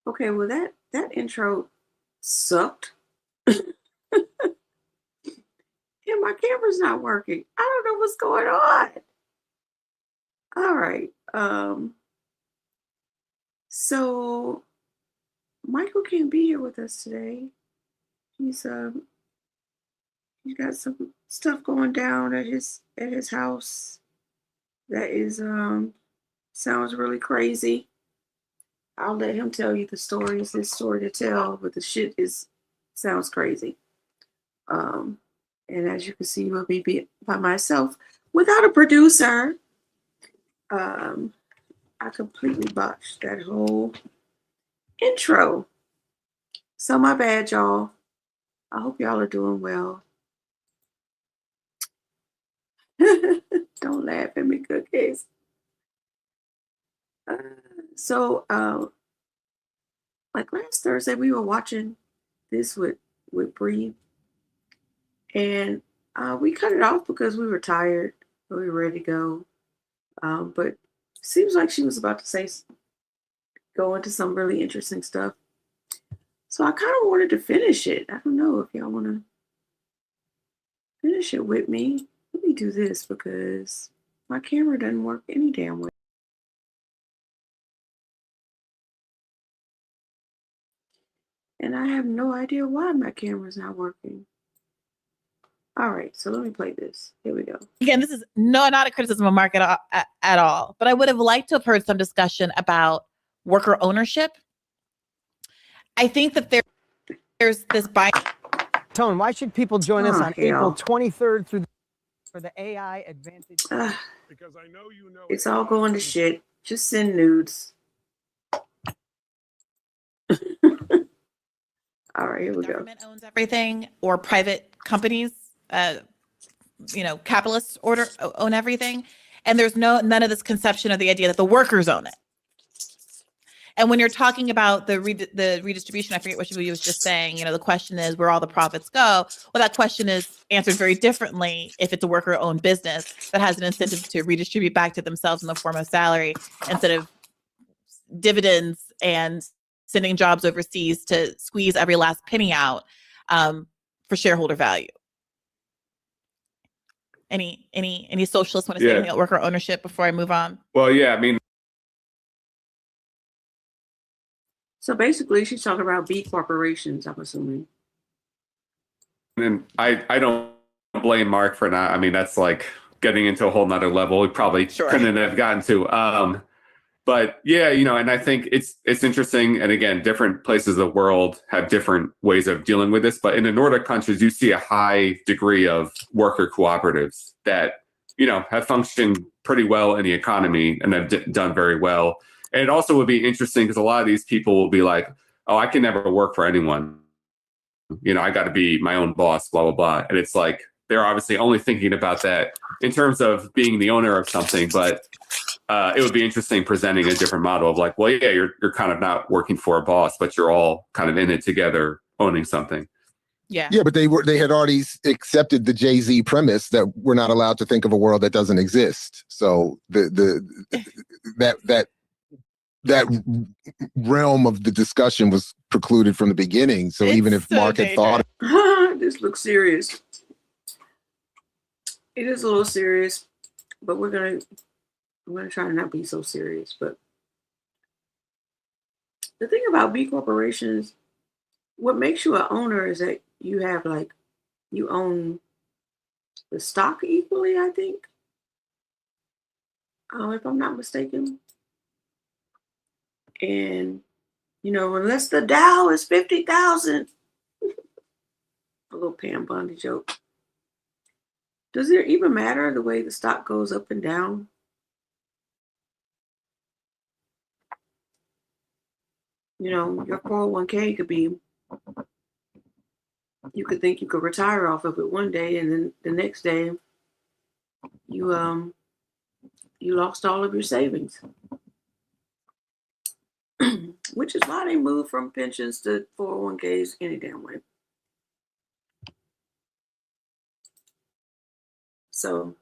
Okay, well that intro sucked. And my camera's not working. I don't know what's going on. All right. So Michael can't be here with us today. He's he's got some stuff going down at his house that is sounds really crazy. I'll let him tell you the story. It's his story to tell, but the shit is sounds crazy. Um, and as you can see, we'll be by myself without a producer. Um, I completely botched that whole intro. So my bad, y'all. I hope y'all are doing well. Don't laugh at me, cookies. Uh, so, like last Thursday, we were watching this with Bree, and we cut it off because we were tired. We were ready to go. But seems like she was about to go into some really interesting stuff. So I kind of wanted to finish it. I don't know if y'all want to finish it with me. Let me do this because my camera doesn't work any damn way. And I have no idea why my camera's not working. All right, so let me play this. Here we go. Again, this is not a criticism of Mark at all, but I would have liked to have heard some discussion about worker ownership. I think that there's this Tone, why should people join us on April 23rd for the AI Advantage? Because I know you know it's all going to shit. Just send nudes. All right, here we go. Government owns everything, or private companies, capitalists own everything, and there's none of this conception of the idea that the workers own it. And when you're talking about the redistribution, I forget what she was just saying, the question is where all the profits go. Well, that question is answered very differently if it's a worker-owned business that has an incentive to redistribute back to themselves in the form of salary instead of dividends and sending jobs overseas to squeeze every last penny out for shareholder value. Any socialists want to say anything about worker ownership before I move on? Well, yeah, I mean. So basically, she's talking about B corporations, I'm assuming. And I don't blame Mark for not. I mean, that's like getting into a whole nother level. We probably couldn't have gotten to. But yeah, and I think it's interesting. And again, different places of the world have different ways of dealing with this. But in the Nordic countries, you see a high degree of worker cooperatives that, have functioned pretty well in the economy and have done very well. And it also would be interesting because a lot of these people will be like, oh, I can never work for anyone. I got to be my own boss, blah, blah, blah. And it's like, they're obviously only thinking about that in terms of being the owner of something. But it would be interesting presenting a different model of like, well, yeah, you're kind of not working for a boss, but you're all kind of in it together, owning something. Yeah. Yeah, but they had already accepted the Jay-Z premise that we're not allowed to think of a world that doesn't exist. So that realm of the discussion was precluded from the beginning. So even if Mark had thought this looks serious. It is a little serious, but I'm gonna try to not be so serious. But the thing about B corporations, what makes you an owner is that you have you own the stock equally, I think. If I'm not mistaken. And unless the Dow is 50,000, a little Pam Bondi joke. Does it even matter the way the stock goes up and down? Your 401k could be, you could think you could retire off of it one day, and then the next day you lost all of your savings. Which is why they moved from pensions to 401ks any damn way. So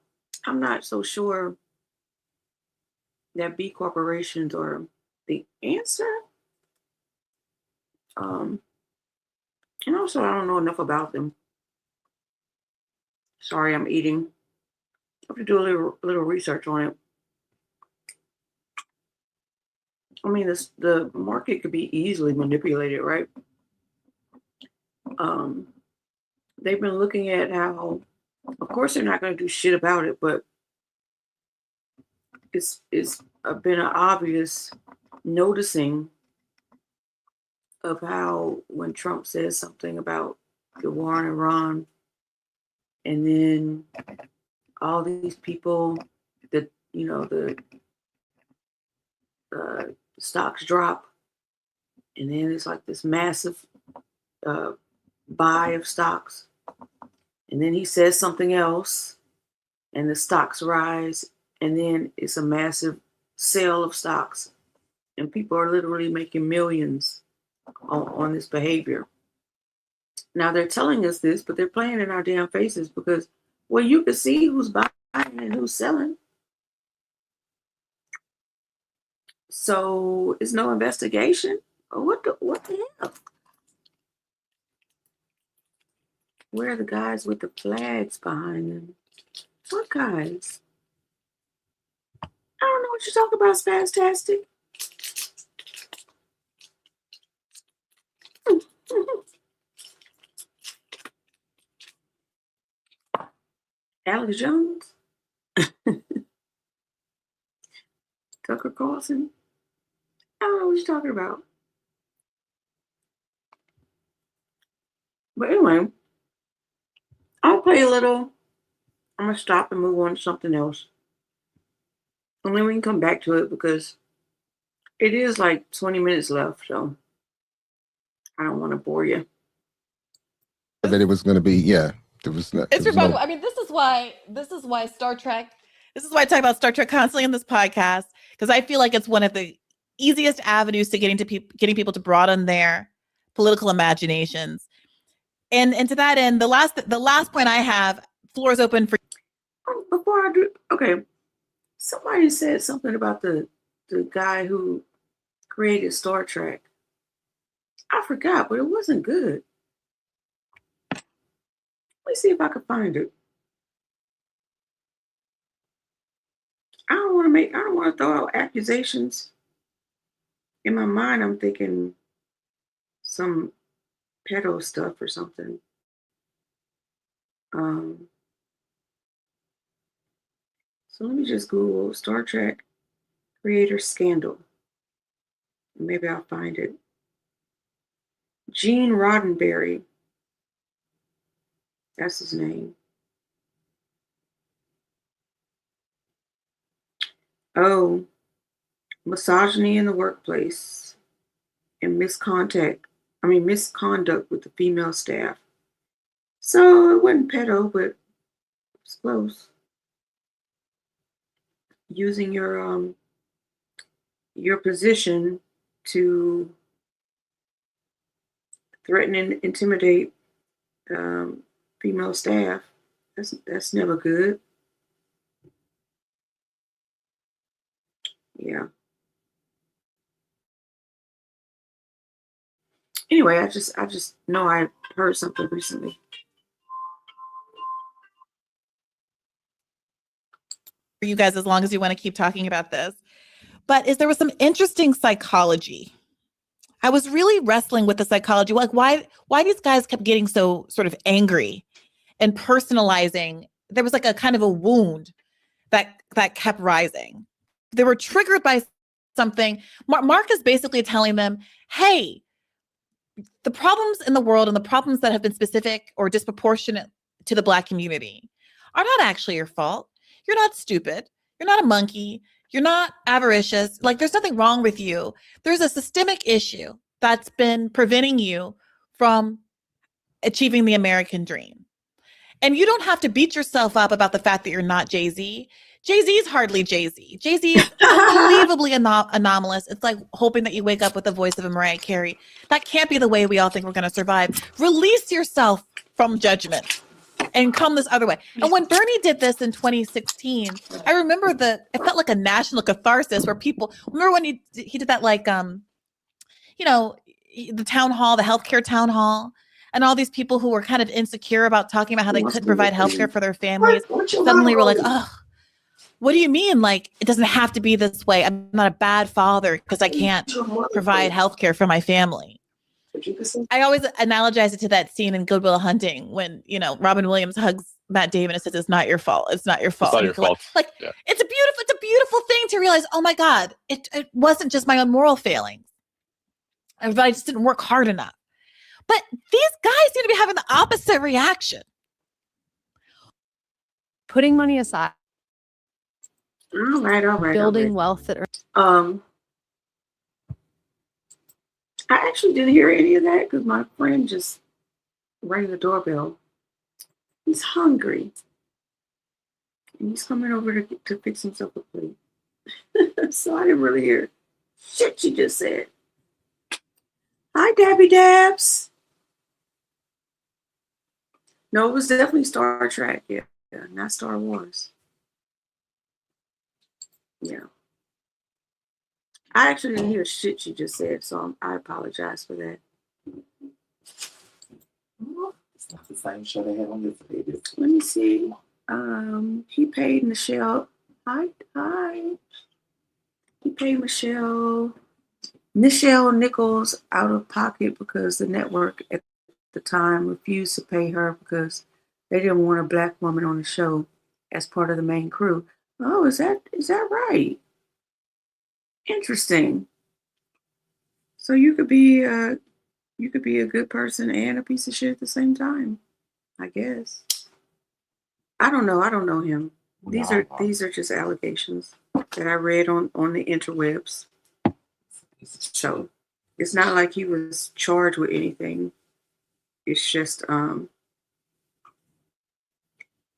I'm not so sure that B corporations are the answer. And also, I don't know enough about them. Sorry, I'm eating. I have to do a little research on it. I mean, the market could be easily manipulated, right? They've been looking at how, of course, they're not going to do shit about it, but it's been an obvious noticing of how when Trump says something about the war in Iran, and then all these people that the stocks drop, and then it's like this massive buy of stocks, and then he says something else, and the stocks rise, and then it's a massive sale of stocks, and people are literally making millions on this behavior. Now they're telling us this, but they're playing in our damn faces because, well, you can see who's buying and who's selling. So it's no investigation. What the hell? Where are the guys with the flags behind them? What guys? I don't know what you're talking about, Spastastic. Alex Jones? Tucker Carlson? I don't know what you're talking about. But anyway, I'll play a little. I'm going to stop and move on to something else. And then we can come back to it because it is like 20 minutes left. So I don't want to bore you. That it was going to be, yeah. It's remarkable. I mean, this is why Star Trek. This is why I talk about Star Trek constantly in this podcast, because I feel like it's one of the easiest avenues to getting people to broaden their political imaginations. And to that end, the last point I have, floor is open for. Before I do, okay. Somebody said something about the guy who created Star Trek. I forgot, but it wasn't good. Let me see if I can find it. I don't want to throw out accusations. In my mind, I'm thinking some pedo stuff or something. So let me just Google Star Trek creator scandal. Maybe I'll find it. Gene Roddenberry. That's his name. Oh, misogyny in the workplace and misconduct with the female staff. So it wasn't pedo, but it's close. Using your position to threaten and intimidate female staff. That's never good. Yeah. Anyway, I just know I heard something recently. For you guys, as long as you want to keep talking about this, but there was some interesting psychology. I was really wrestling with the psychology, like why these guys kept getting so sort of angry and personalizing. There was like a kind of a wound that kept rising. They were triggered by something. Mark is basically telling them, hey, the problems in the world and the problems that have been specific or disproportionate to the Black community are not actually your fault. You're not stupid. You're not a monkey. You're not avaricious. Like, there's nothing wrong with you. There's a systemic issue that's been preventing you from achieving the American dream. And you don't have to beat yourself up about the fact that you're not Jay-Z. Jay-Z is hardly Jay-Z. Jay-Z is unbelievably anomalous. It's like hoping that you wake up with the voice of a Mariah Carey. That can't be the way we all think we're going to survive. Release yourself from judgment and come this other way. And when Bernie did this in 2016, I remember it felt like a national catharsis where people, remember when he did that, like, the town hall, the healthcare town hall, and all these people who were kind of insecure about talking about how they couldn't provide healthcare for their families suddenly were like, oh, what do you mean? Like, it doesn't have to be this way. I'm not a bad father because I can't provide healthcare for my family. I always analogize it to that scene in Good Will Hunting when, you know, Robin Williams hugs Matt Damon and says, it's not your fault. It's not your fault. It's not your fault. Like, yeah. It's a beautiful thing to realize, oh my God, it wasn't just my own moral failings. But I just didn't work hard enough. But these guys seem to be having the opposite reaction. Putting money aside. All right. Building wealth that I actually didn't hear any of that because my friend just rang the doorbell. He's hungry. And he's coming over to fix himself a plate. So I didn't really hear shit she just said. Hi, Dabby Dabs. No, it was definitely Star Trek. Yeah, not Star Wars. Yeah. I actually didn't hear shit she just said, so I apologize for that. It's not the same show they had on this video. Let me see. He paid Michelle. Hi. He paid Michelle Nichols out of pocket because the network at the time refused to pay her because they didn't want a black woman on the show as part of the main crew. Oh, is that right? Interesting. So you could be a good person and a piece of shit at the same time, I guess. I don't know him. These are just allegations that I read on the interwebs. So it's not like he was charged with anything. It's just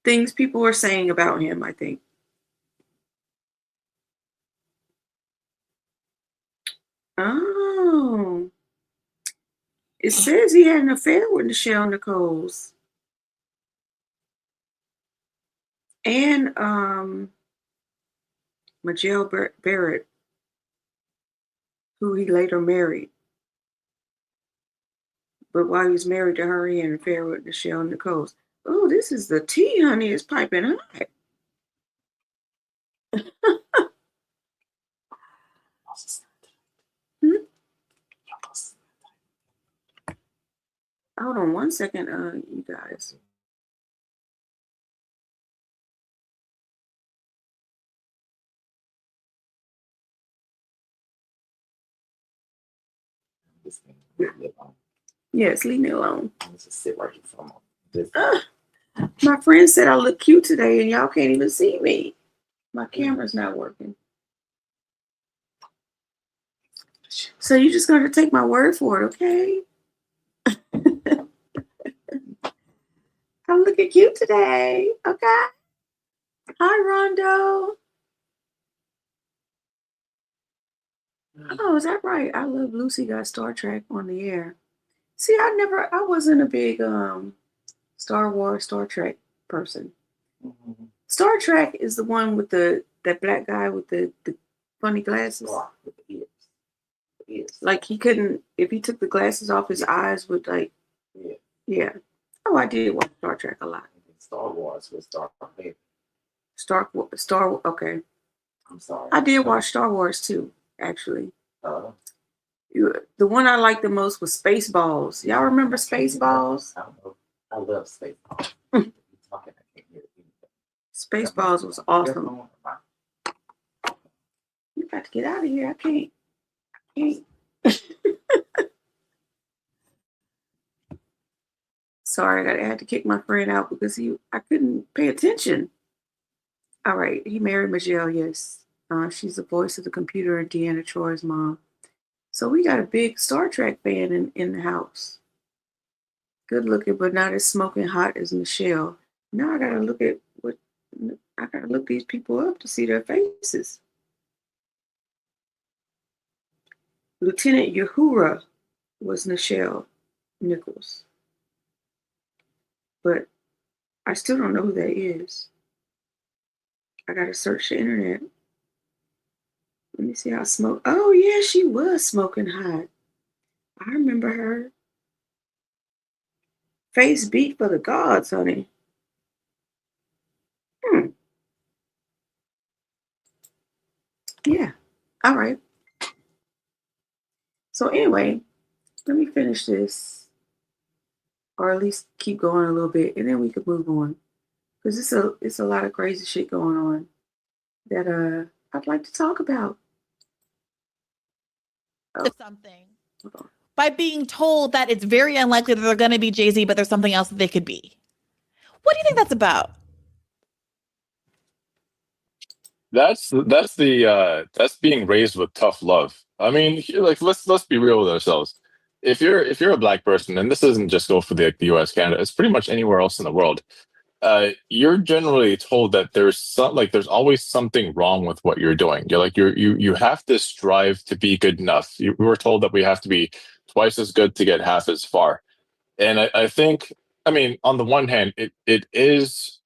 things people were saying about him, I think. Oh. It says he had an affair with Nichelle Nichols. And Majel Barrett, who he later married. But while he was married to her, he had an affair with Nichelle Nichols. Oh, this is the tea, honey. It's piping hot. Hold on one second, you guys. Yes, leave me alone. Just sit right here for a moment. My friend said I look cute today and y'all can't even see me. My camera's not working. So you're just going to take my word for it, okay? I'm looking cute today, okay? Hi, Rondo. Oh, is that right? I Love Lucy got Star Trek on the air. See, I wasn't a big Star Wars, Star Trek person. Mm-hmm. Star Trek is the one with that black guy with the funny glasses. With the ears. Like he couldn't, if he took the glasses off, his eyes would like, yeah. Oh, I did watch Star Trek a lot. Star Wars was Star Trek. Okay. I'm sorry. I did watch Star Wars too, actually. The one I liked the most was Spaceballs. Y'all remember Spaceballs? I love Spaceballs. Spaceballs was awesome. You got to get out of here. I can't. Sorry, I had to kick my friend out because I couldn't pay attention. All right, he married Majel, yes. She's the voice of the computer and Deanna Troy's mom. So we got a big Star Trek fan in the house. Good looking, but not as smoking hot as Michelle. Now I gotta look these people up to see their faces. Lieutenant Uhura was Nichelle Nichols. But I still don't know who that is. I gotta search the internet. Let me see how smoke. Oh yeah, she was smoking hot. I remember her. Face beat for the gods, honey. Yeah. All right. So anyway, let me finish this, or at least keep going a little bit, and then we could move on. Because it's a lot of crazy shit going on that I'd like to talk about. Something by being told that it's very unlikely that they're going to be Jay-Z, but there's something else that they could be. What do you think that's about? That's being raised with tough love. I mean, like let's be real with ourselves. If you're a black person, and this doesn't just go for the U.S., Canada, it's pretty much anywhere else in the world. You're generally told that there's always something wrong with what you're doing. You have to strive to be good enough. We were told that we have to be twice as good to get half as far. And I think, I mean, on the one hand, it is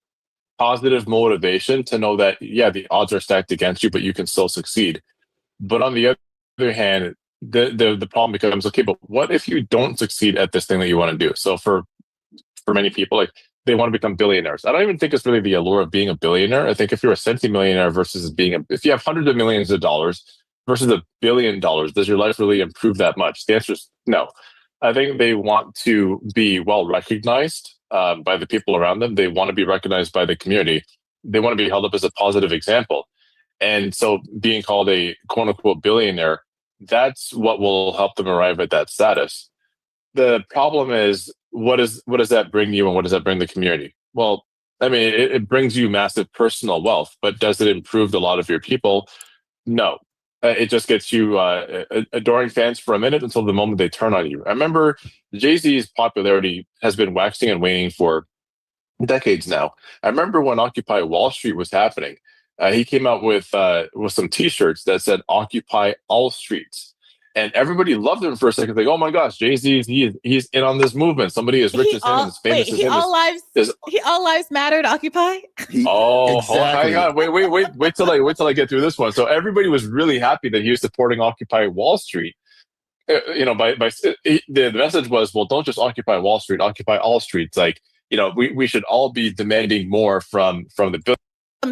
positive motivation to know that, yeah, the odds are stacked against you, but you can still succeed. But on the other hand, the problem becomes, okay, but what if you don't succeed at this thing that you want to do? So for many people, like, they want to become billionaires. I don't even think it's really the allure of being a billionaire. I think if you're a centimillionaire versus if you have hundreds of millions of dollars versus $1 billion, does your life really improve that much? The answer is no. I think they want to be well recognized by the people around them. They want to be recognized by the community. They want to be held up as a positive example. And so being called a quote unquote billionaire, that's what will help them arrive at that status. The problem is, what does that bring you, and what does that bring the community? Well, I mean, it brings you massive personal wealth, but does it improve a lot of your people? No. It just gets you adoring fans for a minute until the moment they turn on you. I remember Jay-Z's popularity has been waxing and waning for decades now. I remember when Occupy Wall Street was happening. He came out with some T-shirts that said "Occupy All Streets," and everybody loved him for a second. Like, oh my gosh, Jay-Z, he's in on this movement. Somebody as rich as him and as famous as him. All lives matter to Occupy. Exactly. Hang on, wait till I get through this one. So everybody was really happy that he was supporting Occupy Wall Street. The message was, well, don't just occupy Wall Street, occupy all streets. Like, we should all be demanding more from the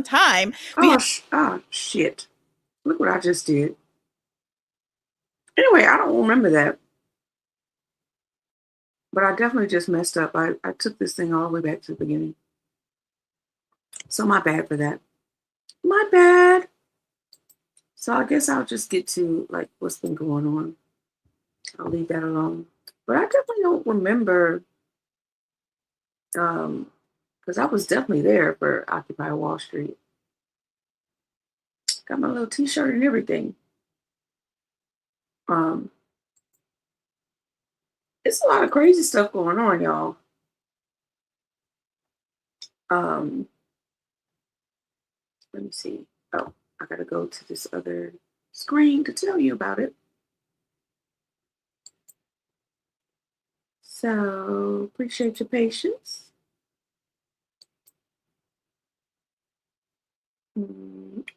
time. Shit. Look what I just did. Anyway, I don't remember that. But I definitely just messed up. I took this thing all the way back to the beginning. So my bad for that. My bad. So I guess I'll just get to like what's been going on. I'll leave that alone. But I definitely don't remember, because I was definitely there for Occupy Wall Street. Got my little T-shirt and everything. It's a lot of crazy stuff going on, y'all. Let me see. Oh, I gotta go to this other screen to tell you about it. So, appreciate your patience.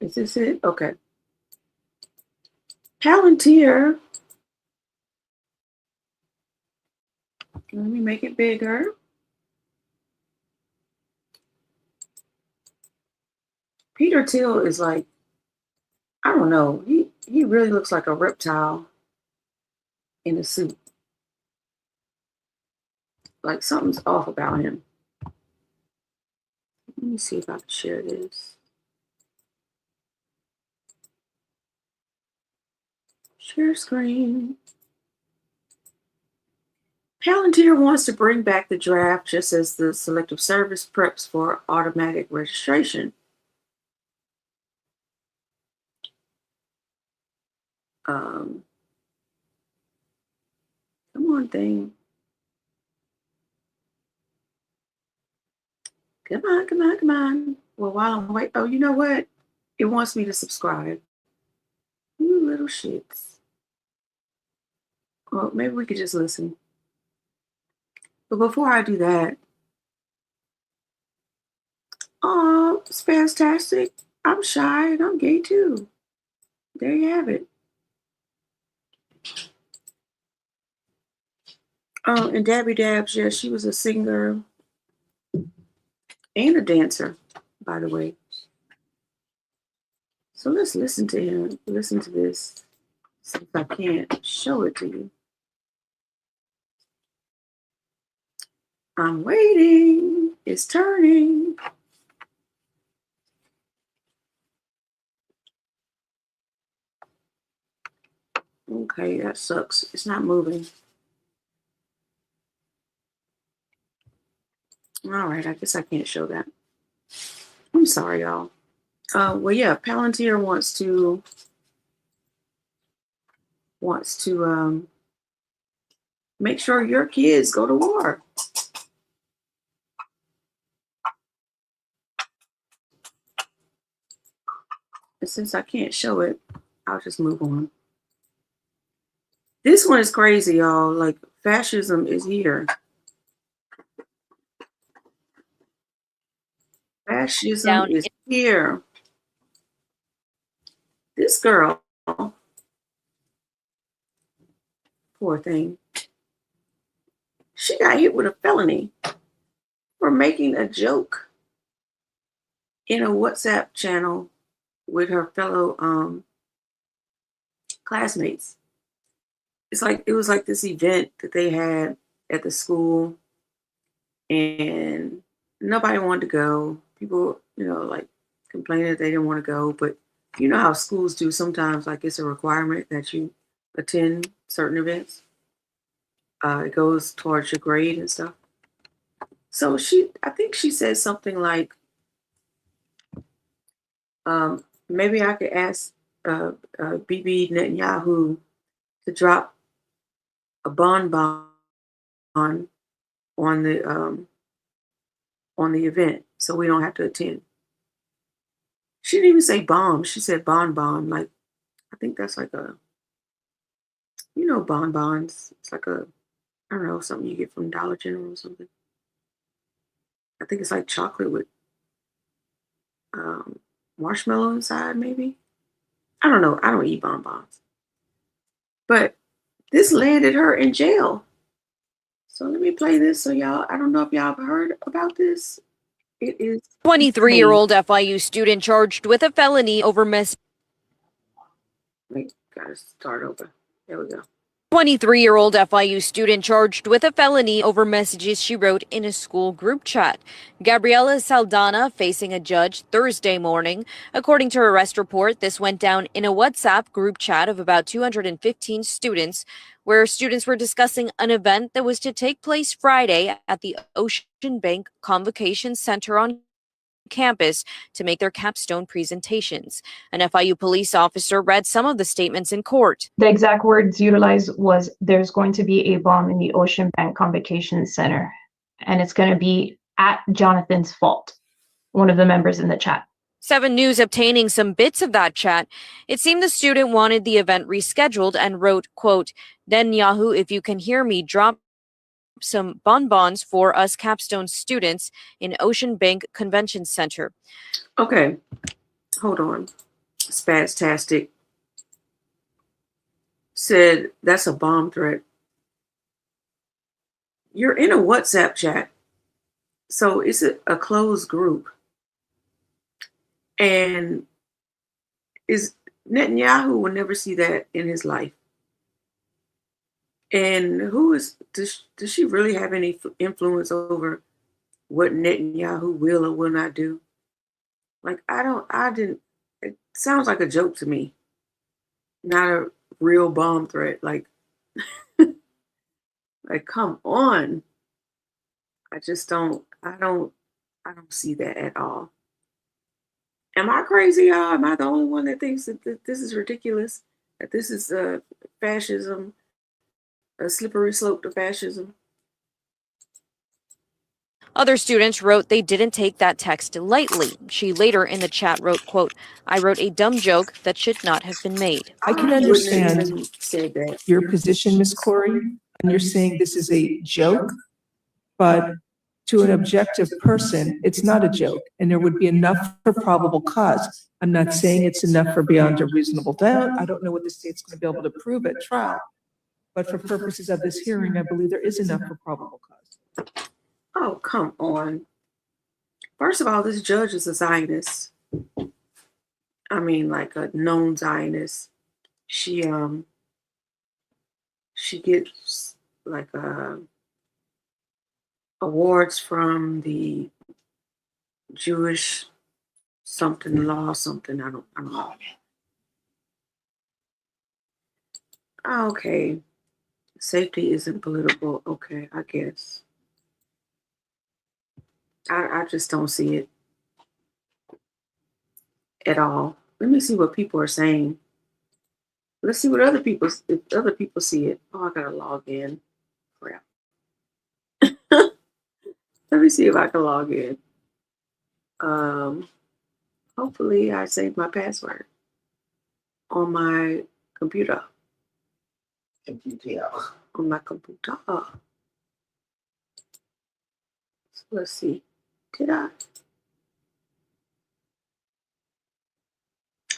Is this it? Okay. Palantir. Let me make it bigger. Peter Thiel is like, I don't know. He really looks like a reptile in a suit. Like something's off about him. Let me see if I can share this. Share screen. Palantir wants to bring back the draft just as the Selective Service preps for automatic registration. Come on, thing. Come on. Well, while I'm waiting, oh, you know what? It wants me to subscribe. You little shits. Well, maybe we could just listen. But before I do that, oh, it's fantastic. I'm shy and I'm gay too. There you have it. Oh, and Dabby Dabs, yeah, she was a singer and a dancer, by the way. So let's listen to him. Listen to this. Since I can't show it to you. I'm waiting. It's turning. Okay, that sucks. It's not moving. All right, I guess I can't show that. I'm sorry, y'all. Well, yeah, Palantir wants to make sure your kids go to war. And since I can't show it, I'll just move on. This one is crazy, y'all. Like, fascism is here. Fascism is here. This girl, poor thing, she got hit with a felony for making a joke in a WhatsApp channel with her fellow classmates. It was like this event that they had at the school, and nobody wanted to go. People, like complaining that they didn't want to go, but you know how schools do sometimes, like it's a requirement that you attend certain events. It goes towards your grade and stuff. So I think she said something like, maybe I could ask Bibi Netanyahu to drop a bonbon on the event so we don't have to attend. She didn't even say bomb. She said bonbon. Like, I think that's like bonbons. It's like I don't know, something you get from Dollar General or something. I think it's like chocolate with marshmallow inside, maybe. I don't know. I don't eat bonbons. But this landed her in jail. So let me play this so y'all, I don't know if y'all have heard about this. It is 23-year-old FIU student charged with a felony over Wait, gotta start over. There we go. 23-year-old FIU student charged with a felony over messages she wrote in a school group chat. Gabriela Saldana facing a judge Thursday morning. According to her arrest report, this went down in a WhatsApp group chat of about 215 students, where students were discussing an event that was to take place Friday at the Ocean Bank Convocation Center on campus to make their capstone presentations. An FIU police officer read some of the statements in court. The exact words utilized was, "There's going to be a bomb in the Ocean Bank Convocation Center, and it's going to be at Jonathan's fault," one of the members in the chat. 7 News obtaining some bits of that chat. It seemed the student wanted the event rescheduled and wrote, quote, "Netanyahu, if you can hear me, drop some bonbons for us capstone students in Ocean Bank Convention Center." Okay, hold on. Spaztastic said that's a bomb threat. You're in a WhatsApp chat, so it's a closed group. And Netanyahu will never see that in his life. And does she really have any influence over what Netanyahu will or will not do? Like, it sounds like a joke to me. Not a real bomb threat. Like, like, come on. I don't see that at all. Am I crazy, y'all? Am I the only one that thinks that this is ridiculous? That this is fascism? A slippery slope to fascism? Other students wrote they didn't take that text lightly. She later in the chat wrote, quote, "I wrote a dumb joke that should not have been made." I can understand your position, Ms. Corey, and you're saying this is a joke, but to an objective person, it's not a joke, and there would be enough for probable cause. I'm not saying it's enough for beyond a reasonable doubt. I don't know what the state's going to be able to prove at trial. But for purposes of this hearing, I believe there is enough for probable cause. Oh, come on. First of all, this judge is a Zionist. I mean, like a known Zionist. She gets like awards from the Jewish something law something. I don't know. Okay. Safety isn't political. Okay, I guess. I just don't see it at all. Let me see what people are saying. Let's see what if other people see it. Oh, I gotta log in. Crap. Let me see if I can log in. Hopefully I saved my password on my computer. On my computer. So let's see. Did I?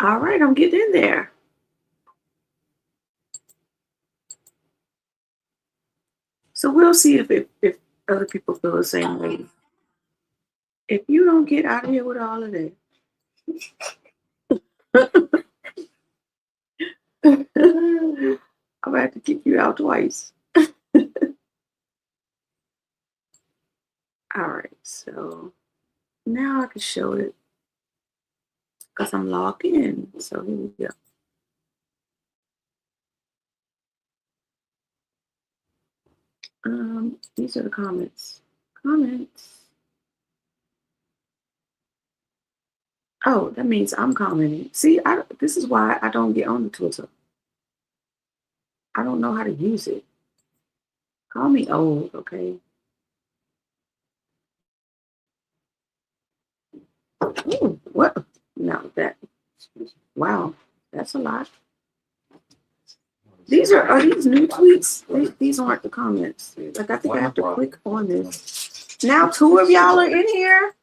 All right, I'm getting in there. So we'll see if other people feel the same way. If you don't get out of here with all of that. I'm gonna have to kick you out twice. All right, so now I can show it because I'm logged in. So here we go. These are the comments. Oh, that means I'm commenting. See, this is why I don't get on the Twitter. I don't know how to use it. Call me old, okay? Ooh, what? No, wow, that's a lot. Are these new tweets? These aren't the comments. Like, I think I have to click on this. Now 2 of y'all are in here?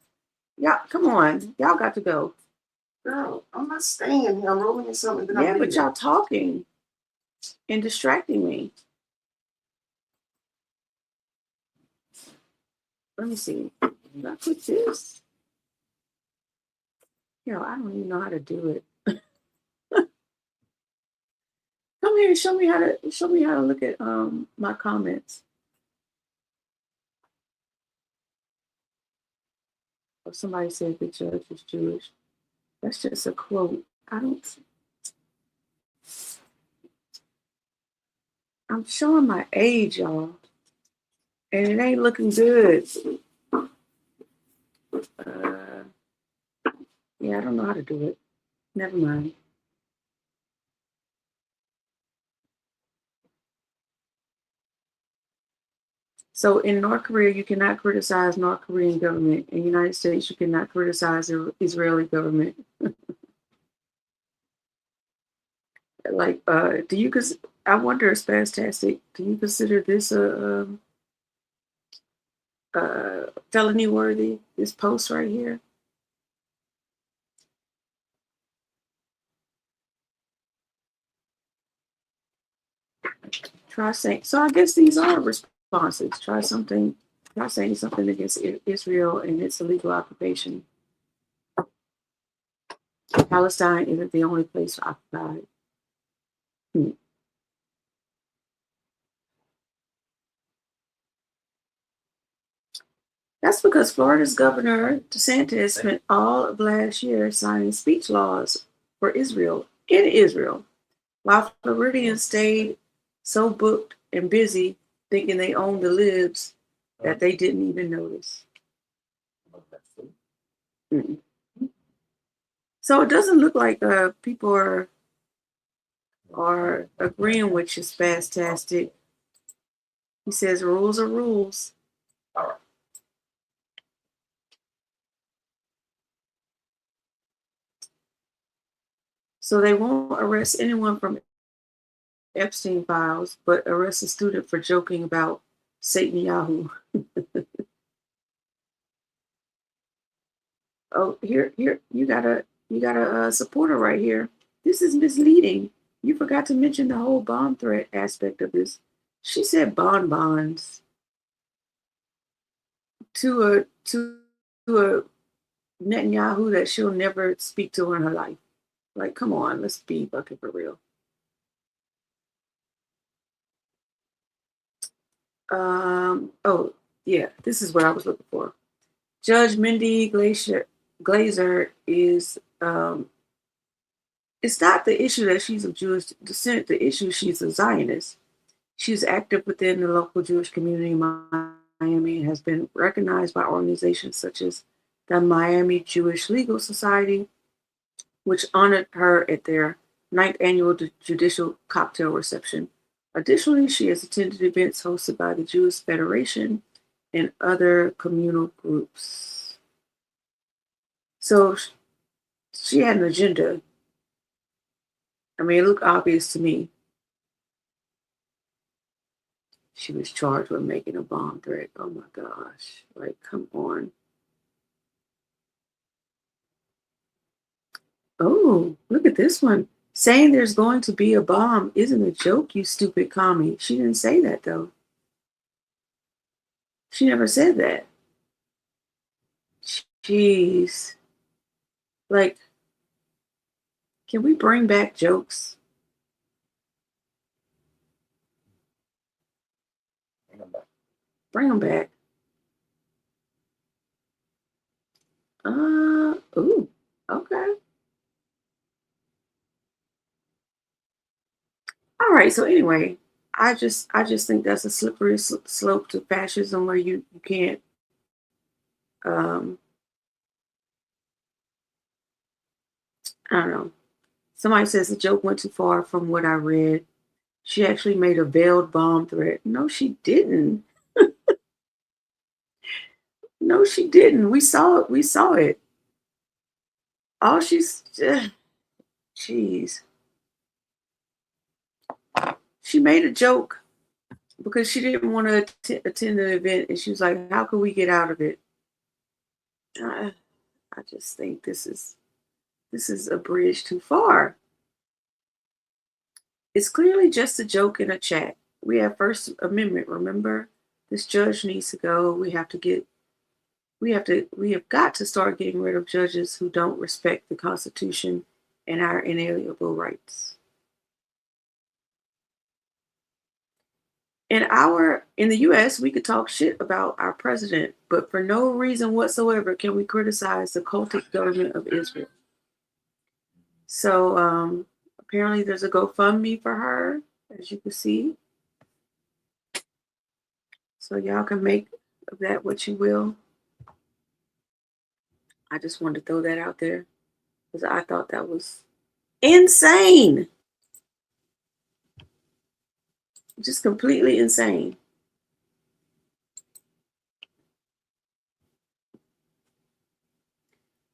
Y'all, come on. Y'all got to go. Girl, I'm not staying here. I'm rolling in something. Yeah, but y'all talking and distracting me. Let me see. Did I click this? Yo, I don't even know how to do it. Come here and show me how to look at my comments. Oh, somebody said the judge is Jewish. That's just a quote. I'm showing my age, y'all. And it ain't looking good. Yeah, I don't know how to do it. Never mind. So in North Korea, you cannot criticize North Korean government. In the United States, you cannot criticize the Israeli government. Like, I wonder, Spastastic, do you consider this a felony worthy, this post right here? Try saying, so I guess these are responses. Try saying something against Israel and its illegal occupation. Palestine isn't the only place occupied. That's because Florida's Governor DeSantis spent all of last year signing speech laws for Israel, in Israel, while Floridians stayed so booked and busy thinking they owned the libs that they didn't even notice. So it doesn't look like people are agreeing with you, Spastastic. He says rules are rules. All right. So they won't arrest anyone from Epstein files, but arrest a student for joking about Satan Yahoo. Oh, here, you got a supporter right here. This is misleading. You forgot to mention the whole bomb threat aspect of this. She said bonbons to a Netanyahu that she'll never speak to in her life. Like, come on, let's be fucking for real. Oh, yeah, this is what I was looking for. Judge Mindy Glazer is, it's not the issue that she's of Jewish descent, the issue she's a Zionist. She's active within the local Jewish community in Miami and has been recognized by organizations such as the Miami Jewish Legal Society, which honored her at their 9th annual judicial cocktail reception. Additionally, she has attended events hosted by the Jewish Federation and other communal groups. So she had an agenda. I mean, it looked obvious to me. She was charged with making a bomb threat. Oh my gosh. Like, come on. Oh, look at this one. Saying there's going to be a bomb isn't a joke, you stupid commie. She didn't say that, though. She never said that. Jeez. Like, can we bring back jokes? Bring them back. Ooh, okay. All right, so anyway, I just think that's a slippery slope to fascism where you can't I don't know. Somebody says the joke went too far from what I read. She actually made a veiled bomb threat. No, she didn't. No, she didn't. We saw it. We saw it. All she's, jeez. She made a joke because she didn't want to attend the event, and she was like, "How can we get out of it?" I just think this is a bridge too far. It's clearly just a joke in a chat. We have First Amendment. Remember, this judge needs to go. We have got to start getting rid of judges who don't respect the Constitution and our inalienable rights. In the US, we could talk shit about our president, but for no reason whatsoever can we criticize the cultic government of Israel. So apparently there's a GoFundMe for her, as you can see. So y'all can make of that what you will. I just wanted to throw that out there because I thought that was insane. Just completely insane.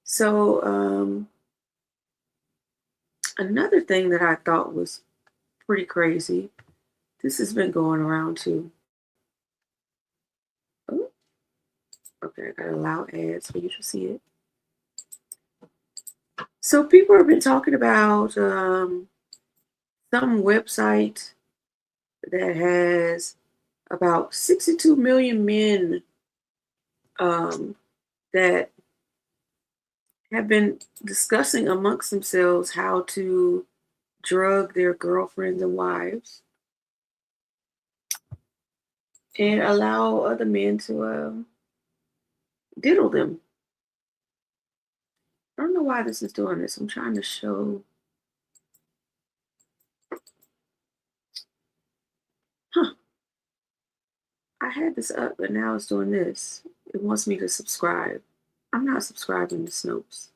So another thing that I thought was pretty crazy, this has been going around too. Oh, okay, I gotta allow ads for you to see it. So people have been talking about some website that has about 62 million men that have been discussing amongst themselves how to drug their girlfriends and wives and allow other men to diddle them. I don't know why this is doing this. I'm trying to show. I had this up, but now it's doing this. It wants me to subscribe. I'm not subscribing to Snopes.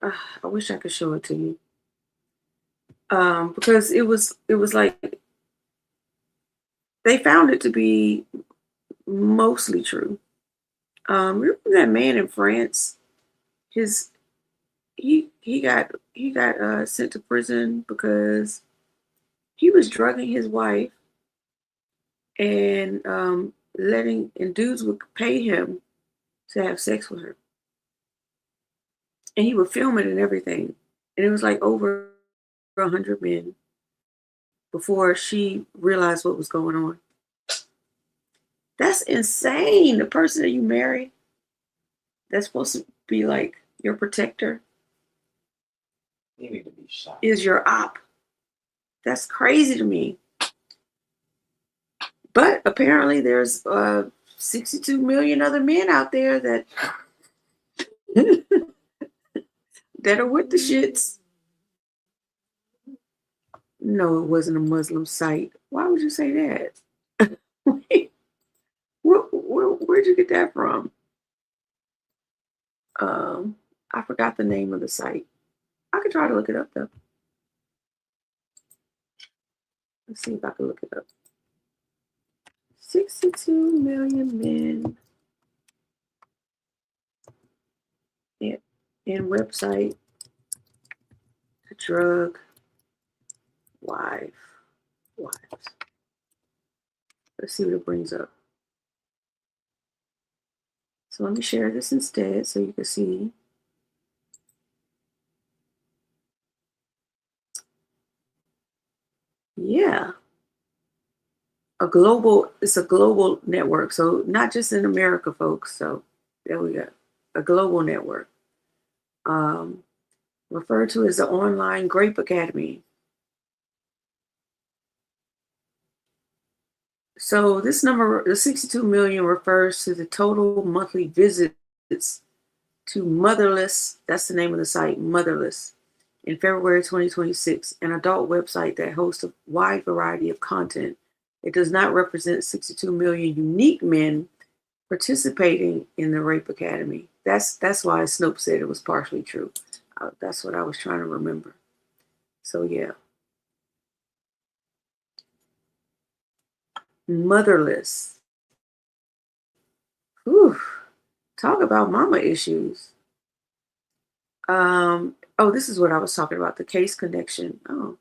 I wish I could show it to you. Because it was like they found it to be mostly true. Remember that man in France? He got sent to prison because he was drugging his wife and dudes would pay him to have sex with her. And he would film it and everything. And it was like over 100 men. before she realized what was going on. That's insane. The person that you marry, that's supposed to be like your protector, He need to be shot. is your op. That's crazy to me. But apparently there's 62 million other men out there that that are with the shits. No, it wasn't a Muslim site. Why would you say that? Where'd you get that from? I forgot the name of the site. I could try to look it up though. Let's see if I can look it up. 62 million men in website drug wives. Let's see what it brings up. So let me share this instead so you can see. Yeah. It's a global network. So not just in America, folks. So there we go. A global network. Referred to as the online Grape Academy. So this number, the 62 million, refers to the total monthly visits to Motherless, that's the name of the site, Motherless, in February 2026, an adult website that hosts a wide variety of content. It does not represent 62 million unique men participating in the Rape Academy. That's why Snopes said it was partially true. That's what I was trying to remember. So yeah. Motherless. Whew. Talk about mama issues. This is what I was talking about, the case connection. Oh,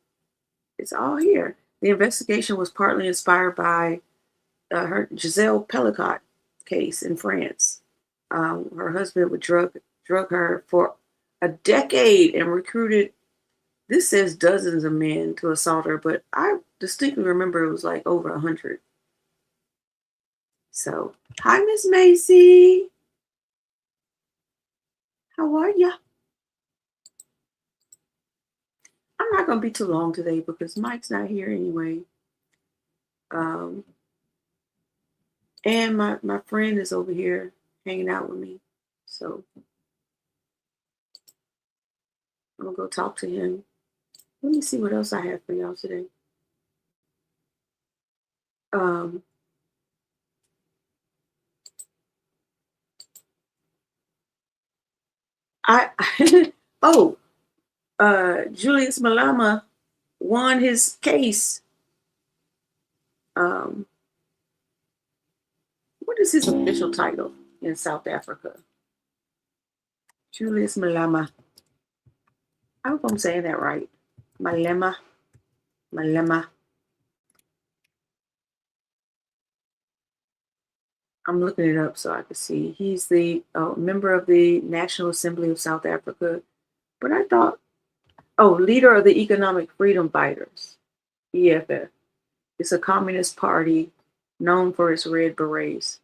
it's all here. The investigation was partly inspired by her Giselle Pellicot case in France. Her husband would drug her for a decade and recruited, this says dozens of men to assault her, but I distinctly remember it was like over 100. So, hi, Miss Macy. How are ya? I'm not going to be too long today because Mike's not here anyway. And my friend is over here hanging out with me. So I'm going to go talk to him. Let me see what else I have for y'all today. Julius Malema won his case. What is his official title in South Africa? Julius Malema. I hope I'm saying that right. Malema. I'm looking it up so I can see. He's the member of the National Assembly of South Africa. But I thought, leader of the Economic Freedom Fighters, EFF. It's a communist party known for its red berets.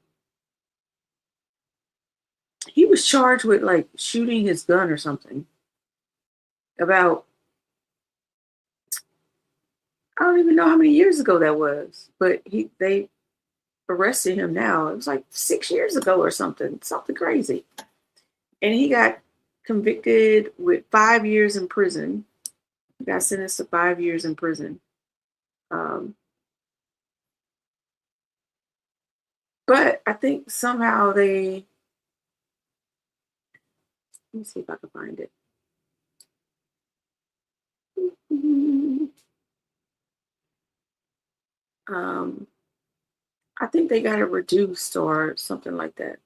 He was charged with like shooting his gun or something. About, I don't even know how many years ago that was, but they arrested him now. It was like 6 years ago or something crazy. And he got convicted with 5 years in prison. He got sentenced to 5 years in prison. But I think somehow let me see if I can find it. I think they got it reduced or something like that.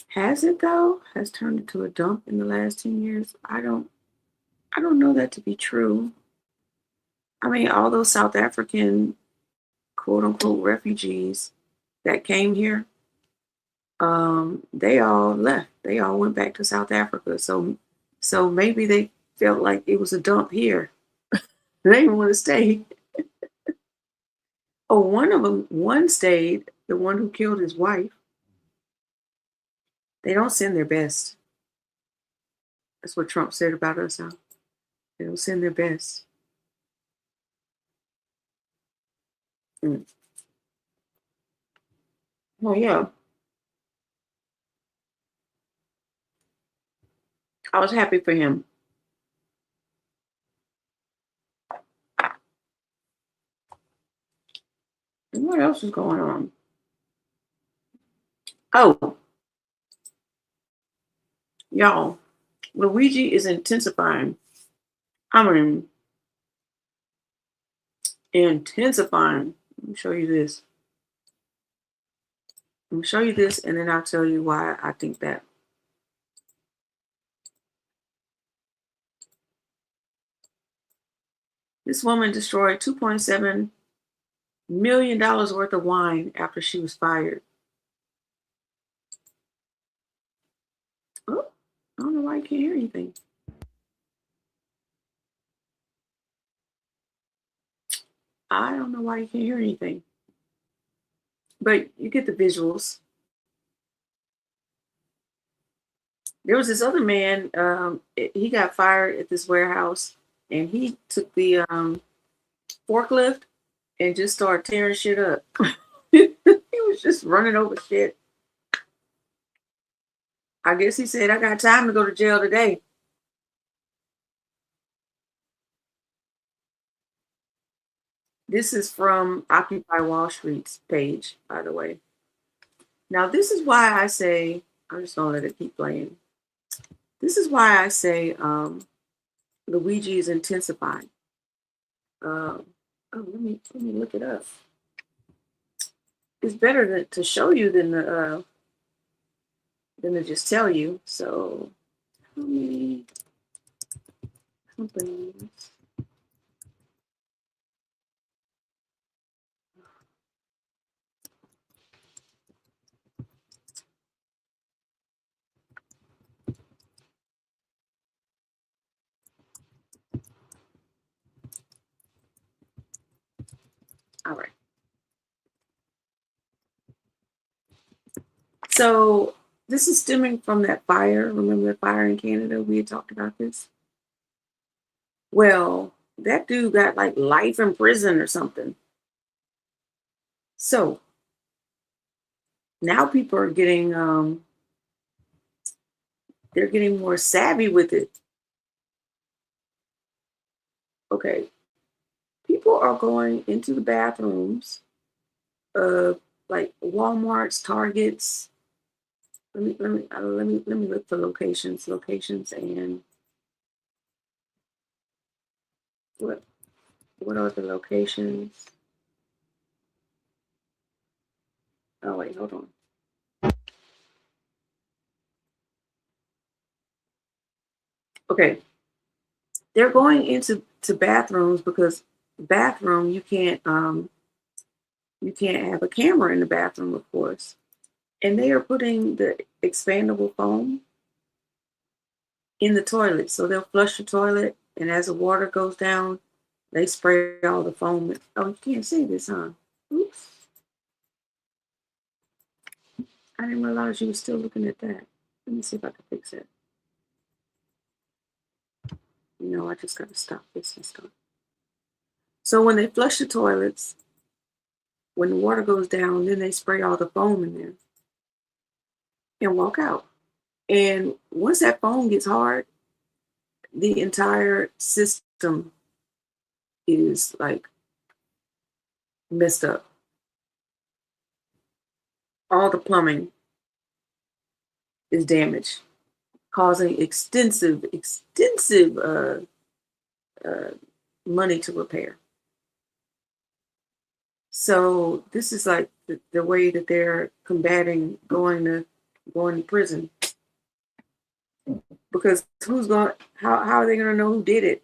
Has it though? Has turned into a dump in the last 10 years? I don't know that to be true. I mean, all those South African quote unquote refugees that came here, they all left. They all went back to South Africa. So So maybe they felt like it was a dump here. They didn't want to stay. Oh, one stayed, the one who killed his wife. They don't send their best. That's what Trump said about us, huh? They don't send their best. Oh, yeah. I was happy for him. And what else is going on? Oh, y'all, Luigi is intensifying. I mean, intensifying. Let me show you this. Let me show you this, and then I'll tell you why I think that. This woman destroyed $2.7 million worth of wine after she was fired. Oh, I don't know why you can't hear anything. I don't know why you can't hear anything. But you get the visuals. There was this other man, he got fired at this warehouse, and he took the forklift and just started tearing shit up. He was just running over shit. I guess he said, I got time to go to jail today. This is from Occupy Wall Street's page, by the way. Now, this is why I say, I'm just going to let it keep playing. This is why I say Luigi is intensifying. Let me look it up. It's better to show you than to just tell you. So, how many companies? All right. So this is stemming from that fire. Remember the fire in Canada? We had talked about this. Well, that dude got like life in prison or something. So now people are getting they're getting more savvy with it. Okay. People are going into the bathrooms of like Walmart's, Targets. Let me look for locations and what are the locations? Oh wait, hold on. Okay. They're going into bathrooms because bathroom you can't have a camera in the bathroom, of course. And they are putting the expandable foam in the toilet. So they'll flush the toilet, and as the water goes down, they spray all the foam. Oh, you can't see this, huh? Oops. I didn't realize you were still looking at that. Let me see if I can fix it. No, I just got to stop this and start. So when they flush the toilets, when the water goes down, then they spray all the foam in there and walk out. And once that foam gets hard, the entire system is like messed up. All the plumbing is damaged, causing extensive money to repair. So this is like the way that they're combating going to prison. Because how are they going to know who did it?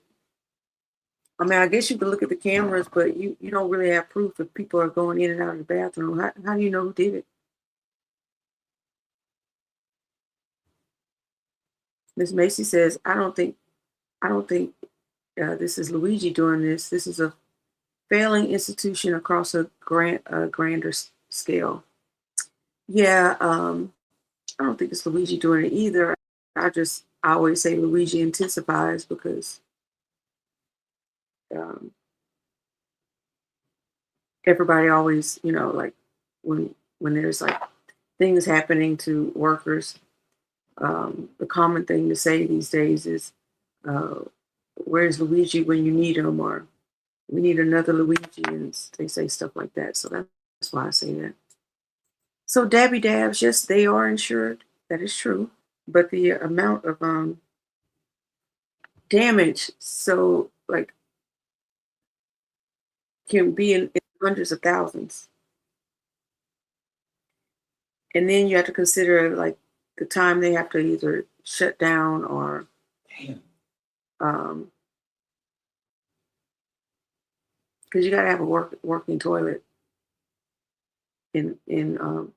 I mean, I guess you could look at the cameras, but you don't really have proof if people are going in and out of the bathroom. How do you know who did it? Ms. Macy says, I don't think this is Luigi doing this. This is a failing institution across a grander scale. Yeah, I don't think it's Luigi doing it either. I always say Luigi intensifies because everybody always, like when there's like things happening to workers, the common thing to say these days is, where's Luigi when you need him, or we need another Luigi, and they say stuff like that. So that's why I say that. So Dabby Dabs, yes, they are insured. That is true. But the amount of damage, so like, can be in hundreds of thousands. And then you have to consider like the time they have to either shut down or because you got to have a working toilet in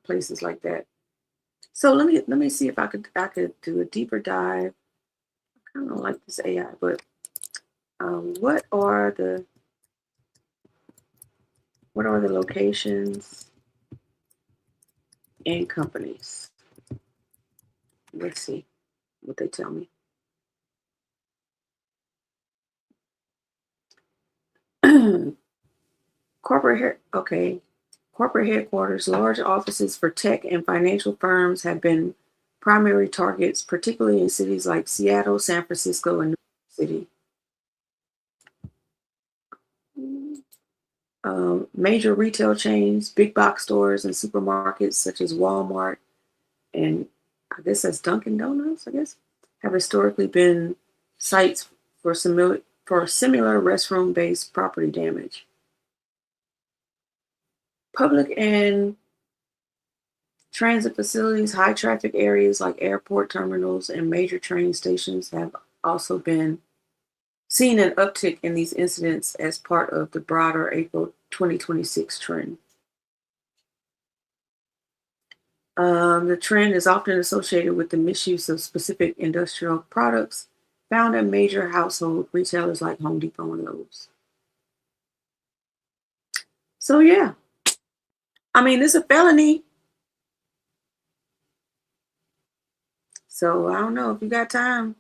places like that. So let me see if I could do a deeper dive. I kind of like this AI, but what are the locations and companies? Let's see what they tell me. Corporate headquarters, large offices for tech and financial firms have been primary targets, particularly in cities like Seattle, San Francisco, and New York City. Major retail chains, big box stores, and supermarkets such as Walmart and I guess that's Dunkin' Donuts, have historically been sites for similar restroom-based property damage. Public and transit facilities, high traffic areas like airport terminals and major train stations have also been seen an uptick in these incidents as part of the broader April 2026 trend. The trend is often associated with the misuse of specific industrial products found at major household retailers like Home Depot and Lowe's. So yeah, I mean, it's a felony. So I don't know if you got time.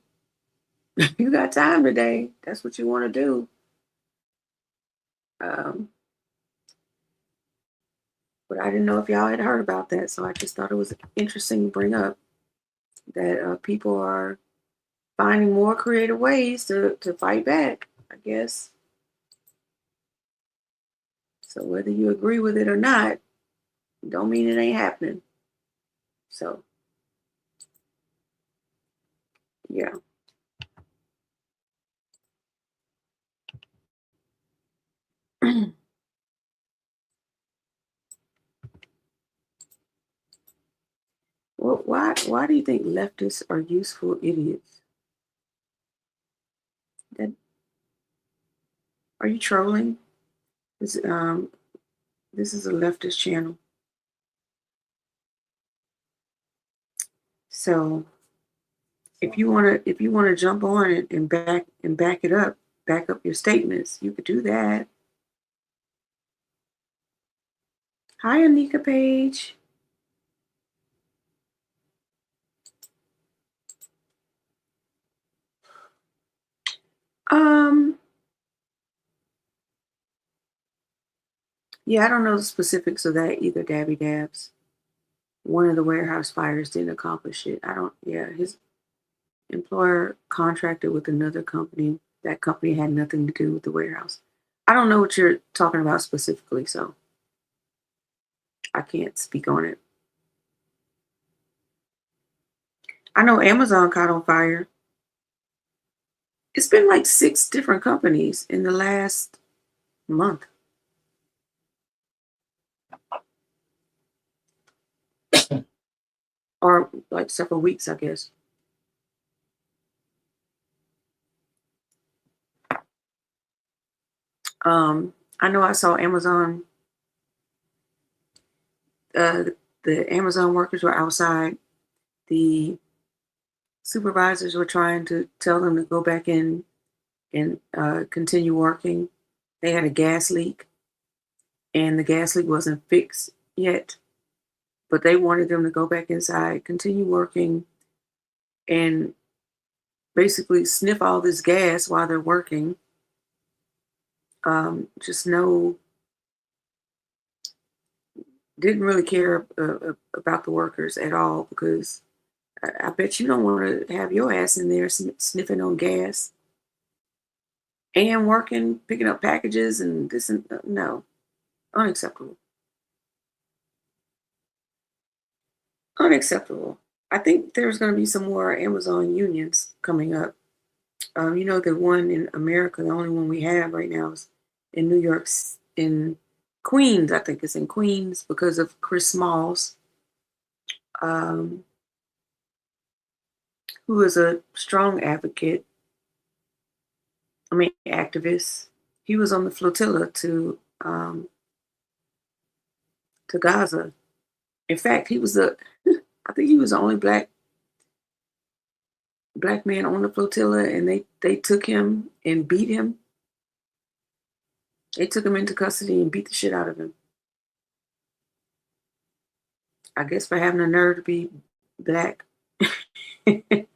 If you got time today, that's what you want to do. But I didn't know if y'all had heard about that, so I just thought it was interesting to bring up that people are finding more creative ways to fight back, I guess. So whether you agree with it or not, don't mean it ain't happening. So, yeah. Well, why do you think leftists are useful idiots? Are you trolling? This is a leftist channel. So if you wanna jump on it and back up your statements, you could do that. Hi, Anika Page. Yeah, I don't know the specifics of that either, Dabby Dabs. One of the warehouse fires didn't accomplish it. His employer contracted with another company. That company had nothing to do with the warehouse. I don't know what you're talking about specifically, so I can't speak on it. I know Amazon caught on fire. It's been like 6 different companies in the last month. Or like several weeks, I guess. I know I saw Amazon, the Amazon workers were outside the supervisors were trying to tell them to go back in and continue working. They had a gas leak, and the gas leak wasn't fixed yet, but they wanted them to go back inside, continue working, and basically sniff all this gas while they're working. Just didn't really care about the workers at all, because I bet you don't want to have your ass in there sniffing on gas and working, picking up packages and this and no, unacceptable. Unacceptable. I think there's going to be some more Amazon unions coming up. The one in America, the only one we have right now is in New York, in Queens. I think it's in Queens because of Chris Smalls, who is a strong advocate. Activist. He was on the flotilla to Gaza. In fact, he was I think he was the only black man on the flotilla, and they took him and beat him. They took him into custody and beat the shit out of him. I guess for having the nerve to be black. I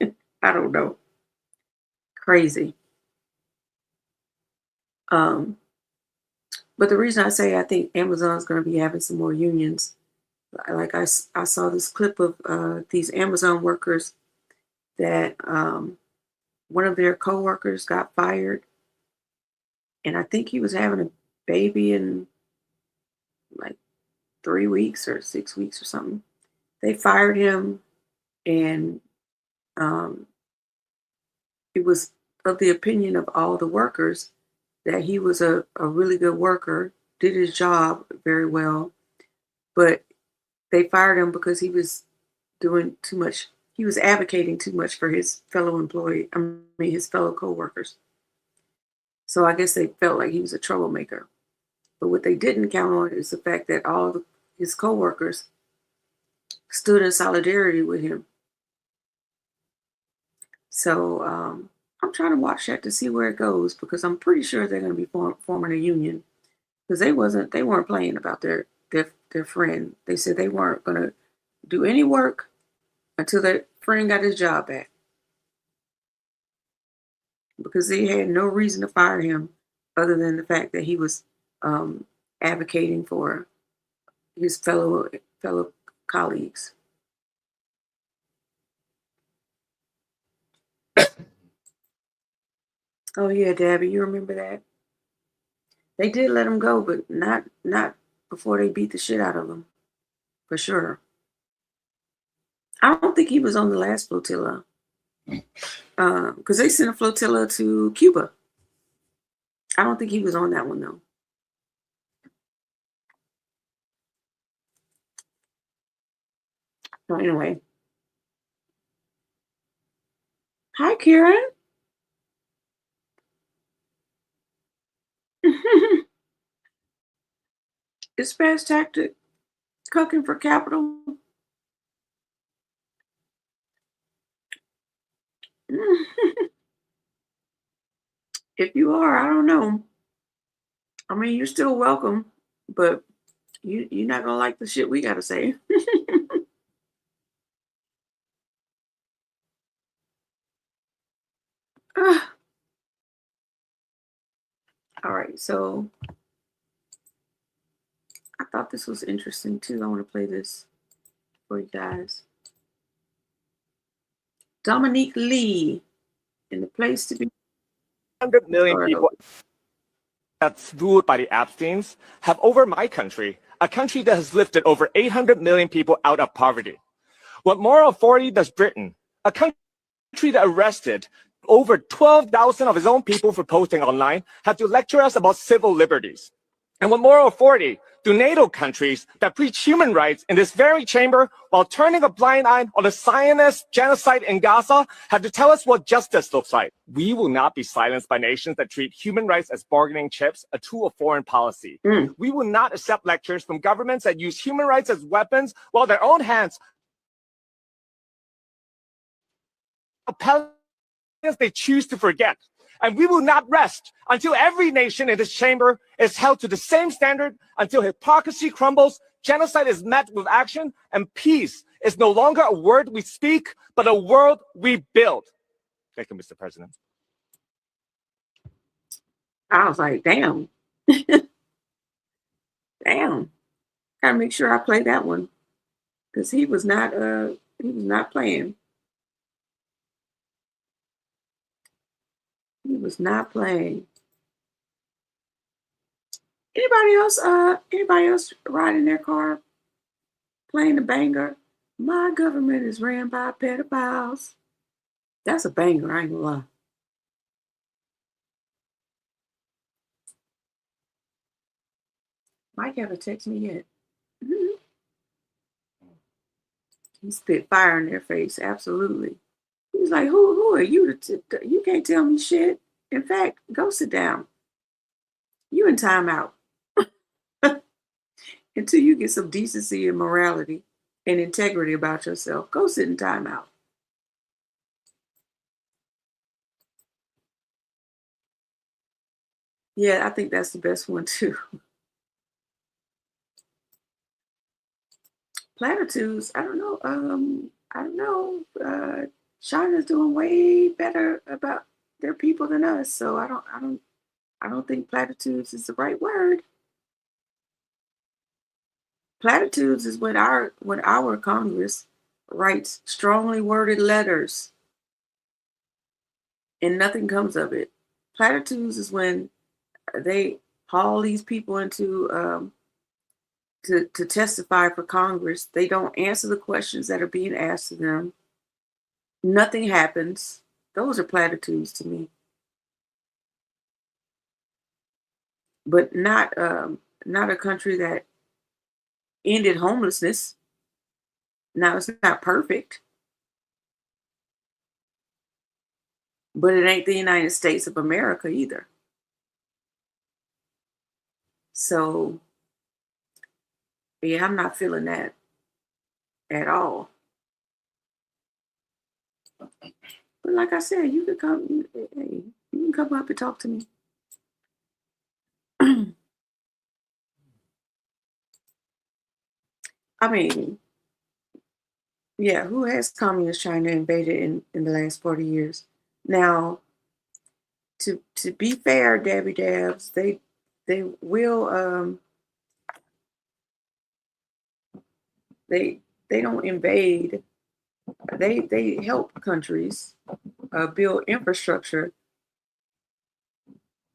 don't know. Crazy. But the reason I say I think Amazon's going to be having some more unions, like I saw this clip of these Amazon workers that one of their co-workers got fired, and I think he was having a baby in like 3 weeks or 6 weeks or something. They fired him, and it was of the opinion of all the workers that he was a really good worker, did his job very well, but they fired him because he was doing too much. He was advocating too much for his fellow his fellow co-workers. So I guess they felt like he was a troublemaker. But what they didn't count on is the fact that all his co-workers stood in solidarity with him. So I'm trying to watch that to see where it goes, because I'm pretty sure they're going to be forming a union, because they weren't playing about their friend. They said they weren't going to do any work until their friend got his job back, because they had no reason to fire him other than the fact that he was advocating for his fellow colleagues. Oh yeah, Dabby, you remember that? They did let him go, but not before they beat the shit out of him, for sure. I don't think he was on the last flotilla, because they sent a flotilla to Cuba. I don't think he was on that one though. So anyway, hi Karen. It's fast tactic cooking for capital. If you are, I don't know. You're still welcome, but you're not gonna like the shit we gotta say. All right, so I thought this was interesting too. I want to play this for you guys. Dominique Lee in The Place to Be. 100 million people that's ruled by the Epsteins have over my country, a country that has lifted over 800 million people out of poverty. What moral authority does Britain, a country that arrested over 12,000 of its own people for posting online, have to lecture us about civil liberties? And what moral authority do NATO countries that preach human rights in this very chamber, while turning a blind eye on the Zionist genocide in Gaza, have to tell us what justice looks like? We will not be silenced by nations that treat human rights as bargaining chips, a tool of foreign policy. We will not accept lectures from governments that use human rights as weapons while their own hands Palestinians they choose to forget. And we will not rest until every nation in this chamber is held to the same standard, until hypocrisy crumbles, genocide is met with action, and peace is no longer a word we speak, but a world we build. Thank you, Mr. President. I was like, damn. Damn. Gotta make sure I play that one. Because he was not playing. He was not playing. Anybody else riding their car playing the banger? My government is ran by pedophiles. That's a banger, I ain't gonna lie. Mike haven't texted me yet. He spit fire in their face, absolutely. He was like, who are you? You can't tell me shit. In fact, go sit down. You in timeout. Until you get some decency and morality and integrity about yourself. Go sit in timeout. Yeah, I think that's the best one too. Platitudes, I don't know. China's doing way better about their people than us, so I don't think platitudes is the right word. Platitudes is when our Congress writes strongly worded letters and nothing comes of it. Platitudes is when they haul these people into to testify for Congress. They don't answer the questions that are being asked of them. Nothing happens. Those are platitudes to me. But not a country that ended homelessness. Now, it's not perfect, but it ain't the United States of America either. So, yeah, I'm not feeling that at all. But like I said, you can come up and talk to me. I mean, yeah, who has communist China invaded in the last 40 years? Now, to be fair, Debbie Dabs, they will they don't invade. They help countries build infrastructure,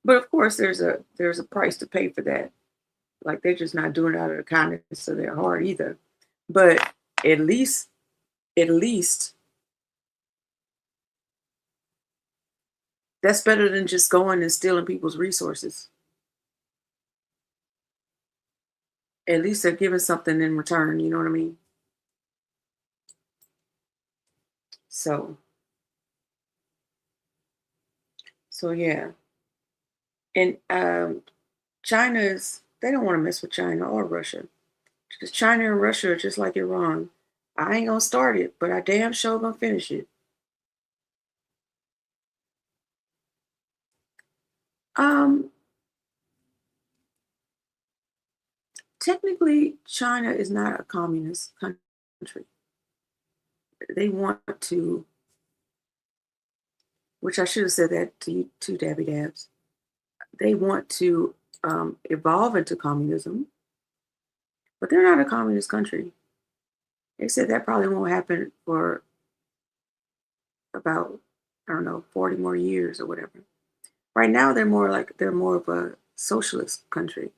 but of course there's a price to pay for that. Like they're just not doing it out of the kindness of their heart either. But at least that's better than just going and stealing people's resources. At least they're giving something in return, you know what I mean? So yeah. And they don't want to mess with China or Russia. Because China and Russia are just like Iran. I ain't gonna start it, but I damn sure gonna finish it. Technically, China is not a communist country. They want to, which I should have said that to you too, Debbie Dabs. They want to evolve into communism, but they're not a communist country. They said that probably won't happen for about, 40 more years or whatever. Right now, they're more of a socialist country.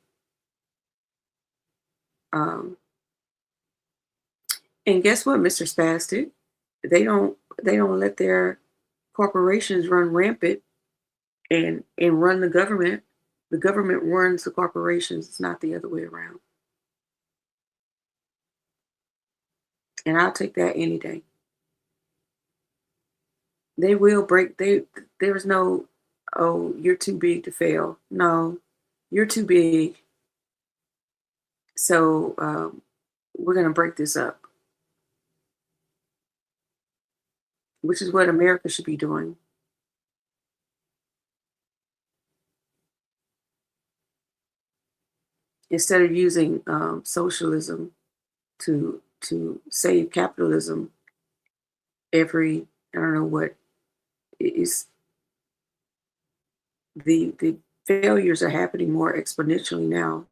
And guess what, Mr. Spastic? They don't let their corporations run rampant and run the government. The government runs the corporations. It's not the other way around. And I'll take that any day. They will break. There's no, oh, you're too big to fail. No, you're too big. So we're going to break this up. which is what America should be doing. Instead of using socialism to save capitalism every, I don't know what, is the failures are happening more exponentially now.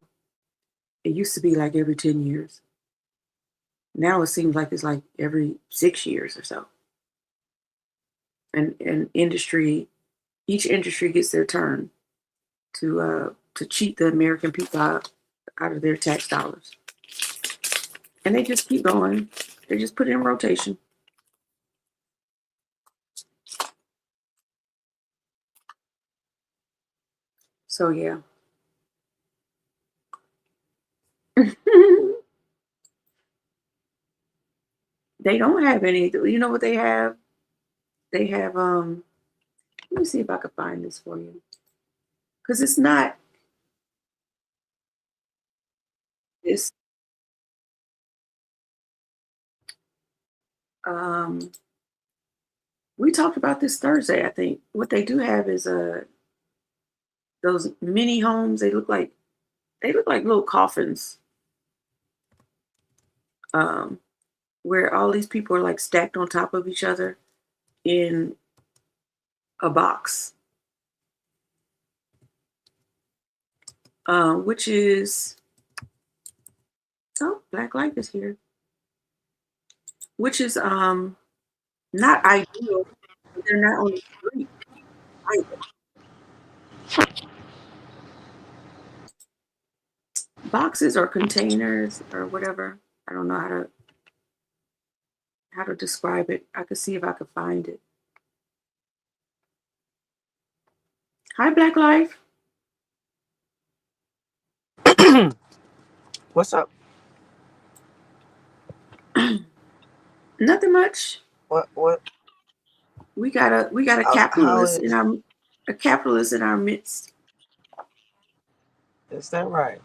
It used to be like every 10 years. Now it seems like it's like every 6 years or so. And each industry gets their turn to cheat the American people out of their tax dollars. And they just keep going. They just put it in rotation. So yeah. They don't have any. You know what they have? They have let me see if I can find this for you. Because it's not this we talked about this Thursday, I think. What they do have is those mini homes. They look like little coffins. Where all these people are like stacked on top of each other in a box. Which is Black Life is here. Which is not ideal, but they're not on the street either. Boxes or containers or whatever. I don't know how to describe it. I could see if I could find it. Hi, Black Life. What's up? Nothing much. What? We got a capitalist in our midst. Is that right?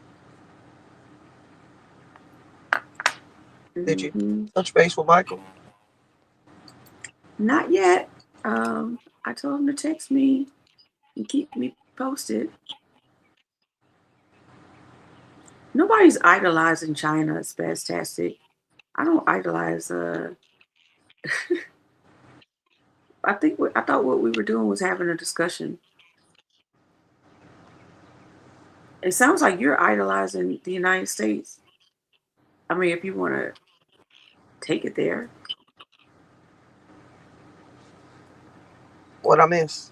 Did you touch base with Michael? Not yet. I told him to text me and keep me posted. Nobody's idolizing China. It's fantastic. I don't idolize. I thought what we were doing was having a discussion. It sounds like you're idolizing the United States. I mean, if you want to take it there. What I miss?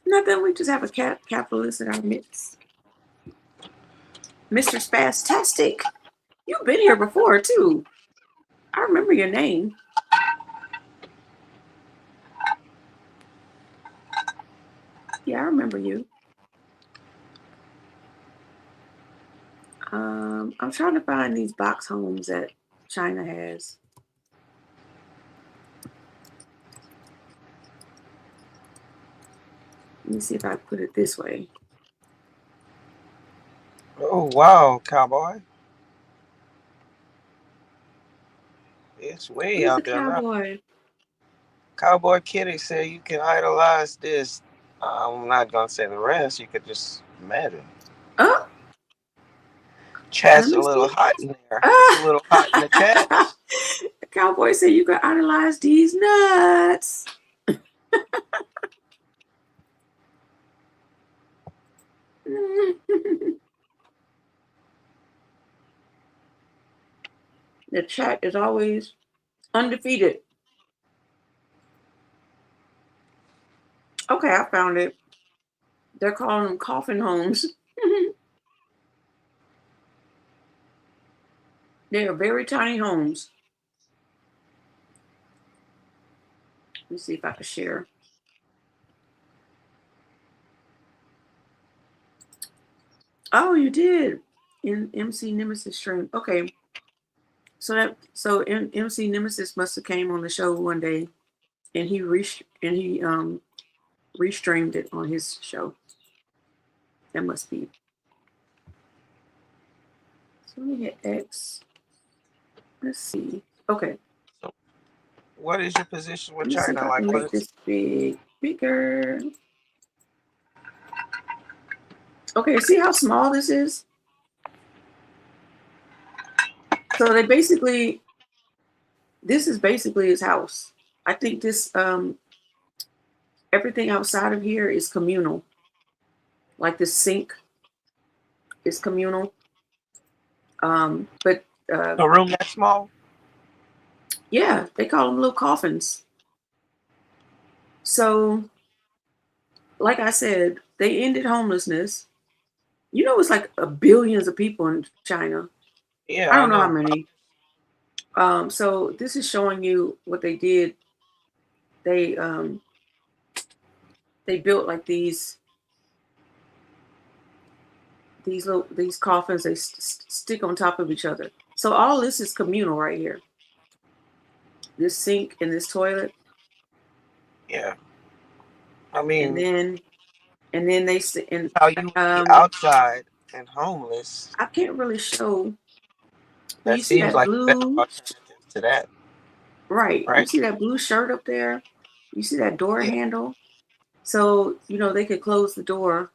Nothing. We just have a capitalist in our midst. Mr. Spastastic. You've been here before, too. I remember your name. Yeah, I remember you. I'm trying to find these box homes that China has. Let me see if I put it this way. Oh wow, cowboy! It's way out there now. Cowboy Kitty said you can idolize this. I'm not gonna say the rest. You could just imagine. Oh. Chat's a little hot in there. It's a little hot in the chat. The cowboy said you can idolize these nuts. The chat is always undefeated. Okay, I found it. They're calling them coffin homes. They are very tiny homes. Let me see if I can share. Oh, you did in MC Nemesis stream. Okay, so MC Nemesis must have came on the show one day, and he restreamed it on his show. That must be. So let me hit X. Let's see. Okay. what is your position with Let me see if China? I Like, can what make is? this bigger. Okay, see how small this is? So they basically, this is basically his house. I think this, everything outside of here is communal. Like the sink is communal. But A room that small? yeah, they call them little coffins. So, like I said, they ended homelessness. You know, it's like billions of people in China. Yeah, I I don't know how know. many. So this is showing you what they did. They built like these coffins. They stick on top of each other. So all this is communal right here. This sink and this toilet. Yeah. I And mean, then they sit and how you would be outside and homeless. I can't really show. That You see seems that like a better blue? alternative to that, Right. You right? see that blue shirt up there? You see that door Yeah. handle? So, they could close the door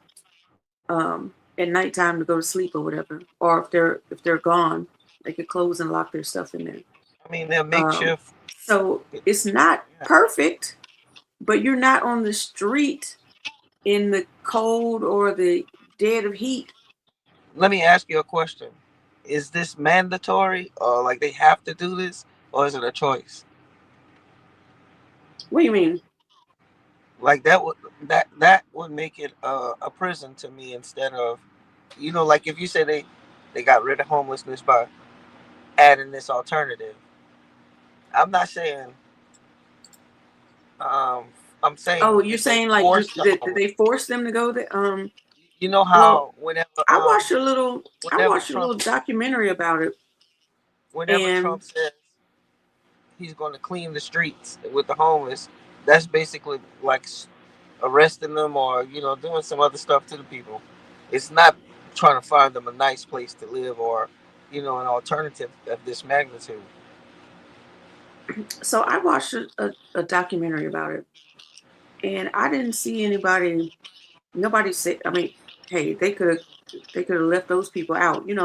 at nighttime to go to sleep or whatever. Or if they're gone, they could close and lock their stuff in there. I mean, they're makeshift. So it's not perfect, but you're not on the street in the cold or the dead of heat. Let me ask you a question. Is this mandatory or like they have to do this, or is it a choice? What do you mean? Like that would make it a prison to me instead of, like if you say they got rid of homelessness by adding this alternative. I'm not saying um I'm Oh, saying you're if they saying like force the did homeless, they force them to go there? you know Well, how I whenever watched a Trump little documentary about it, whenever and Trump says he's going to clean the streets with the homeless, that's basically like arresting them or doing some other stuff to the people. It's not trying to find them a nice place to live or an alternative of this magnitude. so I watched a documentary about it, and I didn't see nobody said. I mean, hey, they could have left those people out. You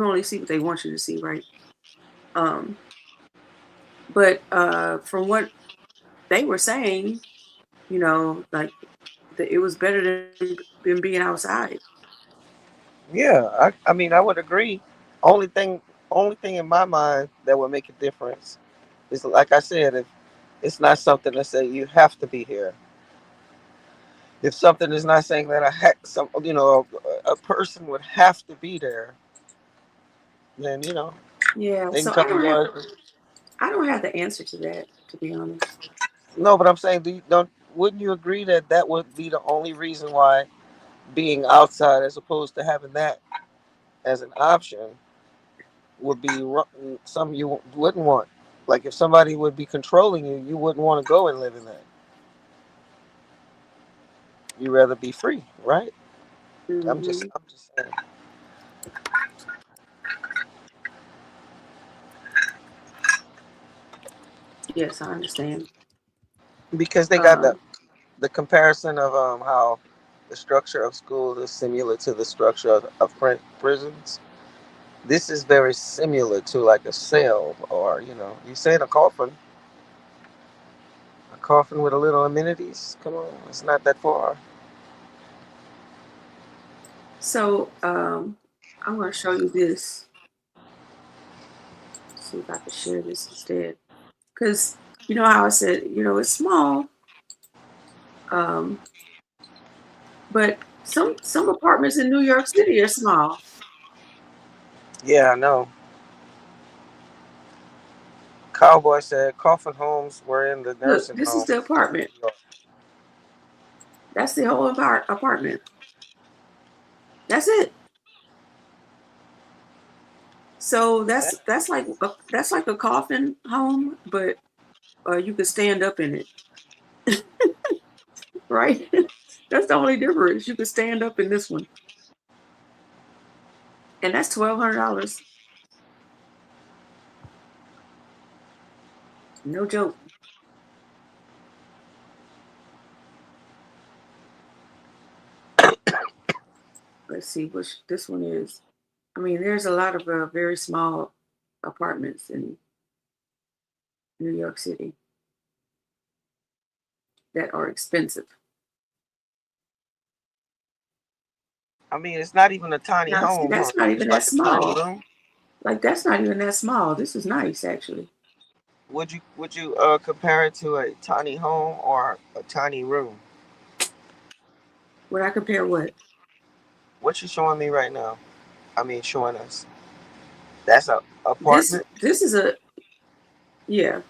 only see what they want you to see, right? Um, but from what they were saying, like it was better than being outside. Yeah, I mean I would agree. Only thing only thing in my mind that would make a difference is, like I said, if it's not something that say you have to be here. If something is not saying that a person would have to be there, then Yeah, they can so tell me what. I don't have the answer to that, to be honest. No, but I'm saying, wouldn't you agree that that would be the only reason why being outside, as opposed to having that as an option, would be something you wouldn't want? Like if somebody would be controlling you, you wouldn't want to go and live in that. You rather be free, right? Hmm. I'm just saying. Yes, I understand. Because they got Um, the comparison of how the structure of schools is similar to the structure of prisons. This is very similar to like a cell, or you say a coffin with a little amenities. Come on, it's not that far. so I'm going to show you this. See if I can share this instead. Because you know how I said, it's small, um, but some apartments in New York City are small. Yeah, I know. Cowboy said coffin homes were in the Look, nursing this is homes the in apartment. New York. That's the whole apartment. That's it. So that's like a coffin home, but you could stand up in it, right? That's the only difference. You could stand up in this one, and that's $1,200. No joke. Let's see which this one is. I mean, there's a lot of very small apartments in New York City that are expensive. I mean, it's not even a tiny Now, see, home, huh? that's not It's even that like a tiny small. room. Like, that's not even that small. This is nice, actually. Would you compare it to a tiny home or a tiny room? Would I compare what? What you showing me right now? I mean, showing us. That's a This apartment. this is a yeah.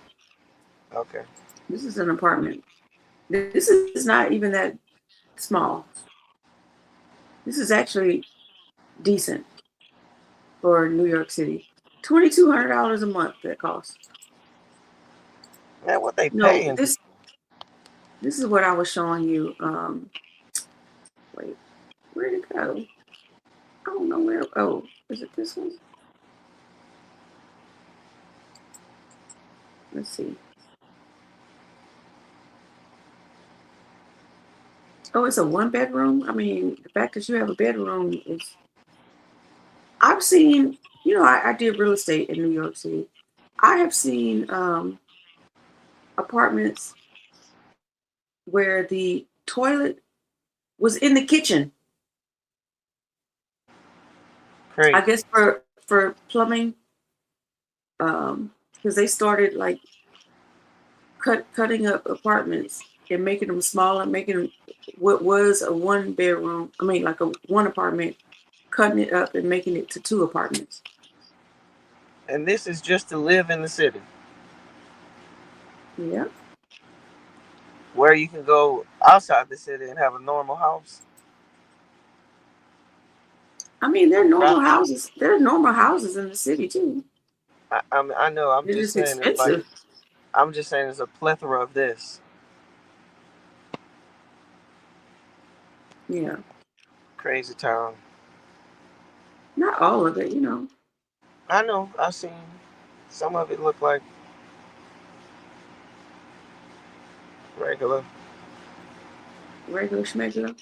Okay. This is an apartment. This is not even that small. This is actually decent for New York City. $2,200 a month that costs. Man, what they No, paying? this is what I was showing you. Wait, where'd it go? I don't know where. Oh, is it this one? Let's see. Oh, it's a 1 bedroom. I mean, the fact that you have a bedroom is. I've seen. I did real estate in New York City. I have seen apartments where the toilet was in the kitchen. Crazy. I guess for plumbing, because they started like cutting up apartments and making them smaller, making what was a 1 bedroom. I mean, like a one apartment, cutting it up and making it to 2 apartments. And this is just to live in the city, Yeah. where you can go outside the city and have a normal house. I mean, there are I'm normal proud. houses. There are normal houses in the city too. I know. I'm They're just just saying it's like expensive. I'm just saying there's a plethora of this. Yeah. Crazy town. Not all of it. I know. I've seen some of it look like regular. Regular schmegular.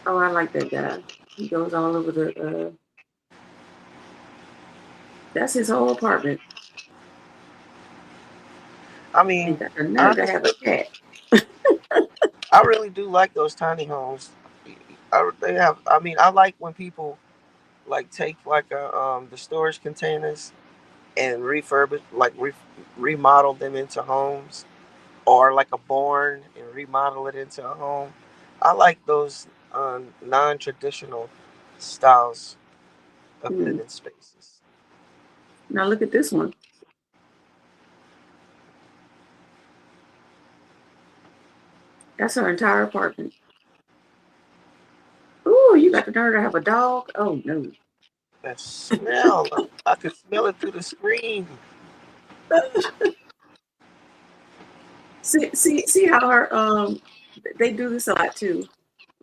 Oh, I like that guy. He goes all over the. That's his whole apartment. I And mean, got the nerve to have honestly, a cat. I really do like those tiny homes. They have. I mean, I like when people like take like the storage containers and refurbish, like remodel them into homes, or like a barn and remodel it into a home. I like those non-traditional styles of Hmm. living spaces. Now look at this one. That's her entire apartment. Ooh, you got the nerve to have a dog? Oh no. That smell, I could smell it through the screen. See how her they do this a lot too.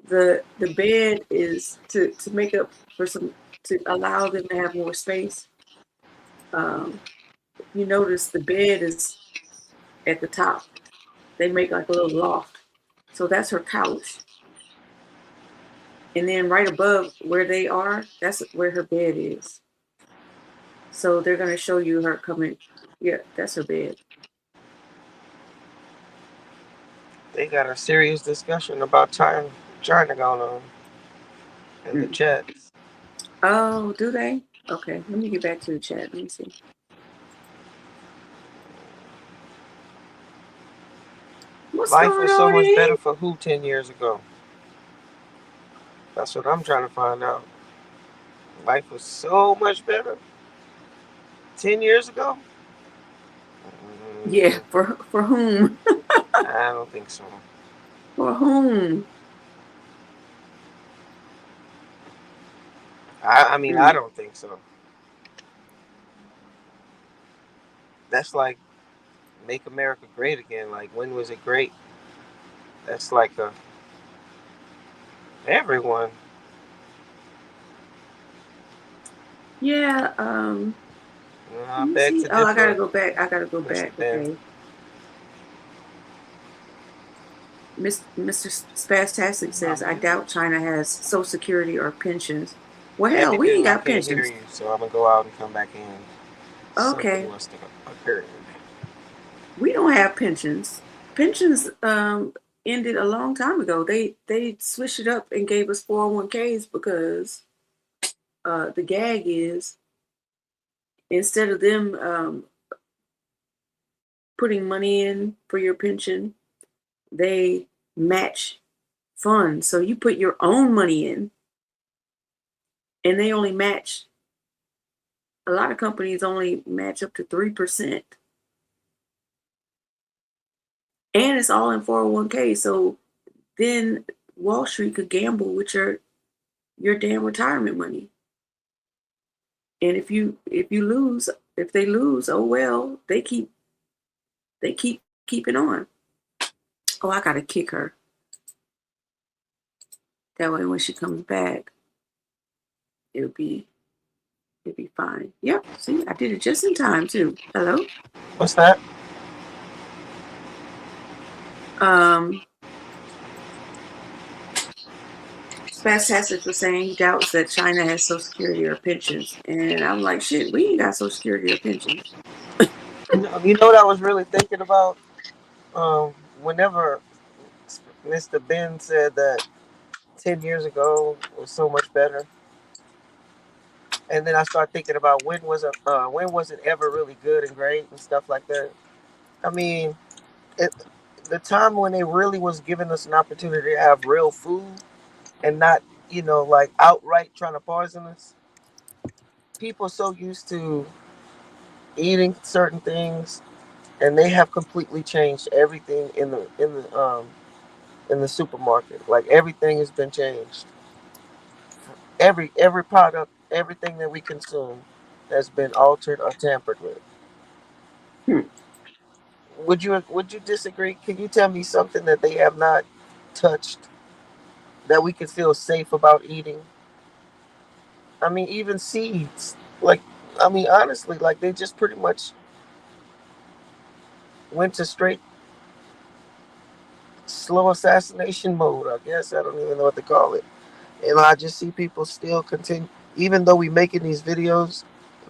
The bed is to make up for some to allow them to have more space. You notice the bed is at the top. They make like a little loft. So that's her couch. And then right above where they are, that's where her bed is. So they're gonna show you her coming. Yeah, that's her bed. They got a serious discussion about China going on in the Mm. chat. Oh, do they? Okay, let me get back to the chat. Let me see. What's Life going was so on much here? better for who 10 years ago? That's what I'm trying to find out. Life was so much better 10 years ago? Yeah, Mm, for whom? I don't think so. For whom? I mean, I Mm. don't think so. That's like make America great again. Like, when was it great? That's like everyone. Yeah, I beg to Oh, I gotta differ. go back. I gotta go Mr. back. Ben. Okay. Mr. Spastastic says, I doubt China has Social Security or pensions. Well, Maybe hell, we ain't do. I got can't hear pensions. you, so I'm gonna go out and come back in. Okay. Something must have occurred. We don't have pensions. Pensions ended a long time ago. They switched it up and gave us 401ks because the gag is instead of them putting money in for your pension, they match funds. So you put your own money in, and they only match. A lot of companies only match up to 3%, and it's all in 401k. So then Wall Street could gamble with your damn retirement money. And if they lose, oh well, they keep keeping on. Oh, I gotta kick her. That way when she comes back, it'll be fine. Yep, see, I did it just in time too. Hello? What's that? Spastastic was saying he doubts that China has Social Security or pensions. And I'm like, shit, we ain't got Social Security or pensions. You know what I was really thinking about? Whenever Mr. Ben said that 10 years ago was so much better. And then I start thinking about when was it ever really good and great and stuff like that. I mean, the time when they really was giving us an opportunity to have real food and not, like outright trying to poison us. People are so used to eating certain things, and they have completely changed everything in the supermarket. Like everything has been changed. Every product, everything that we consume has been altered or tampered with. Hmm. Would you disagree? Can you tell me something that they have not touched that we can feel safe about eating? I mean, even seeds. Like, I mean, honestly, like they just pretty much went to straight slow assassination mode. I guess I don't even know what to call it. And I just see people still continue, even though we making these videos,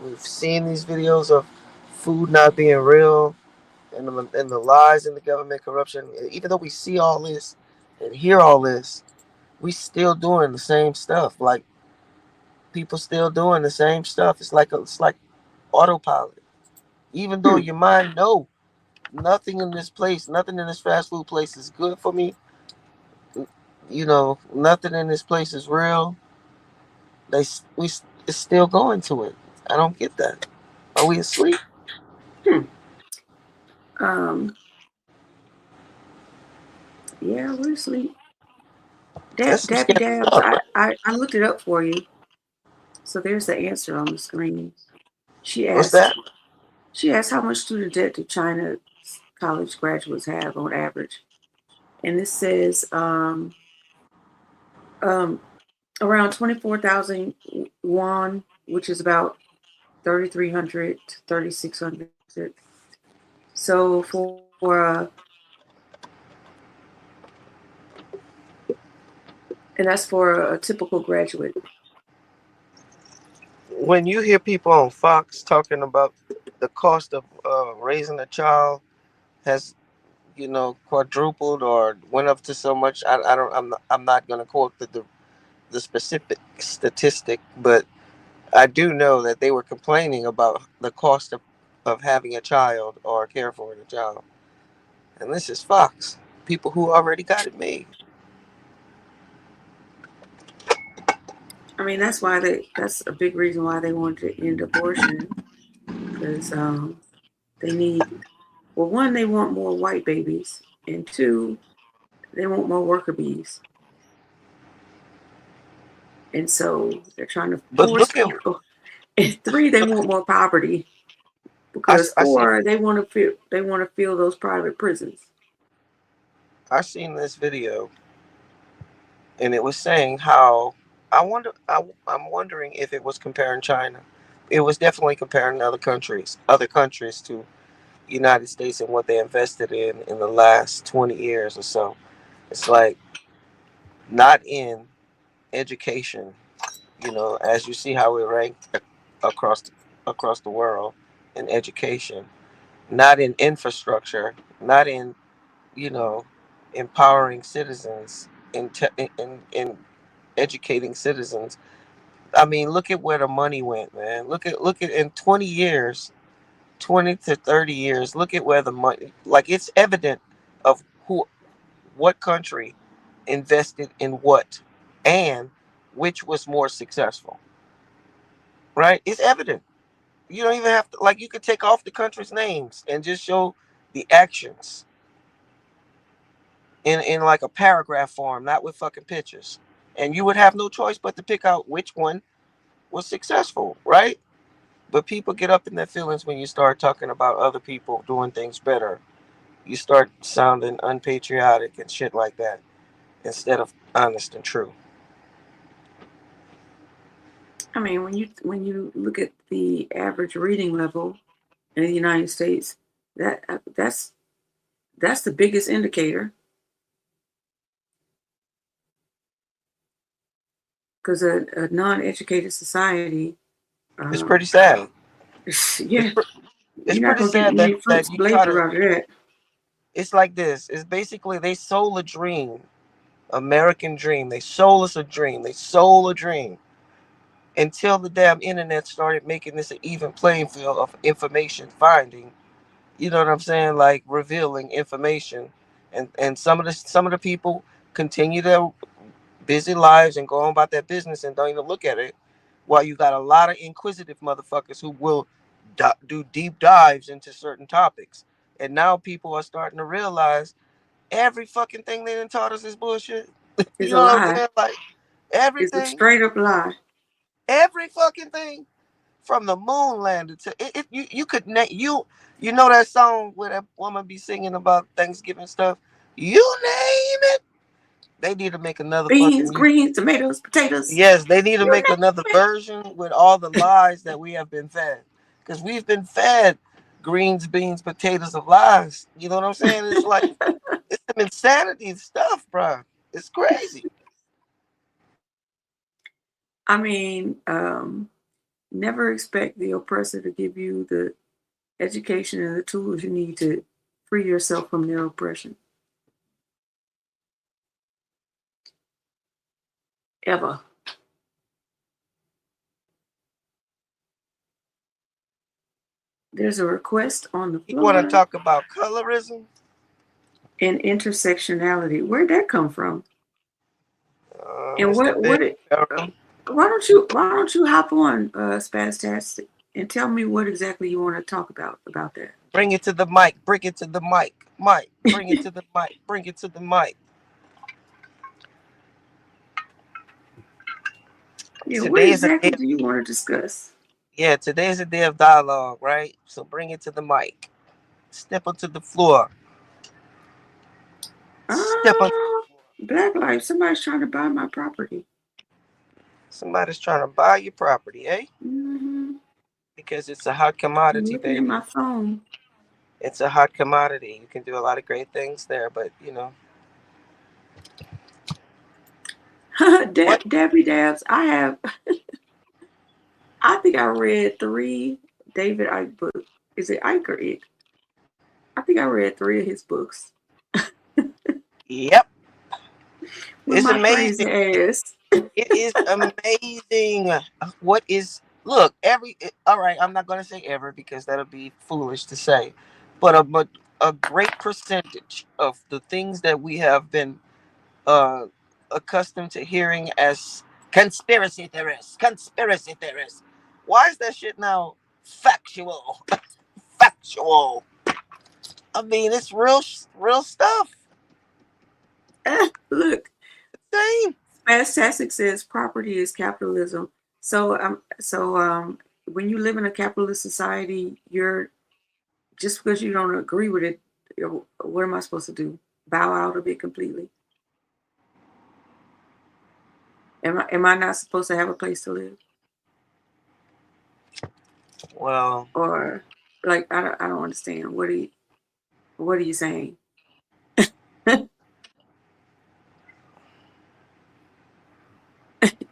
we've seen these videos of food not being real, and the lies in the government, corruption. Even though we see all this and hear all this, we still doing the same stuff. Like people still doing the same stuff. It's like autopilot. Even though your mind know nothing in this place, nothing in this fast food place is good for me. Nothing in this place is real. We it's still going to it. I don't get that. Are we asleep? Um, yeah, we're asleep. That's some Dabby scary Dabs, stuff. I looked it up for you. So there's the answer on the screen. She What's asked that? how much student debt do China college graduates have on average? And this says around 24,000 won, which is about 3,300 to 3,600. So and that's for a typical graduate. When you hear people on Fox talking about the cost of raising a child has quadrupled or went up to so much, I don't I'm not going to quote the specific statistic, but I do know that they were complaining about the cost of having a child or care for a child. And this is Fox, people who already got it made. I mean, that's a big reason why they wanted to end abortion, because they need, well, one, they want more white babies, and two, they want more worker bees. And so they're trying to But force look at people. And three, they want more poverty, because I see four, they want to fill those private prisons. I seen this video, and it was saying how I'm wondering if it was comparing China it was definitely comparing other countries to United States and what they invested in the last 20 years or so. It's like not in education, as you see how we rank across across the world in education, not in infrastructure, not in you know empowering citizens, in educating citizens. I mean, look at where the money went, man. Look at in 20 years, 20 to 30 years, look at where the money, like, it's evident of what country invested in what and which was more successful, right? It's evident. You don't even have to, like, you could take off the country's names and just show the actions in like a paragraph form, not with fucking pictures. And you would have no choice but to pick out which one was successful, right? But people get up in their feelings when you start talking about other people doing things better. You start sounding unpatriotic and shit like that instead of honest and true. I mean, when you look at the average reading level in the United States, that's the biggest indicator. Because a non-educated society, It's pretty sad. yeah, It's you're not pretty gonna get sad many that fruits you try blazing to. out of that. It's like this. It's basically they sold a dream, American dream. They sold us a dream. They sold a dream until the damn internet started making this an even playing field of information finding. You know what I'm saying? Like revealing information, and some of the people continue their busy lives and go on about their business and don't even look at it. While you got a lot of inquisitive motherfuckers who will do deep dives into certain topics, and now people are starting to realize every fucking thing they done taught us is bullshit. It's You a know what I'm lie. saying? Like It's a everything, straight up lie. every fucking thing, from the moon landing to if you could you know that song where that woman be singing about Thanksgiving stuff. You name it. They need to make another fucking Beans, music. greens, tomatoes, potatoes. Yes, they need to You make name another it. version with all the lies that we have been fed. Because we've been fed greens, beans, potatoes of lies. You know what I'm saying? It's like, it's some insanity stuff, bro. It's crazy. I mean, never expect the oppressor to give you the education and the tools you need to free yourself from their oppression. Ever. There's a request on the You want to floor. talk about colorism? And intersectionality. Where'd that come from? And Mr. Big. why don't you hop on Spaztastic and tell me what exactly you want to talk about that? Bring it to the mic. Bring it to the mic. Mike, bring it to the mic. Bring it to the mic. Yeah, what exactly do you want to discuss? Yeah, today is a day of dialogue, right? So bring it to the mic. Step onto the floor. Step on. Black Life. Somebody's trying to buy my property. Somebody's trying to buy your property, eh? Mm-hmm. Because it's a hot commodity, I'm looking at baby. my phone. It's a hot commodity. You can do a lot of great things there, but you know. Debbie Dabs, I think I read 3 David Icke books. Is it Icke or Icke? I think I read 3 of his books. Yep. It's amazing. It is amazing. Look, all right, I'm not going to say ever because that'll be foolish to say, but a great percentage of the things that we have been accustomed to hearing as conspiracy theorists. Why is that shit now factual? Factual. I mean, it's real stuff. Look, same. Spaztastic says property is capitalism. So when you live in a capitalist society, you're just because you don't agree with it, what am I supposed to do? Bow out of it completely? Am I not supposed to have a place to live? Well, or like I don't understand. What are you saying?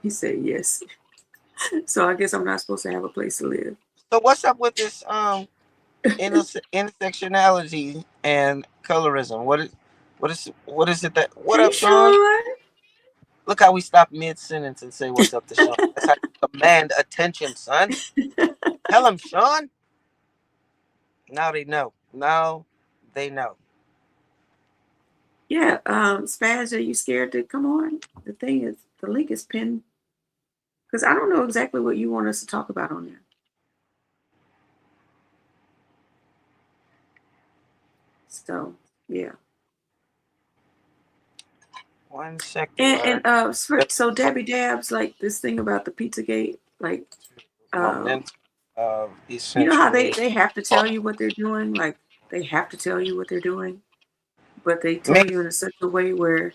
He said yes. So I guess I'm not supposed to have a place to live. so what's up with this intersectionality and colorism? What is it that? What Hey, up, Sean? Sean. Look how we stop mid sentence and say what's up to Sean. That's how you command attention, son. Tell him, Sean. Now they know. Now they know. Yeah, Spaz, are you scared to come on? The thing is, the link is pinned because I don't know exactly what you want us to talk about on there. So yeah. One second. So Debbie Dabs, like this thing about the Pizzagate, like you know how they have to tell you what they're doing, like they have to tell you what they're doing, but they tell you in such a way where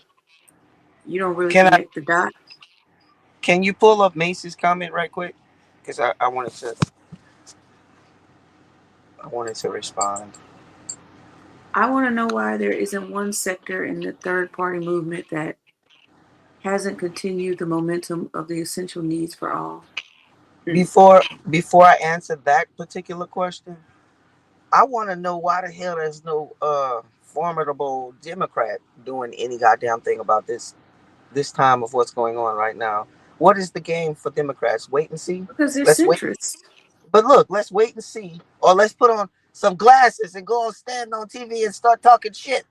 you don't really connect the dots. Can you pull up Macy's comment right quick? Because I wanted to respond. I want to know why there isn't one sector in the third party movement that hasn't continued the momentum of the essential needs for all. Before I answer that particular question, I want to know why the hell there's no formidable Democrat doing any goddamn thing about this time of what's going on right now. What is the game for Democrats? Wait and see. Because they're Let's centrists. But look, let's wait and see, or let's put on some glasses and go stand on TV and start talking shit.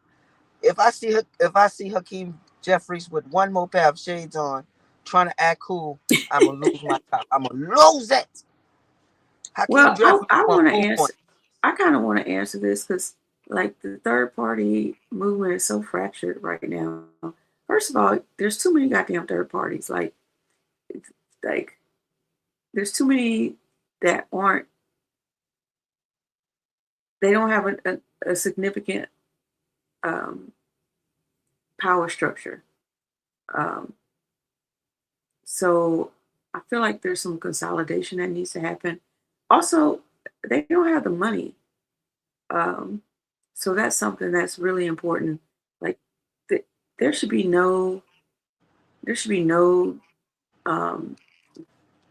If I see Hakeem Jeffries with one more pair of shades on, trying to act cool, I'm gonna lose my top. I'm gonna lose it. Well, I want to answer. I kind of want to answer this because, like, the third party movement is so fractured right now. First of all, there's too many goddamn third parties. Like there's too many that aren't. They don't have a significant power structure. So I feel like there's some consolidation that needs to happen. Also, they don't have the money. So that's something that's really important. Like there should be no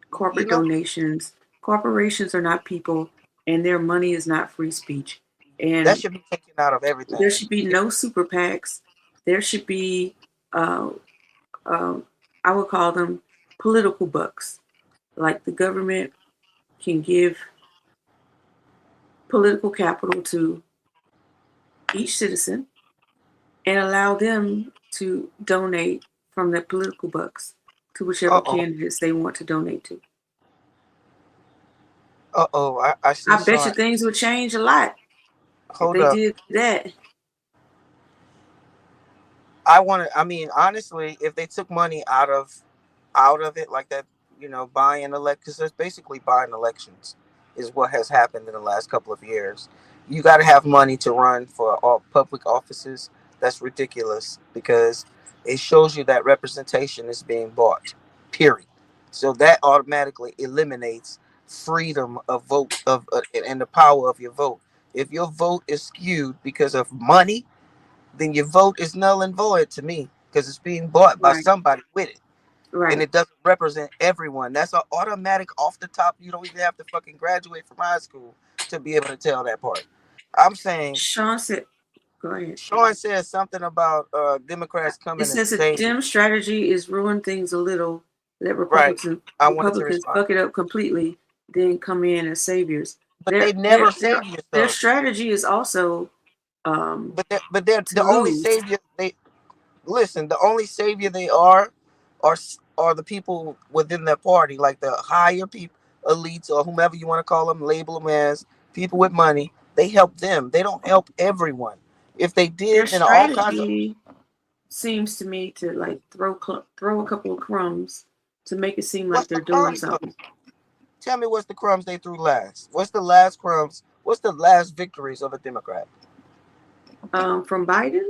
corporate donations. Corporations are not people, and their money is not free speech. And that should be taken out of everything. There should be no super PACs. There should be, I would call them political bucks. Like the government can give political capital to each citizen and allow them to donate from their political bucks to whichever candidates they want to donate to. I see. I bet you things would change a lot if they did that. I mean, honestly, if they took money out of it like that, buying because that's basically buying elections is what has happened in the last couple of years. You got to have money to run for all public offices. That's ridiculous because it shows you that representation is being bought, period. So that automatically eliminates freedom of vote and the power of your vote. If your vote is skewed because of money, then your vote is null and void to me because it's being bought by somebody with it. Right. And it doesn't represent everyone. That's an automatic off the top. You don't even have to fucking graduate from high school to be able to tell that part. I'm saying Sean said, go ahead. Sean says something about Democrats coming it says and that Dem strategy is ruin things a little, let Republicans fuck it up completely, then come in as saviors. But they never saviors. Their strategy is also but they're the only savior listen, the only savior they are the people within their party, like the higher people, elites, or whomever you want to call them, label them as people with money. They help them. They don't help everyone. If they did, their strategy seems to me to like throw a couple of crumbs to make it seem like they're doing something. Tell me what's the crumbs they threw last? What's the last crumbs? What's the last victories of a Democrat? From Biden?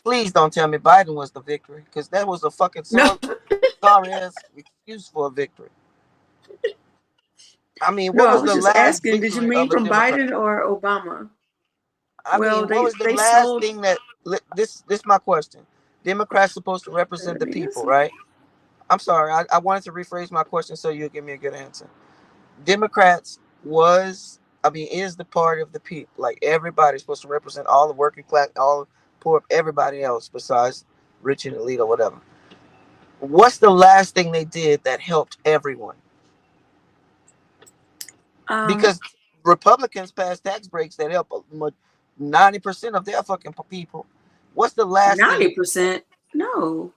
Please don't tell me Biden was the victory, because that was a fucking sorry ass excuse for a victory. I mean, No, what I was was the just last asking, did you victory mean of a from Democrat? Biden or Obama? I Well, mean, what was the they last sold. thing that this my question. Democrats supposed to represent Let the me people, answer. right? I'm sorry. I wanted to rephrase my question so you'll give me a good answer. Democrats is the party of the people. Like everybody's supposed to represent all the working class, all poor, everybody else besides rich and elite or whatever. What's the last thing they did that helped everyone? Because Republicans passed tax breaks that help 90% of their fucking people. What's the last thing? 90%? No.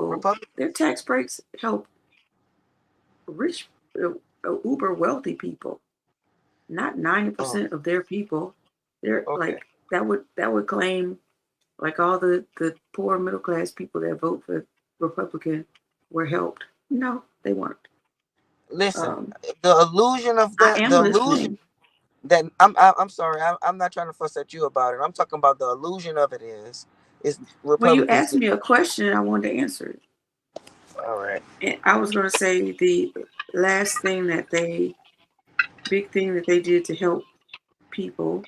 Republic? Their tax breaks help rich, uber wealthy people, not 90% of their people. They're Okay. like that would claim like all the poor middle class people that vote for Republican were helped. No, they weren't. Listen, the illusion of I am the illusion listening. that I'm sorry, I'm not trying to fuss at you about it. I'm talking about the illusion of it is Well, you Republicans. asked me a question and I wanted to answer it. All right. And I was going to say the last thing big thing that they did to help people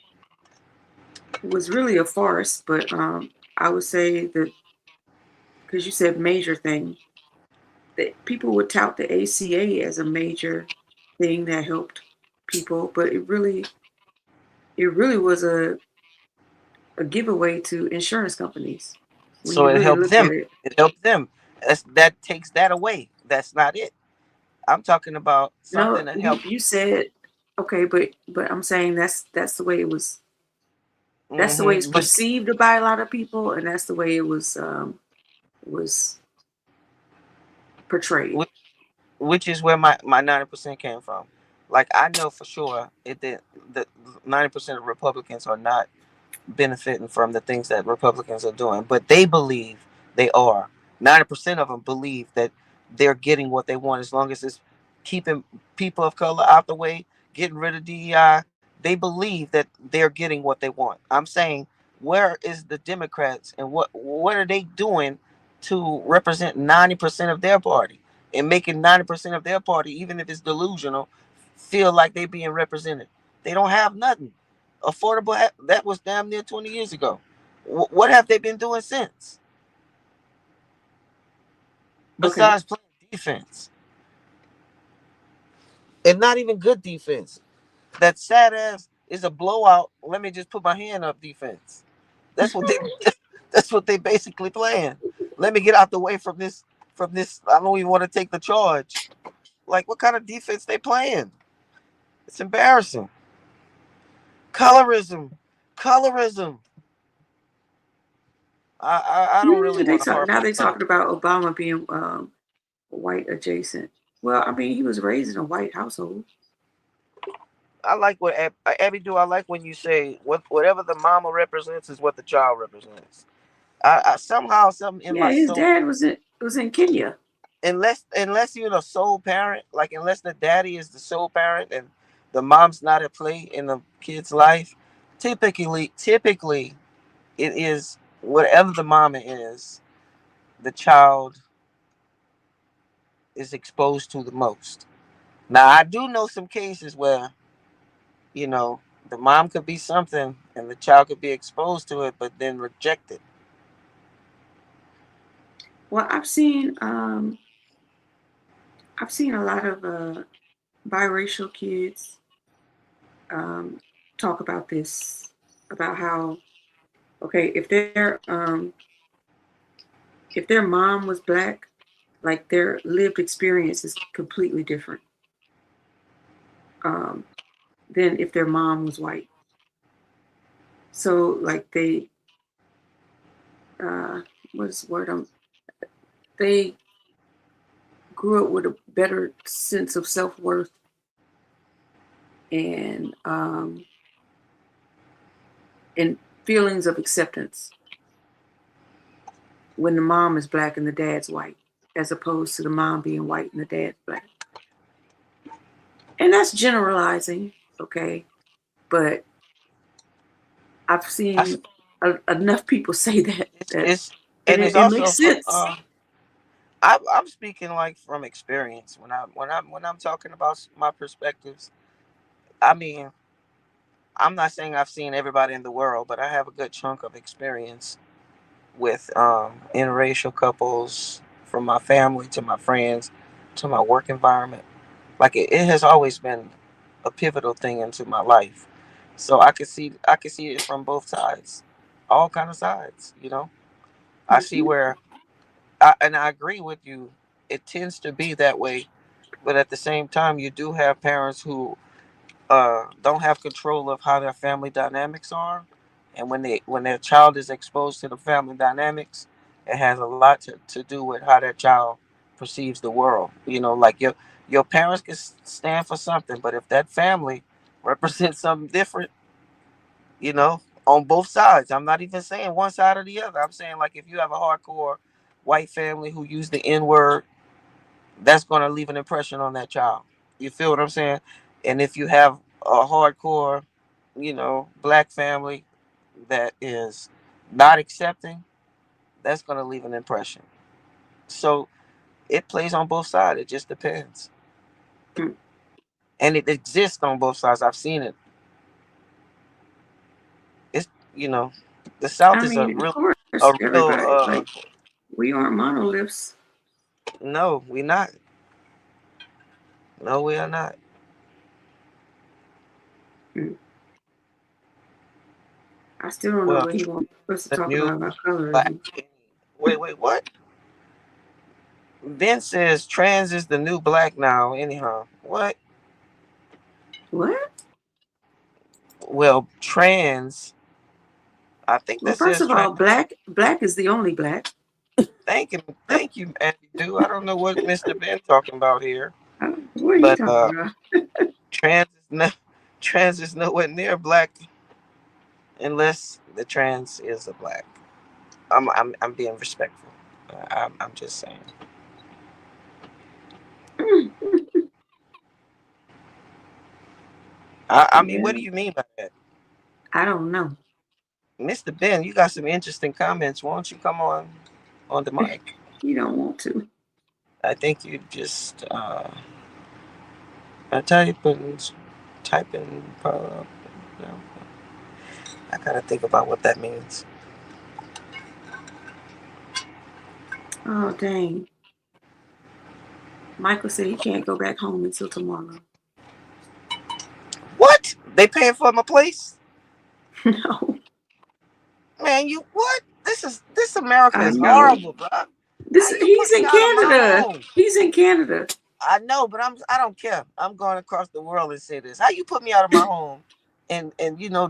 was really a farce, but I would say that because you said major thing, that people would tout the ACA as a major thing that helped people, but it really was a giveaway to insurance companies when So you it really helped look them. at it. It helped them. That takes that away. That's not it. I'm talking about No, something that helped. you said okay, but I'm saying that's the way it was. That's the way it's But perceived by a lot of people, and that's the way it was portrayed. which is where my 90% came from. Like I know for sure that 90% of Republicans are not benefiting from the things that Republicans are doing, but they believe they are. 90% of them believe that they're getting what they want as long as it's keeping people of color out the way, getting rid of DEI. They believe that they're getting what they want. I'm saying, where is the Democrats and what are they doing to represent 90% of their party and making 90% of their party, even if it's delusional, feel like they being represented? They don't have nothing. Affordable, that was damn near 20 years ago. What have they been doing since? Okay. Besides playing defense. And not even good defense. That sad ass is a blowout. Let me just put my hand up defense. That's what they that's what they basically playing. Let me get out the way from this I don't even want to take the charge. Like what kind of defense they playing? It's embarrassing. Colorism. Colorism. I don't really want to harp Now on they color. talking about Obama being white adjacent. Well, I mean, he was raised in a white household. I like what Abby do. I like when you say whatever the mama represents is what the child represents. I somehow something in Yeah, my his soul. dad was in Kenya. Unless you're the sole parent, like unless the daddy is the sole parent and the mom's not at play in the kid's life, typically it is whatever the mama is, the child is exposed to the most. Now I do know some cases where the mom could be something and the child could be exposed to it but then reject it. Well, I've seen a lot of biracial kids talk about this, about how okay, if their mom was black, like their lived experience is completely different um, than if their mom was white. So like what's the word? They grew up with a better sense of self worth and and feelings of acceptance when the mom is black and the dad's white, as opposed to the mom being white and the dad's black. And that's generalizing, okay? But I've seen enough people say that It's and and it's it also makes sense. I'm speaking like from experience when I'm talking about my perspectives. I mean, I'm not saying I've seen everybody in the world, but I have a good chunk of experience with interracial couples, from my family to my friends to my work environment. Like it has always been a pivotal thing into my life. So I can see it from both sides, all kind of sides. I see where, and I agree with you. It tends to be that way, but at the same time, you do have parents who don't have control of how their family dynamics are, and when their child is exposed to the family dynamics, it has a lot to do with how that child perceives the world. Like your parents can stand for something, but if that family represents something different, on both sides. I'm not even saying one side or the other. I'm saying, like, if you have a hardcore white family who use the N word, that's going to leave an impression on that child. You feel what I'm saying? And if you have a hardcore, black family that is not accepting, that's going to leave an impression. So it plays on both sides. It just depends. And it exists on both sides. I've seen it. It's, you know, the South I is a mean, of real, course, a real, everybody, like, we aren't monoliths. no, we're not. No, we are not. I still don't know Well, what he wants us to the talk new about black. colorism. Wait, what? Vince says trans is the new black now. Anyhow, what? What? Well, trans. I think Well, that first says of trans. all, black is the only black. Thank you, Andy. Do I don't know what Mr. Ben talking about here, What are you but talking about? trans is no, trans is nowhere near black unless the trans is a black. I'm being respectful. I'm just saying. I mean, what Yeah, do you mean by that? I don't know. Mr. Ben, you got some interesting comments. Why don't you come on the mic? You don't want to. I think you just type and type in. No, I gotta think about what that means. Oh, dang. Michael said he can't go back home until tomorrow. What? They paying for my place? No. Man, you what? This America I is know. horrible, bro. How you He's put me in out of my Canada. home? He's in Canada. I know, but I don't care. I'm going across the world and say this. How you put me out of my home and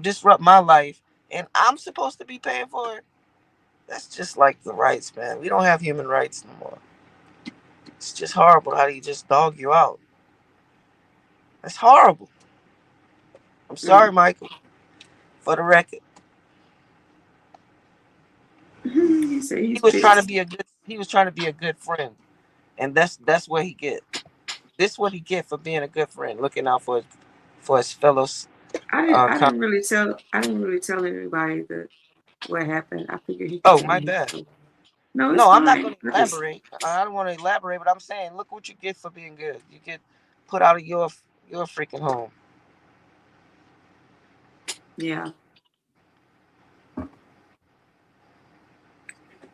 disrupt my life, and I'm supposed to be paying for it? That's just like the rights, man. We don't have human rights no more. It's just horrible how you just dog you out. That's horrible. I'm sorry, Michael. For the record, He said he he's was trying to pissed. be a good. He was trying to be a good friend, and that's what he get. This is what he get for being a good friend, looking out for his fellows. I didn't really tell anybody that what happened. I figured he could Oh, tell my me bad. himself. No, it's No, I'm not fine. going to elaborate. I don't want to elaborate, but I'm saying, look what you get for being good. You get put out of your freaking home. Yeah.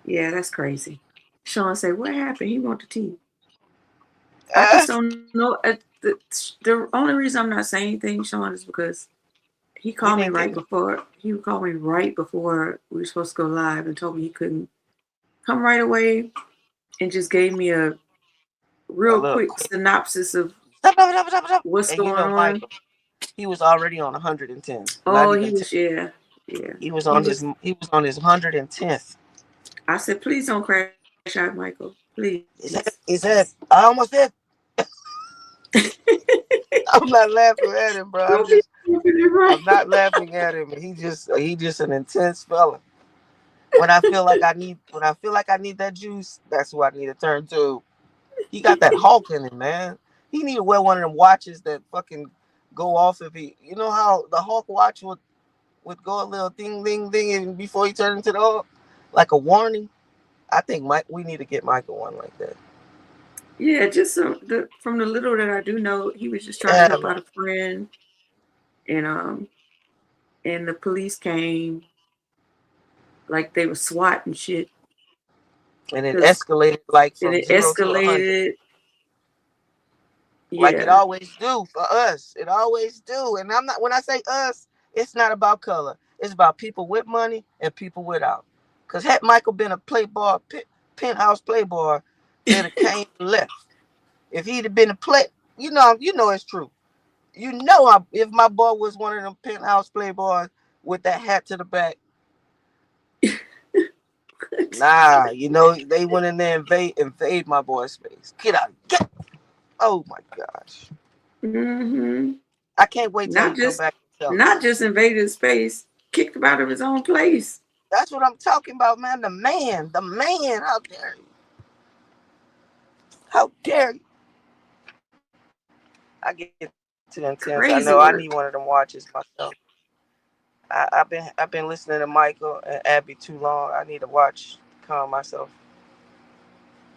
Yeah, that's crazy. Sean said, "What happened? He want the tea." I just don't know. The only reason I'm not saying anything, Sean, is because he called me right before. He called me right before we were supposed to go live and told me he couldn't come right away, and just gave me a real quick synopsis of what's And going on. Michael, he was already on 110. Not Oh, he even 10. was, yeah. He was on his 110th. I said, please don't crash out, Michael. Please. He said, I almost did. I'm not laughing at him, bro. I'm not laughing at him. He just an intense fella. When I feel like I need that juice, that's who I need to turn to. He got that Hulk in him, man. He need to wear one of them watches that fucking go off if he. You know how the Hulk watch would go a little ding ding ding before he turned into the Hulk, like a warning. I think we need to get Michael one like that. Yeah, just from the little that I do know, he was just trying to help out a friend, and the police came, like they were SWAT and shit. And it escalated like from it 0 to 100. Yeah. Like it always do for us. It always do. And when I say us, it's not about color. It's about people with money and people without. Because had Michael been a playboy, penthouse playboy, it'd have came left. If he'd have been a you know it's true. If my boy was one of them penthouse playboys with that hat to the back, nah, they went in there and invade my boy's space. Get out, get! Oh my gosh. Mm-hmm. I can't wait till he come back. Not just invaded space, kicked him out of his own place. That's what I'm talking about, man. The man. How dare you? How dare you? I get too intense. Crazy I know work. I need one of them watches myself. I've been listening to Michael and Abby too long. I need to watch to calm myself.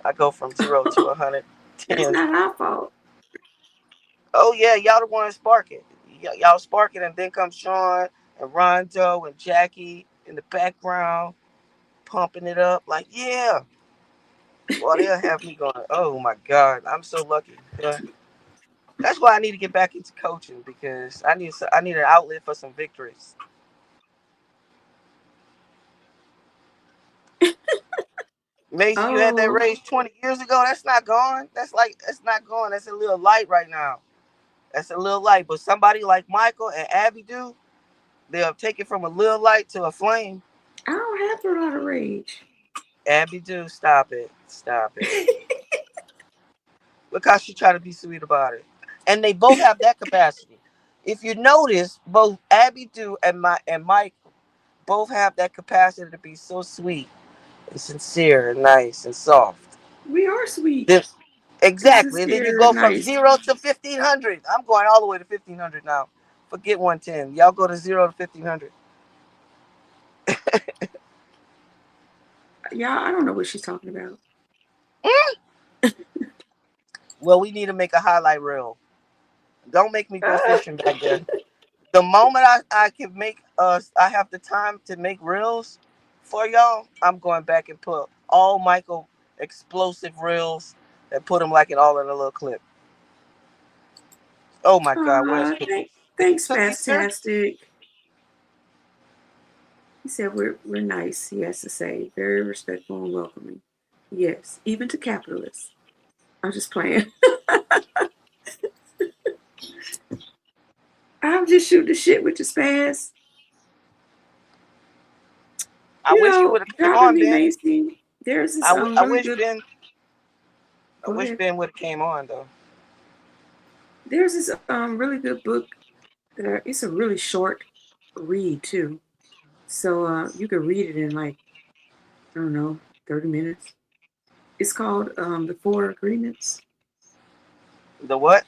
I go from 0 to 100. That's not our fault. Oh yeah, y'all the one spark it. Y'all spark it, and then comes Sean and Rondo and Jackie in the background, pumping it up like, yeah. Well, they'll have me going, oh my God, I'm so lucky. That's why I need to get back into coaching, because I need an outlet for some victories. Macy, you had that raise 20 years ago. That's not gone. That's not gone. That's a little light right now. That's a little light. But somebody like Michael and Abby do, they'll take it from a little light to a flame. I don't have a lot of rage. Abby do, stop it. Stop it. Look how she try to be sweet about it. And they both have that capacity. If you notice, both Abby do and Mike both have that capacity to be so sweet and sincere and nice and soft. We are sweet. Exactly. And then you go from 0 to 1,500. I'm going all the way to 1,500 now. Forget 110. Y'all go to 0 to 1,500. Yeah, I don't know what she's talking about. Well, we need to make a highlight reel. Don't make me go fishing back there. The moment I can make I have the time to make reels for y'all, I'm going back and put all Michael explosive reels and put them like it all in a little clip. Oh my God, where's thanks, Fantastic. He said we're nice, he has to say. Very respectful and welcoming. Yes, even to capitalists. I'm just playing. I'm just shooting the shit with the spaz. I wish you would have came on, Ben. Macy. There's this I wish Ben would have came on though. There's this really good book. It's a really short read too, so you can read it in like, I don't know, 30 minutes. It's called The 4 Agreements. The what?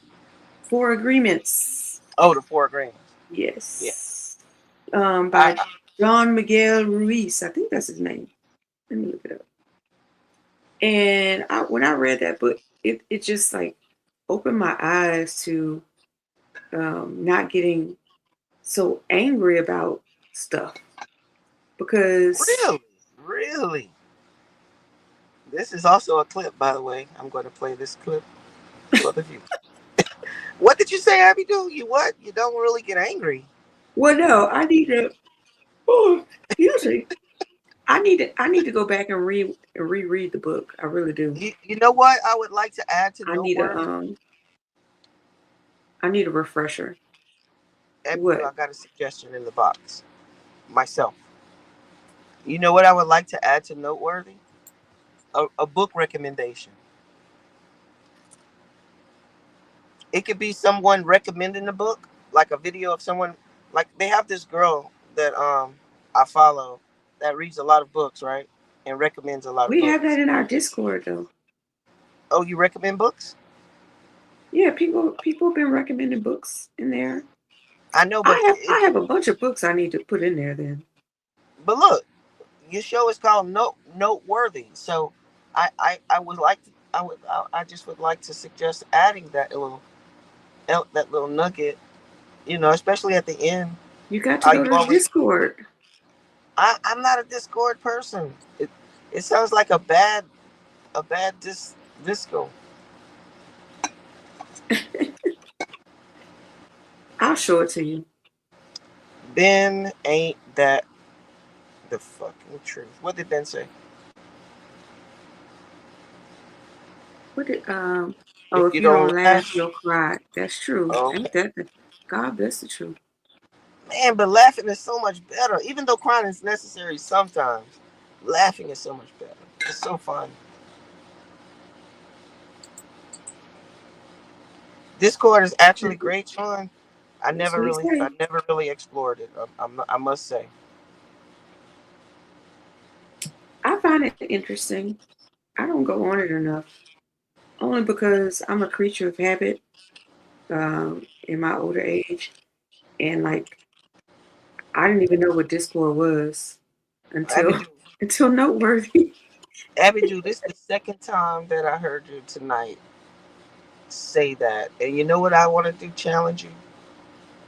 4 Agreements. Oh, The 4 Agreements. Yes. Yeah. By John Miguel Ruiz. I think that's his name. Let me look it up. And when I read that book, it just like opened my eyes to not getting so angry about stuff. Because Really? This is also a clip, by the way. I'm going to play this clip for the view. What did you say, Abby? You what? You don't really get angry. Well, no, I need to. Oh, excuse me. I need to go back and reread the book. I really do. You know what? I would like to add to Noteworthy. I need a refresher. Abby, I got a suggestion in the box. Myself. You know what I would like to add to Noteworthy? A book recommendation. It could be someone recommending a book, like a video of someone. Like they have this girl that I follow that reads a lot of books, right, and recommends a lot of books. We have that in our Discord though. Oh, you recommend books? Yeah, people have been recommending books in there. I know, but I have a bunch of books I need to put in there then. But look, your show is called Noteworthy. So I would like to I just would like to suggest adding that little nugget, especially at the end. You got to How go you to always Discord. I'm not a Discord person. It sounds like a bad disco. I'll show it to you. Ben ain't that the fucking truth. What did Ben say? What did If oh, if you you don't don't laugh, laugh, you'll cry. That's true. oh Ain't that the God bless the truth. man, but laughing is so much better. Even though crying is necessary sometimes, laughing is so much better. It's so fun. Discord is actually great, Sean. I That's never what he really, I say. never really explored it. I must say. I find it interesting. I don't go on it enough. Only because I'm a creature of habit, in my older age. And like I didn't even know what Discord was until Abby, until Noteworthy. This is the second time that I heard you tonight say that, and you know what I want to do? Challenge you.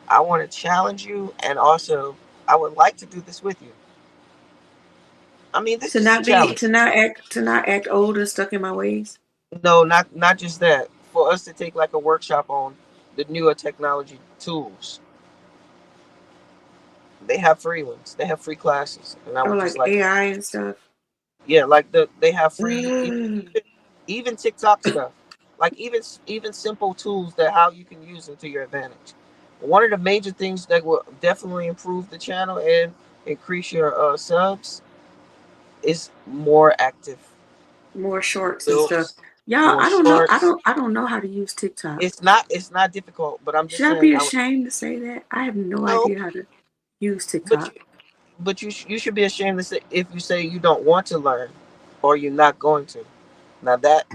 I want to challenge you, and also I would like to do this with you. I mean, this to is a not be challenge. to not act old and stuck in my ways. No, not just that. For us to take like a workshop on the newer technology tools. They have free ones. They have free classes, and I Or would just like like, AI and stuff. yeah, like they have free Ugh. even TikTok stuff. Like even simple tools that how you can use them to your advantage. One of the major things that will definitely improve the channel and increase your subs is more active More shorts and stuff. reels, Y'all, more I don't know. I shorts. don't. I don't know how to use TikTok. It's not difficult, but I'm Should just I saying be I would ashamed to say that? I have no no, idea how to use but TikTok. you should be ashamed to say if you say you don't want to learn or you're not going to. Now that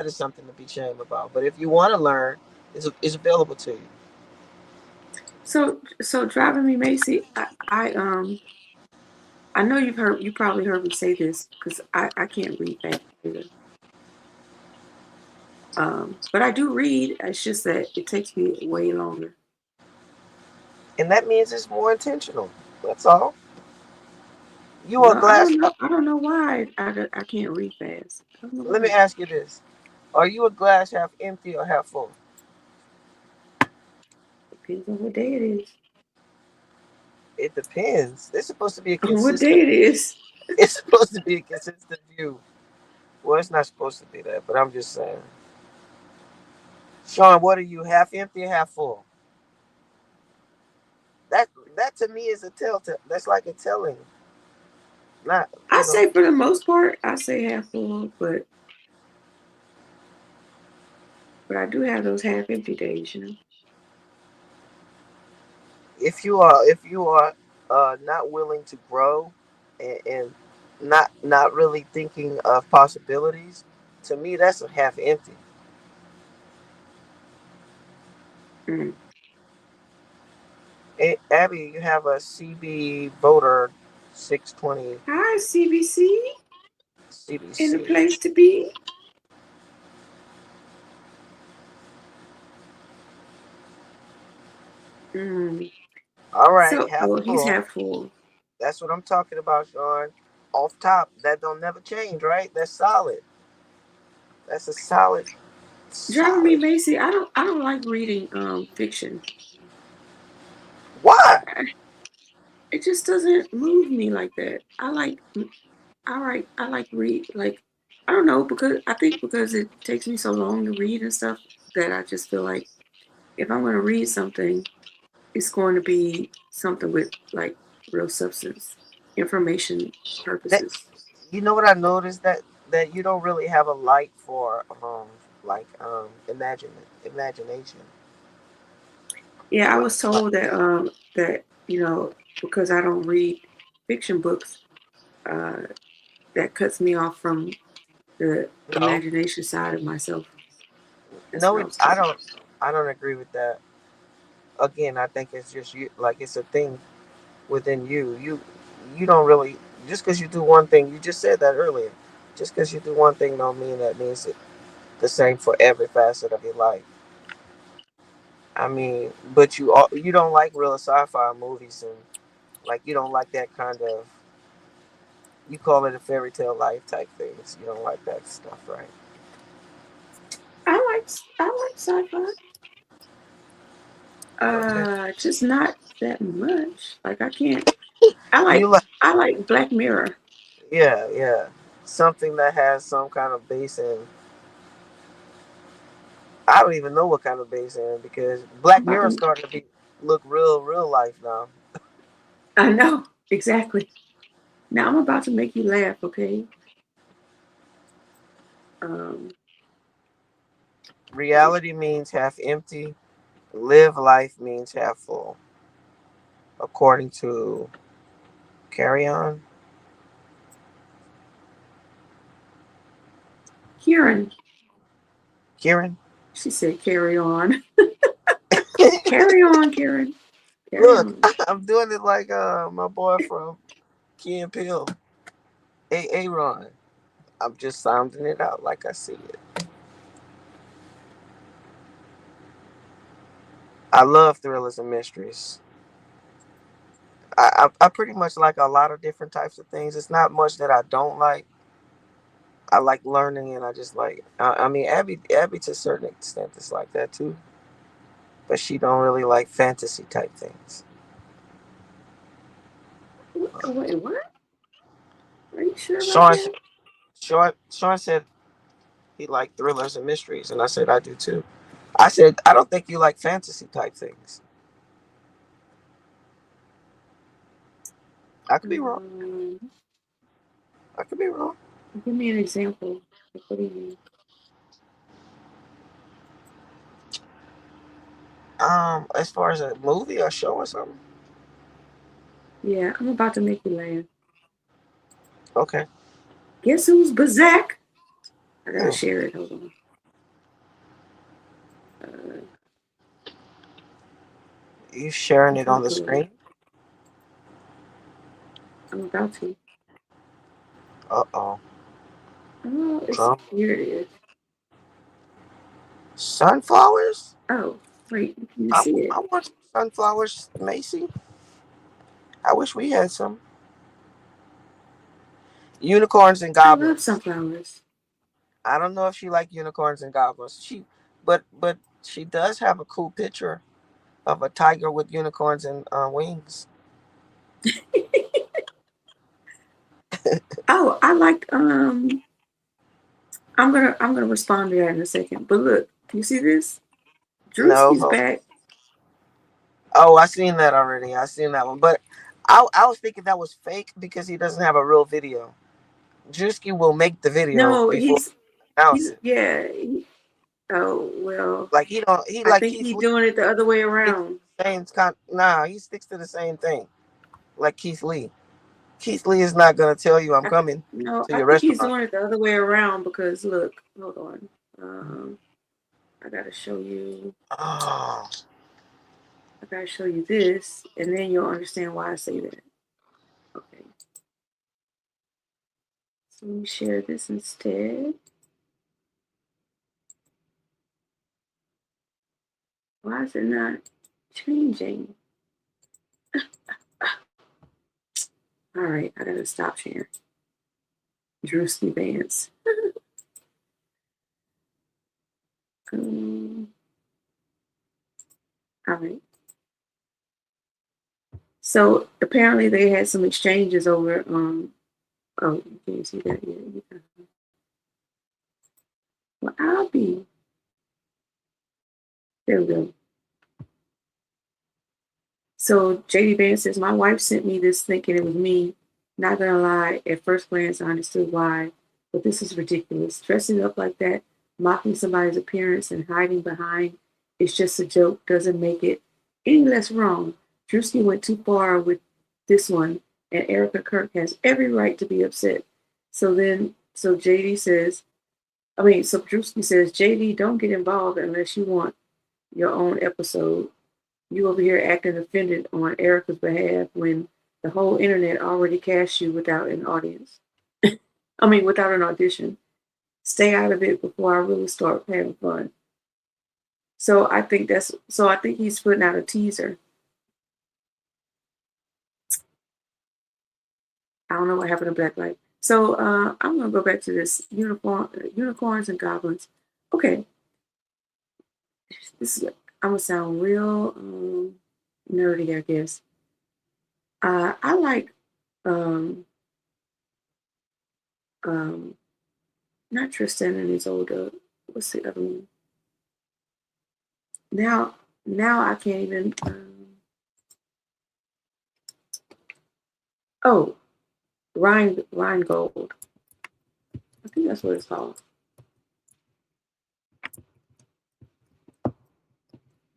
is something to be ashamed about. But if you want to learn, it's available to you. So driving me Macy, I know you probably heard me say this because I can't read fast either. But I do read. It's just that it takes me way longer. And that means it's more intentional. That's all. You are No, I glass. don't know. I don't know why I can't read fast. I don't know Let me why. ask you this: are you a glass half empty or half full? Depends on what day it is. It depends. It's supposed to be a On what day consistent. it is. It's supposed to be a consistent view. Well, it's not supposed to be that, but I'm just saying. Sean, what are you? Half empty or half full? That that to me is a telltale. That's like a telling. Not I say for the most part, I say half full, but I do have those half empty days, you know. if you are not willing to grow and not really thinking of possibilities, to me that's a half empty. Mm. Abby, you have a CB voter 620 Hi, CBC, in the CBC. place to be. Mm. All right, So, half oh, he's full. half full. That's what I'm talking about, Sean. Off top, that don't never change, right? That's solid. That's a solid, Driving me solid. Macy. I don't like reading fiction. Why? It just doesn't move me like that. I like read like I don't know because it takes me so long to read and stuff that I just feel like if I'm going to read something, it's going to be something with like real substance, information That purposes. you know what I noticed that you don't really have a light for like imagination. Yeah, I Like, was told that because I don't read fiction books, uh, that cuts me off from the no, imagination side of myself. That's no, what I was I told. don't agree with that. Again, I think it's just you. Like it's a thing within you. You don't really Just because you do one thing, you just said that earlier. Just because you do one thing don't mean that means it the same for every facet of your life. I mean, but you don't like real sci-fi movies, and like you don't like that kind of, you call it a fairy tale life type things. You don't like that stuff, right? I like sci-fi. Okay. Just not that much. Like I can't. I You like like, I like Black Mirror. yeah, yeah, something that has some kind of base in. I don't even know what kind of base in because I'm Black about Mirror to. starting to look real life now. I know exactly. Now I'm about to make you laugh. Okay. Um. Reality means half empty. Live life means half full, according to Carry On. Kieran. Kieran. She said, "Carry on, carry on, Kieran, carry Look, on." I'm doing it like my boy from Key and Peele, Ron. I'm just sounding it out like I see it. I love thrillers and mysteries. I pretty much like a lot of different types of things. It's not much that I don't like. I like learning, and I just like. I mean, Abby to a certain extent is like that too, but she don't really like fantasy type things. Wait, what? Are you sure about Sean, that? Sean said he liked thrillers and mysteries, and I said I do too. I said I don't think you like fantasy type things. I could be wrong. Um, I could be wrong. Give me an example. What do you mean? As far as a movie or show or something. Yeah, I'm about to make you laugh. Okay. Guess who's Bazak? I gotta Hmm. share it. Hold on. Uh, You sharing I'm it on trying to the pull it up. screen? I'm about to. Uh-oh. Oh, Trump. here it is. Sunflowers? Oh, wait, can you I, see it? I want sunflowers, Macy. I wish we had some. Unicorns and I love goblins. sunflowers. I don't know if she like unicorns and goblins. But she does have a cool picture of a tiger with unicorns and wings. Oh, I like I'm gonna respond to that in a second. But look, you see this? Drewski's No. back. Oh, I seen that already. I seen that one, but I was thinking that was fake because he doesn't have a real video. Drewski will make the video No, before he announce he's it. yeah. Oh well, Like he don't he I like think Keith he's Lee doing it the other way sticks around. to the same nah, he sticks to the same thing. Like Keith Lee. Keith Lee is not gonna tell you I'm coming No, to I your think he's restaurant. doing it the other way around because look, hold on. I gotta show you. Oh, I gotta show you this, and then you'll understand why I say that. Okay. So let me share this instead. Why is it not changing? All right, I gotta stop sharing. Drewski Vance. All right. So apparently they had some exchanges over. Oh, you can't see that yet. Well, I'll be. There we go. So JD Vance says, my wife sent me this thinking it was me. Not gonna lie, at first glance I understood why, but this is ridiculous. Dressing up like that, mocking somebody's appearance and hiding behind it's just a joke doesn't make it any less wrong. Drewski went too far with this one, and Erica Kirk has every right to be upset. So JD says, so Drewski says, JD, don't get involved unless you want your own episode. You over here acting offended on Erica's behalf when the whole internet already cast you without an audience. I mean, without an audition. Stay out of it before I really start having fun. So I think he's putting out a teaser. I don't know what happened to Black Light. So I'm gonna go back to this unicorns and goblins. Okay, I'm gonna sound real nerdy, I guess. I like not Tristan and his older. What's the other one? Now I can't even. Oh, Rheingold. I think that's what it's called.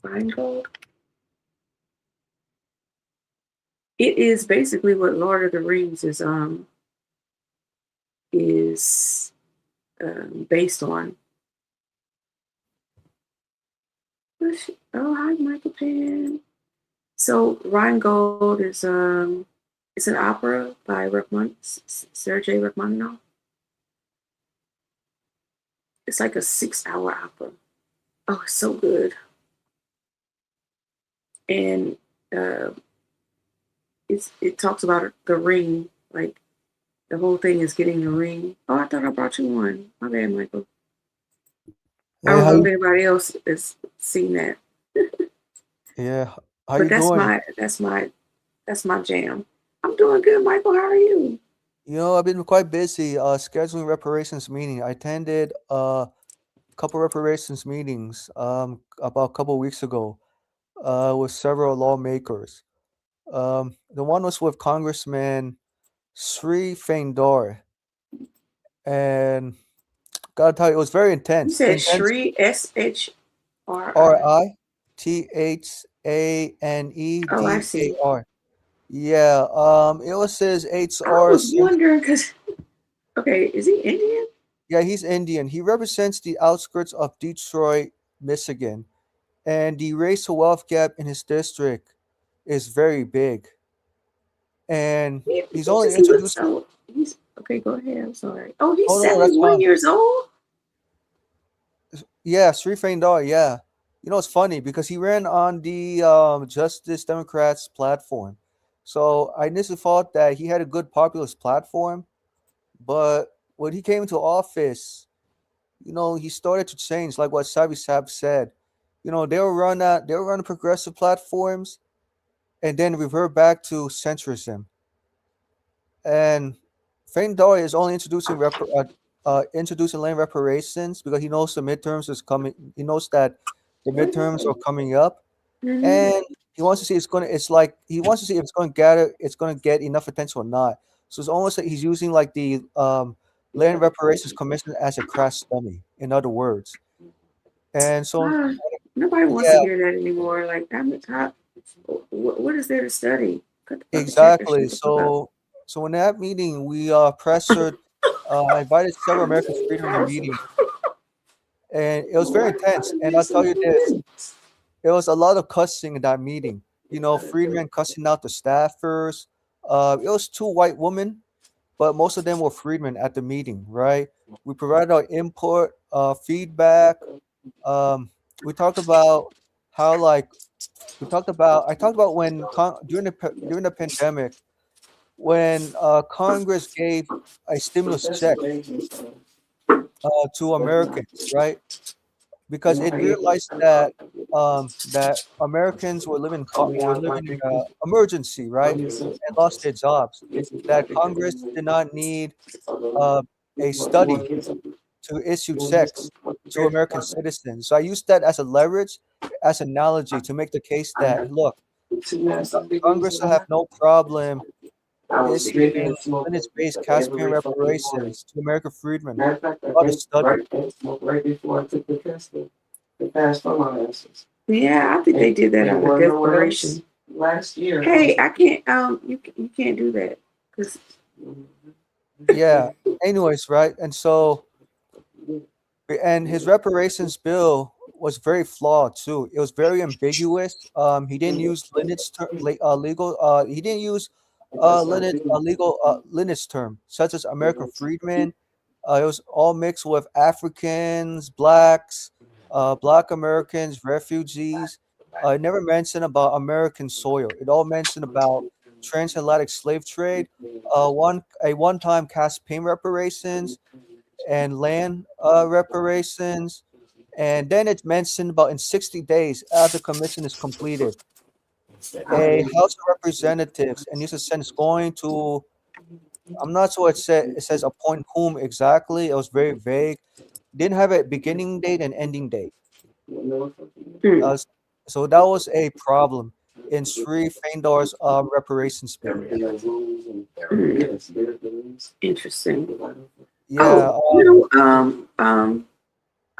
Rheingold. It is basically what Lord of the Rings is based on. Oh, hi, Michael Pan. So Rheingold is it's an opera by Sergei Rachmaninoff. It's like a 6-hour opera. Oh, it's so good. And it talks about the ring, like the whole thing is getting the ring. Oh, I thought I brought you one. My bad, Michael. I don't know if anybody else has seen that. Yeah, how But you doing? that's my jam. I'm doing good, Michael. How are you? You know, I've been quite busy scheduling reparations meeting. I attended a couple reparations meetings about a couple weeks ago with several lawmakers. The one was with Congressman Sri Fendor, and gotta tell you, it was very You intense. said Shri SHRI. Oh, I see. RITANEDAR. Yeah, it was his I HR. was wondering because okay, is he Indian? Yeah, he's Indian. He represents the outskirts of Detroit, Michigan, and the race to wealth gap in his district is very big. And he's only He looks introduced. so. He's okay. Go ahead. I'm sorry. Oh, he's Oh no, that's 71 fine. years old. Yeah, Sri Fendor. Yeah, you know it's funny because he ran on the Justice Democrats platform. So I initially thought that he had a good populist platform, but when he came into office, you know, he started to change, like what Savi Sab said. You know, they'll run progressive platforms and then revert back to centrism. And Fane Dory is only introducing land reparations because he knows the midterms is coming. He knows that the midterms are coming up, Mm-hmm. and he wants to see It's like he wants to see if it's going to get enough attention or not. So it's almost like he's using like the land reparations commission as a crash dummy. In other words, and so Nobody wants to yeah, hear that anymore. Like, what is there to study? Cut the fucking check and exactly. shut the fuck up. So in that meeting, we pressured. I invited several American freedom in the meeting, and it was very intense. And I'll tell you this: there was a lot of cussing in that meeting. You know, Friedman cussing out the staffers. It was two white women, but most of them were freedmen at the meeting, right? We provided our input, feedback. We talked about how, like, I talked about when during the pandemic, when Congress gave a stimulus check to Americans, right? Because it realized that that Americans were living in an emergency, right, and lost their jobs. That Congress did not need uh, a study to issue checks to American citizens. So I used that as a leverage, as analogy to make the case that look, Congress will have no problem issuing limits-based Caspian reparations to American freedmen without a study. Yeah, I think they did that out of desperation. Hey, I can't. You can't do that because Yeah. Anyways, right, and his reparations bill was very flawed too. It was very ambiguous. He didn't use legal. He didn't use lineage term, such as American freedmen. It was all mixed with Africans, blacks, Black Americans, refugees. It never mentioned about American soil. It all mentioned about transatlantic slave trade, one-time cash payment reparations, and land reparations. And then it's mentioned about in 60 days after the commission is completed, a House of Representatives, and this is going to, I'm not sure it says appoint whom exactly. It was very vague. Didn't have a beginning date and ending date. So that was a problem in Sri Fendor's reparations bill. Interesting. Yeah.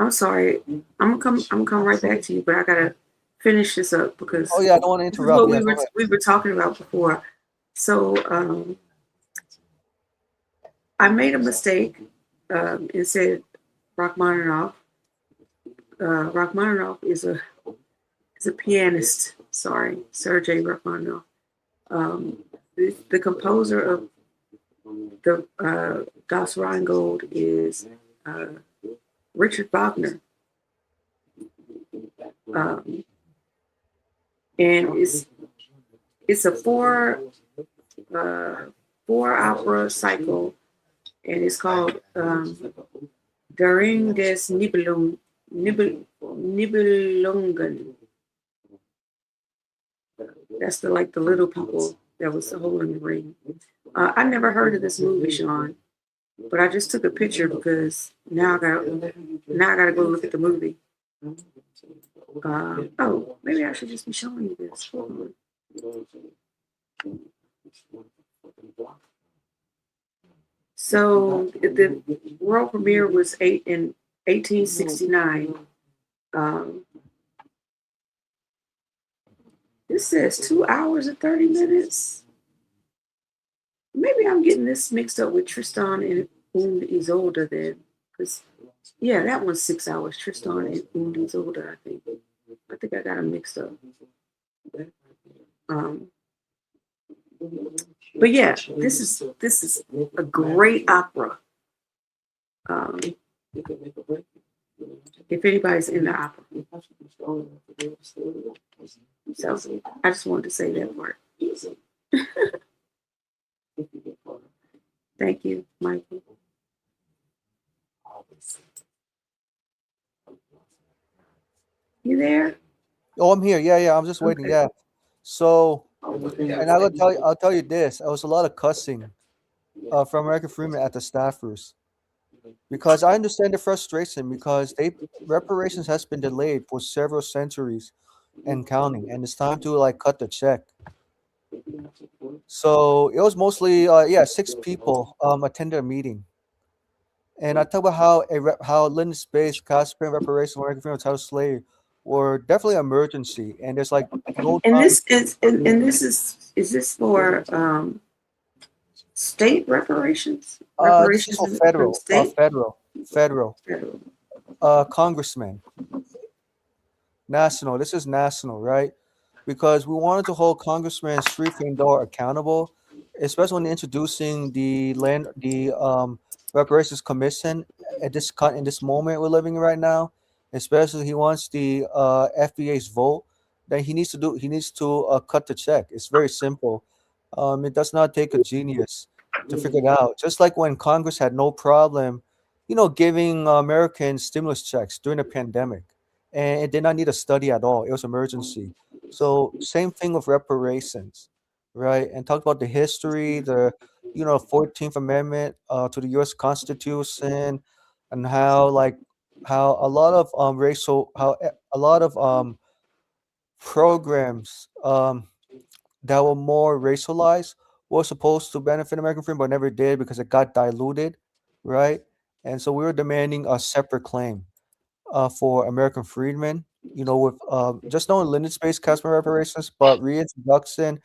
I'm sorry. I'm gonna come right back to you, but I gotta finish this up because oh yeah, I don't want to interrupt. this is what we were talking about before. So I made a mistake and said Rachmaninoff. Rachmaninoff is a pianist. Sorry, Sergei Rachmaninoff. The composer of the Das Rheingold is Richard Wagner. And it's a four opera cycle, and it's called Daring des Nibelungen. That's the little people that was holding the ring. I never heard of this movie, Sean, but I just took a picture because now I gotta go look at the movie. Oh, maybe I should just be showing you this. Hold on. So the world premiere was in 1869. This says 2 hours and 30 minutes. Maybe I'm getting this mixed up with Tristan and Isolde then, because yeah, that one's 6 hours. Tristan and Isolde, I think. I think I got them mixed up. But yeah, this is a great opera. If anybody's in the opera. So I just wanted to say that part. Thank you, Michael. You there? Oh, I'm here. Yeah, I'm just waiting. Okay. Yeah. So, and I'll tell you this. There was a lot of cussing from American freedmen at the staffers, because I understand the frustration, because reparations has been delayed for several centuries and counting, and it's time to cut the check. So it was mostly 6 people attended a meeting, and I talk about how lineage-based cash-payment reparations for American freedmen child slave were definitely an emergency, and there's no. And this is this for state reparations? This is for federal. Congressman. National. This is national, right? Because we wanted to hold Congressman Sri Fendor accountable, especially when introducing the reparations commission in this moment we're living in right now. Especially, he wants the FBA's vote. Then he needs to cut the check. It's very simple. It does not take a genius to figure it out. Just like when Congress had no problem, giving Americans stimulus checks during the pandemic, and it did not need a study at all. It was emergency. So same thing with reparations, right? And talk about the history, the 14th Amendment to the U.S. Constitution, and how a lot of programs that were more racialized were supposed to benefit American freedom, but never did because it got diluted, right? And so we were demanding a separate claim for American freedmen, with just not lineage-based customer reparations, but reintroduction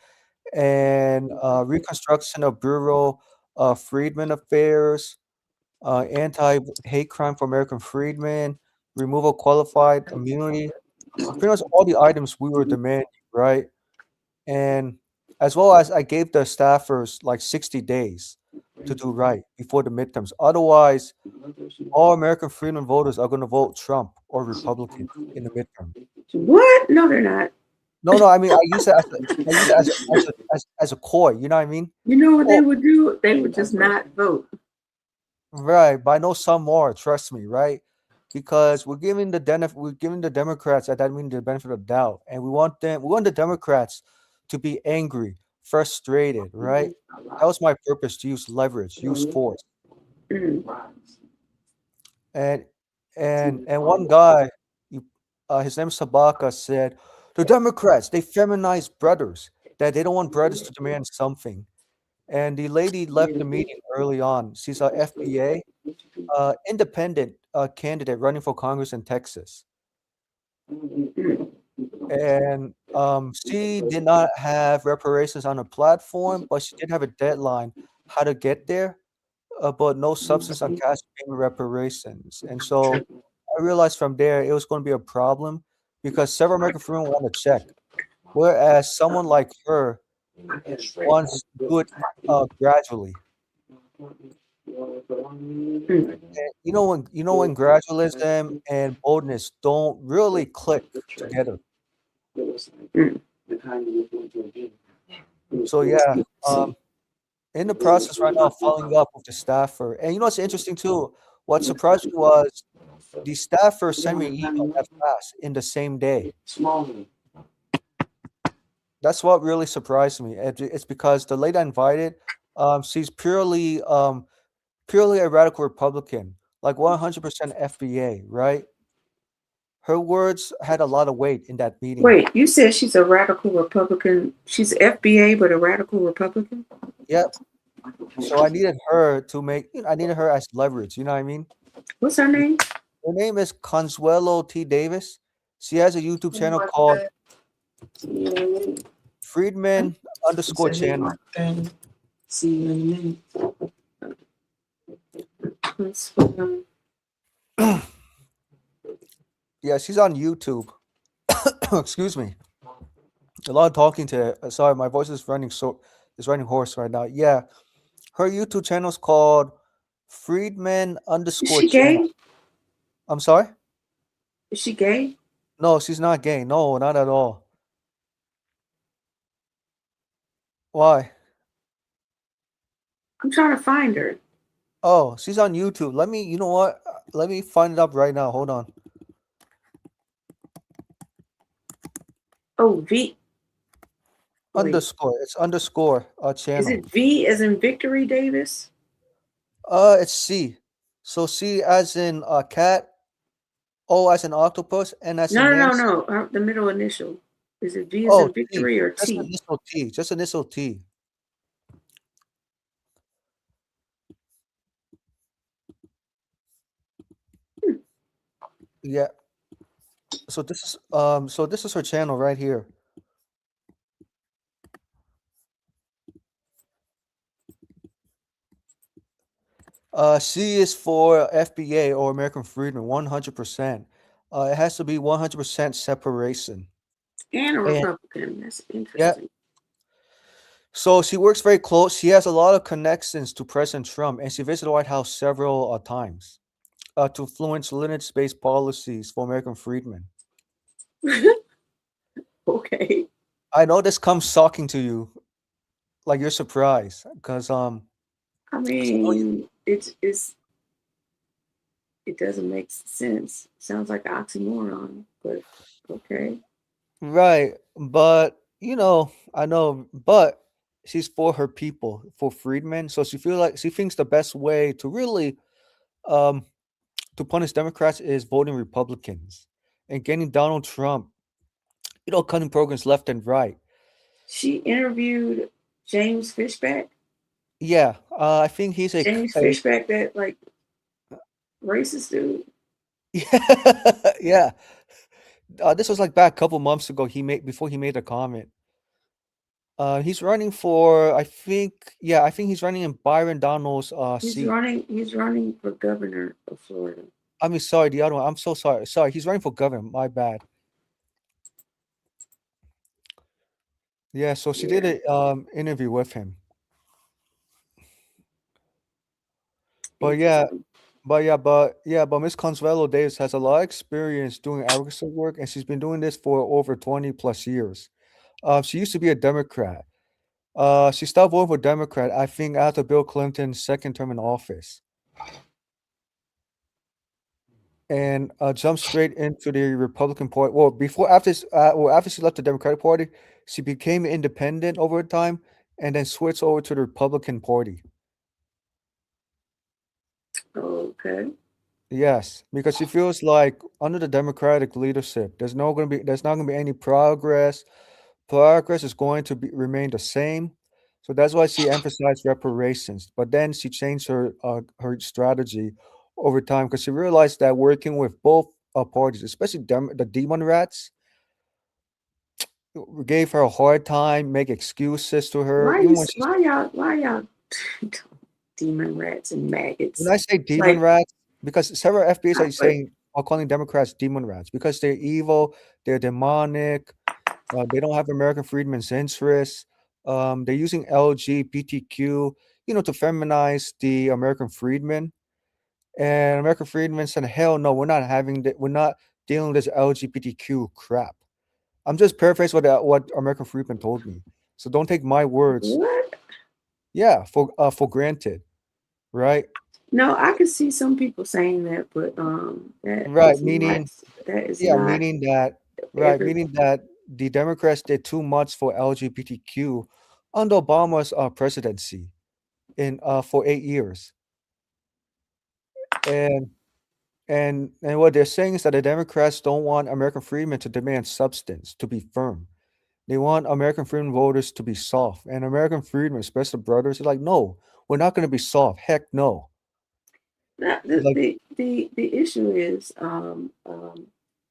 and reconstruction of Bureau of Freedmen Affairs, anti-hate crime for American freedmen, removal of qualified immunity, pretty much all the items we were demanding, right? And as well as I gave the staffers like 60 days to do right before the midterms. Otherwise, all American freedom voters are going to vote Trump or Republican in the midterm. What? No, they're not. No. I mean, I use it as a core. You know what I mean? You know what they would do? They would just not vote. Right, but I know some more. Trust me, right? Because we're giving the Democrats at that meeting the benefit of the doubt, and we want the Democrats to be angry, frustrated, right? That was my purpose, to use leverage, use force. And one guy, his name is Sabaka, said the Democrats, they feminize brothers, that they don't want brothers to demand something. And the lady left the meeting early on. She's a FBA, independent candidate running for Congress in Texas. And she did not have reparations on her platform, but she did have a deadline how to get there, but no substance on cash payment reparations. And so I realized from there it was going to be a problem because several American freemen want to check, whereas someone like her wants to do it gradually. And you know when gradualism and boldness don't really click together. So yeah, in the process right now, following up with the staffer. And you know what's interesting too? What surprised me was the staffer sent me an email that fast in the same day. That's what really surprised me. It's because the lady I invited, she's purely a radical Republican, like 100% FBA, right? Her words had a lot of weight in that meeting. Wait, you said she's a radical Republican. She's FBA, but a radical Republican? Yep. So I needed her I needed her as leverage. You know what I mean? What's her name? Her name is Consuelo T. Davis. She has a YouTube channel called Friedman _ channel. Yeah, she's on YouTube. Excuse me. A lot of talking to her. Sorry, my voice is running hoarse right now. Yeah. Her YouTube channel is called Friedman _ Is she channel. gay? I'm sorry? Is she gay? No, she's not gay. No, not at all. Why? I'm trying to find her. Oh, she's on YouTube. You know what? Let me find it up right now. Hold on. Oh, V. Underscore. It's underscore channel. Is it V as in Victory Davis? It's C. So C as in cat, O as in octopus, N as in Nancy. No. The middle initial. Is it V as in Victory or T? Just initial T. Just initial T. Yeah. So this is her channel right here. C is for FBA or American Freedom, 100%. It has to be 100% separation. And a Republican. That's interesting. Yeah. So she works very close. She has a lot of connections to President Trump, and she visited the White House several times to influence lineage-based policies for American freedmen. Okay. I know this comes shocking to you, like you're surprised, because I mean, it doesn't make sense. Sounds like an oxymoron, but okay. Right, but I know, but she's for her people, for freedmen. So she thinks the best way to really to punish Democrats is voting Republicans and getting Donald Trump, cutting programs left and right. She interviewed James Fishback. Yeah, I think he's James Fishback, that like racist dude. Yeah. This was like back a couple months ago. Before he made a comment. He's running for, I think he's running in Byron Donald's He's seat. He's running for governor of Florida. I mean, sorry, the other one. I'm so sorry. Sorry, he's running for governor. My bad. Yeah, so she did an interview with him. But Miss Consuelo Davis has a lot of experience doing advocacy work, and she's been doing this for over 20 plus years. She used to be a Democrat. She stopped voting for Democrat, I think, after Bill Clinton's second term in office, and jumped straight into the Republican Party. Well, after she left the Democratic Party, she became independent over time, and then switched over to the Republican Party. Okay. Yes, because she feels like under the Democratic leadership, there's not going to be any progress. Progress is going to remain the same. So that's why she emphasized reparations. But then she changed her strategy over time because she realized that working with both parties, especially the Demon Rats, gave her a hard time, make excuses to her. Why y'all demon rats and maggots? When I say demon rats, because several FBAs are calling Democrats demon rats because they're evil, they're demonic, they don't have American freedmen's interests. They're using LGBTQ, to feminize the American freedmen. And American freedmen said, "Hell no, we're not having that. We're not dealing with this LGBTQ crap." I'm just paraphrasing what American freedmen told me. So don't take my words. What? Yeah, for granted, right? No, I could see some people saying that, but that Right, is meaning not meaning that the Democrats did too much for LGBTQ under Obama's presidency for 8 years. And what they're saying is that the Democrats don't want American freedmen to demand substance, to be firm. They want American freedmen voters to be soft. And American freedmen, especially brothers, are like, no, we're not going to be soft. Heck no. The issue is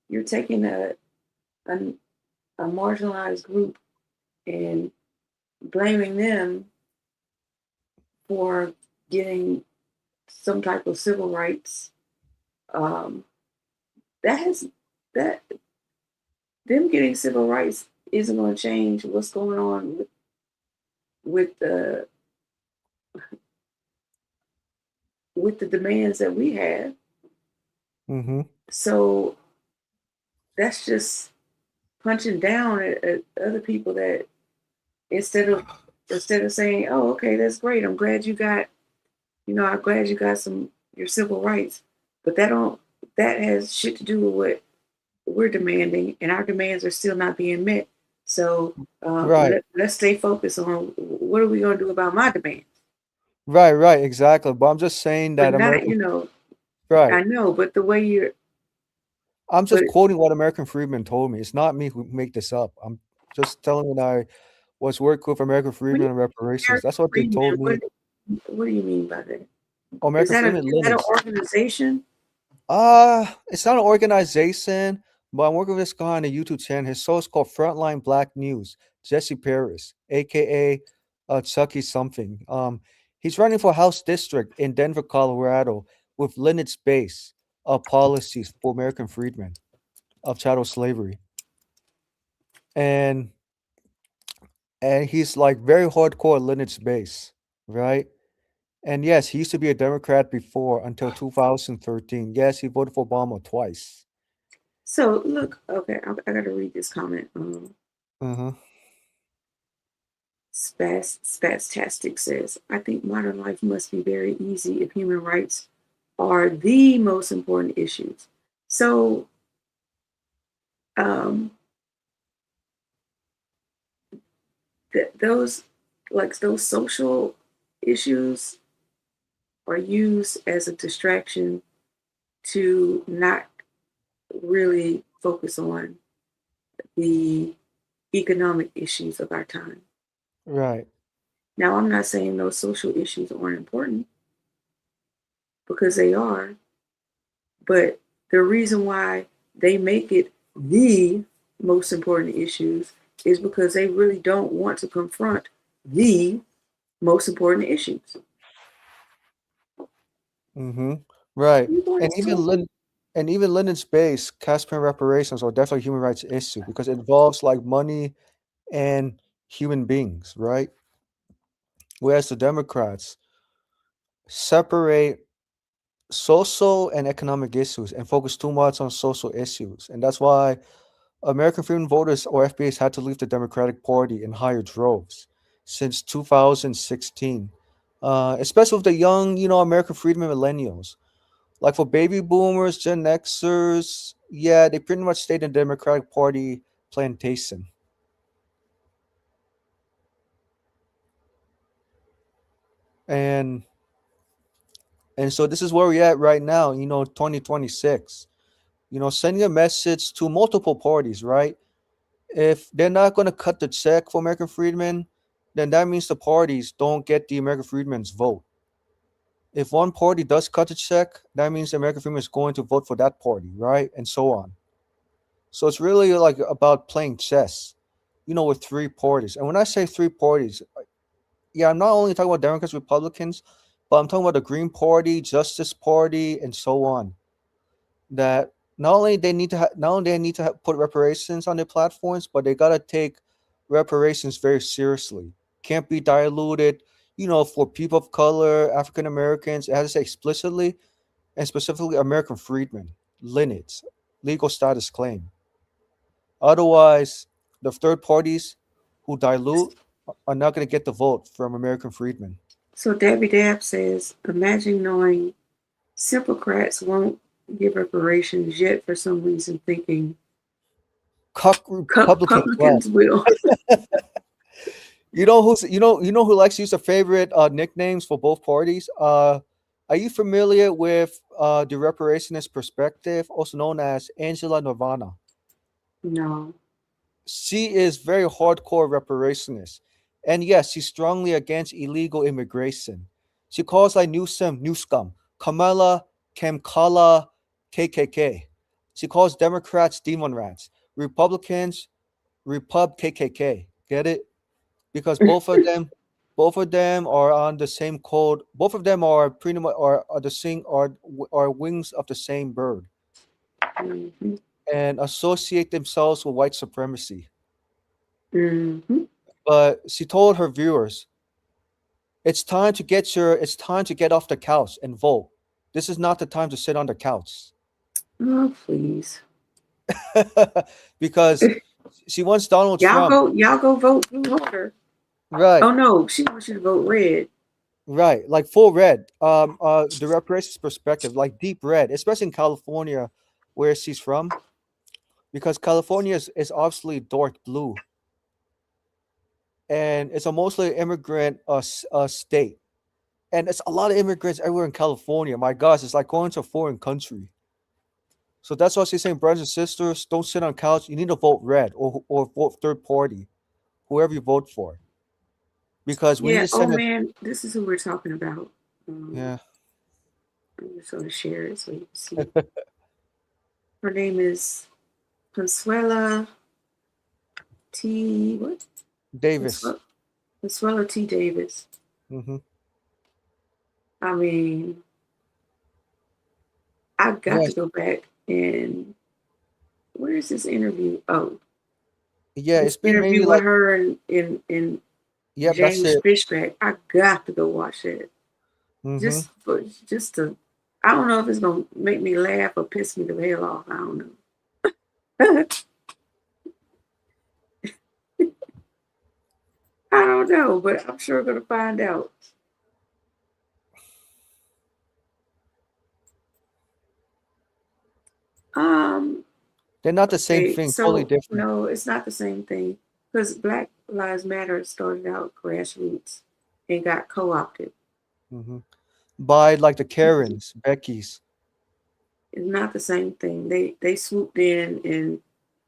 you're taking a marginalized group and blaming them for getting some type of civil rights. That them getting civil rights isn't going to change what's going on with the demands that we have. Mm-hmm. So that's just punching down at other people that instead of saying, "Oh, okay, that's great. I'm glad you got, I'm glad you got your civil rights," but that has shit to do with what we're demanding, and our demands are still not being met. So let's stay focused on what are we going to do about my demands. Right, exactly. But I'm just saying that right. I know, but the way I'm just quoting what American freedmen told me. It's not me who make this up. I'm just telling you that I was working with American freedmen and reparations. That's what they told me. What do you mean by that? American Freedmen is that an organization? It's not an organization, but I'm working with this guy on a YouTube channel. His show is called Frontline Black News. Jesse Paris, aka Chucky something. He's running for House District in Denver, Colorado, with lineage-based policies for American freedmen of chattel slavery, and he's like very hardcore lineage-based, right? And yes, he used to be a Democrat before until 2013. Yes, he voted for Obama twice. So look, okay, I got to read this comment. Spastastic says, "I think modern life must be very easy if human rights are the most important issues." So, those social issues are used as a distraction to not really focus on the economic issues of our time. Right. Now, I'm not saying those social issues aren't important, because they are, but the reason why they make it the most important issues is because they really don't want to confront the most important issues. Mm-hmm. Right. And even lineage-based Caspian reparations are definitely a human rights issue because it involves like money and human beings, right? Whereas the Democrats separate social and economic issues and focus too much on social issues. And that's why American Freedom Voters, or FBAs, had to leave the Democratic Party in higher droves since 2016, especially with the young, American Freedom millennials. Like for baby boomers, Gen Xers, yeah, they pretty much stayed in the Democratic Party plantation. And so this is where we're at right now, 2026. Sending a message to multiple parties, right? If they're not going to cut the check for American freedmen, then that means the parties don't get the American freedmen's vote. If one party does cut the check, that means the American freedmen is going to vote for that party, right? And so on. So it's really like about playing chess, with three parties. And when I say three parties, yeah, I'm not only talking about Democrats, Republicans, but I'm talking about the Green Party, Justice Party, and so on. That not only they need to put reparations on their platforms, but they gotta take reparations very seriously. Can't be diluted. For people of color, African Americans, it has to say explicitly and specifically American freedmen, lineage, legal status claim. Otherwise, the third parties who dilute are not going to get the vote from American freedmen. So Debbie Dab says, imagine knowing Simplecrats won't give reparations yet for some reason thinking Republicans will. You know who likes to use the favorite nicknames for both parties? Are you familiar with the reparationist perspective, also known as Angela Nirvana? No. She is very hardcore reparationist. And yes, she's strongly against illegal immigration. She calls like Newsom, New Scum, Kamala, Kamkala, KKK. She calls Democrats demon rats, Republicans, Repub KKK. Get it? Because both of them are on the same code. Both of them are pretty much are the same are wings of the same bird, Mm-hmm. and associate themselves with white supremacy. Mm-hmm. But she told her viewers, it's time to get off the couch and vote. This is not the time to sit on the couch. Oh, please. Because she wants Donald Trump. Y'all go vote blue harder. Right. Oh no, she wants you to vote red. Right, like full red. The reparations perspective, like deep red, especially in California, where she's from, because California is obviously dark blue, and it's a mostly immigrant state, and it's a lot of immigrants everywhere in California. My gosh, it's like going to a foreign country. So that's why she's saying, brothers and sisters, don't sit on couch. You need to vote red or vote third party, whoever you vote for, because we need to send man, this is who we're talking about. Yeah. I'm just going to share it so you can see. Her name is Consuela T. What? Davis. Consuela T. Davis. Mm-hmm. I mean, I got to go back and where is this interview? Oh, yeah, it's been interview maybe with like her and yep, James that's it. Fishback. I got to go watch it. Mm-hmm. Just to, I don't know if it's gonna make me laugh or piss me the hell off. I don't know. I don't know, but I'm sure gonna find out. They're not the same thing, totally different. No, it's not the same thing. Because Black Lives Matter started out grassroots and got co-opted. Mm-hmm. By like the Karens, Becky's. It's not the same thing. They swooped in and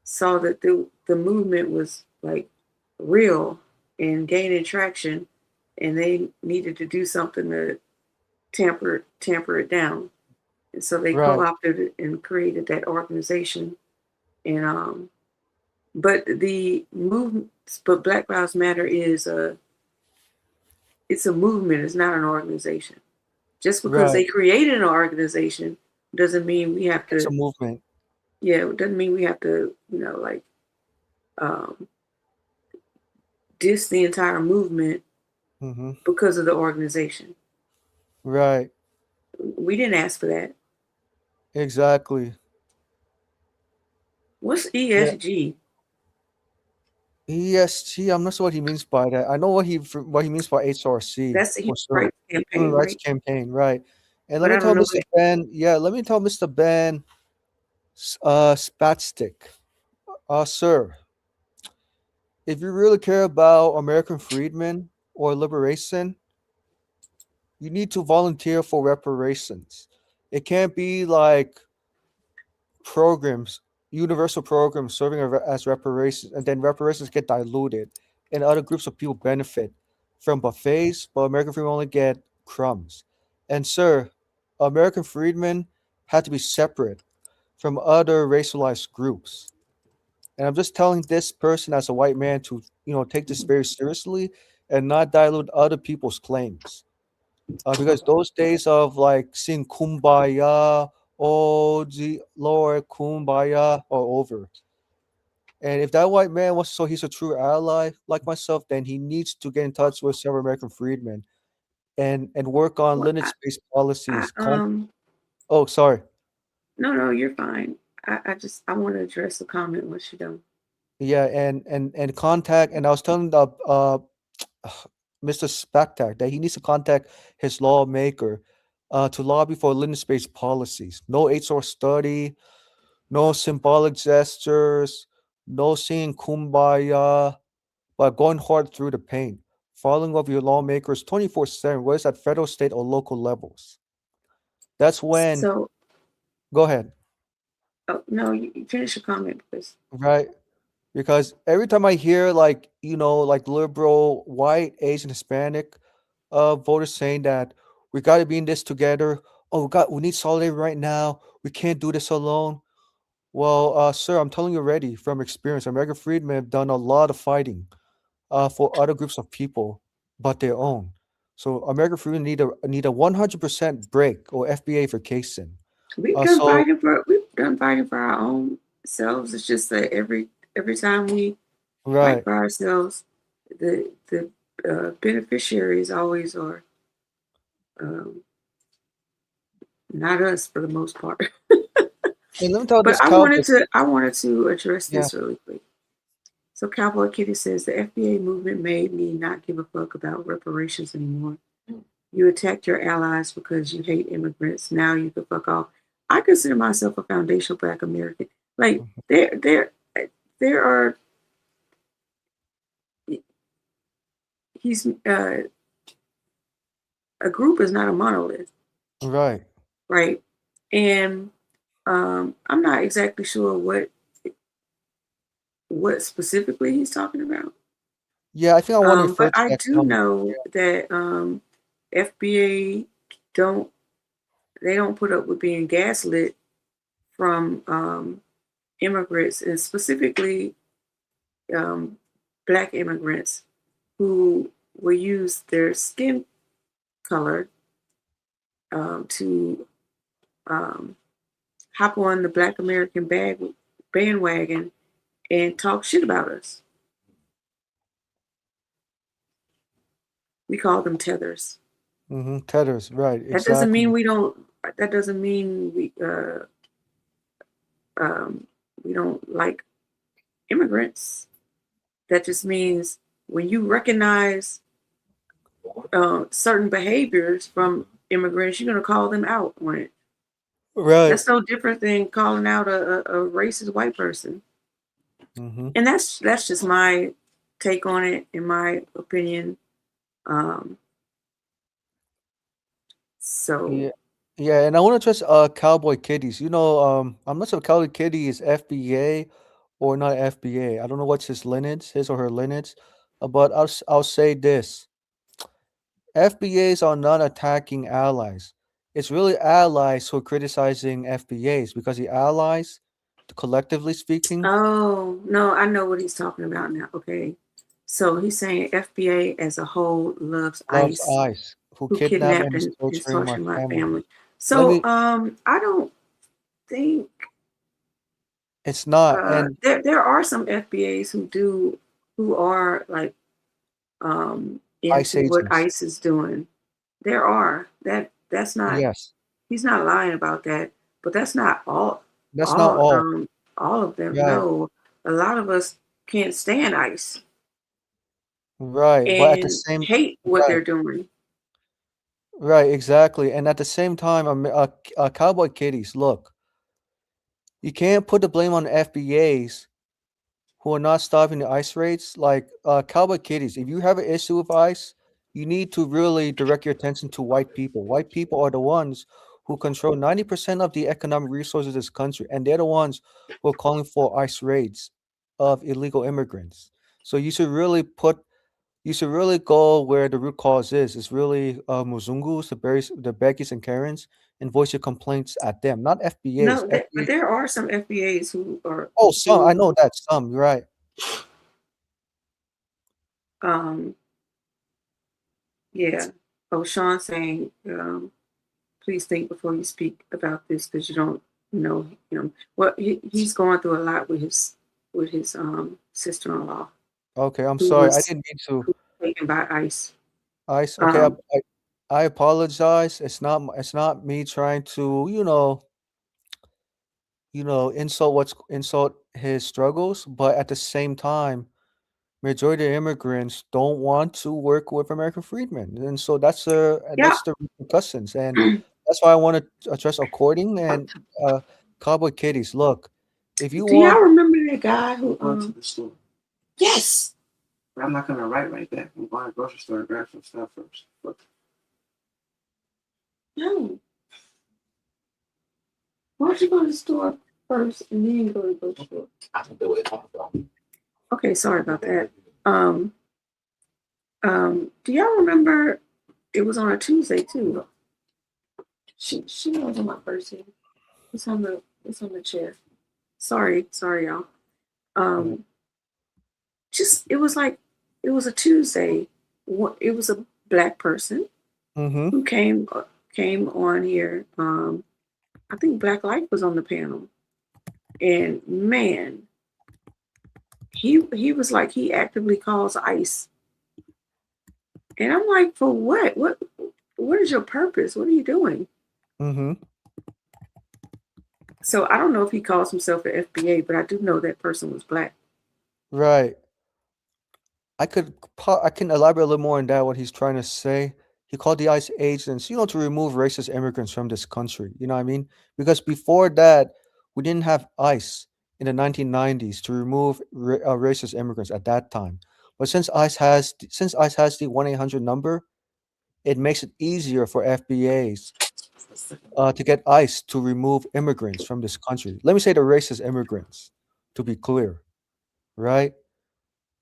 saw that the movement was like real and gaining traction, and they needed to do something to tamper it down. And so they co-opted it and created that organization. And but the movement, but Black Lives Matter is it's a movement. It's not an organization. Just because they created an organization doesn't mean we have to. It's a movement. Yeah, it doesn't mean we have to, diss the entire movement because of the organization. Right. We didn't ask for that. Exactly. What's ESG? ESG, I'm not sure what he means by that. I know what he means by HRC. That's the for Human sure. Rights Campaign, Human Rights right? Campaign, right. And But let me I tell don't know Mr. Ben, let me tell Mr. Ben Spatstick. Sir, if you really care about American freedmen or liberation, you need to volunteer for reparations. It can't be like programs, universal programs serving as reparations, and then reparations get diluted, and other groups of people benefit from buffets, but American freedmen only get crumbs. And sir, American freedmen had to be separate from other racialized groups. And I'm just telling this person as a white man to, take this very seriously and not dilute other people's claims. Because those days of like seeing kumbaya, oh, the Lord, kumbaya, are over. And if that white man wants to, so he's a true ally like myself, then he needs to get in touch with several American freedmen and work on lineage-based policies. Oh, sorry. No, you're fine. I want to address the comment once you're done. Yeah, and contact, and I was telling Mr. Spectak that he needs to contact his lawmaker to lobby for lineage-based policies. No HR study, no symbolic gestures, no singing kumbaya, but going hard through the pain. Following up your lawmakers 24/7, whether it's at federal, state, or local levels. That's when. So, go ahead. Oh, no, you finish your comment, please. Right. Because every time I hear like liberal, white, Asian, Hispanic voters saying that we got to be in this together. Oh, we need solidarity right now. We can't do this alone. Well, sir, I'm telling you already from experience, American freedmen have done a lot of fighting for other groups of people, but their own. So American freedmen need a 100% break or FBA-fication. We've done fighting for our own selves. It's just that every time we fight for ourselves, the beneficiaries always are not us for the most part. Hey, let me tell but this I wanted to address Yeah. this really quick. So Cowboy Kitty says the FBA movement made me not give a fuck about reparations anymore. You attacked your allies because you hate immigrants. Now you can fuck off. I consider myself a foundational Black American. Like there are. He's a group is not a monolith. Right. Right. And I'm not exactly sure what specifically he's talking about. Yeah, I think I want to refer But to I that do know that FBA don't put up with being gaslit from immigrants, and specifically Black immigrants who will use their skin color to hop on the Black American bandwagon and talk shit about us. We call them tethers. Tethers, right? That doesn't mean we don't. That doesn't mean we don't like immigrants. That just means when you recognize certain behaviors from immigrants, you're going to call them out on it. Right. That's no different than calling out a racist white person. And that's just my take on it, in my opinion. So yeah, and I want to address Cowboy Kitties. I'm not sure if Cowboy Kitty is FBA or not FBA. I don't know what's his or her lineage, but I'll say this: FBAs are not attacking allies. It's really allies who are criticizing FBAs because the allies, collectively speaking. Oh no, I know what he's talking about now. Okay, so he's saying FBA as a whole loves ICE. Who kidnapped and and is torturing my family. Let So me- I don't think It's not, and there are some FBAs who are like ICE into what agents. ICE is doing. There are that's not. Yes. He's not lying about that, but that's not all. That's not all. All of them. Right. No, a lot of us can't stand ICE Right. But at the and same hate what right. they're doing. Right, exactly. And at the same time, cowboy kitties, look, you can't put the blame on FBAs who are not stopping the ICE raids. Like cowboy kitties, if you have an issue with ICE, you need to really direct your attention to white people. White people are the ones who control 90% of the economic resources of this country, and they're the ones who are calling for ICE raids of illegal immigrants. So you should really go where the root cause is. It's really Muzungus, the Beckys and Karens, and voice your complaints at them, not FBAs. No, but there are some FBAs who are. Oh, some I Who, know that some. You're right. Yeah. Oh, Sean saying, please think before you speak about this because you don't know him. Well, he's going through a lot with his sister-in-law. Okay, I'm who sorry. I was didn't mean to. taken by ICE. ICE. Okay, I apologize. It's not me trying to insult his struggles, but at the same time, majority of immigrants don't want to work with American freedmen, and so that's the repercussions, and that's why I want to address according and cowboy kitties. Look, if you Do y'all want, remember that guy who Going to the store. Yes. But I'm not gonna write right back. I'm going to the grocery store and grab some stuff first. Look. No. Why don't you go to the store first and then go to the grocery store? I can do it. Okay, sorry about that. Do y'all remember it was on a Tuesday too? She was on my first here. It's on the chair. Sorry, y'all. It was a Tuesday. It was a black person who came on here. I think Black Life was on the panel, and man, he was like he actively calls ICE, and I'm like, for what? What is your purpose? What are you doing? So I don't know if he calls himself an FBA, but I do know that person was black. right. I can elaborate a little more on that, what he's trying to say. He called the ICE agents, to remove racist immigrants from this country. You know what I mean? Because before that, we didn't have ICE in the 1990s to remove racist immigrants at that time. But since ICE has the 1-800 number, it makes it easier for FBAs to get ICE to remove immigrants from this country. Let me say the racist immigrants, to be clear, right?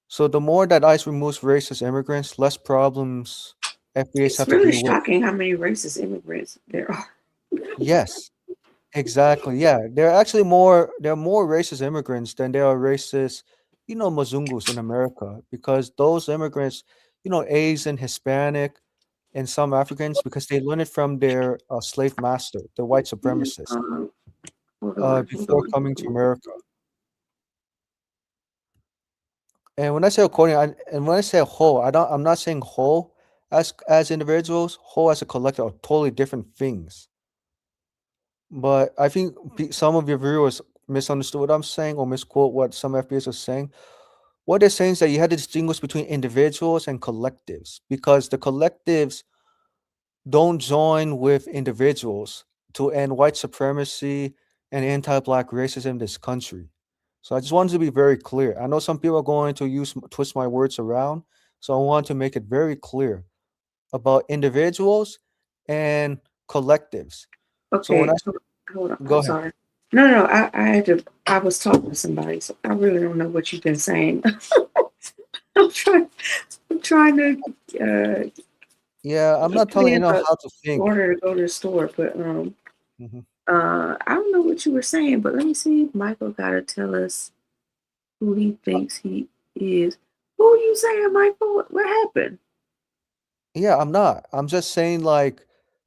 So the more that ICE removes racist immigrants, less problems FBAs It's have to really deal with. shocking how many racist immigrants there are. Yes, exactly. Yeah, there are more racist immigrants than there are racist, Muzungus in America, because those immigrants, Asian, Hispanic, and some Africans, because they learn it from their slave master, the white supremacists, before coming to America. And when I say according, and when I say whole, I'm not saying whole as individuals. Whole as a collective are totally different things. But I think some of your viewers misunderstood what I'm saying or misquote what some FBAs are saying. What they're saying is that you had to distinguish between individuals and collectives, because the collectives don't join with individuals to end white supremacy and anti-black racism in this country. So I just wanted to be very clear. I know some people are going to twist my words around, so I want to make it very clear about individuals and collectives. So when Okay, hold on. go I'm ahead. sorry. No. I was talking to somebody, so I really don't know what you've been saying. I'm trying to. Yeah, I'm not telling anyone how to think. Order to go to the store, but I don't know what you were saying. But let me see if Michael got to tell us who he thinks he is. Who are you saying, Michael? What happened? Yeah, I'm not. I'm just saying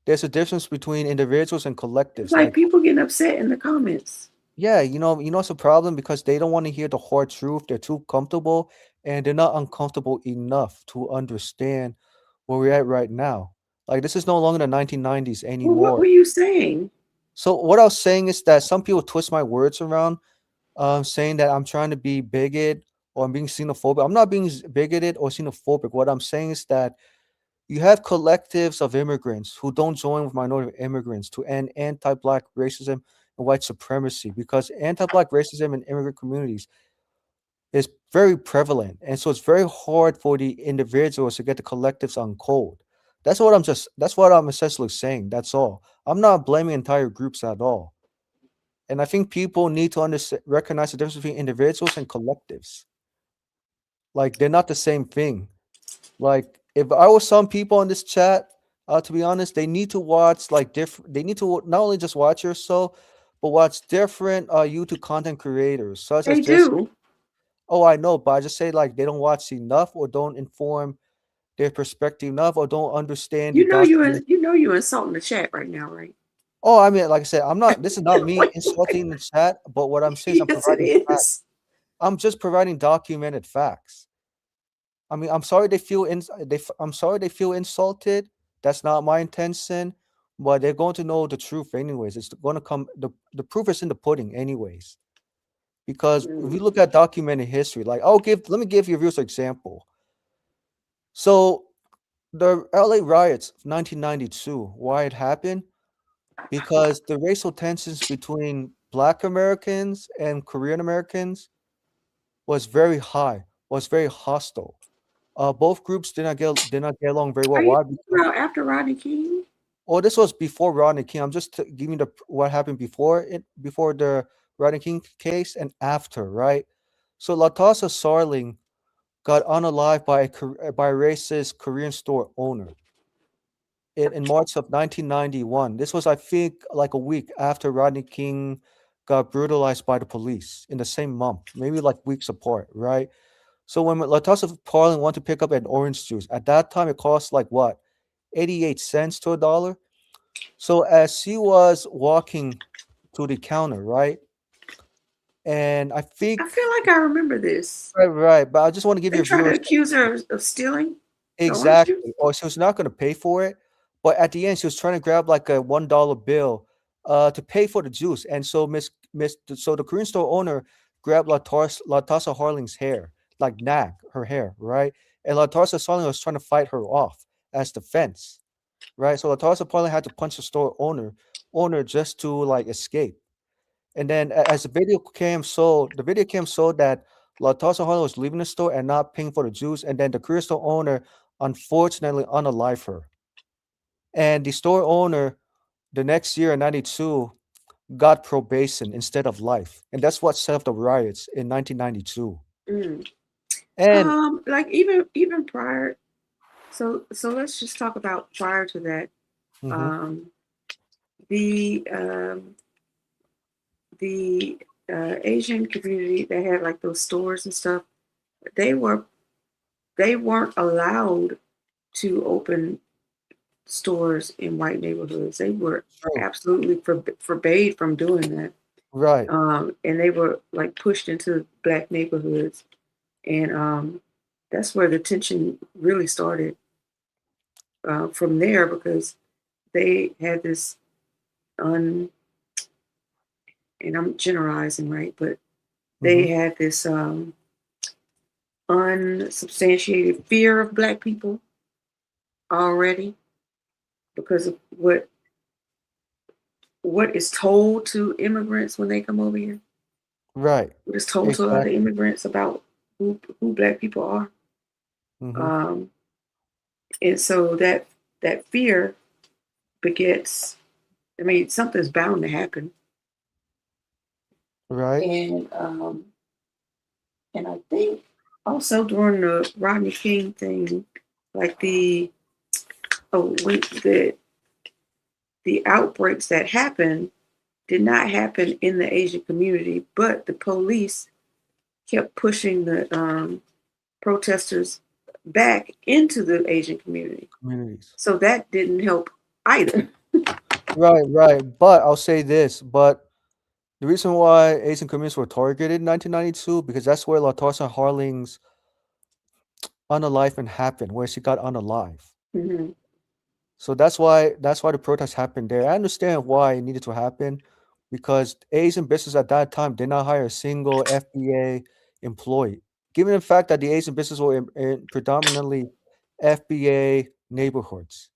there's a difference between individuals and collectives. It's like people getting upset in the comments. Yeah, it's a problem because they don't want to hear the hard truth. They're too comfortable, and they're not uncomfortable enough to understand where we're at right now. Like this is no longer the 1990s Well, what anymore. were you saying? So what I was saying is that some people twist my words around, saying that I'm trying to be bigot or I'm being xenophobic. I'm not being bigoted or xenophobic. What I'm saying is that you have collectives of immigrants who don't join with minority immigrants to end anti-black racism and white supremacy, because anti-black racism in immigrant communities is very prevalent, and so it's very hard for the individuals to get the collectives on cold. That's what I'm essentially saying. That's all. I'm not blaming entire groups at all. And I think people need to recognize the difference between individuals and collectives. Like they're not the same thing. Like if I was some people in this chat, to be honest, they need to watch like different. They need to not only just watch your show, but watch different YouTube content creators, such as They just. do. Oh, I know, but I just say like they don't watch enough or don't inform their perspective enough or don't understand the document. You know you insulting the chat right now, right? Oh, I mean, like I said, I'm not. This is not me insulting the chat, but what I'm saying is I'm Yes, it providing facts. is. I'm just providing documented facts. I mean, I'm sorry they feel I'm sorry they feel insulted. That's not my intention, but they're going to know the truth anyways. It's going to come. The proof is in the pudding anyways. Because if you look at documented history, like let me give you a real example. So the LA riots of 1992, why it happened? Because the racial tensions between Black Americans and Korean Americans was very high, was very hostile. Both groups did not get along very well. Are you Why? talking about after Rodney King? Oh, this was before Rodney King. I'm just giving what happened before the Rodney King case and after, right? So Latassa Sarling got unalived by a racist Korean store owner in March of 1991. This was, I think, like a week after Rodney King got brutalized by the police in the same month, maybe like weeks apart, right? So when Latassa Sarling wanted to pick up an orange juice, at that time it cost like what, 88 cents to $1. So as she was walking to the counter, right? And I think I feel like I remember this. right, but I just want to give They you tried to viewers accuse her of stealing the orange juice. exactly. Or she was not going to pay for it, but at the end she was trying to grab like a $1 bill to pay for the juice. And so so the Korean store owner grabbed Latassa Harling's hair, like her hair, right? And Latassa Harling was trying to fight her off as defense, right? So Latassa Harling had to punch the store owner just to like escape. And then as the video cam showed, that Latassa Harling was leaving the store and not paying for the juice, and then the Korean store owner unfortunately unalived her. And the store owner, the next year in 92, got probation instead of life. And that's what set off the riots in 1992. And Like even prior, so let's just talk about prior to that. The Asian community, they had like those stores and stuff. They weren't allowed to open stores in white neighborhoods. They were absolutely forbade from doing that. Right. And they were like pushed into Black neighborhoods, and that's where the tension really started. From there, because they had this and I'm generalizing, right? But they had this unsubstantiated fear of Black people already because of what is told to immigrants when they come over here. Right. What is told to other immigrants about who Black people are. And so that fear begets, I mean, something's bound to happen. Right. And I think also during the Rodney King thing, like the outbreaks that happened did not happen in the Asian community, but the police kept pushing the protesters back into the Asian communities. So that didn't help either. Right. But I'll say this, but The reason why Asian communities were targeted in 1992 because that's where LaToya Harling's unalivement happened, where she got unalive. Mm-hmm. So that's why the protest happened there. I understand why it needed to happen because Asian business at that time did not hire a single FBA employee. Given the fact that the Asian business were in predominantly FBA neighborhoods,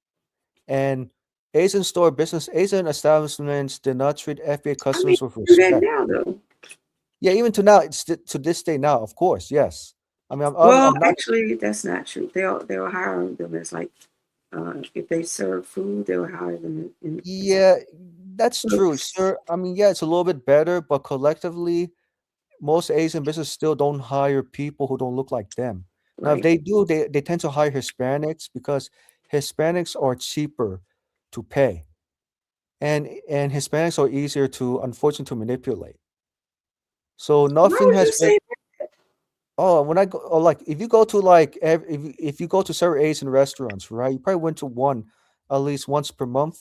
and Asian establishments did not treat FBA I mean, customers with do that respect. now though. Yeah, even to now, it's to this day now, of course, yes. I mean, Well, I'm not. actually, that's not true. They'll hire them as like if they serve food, they'll hire them in Yeah, that's true, cooks. sir. I mean, yeah, it's a little bit better, but collectively, most Asian businesses still don't hire people who don't look like them. Now, if Right. they do, they tend to hire Hispanics because Hispanics are cheaper to pay, and Hispanics are easier to, unfortunately, to manipulate. So Why nothing would you has been. say Oh, when I go, oh, like if you go to like if you go to several Asian restaurants, right? You probably went to one at least once per month.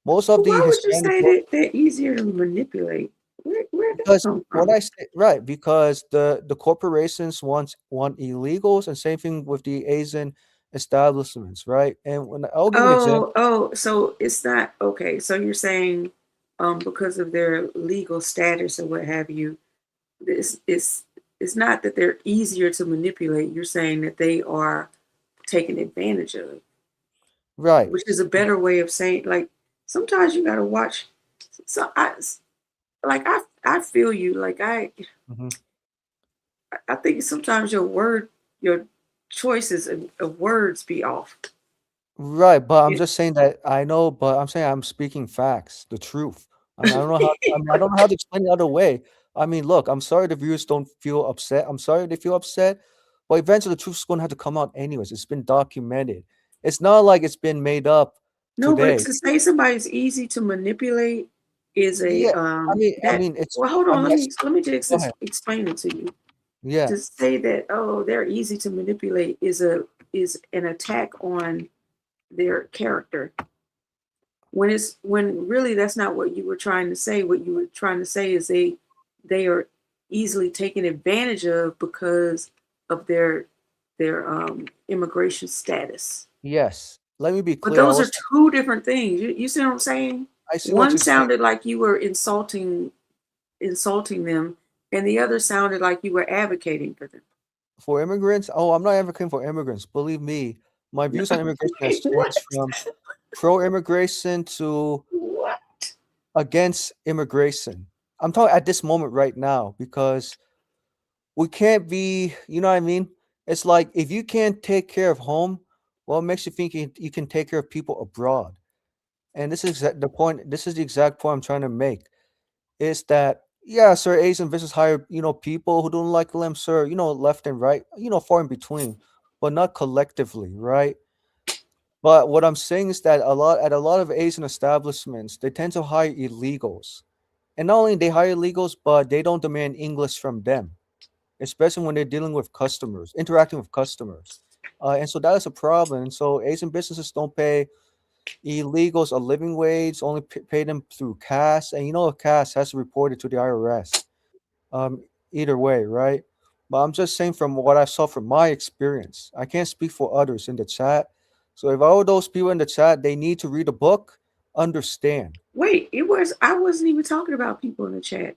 Most of the Why would you Hispanic say that they're easier to manipulate? Where did that because come what from? I say right because the corporations want illegals and same thing with the Asian establishments, right? And when I'll give an example. Oh, so it's not okay. So you're saying because of their legal status or what have you, this is it's not that they're easier to manipulate. You're saying that they are taken advantage of, Right. which is a better way of saying like sometimes you gotta watch so I feel you like Mhm. I think sometimes your choices of words be off. Right, but I'm It, just saying that I know, but I'm saying I'm speaking facts, the truth. I mean, I don't know how to explain it other way. I mean, look, I'm sorry the viewers don't feel upset. I'm sorry they feel upset, but eventually the truth's going to have to come out anyways. It's been documented. It's not like it's been made up no, but today. to say somebody's easy to manipulate is a Yeah, I that mean, it's. well hold I on, mean, that's. let me just Go ahead. explain it to you. Yeah. To say that oh they're easy to manipulate is an attack on their character when really that's not what you were trying to say. What you were trying to say is they are easily taken advantage of because of their immigration status. Yes. Let me be But clear. those are two different things. You see what I'm saying? I see what One you're saying. sounded like you were insulting them, and the other sounded like you were advocating for them. For immigrants, oh, I'm not advocating for immigrants. Believe me, my No, views on immigration has wait, what? changed from pro-immigration to What? against immigration. I'm talking at this moment right now because we can't be, you know what I mean? It's like if you can't take care of home, well, it makes you think you can take care of people abroad. And this is the point. This is the exact point I'm trying to make. Is that yeah, sir, Asian business hire, people who don't like them, sir, left and right, far in between, but not collectively, right? But what I'm saying is that a lot of Asian establishments, they tend to hire illegals. And not only they hire illegals, but they don't demand English from them, especially when they're dealing with customers, interacting with customers. And so that is a problem. And so Asian businesses don't pay illegals a living wage, only pay them through cash. And cash has to report it to the IRS. Um, Either way, right? But I'm just saying from what I saw from my experience. I can't speak for others in the chat. So if all those people in the chat, they need to read a book, understand. Wait, I wasn't even talking about people in the chat.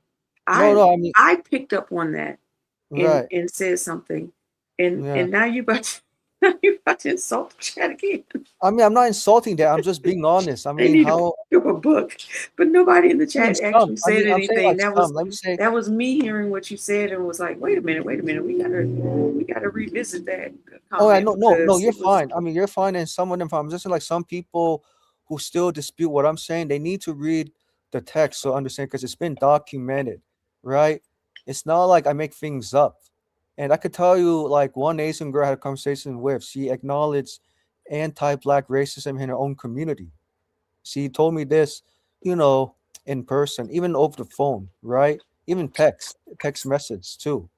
No, I no, I mean, I picked up on that right. and said something. And Yeah. now you about to now you about to insult the chat again. I mean, I'm not insulting that. I'm just being honest. I They mean, need to how pick up a book. But nobody in the I mean chat some. actually I said mean, I'm saying anything. like some. Let me say, That was me hearing what you said and was like, wait a minute, we gotta revisit that oh, yeah, comment no, no, no, because you're it was fine. I mean, you're fine, and some of them, I'm just saying, like some people who still dispute what I'm saying, they need to read the text to understand because it's been documented, right? It's not like I make things up. And I could tell you, like one Asian girl I had a conversation with, she acknowledged anti-black racism in her own community. She told me this, you know, in person, even over the phone, right? Even text message too.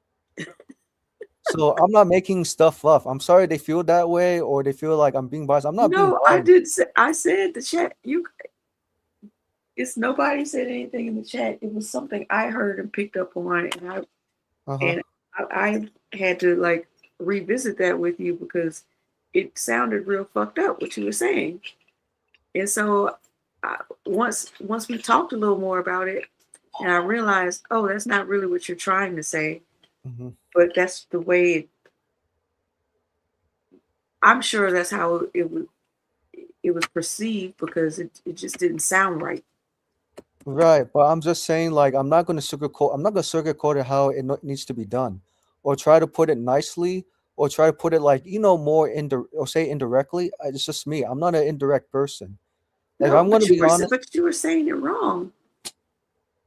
So I'm not making stuff up. I'm sorry they feel that way or they feel like I'm being biased. I'm not being no, biased. I said the chat it's nobody said anything in the chat. It was something I heard and picked up on, and I had to like revisit that with you because it sounded real fucked up what you were saying. And so once we talked a little more about it, and I realized, oh, that's not really what you're trying to say, but that's the way. I'm sure that's how it was perceived because it just didn't sound right. Right, but I'm just saying, like, I'm not gonna sugarcoat it how it needs to be done, or try to put it nicely, or try to put it like more or say indirectly. It's just me. I'm not an indirect person. Like, No, I'm gonna be honest. but you were saying it wrong.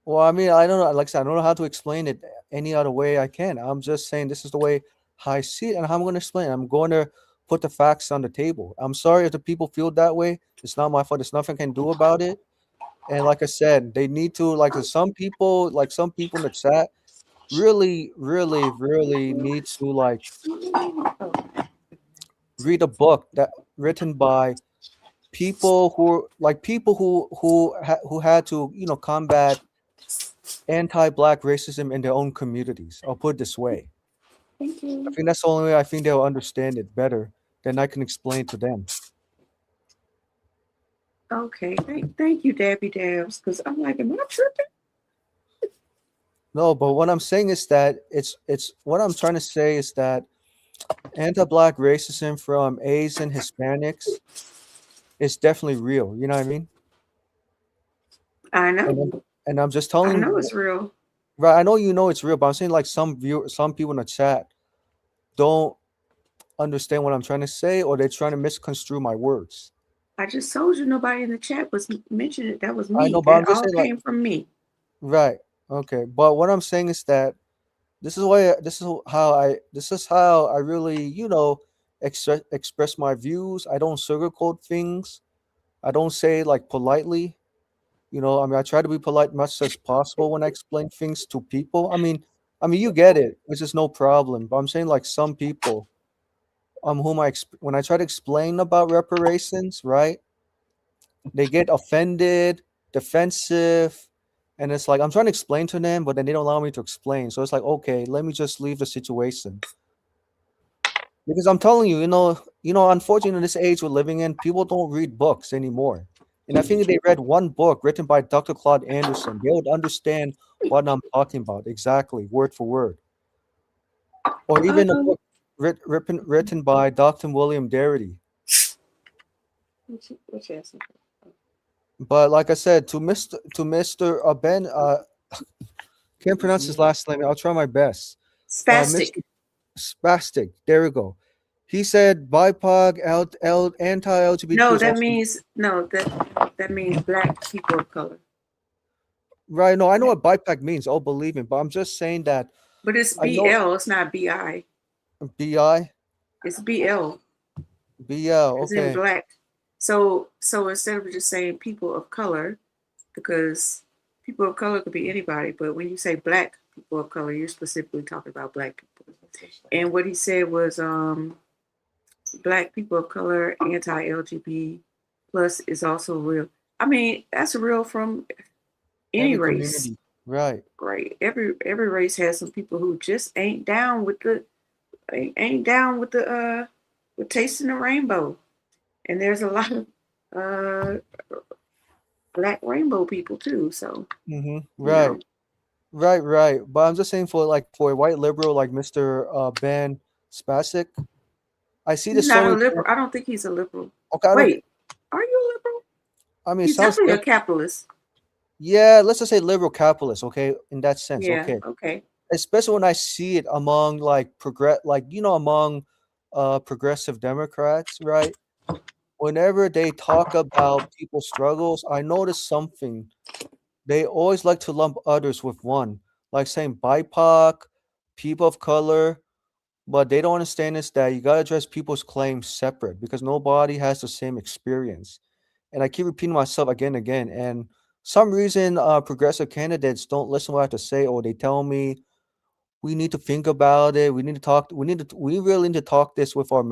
Well, I mean, I don't know. Like I said, I don't know how to explain it any other way I can. I'm just saying this is the way I see it, and how I'm going to explain it. I'm going to put the facts on the table. I'm sorry if the people feel that way. It's not my fault. There's nothing I can do about it. And like I said, they need to some people in the chat really, really, really need to read a book that written by people who had to combat anti-black racism in their own communities. I'll put it this way. Thank you. I think that's the only way I think they'll understand it better than I can explain to them. Okay, thank you, Dabby Dabs, because I'm like, am I tripping? No, but what I'm saying is that it's what I'm trying to say is that anti-black racism from Asian Hispanics is definitely real. You know what I mean? I know. And I'm just telling you. I know it's real. Right, I know you know it's real, but I'm saying like some people in the chat don't understand what I'm trying to say, or they're trying to misconstrue my words. I just told you nobody in the chat was mentioning it. That was me. I know, but I'm just all saying came from me. Right. Okay. But what I'm saying is that this is how I really, express my views. I don't sugarcoat things. I don't say like politely. I mean, I try to be polite much as possible when I explain things to people. I mean, you get it, which is no problem. But I'm saying like some people, when I try to explain about reparations, right? They get offended, defensive, and it's like I'm trying to explain to them, but then they don't allow me to explain. So it's like, okay, let me just leave the situation. Because I'm telling you, unfortunately, in this age we're living in, people don't read books anymore. And I think if they read one book written by Dr. Claude Anderson, they would understand what I'm talking about exactly, word for word. Or even a book written by Dr. William Darity. But like I said, to Mr. Ben, can't pronounce his last name. I'll try my best. Spastic. Spastic. There we go. He said BIPOC, anti-LGBT. No, that means that means black people of color. Right. No, I know what BIPOC means. Oh, believe me. But I'm just saying that. But it's BL. It's not BI. BI. It's BL. BL. It's in Okay. black. So instead of just saying people of color, because people of color could be anybody, but when you say black people of color, you're specifically talking about black people. And what he said was black people of color, anti-LGBT plus is also real. I mean, that's real from any race. Community. Right. Right. Every race has some people who just ain't down with the with tasting the rainbow. And there's a lot of black rainbow people too. So right. Right. But I'm just saying for a white liberal like Mr. Ben Spastic, I see this. He's not a liberal. I don't think he's a liberal. Okay. Wait, are you a liberal? I mean, he's definitely a capitalist. Yeah, let's just say liberal capitalist. Okay, in that sense. Yeah. Okay. Especially when I see it among among progressive Democrats, right? Whenever they talk about people's struggles, I notice something. They always like to lump others with one, like saying BIPOC, people of color, but they don't understand is that you gotta address people's claims separate because nobody has the same experience. And I keep repeating myself again and again. And some reason progressive candidates don't listen to what I have to say, or they tell me we need to think about it. We need to talk. We really need to talk this with our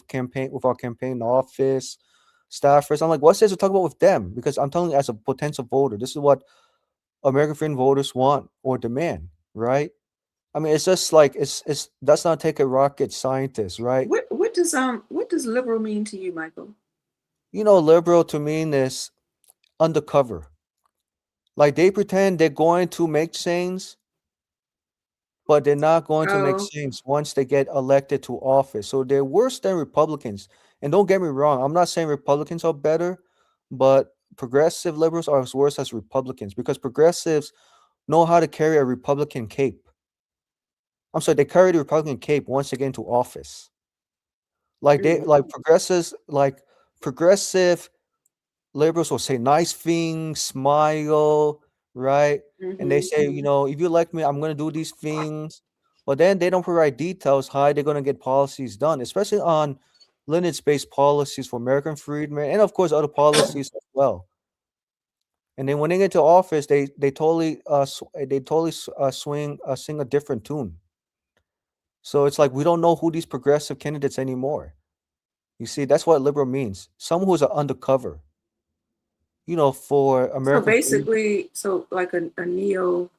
campaign office. staffers. I'm like, what's there to talk about with them? Because I'm telling you, as a potential voter, this is what American freedom voters want or demand, right? I mean, it's just like it's does not take a rocket scientist, right? What does liberal mean to you, Michael? You know, liberal to me is undercover. Like they pretend they're going to make change, but they're not going to make change once they get elected to office. So they're worse than Republicans. And don't get me wrong, I'm not saying Republicans are better, but progressive liberals are as worse as Republicans because progressives know how to carry a Republican cape. I'm sorry, they carry the Republican cape once they get into office. Like progressive liberals will say nice things, smile, right? And they say, you know, if you elect me, I'm going to do these things. But then they don't provide details how they're going to get policies done, especially on lineage-based policies for American freedmen and, of course, other policies as well. And then when they get to office, they totally sing a different tune. So it's like we don't know who these progressive candidates anymore. You see, that's what liberal means. Someone who's undercover. You know, for American. So basically, so like a neo,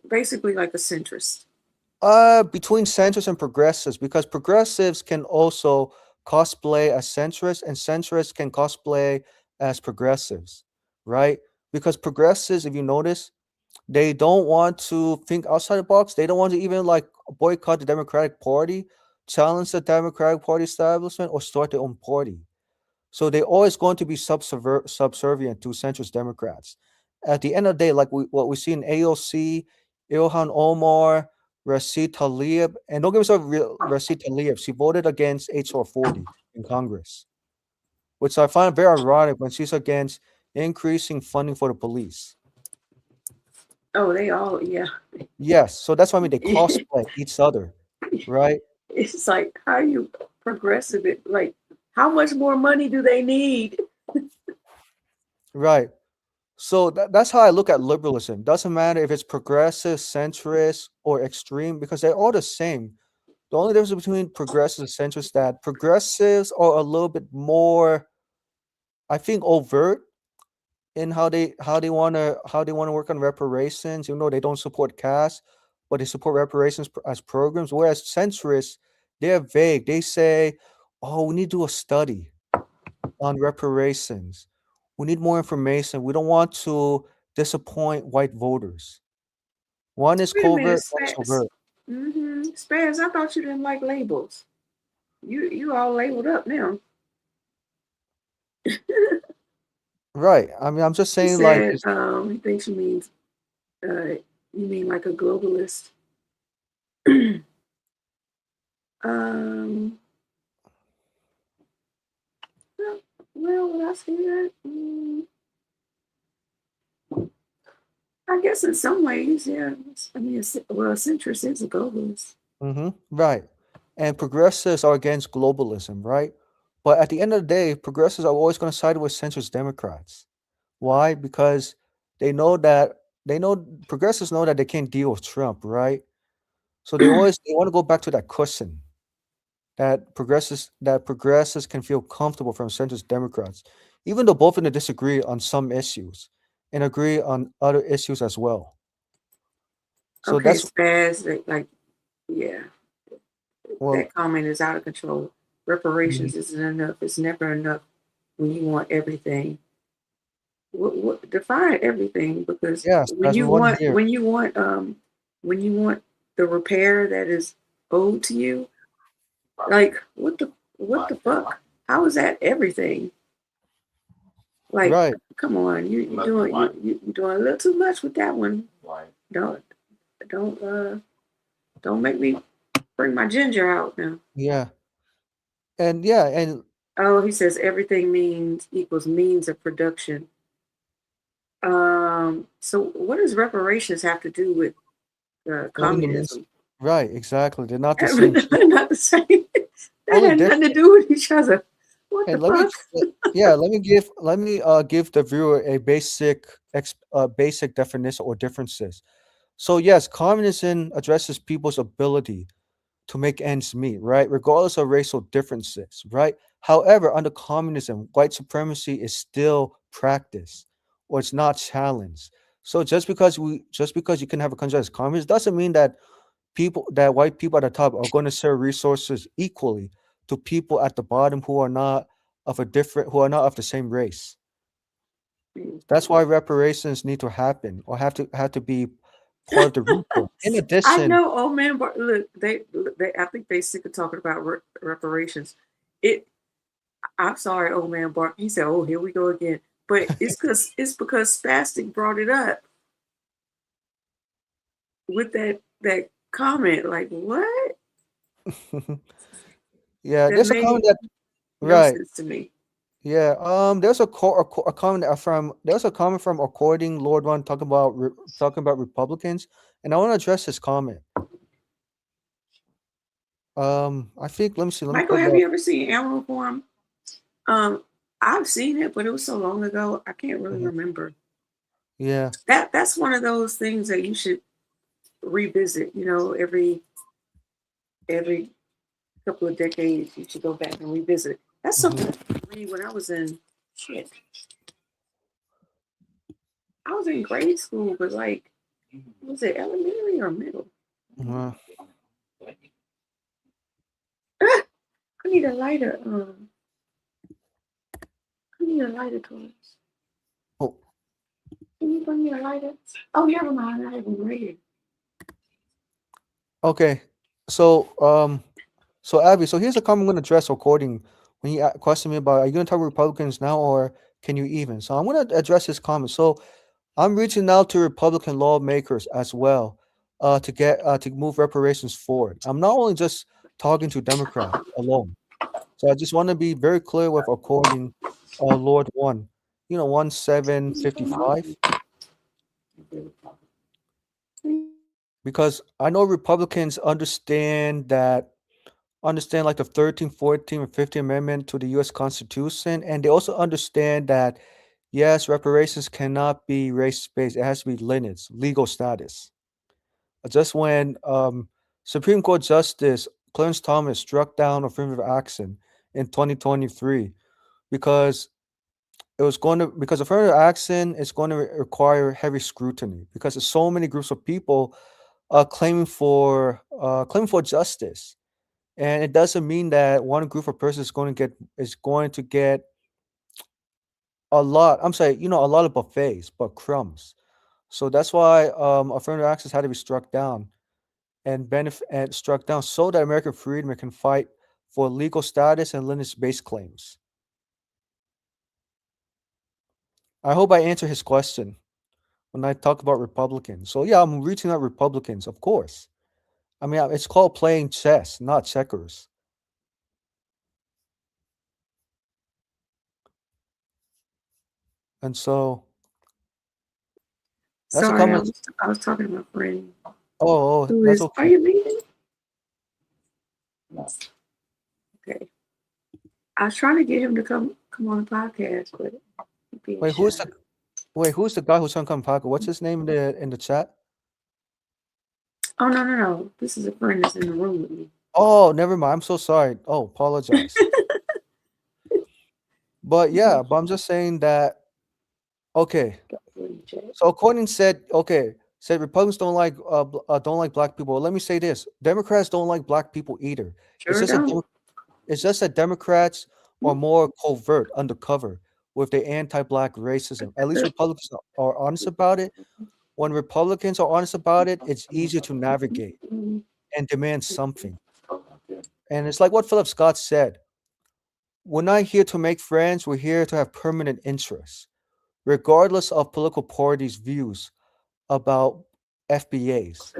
basically like a centrist. Between centrists and progressives, because progressives can also cosplay as centrists, and centrists can cosplay as progressives, right? Because progressives, if you notice, they don't want to think outside the box. They don't want to even like boycott the Democratic Party, challenge the Democratic Party establishment, or start their own party. So they're always going to be subservient to centrist Democrats. At the end of the day, like what we see in AOC, Ilhan Omar, Rashid Tlaib, and don't get me started, Rashid Tlaib, she voted against HR 40 in Congress, which I find very ironic when she's against increasing funding for the police. Oh, they all, yeah. Yes, so that's why I mean they cosplay each other, right? It's like, how are you progressive? Like, how much more money do they need? Right. So that's how I look at liberalism. Doesn't matter if it's progressive, centrist, or extreme, because they're all the same. The only difference between progressives and centrists is that progressives are a little bit more, I think, overt in how they want to work on reparations. You know, they don't support caste, but they support reparations as programs. Whereas centrists, they're vague. They say, "Oh, we need to do a study on reparations. We need more information. We don't want to disappoint white voters." One is Wait a minute, covert, one is overt. Spaz, I thought you didn't like labels. You all labeled up now. Right. I mean, I'm just He saying, said, like, he thinks you mean like a globalist. Well, would I say that? I guess in some ways, yeah. I mean, a centrist is a globalist. Right. And progressives are against globalism, right? But at the end of the day, progressives are always going to side with centrist Democrats. Why? Because progressives know that they can't deal with Trump, right? So they want to go back to that cushion that progressives can feel comfortable from centrist Democrats, even though both of them disagree on some issues and agree on other issues as well. So okay, that's Spaz, like, yeah, that comment is out of control. Reparations isn't enough. It's never enough when you want everything. What define everything? Because when you want the repair that is owed to you, like what the fuck? How is that everything? Like, right. Come on, you're doing a little too much with that one. Don't make me bring my ginger out now. Yeah. And oh, he says everything equals means of production. So what does reparations have to do with communism? Right, exactly. They're not the same. They're not the same. That had nothing to do with each other. What the fuck? Let me give the viewer a basic definition or differences. So yes, communism addresses people's ability to make ends meet, right? Regardless of racial differences, right? However, under communism, white supremacy is still practiced, or it's not challenged. So just because you can have a country that's communist doesn't mean that white people at the top are going to share resources equally to people at the bottom who are not of the same race. That's why reparations need to happen or have to be part of the reform. In addition, I know, old man. But look, they I think they sick of talking about reparations. I'm sorry, old man Bart. He said, "Oh, here we go again." But it's because Spastic brought it up with that comment. Like what? yeah, That there's a made comment that no right. sense to me. Yeah, there's a comment from according Lord One talking about Republicans, and I want to address his comment. I think let me see. Let me Michael, pull have it up. you ever seen Animal Farm? I've seen it, but it was so long ago, I can't really remember. Yeah. That's one of those things that you should revisit. You know, every couple of decades, you should go back and revisit. That's something I read when I was in shit. I was in grade school, but like, was it elementary or middle? I need a lighter. I need a lighter, Thomas. Oh. Can you bring me a lighter? Oh, never mind. I have one right here. Okay. So Abby, so here's a comment I'm going to address according when he questioned me about, are you going to talk Republicans now or can you even? So I'm going to address his comment. So I'm reaching out to Republican lawmakers as well to move reparations forward. I'm not only just talking to Democrats alone. So I just want to be very clear with according Lord 1, 1755. Because I know Republicans understand like the 13th, 14th, and 15th Amendment to the U.S. Constitution, and they also understand that yes, reparations cannot be race-based; it has to be lineage, legal status. Just when Supreme Court Justice Clarence Thomas struck down affirmative action in 2023 because affirmative action is going to require heavy scrutiny because there's so many groups of people claiming for justice. And it doesn't mean that one group of persons is going to get a lot. I'm saying, a lot of buffets, but crumbs. So that's why affirmative action had to be struck down and struck down so that American freedmen can fight for legal status and lineage-based claims. I hope I answer his question when I talk about Republicans. So yeah, I'm reaching out Republicans, of course. I mean, it's called playing chess, not checkers. And so that's Sorry, a comment. I was talking to my friend. Oh, Who that's is? okay. Are you leaving? Okay. I was trying to get him to come on the podcast, but Wait, who's the guy who's on come podcast? What's his name in the chat? Oh no! This is a friend that's in the room with me. Oh, never mind. I'm so sorry. Oh, apologize. But yeah, but I'm just saying that. Okay. So according said Republicans don't like black people. Let me say this: Democrats don't like black people either. Sure It's just that Democrats are more covert, undercover with their anti-black racism. At least Republicans are honest about it. When Republicans are honest about it, it's easier to navigate and demand something. And it's like what Philip Scott said. We're not here to make friends. We're here to have permanent interests, regardless of political parties' views about FBAs.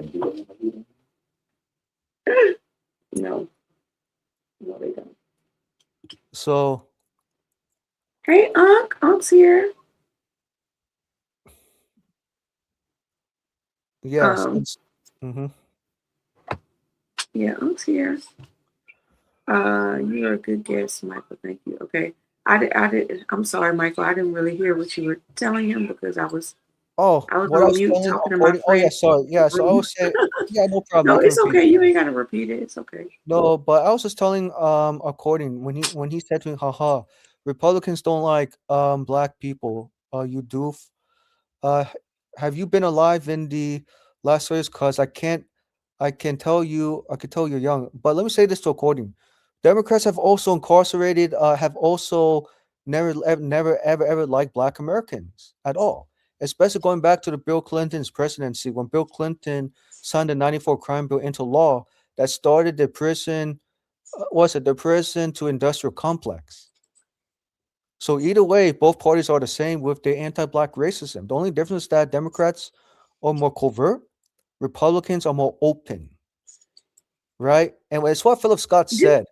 No, they don't. So, hey, Unc's here. Yes. Yeah, Unc's here. You're a good guest, Michael. Thank you. Okay. I'm sorry, Michael. I didn't really hear what you were telling him because I was Oh, I was what I on was mute telling talking to my according. Oh yeah, friend sorry. in Yeah, the so I room. was saying. Yeah, no problem. I No, can it's repeat. okay. You ain't gotta repeat it. It's okay. No, but I was just telling according when he said to me, haha, Republicans don't like black people. You doof. Uh, have you been alive in the last years? Cause I can tell you're young. But let me say this to according. Democrats have also incarcerated, have also never ever liked black Americans at all. Especially going back to the Bill Clinton's presidency, when Bill Clinton signed the '94 crime bill into law that started the prison, the prison to industrial complex. So either way, both parties are the same with their anti-black racism. The only difference is that Democrats are more covert, Republicans are more open, right? And it's what Philip Scott said.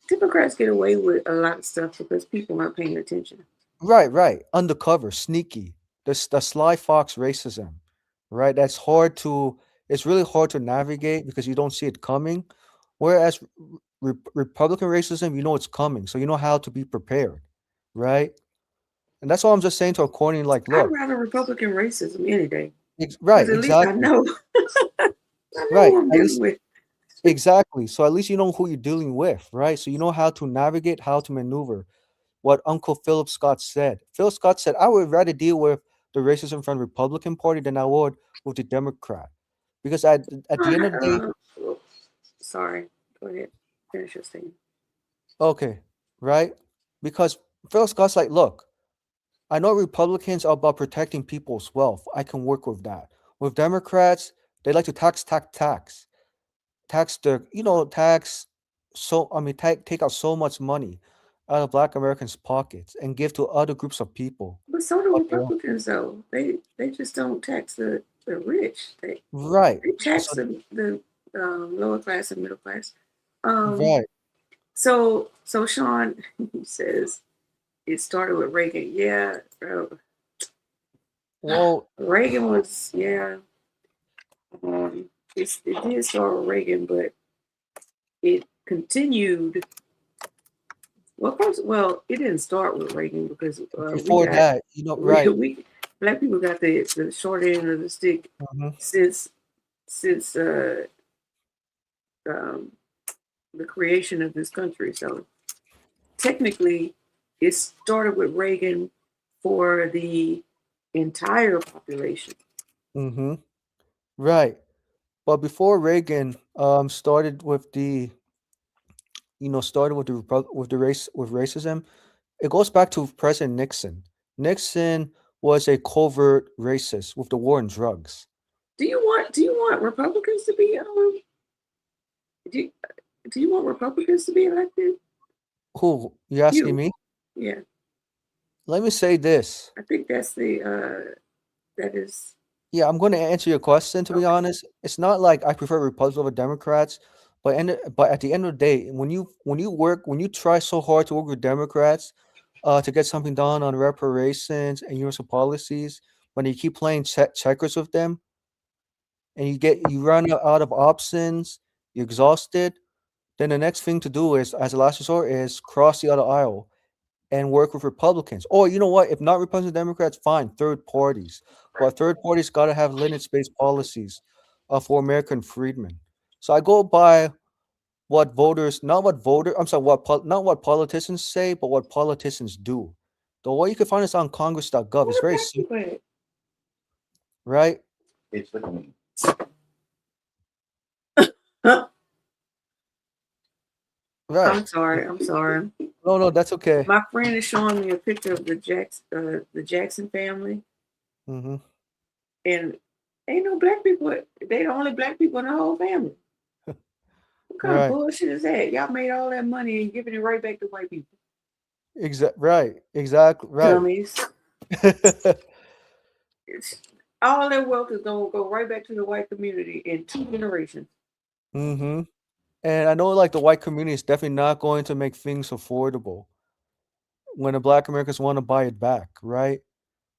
Democrats get away with a lot of stuff because people aren't paying attention. Right. Undercover, sneaky, the sly fox racism, right? It's really hard to navigate because you don't see it coming. Whereas Republican racism, you know it's coming, so you know how to be prepared, right? And that's all I'm just saying to according, like, I'd look, rather Republican racism any day. right, At least I exactly. know. I know Right. who I'm At dealing least with. exactly. So at least you know who you're dealing with, right? So you know how to navigate, how to maneuver. What Uncle Philip Scott said. Phil Scott said, I would rather deal with the racism from the Republican Party than I would with the Democrat. Because at the end of the day, Sorry. Go ahead. Finish your statement. okay, right? Because Phil Scott's like, look, I know Republicans are about protecting people's wealth. I can work with that. With Democrats, they like to tax the tax take out so much money out of black Americans' pockets and give to other groups of people. But so do But they don't. Republicans, though. They just don't tax the rich. They Right. tax So the lower class and middle class. Um, right. so Sean he says it started with Reagan. Yeah, Well, Reagan was it did start with Reagan, but it continued. Well, it didn't start with Reagan because before that, right. we black people got the short end of the stick Mhm. since the creation of this country. So technically, it started with Reagan for the entire population. Mhm. Right. But before Reagan started with the with racism, it goes back to President Nixon. Nixon was a covert racist with the war on drugs. Do you want Republicans to be do you want Republicans to be elected? Who? You asking me? Yeah. Let me say this. I think that's that is. Yeah, I'm going to answer your question. To be honest, it's not like I prefer Republicans over Democrats, but at the end of the day, when you try so hard to work with Democrats, to get something done on reparations and universal policies, when you keep playing checkers with them, and you run out of options, you're exhausted, then the next thing to do is, as a last resort, is cross the other aisle and work with Republicans. Or you know what? If not Republicans and Democrats, fine, third parties. But third parties got to have limits-based policies for American freedmen. So I go by what voters, not what voter, I'm sorry, not what politicians say, but what politicians do. The way you can find this on Congress.gov is very simple, right? Right. I'm sorry. No, that's okay. My friend is showing me a picture of the Jackson family. Mm-hmm. And ain't no black people. They the only black people in the whole family. What kind of bullshit is that? Y'all made all that money and giving it right back to white people. Exactly. Right. Dummies. All their wealth is gonna go right back to the white community in 2 generations. Mm-hmm. And I know, like, the white community is definitely not going to make things affordable when the black Americans want to buy it back, right?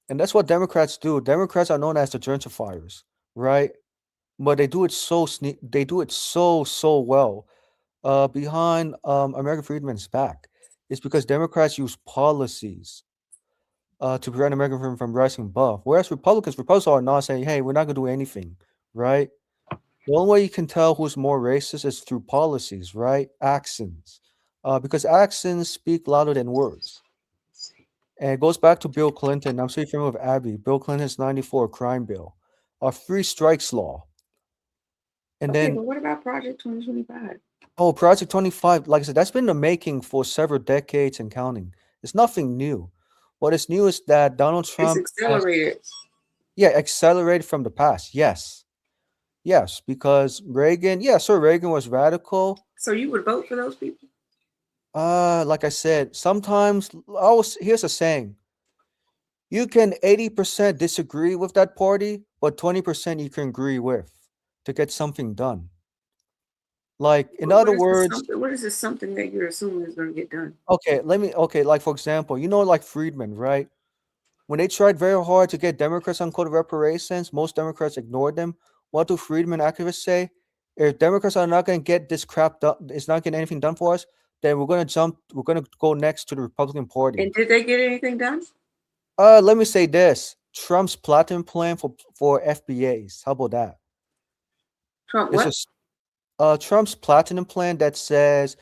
And that's what Democrats do. Democrats are known as the gentrifiers, right? But they do it so well behind American freedmen's back. It's because Democrats use policies to prevent American from rising above. Whereas Republicans are not saying, hey, we're not going to do anything, right? The only way you can tell who's more racist is through policies, right? Actions. Because actions speak louder than words. And it goes back to Bill Clinton. I'm sure you're familiar with Abby. Bill Clinton's 94 crime bill, a three strikes law. And okay, then, but what about Project 2025? oh, Project 25, like I said, that's been in the making for several decades and counting. It's nothing new. What is new is that Donald It's Trump accelerated. accelerated from the past. Yes. Yes, because Reagan, Reagan was radical. So you would vote for those people? Like I said, sometimes here's a saying. You can 80% disagree with that party, but 20% you can agree with to get something done. Like, in other words, what is this something that you're assuming is going to get done? okay, like for example, like Friedman, right? When they tried very hard to get Democrats on code of reparations, most Democrats ignored them. What do Friedman activists say? If Democrats are not going to get this crap done, it's not getting anything done for us, then we're going to go next to the Republican Party. And did they get anything done? Let me say this. Trump's platinum plan for FBAs. How about that? Trump It's what? just Trump's platinum plan that says,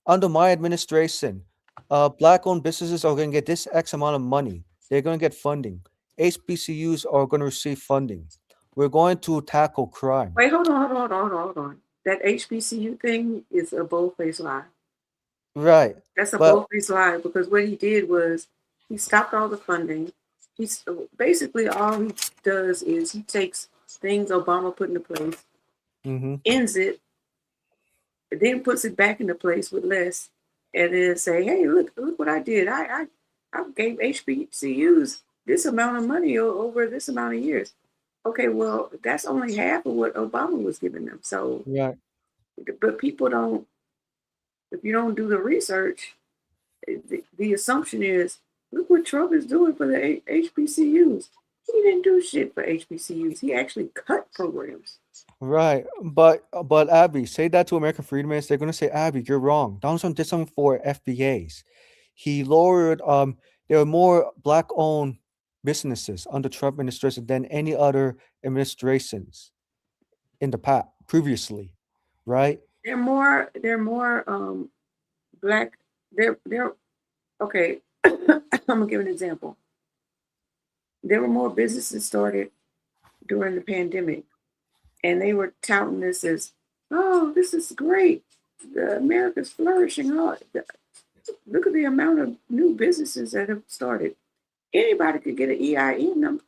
under my administration, black-owned businesses are going to get this X amount of money. They're going to get funding. HBCUs are going to receive funding. We're going to tackle crime. Wait, hold on. That HBCU thing is a bold-faced lie. Right. That's a bold-faced lie, because what he did was he stopped all the funding. He's basically, all he does is he takes things Obama put into place, ends it, and then puts it back into place with less, and then say, hey, look what I did. I gave HBCUs this amount of money over this amount of years. Okay, well, that's only half of what Obama was giving them. So, right. But people don't, if you don't do the research, the assumption is, look what Trump is doing for the HBCUs. He didn't do shit for HBCUs. He actually cut programs. Right. But Abby, say that to American Freedmans, they're gonna say, Abby, you're wrong. Donald Trump did something for FBAs. He lowered there are more black-owned businesses under Trump administration than any other administrations in the past previously, right? They're more black. They're okay. I'm gonna give an example. There were more businesses started during the pandemic, and they were touting this as, oh, this is great. America's flourishing. Look at the amount of new businesses that have started. Anybody could get an EIN number.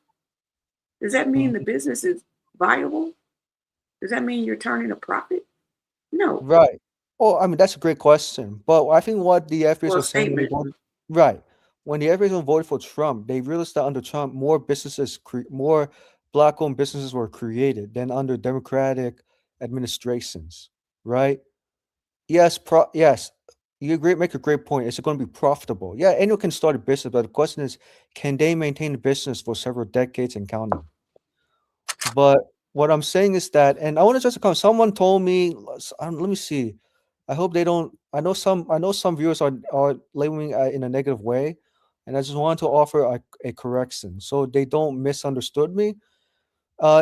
Does that mean the business is viable? Does that mean you're turning a profit? No. Right. Oh, I mean, that's a great question. But I think what the FBAs was saying when they voted, right. When the FBAs voted for Trump, they realized that under Trump, more more black-owned businesses were created than under Democratic administrations, right? Yes, yes. Make a great point. It's going to be profitable. Yeah, anyone can start a business, but the question is, can they maintain the business for several decades and counting? But what I'm saying is that, and I want to just comment. Someone told me, let me see. I hope they don't. I know some viewers are labeling in a negative way, and I just want to offer a correction so they don't misunderstood me.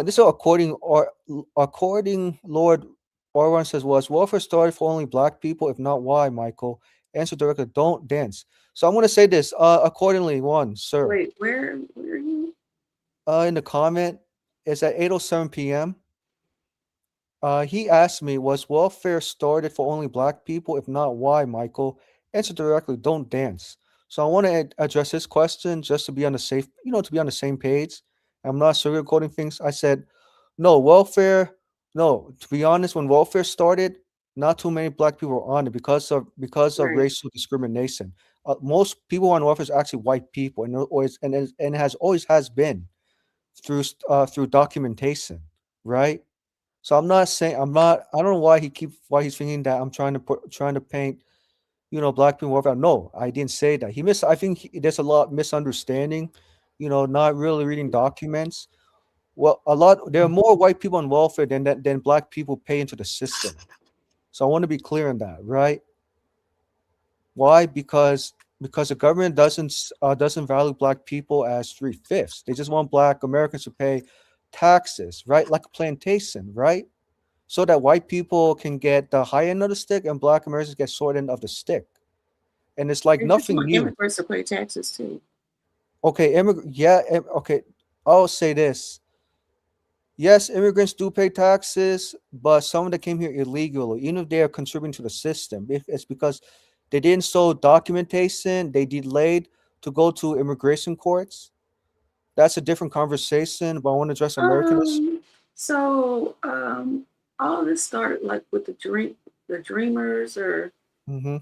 This is according Lord Orwan says, was welfare started for only black people? If not, why, Michael? Answer directly, don't dance. So I'm going to say this accordingly, sir. Wait, where are you? In the comment, it's at 8:07 p.m. He asked me, was welfare started for only black people? If not, why, Michael? Answer directly, don't dance. So I want to address this question just to be on the to be on the same page. I'm not sugarcoating things. I said, no, welfare. No, to be honest, when welfare started, not too many black people were on it because of racial discrimination. Most people on welfare is actually white people, and has always has been through documentation, right? So I'm not saying I don't know why he's thinking that I'm trying to paint, black people welfare. No, I didn't say that. I think there's a lot of misunderstanding, not really reading documents. Well, there are more white people on welfare than black people pay into the system. So I want to be clear on that, right? Why? Because because the government doesn't value black people as 3/5. They just want black Americans to pay taxes, right? Like a plantation, right? So that white people can get the high end of the stick and black Americans get short end of the stick. And it's like They just nothing want new. immigrants to pay taxes too. Okay, okay. I'll say this. Yes, immigrants do pay taxes, but some that came here illegally, even if they are contributing to the system, if it's because they didn't show documentation, they delayed to go to immigration courts. That's a different conversation, but I want to address Americanism. All this started like with the dreamers, or Mm-hmm.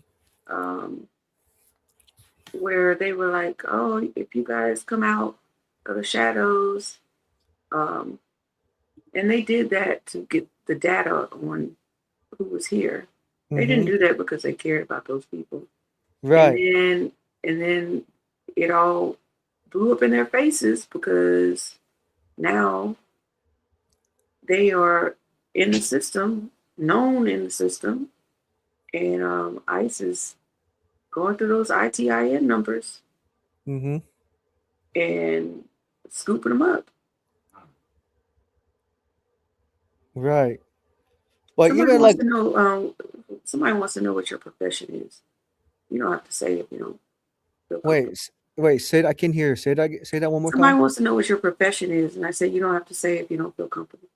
where they were like, oh, if you guys come out of the shadows, and they did that to get the data on who was here. They didn't do that because they cared about those people. Right. And then it all blew up in their faces because now they are in the system, known in the system, and ICE is going through those ITIN numbers Mm-hmm. and scooping them up. Right. But Somebody even wants like to know. Somebody wants to know what your profession is. You don't have to say if you don't feel comfortable. wait, say it. I can hear. Say that one more Somebody time. wants to know what your profession is, and I said you don't have to say if you don't feel comfortable.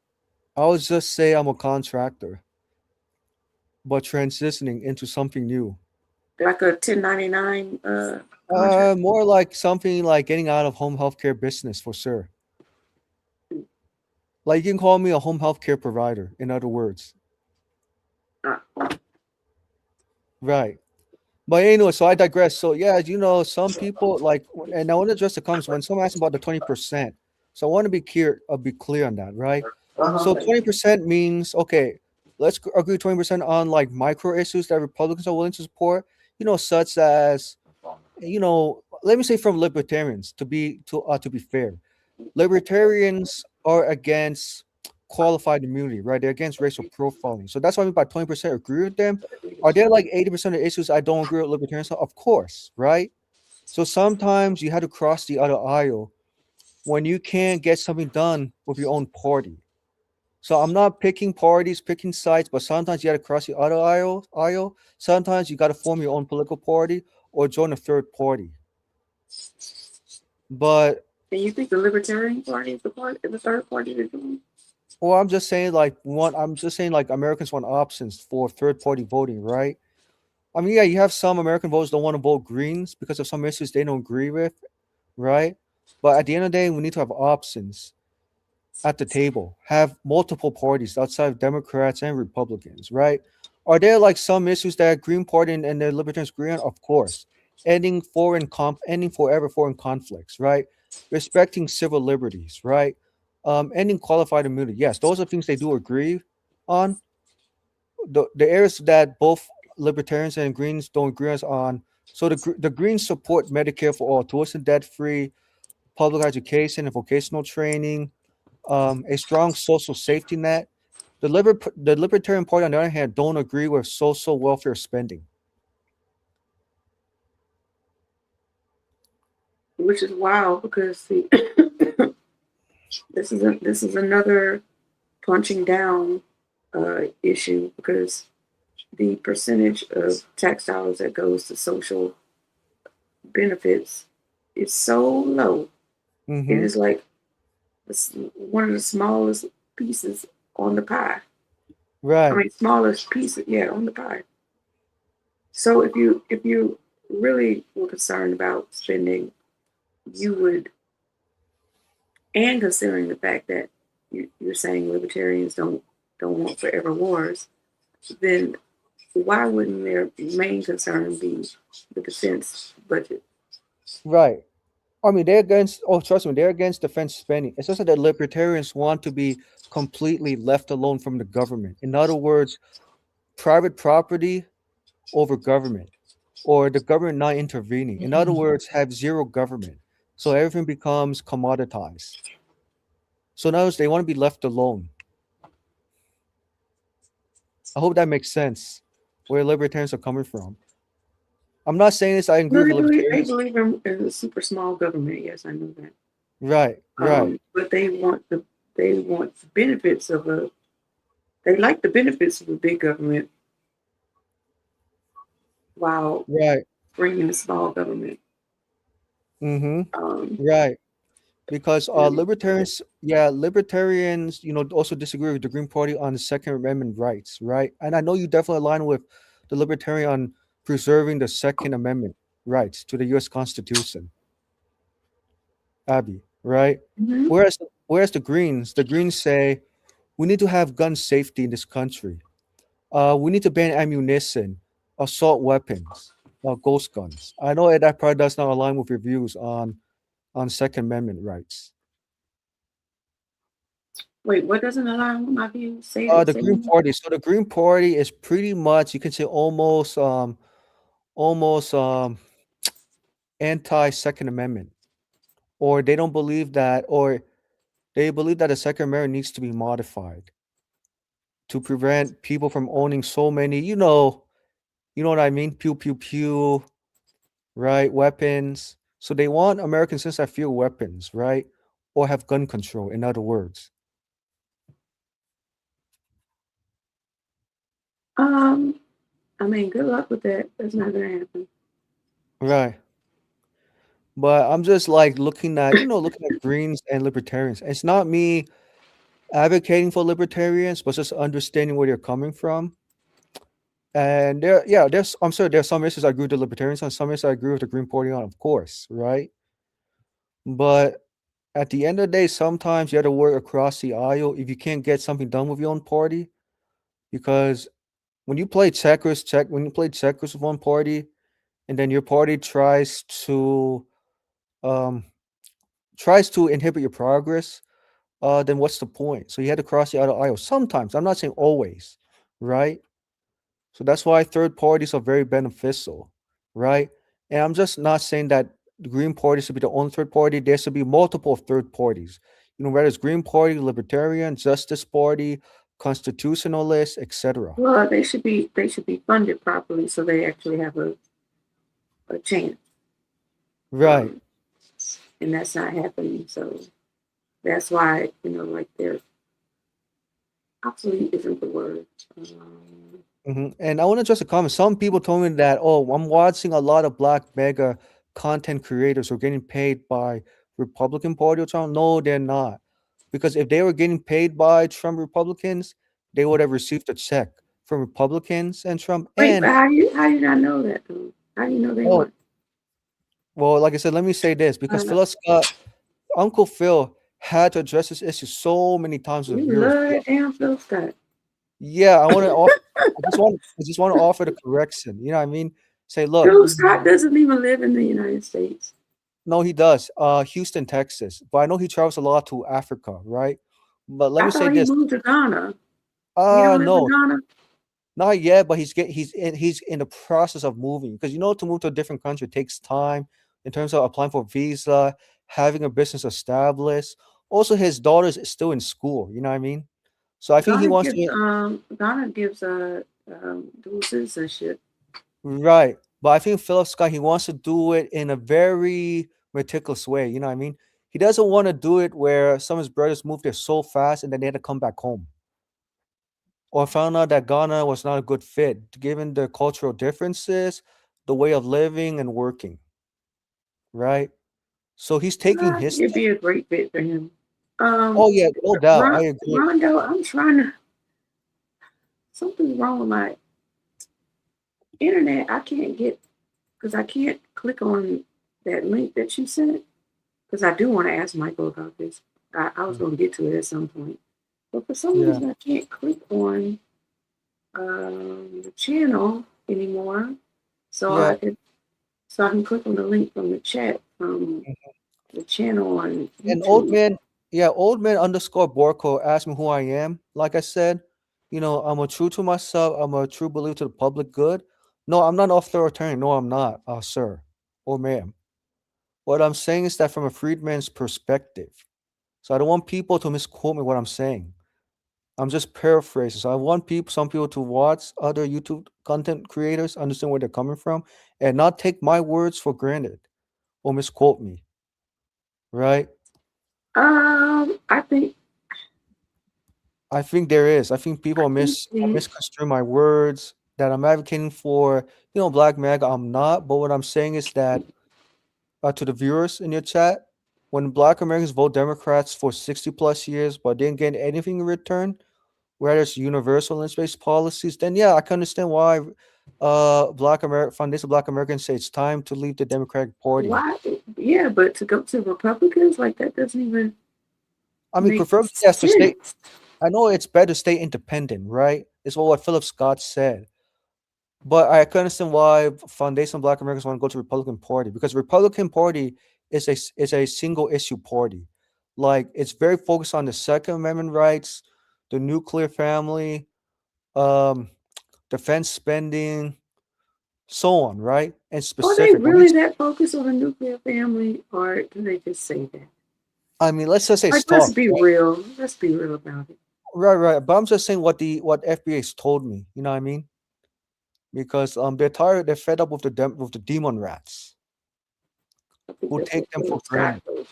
I would just say I'm a contractor, but transitioning into something new. Like a 1099 contract. More like something like getting out of home healthcare business for sure. Like you can call me a home healthcare provider, in other words. Right. But anyway, so I digress. So yeah, some people like, and I want to address the comments when someone asks about the 20%. So I want to be clear on that, right? So 20% means okay, let's agree 20% on like micro issues that Republicans are willing to support, such as, let me say from libertarians to be fair. Libertarians are against qualified immunity, right? They're against racial profiling. So that's why I mean by 20% agree with them. Are there like 80% of issues I don't agree with libertarians? Of course, right? So sometimes you have to cross the other aisle when you can't get something done with your own party. So I'm not picking parties, picking sides, but sometimes you got to cross the other aisle. Sometimes you got to form your own political party or join a third party. But and you think the Libertarian Party is the third party to join? Well, I'm just saying like Americans want options for third party voting, right? I mean, yeah, you have some American voters don't want to vote Greens because of some issues they don't agree with, right? But at the end of the day, we need to have options at the table, have multiple parties outside of Democrats and Republicans, right? Are there like some issues that Green Party and the Libertarians agree on? Of course. Ending forever foreign conflicts, right? Respecting civil liberties, right? Ending qualified immunity. Yes, those are things they do agree on. The areas that both libertarians and Greens don't agree on. So the Greens support Medicare for all, tuition debt-free, public education and vocational training, a strong social safety net. The Libertarian Party, on the other hand, don't agree with social welfare spending. Which is wild because this is another punching down issue because the percentage of tax dollars that goes to social benefits is so low. Mm-hmm. It is like one of the smallest pieces on the pie. Right. I mean, smallest piece, on the pie. So if you really were concerned about spending, you would, and considering the fact that you're saying libertarians don't want forever wars, then why wouldn't their main concern be the defense budget? Right. I mean, they're against. Oh, trust me, they're against defense spending. It's just that the libertarians want to be completely left alone from the government. In other words, private property over government, or the government not intervening. In other words, have zero government, so everything becomes commoditized. So in other words, they want to be left alone. I hope that makes sense where libertarians are coming from. I'm not saying this. I agree No, with they libertarians. believe in a super small government. Yes, I know that. Right, right. But they want the benefits of a. They like the benefits of a big government, while Right. bringing a small government. Mm-hmm. Um, Right. Because and- libertarians, also disagree with the Green Party on the Second Amendment rights, right? And I know you definitely align with the libertarian on preserving the Second Amendment rights to the U.S. Constitution, Abby, right? Mhm. Whereas the Greens say we need to have gun safety in this country. We need to ban ammunition, assault weapons, ghost guns. I know that part does not align with your views on Second Amendment rights. Wait, what doesn't align with my views? Say The say Green it. Party. So the Green Party is pretty much, you can say, almost anti Second Amendment, or they don't believe that, or they believe that the Second Amendment needs to be modified to prevent people from owning so many, you know what I mean, pew pew pew, right, weapons. So they want Americans since I feel weapons, right, or have gun control. In other words, I mean, good luck with that. That's not gonna happen. right. But I'm just like looking at Greens and libertarians. It's not me advocating for libertarians, but just understanding where they're coming from. And I'm sorry, there's some issues I agree with the libertarians on, some issues I agree with the Green Party on, of course, right? But at the end of the day, sometimes you have to work across the aisle if you can't get something done with your own party. Because when you play checkers with one party, and then your party um tries to inhibit your progress, then what's the point? So you had to cross the other aisle sometimes. I'm not saying always, right? So that's why third parties are very beneficial, right? And I'm just not saying that the Green Party should be the only third party. There should be multiple third parties. Whether it's Green Party, Libertarian, Justice Party, Constitutionalists, etc. Well, they should be funded properly so they actually have a chance. Right. And that's not happening. So that's why like they're obsolete isn't the word. And I want to just a comment. Some people told me that, oh, I'm watching a lot of black mega content creators who are getting paid by Republican Party or Trump. No, they're not. Because if they were getting paid by Trump Republicans, they would have received a check from Republicans and Trump. Wait, but And how do you not know that though? How do you know they oh, weren't? well, like I said, let me say this because Phil Scott, Uncle Phil had to address this issue so many times with You viewers. love that damn Phil Scott. Yeah, I want to offer. I just want to offer the correction. You know what I mean? Say, look, Phil Scott doesn't even live in the United States. no, he does. Houston, Texas. But I know he travels a lot to Africa, right? But let I me say thought he this. moved to Ghana. He don't live in No, Ghana. not yet. But he's in the process of moving because to move to a different country takes time in terms of applying for visa, having a business established. Also, his daughter is still in school. You know what I mean? So I think he wants to. Ghana gives dual citizenship. Right. But I think Philip Scott, he wants to do it in a very meticulous way. You know what I mean? He doesn't want to do it where some of his brothers moved there so fast and then they had to come back home. Or found out that Ghana was not a good fit, given the cultural differences, the way of living and working. Right? So he's taking his It'd time. be a great fit for him. Oh yeah, no doubt. I agree. Rondo, I'm trying to. Something's wrong with my internet. I can't get because I can't click on that link that you sent. Because I do want to ask Michael about this. I was going to get to it at some point, but for some Yeah. reason I can't click on the channel anymore. So Yeah. I can click on the link from the chat from the channel on And YouTube. old man underscore Borko asked me who I am. Like I said, I'm a true to myself. I'm a true believer to the public good. No, I'm not authoritarian. No, I'm not, sir or ma'am. What I'm saying is that from a freedman's perspective. So I don't want people to misquote me what I'm saying. I'm just paraphrasing. So I want some people to watch other YouTube content creators, understand where they're coming from, and not take my words for granted or misquote me. Right? I think there is. I think people are think misconstruing my words that I'm advocating for, Black MAGA. I'm not. But what I'm saying is that to the viewers in your chat, when Black Americans vote Democrats for 60 plus years but didn't get anything in return, whether it's universal and space policies, then yeah, I can understand why Foundation Black Americans say it's time to leave the Democratic Party. Why? Yeah, but to go to Republicans, like, that doesn't even. I mean, preferably yes to stay. I know it's better to stay independent, right? It's what Philip Scott said. But I can understand why Foundation Black Americans want to go to Republican Party, because Republican Party is a single issue party. Like, it's very focused on the Second Amendment rights, the nuclear family, defense spending, so on, right? And specific. Are they really that focused on the nuclear family, or do they just say that? I mean, let's just say let's be real. Let's be real about it. Right. But I'm just saying what FBA's told me. You know what I mean? Because they're tired, they're fed up with the demon rats who take them for granted.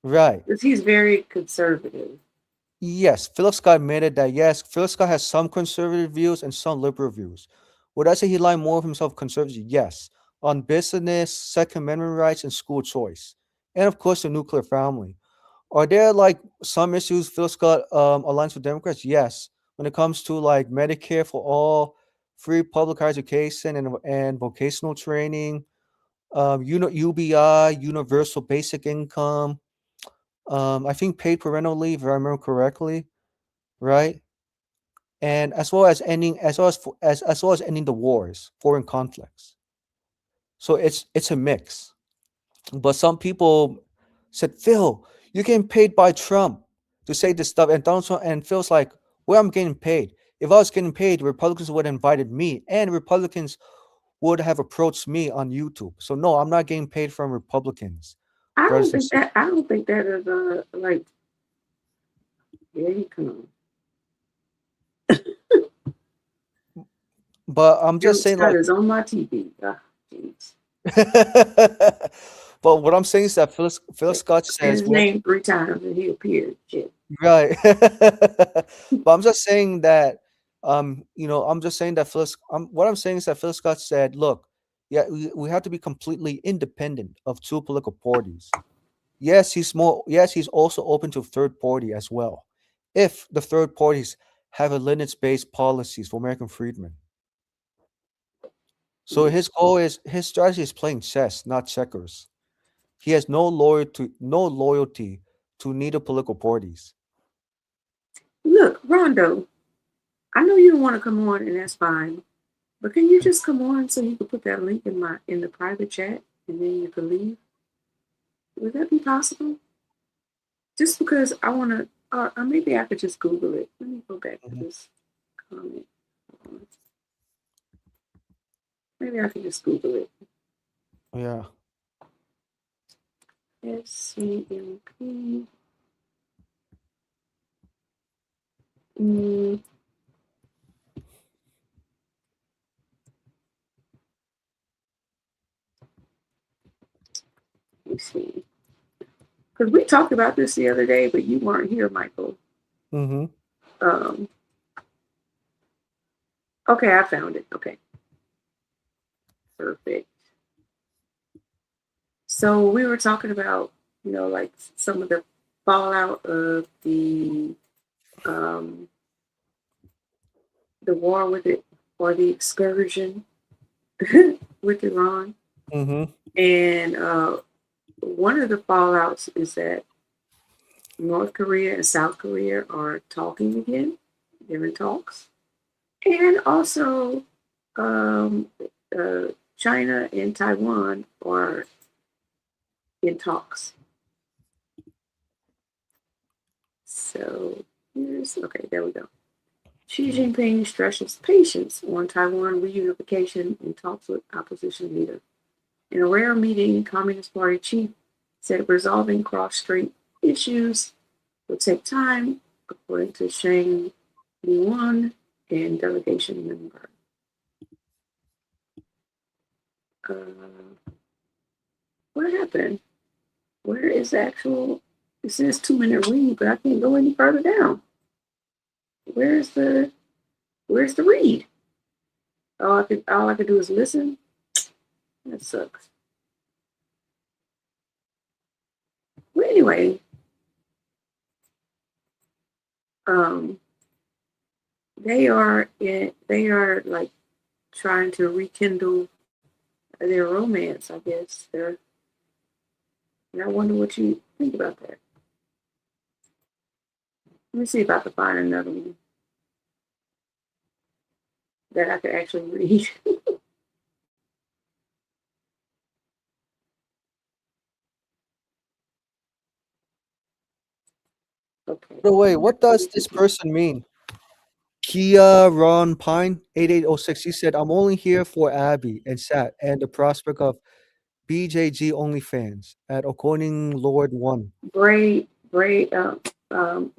Right. Because he's very conservative. Yes, Philip Scott admitted that. Yes, Philip Scott has some conservative views and some liberal views. Would I say he lied more of himself conservative? Yes, on business, Second Amendment rights, and school choice, and of course the nuclear family. Are there like some issues Phil Scott aligns with Democrats? Yes, when it comes to like Medicare for all, free public higher education and vocational training, UBI, universal basic income. I think paid parental leave, if I remember correctly, right? And as well as ending the wars, foreign conflicts. So it's a mix. But some people said, Phil, you're getting paid by Trump to say this stuff. And Donald Trump, and Phil's like, well, I'm getting paid. If I was getting paid, Republicans would have invited me, and Republicans would have approached me on YouTube. So no, I'm not getting paid from Republicans. I don't think that is like. Here he comes. But I'm just saying, like, is on my TV. But what I'm saying is that Phil Scott says his name 3 times and he appeared. Shit. Right. But I'm just saying that I'm just saying that what I'm saying is that Phil Scott said, look, yeah, we have to be completely independent of two political parties. Yes, he's also open to third party as well, if the third parties have a limits-based policies for American freedmen. So his strategy is playing chess, not checkers. He has no loyalty to neither political parties. Look, Rondo, I know you don't want to come on, and that's fine. But can you just come on so you can put that link in the private chat, and then you can leave? Would that be possible? Just because I want to, or maybe I could just Google it. Let me go back to this comment. Maybe I could just Google it. Yeah. SCMP. Let's see. Because we talked about this the other day, but you weren't here, Michael. Okay, I found it. Okay. Perfect. So we were talking about, like some of the fallout of the war with it, or the excursion with Iran. And one of the fallouts is that North Korea and South Korea are talking again. They're in talks. And also China and Taiwan are in talks. So there we go. Xi Jinping stresses patience on Taiwan reunification in talks with opposition leader. In a rare meeting, Communist Party chief said resolving cross-strait issues will take time according to Shane Yuan and delegation member. What happened? Where is the actual? It says 2-minute read, but I can't go any further down. Where's the read? All I could do is listen. That sucks. Well, anyway, they are like trying to rekindle their romance, I guess. And I wonder what you think about that. Let me see if I can find another one that I could actually read. Okay. By the way, what does this person mean? Kia Ron Pine 8806. He said, "I'm only here for Abby and Sat and the prospect of BJG OnlyFans at according Lord One."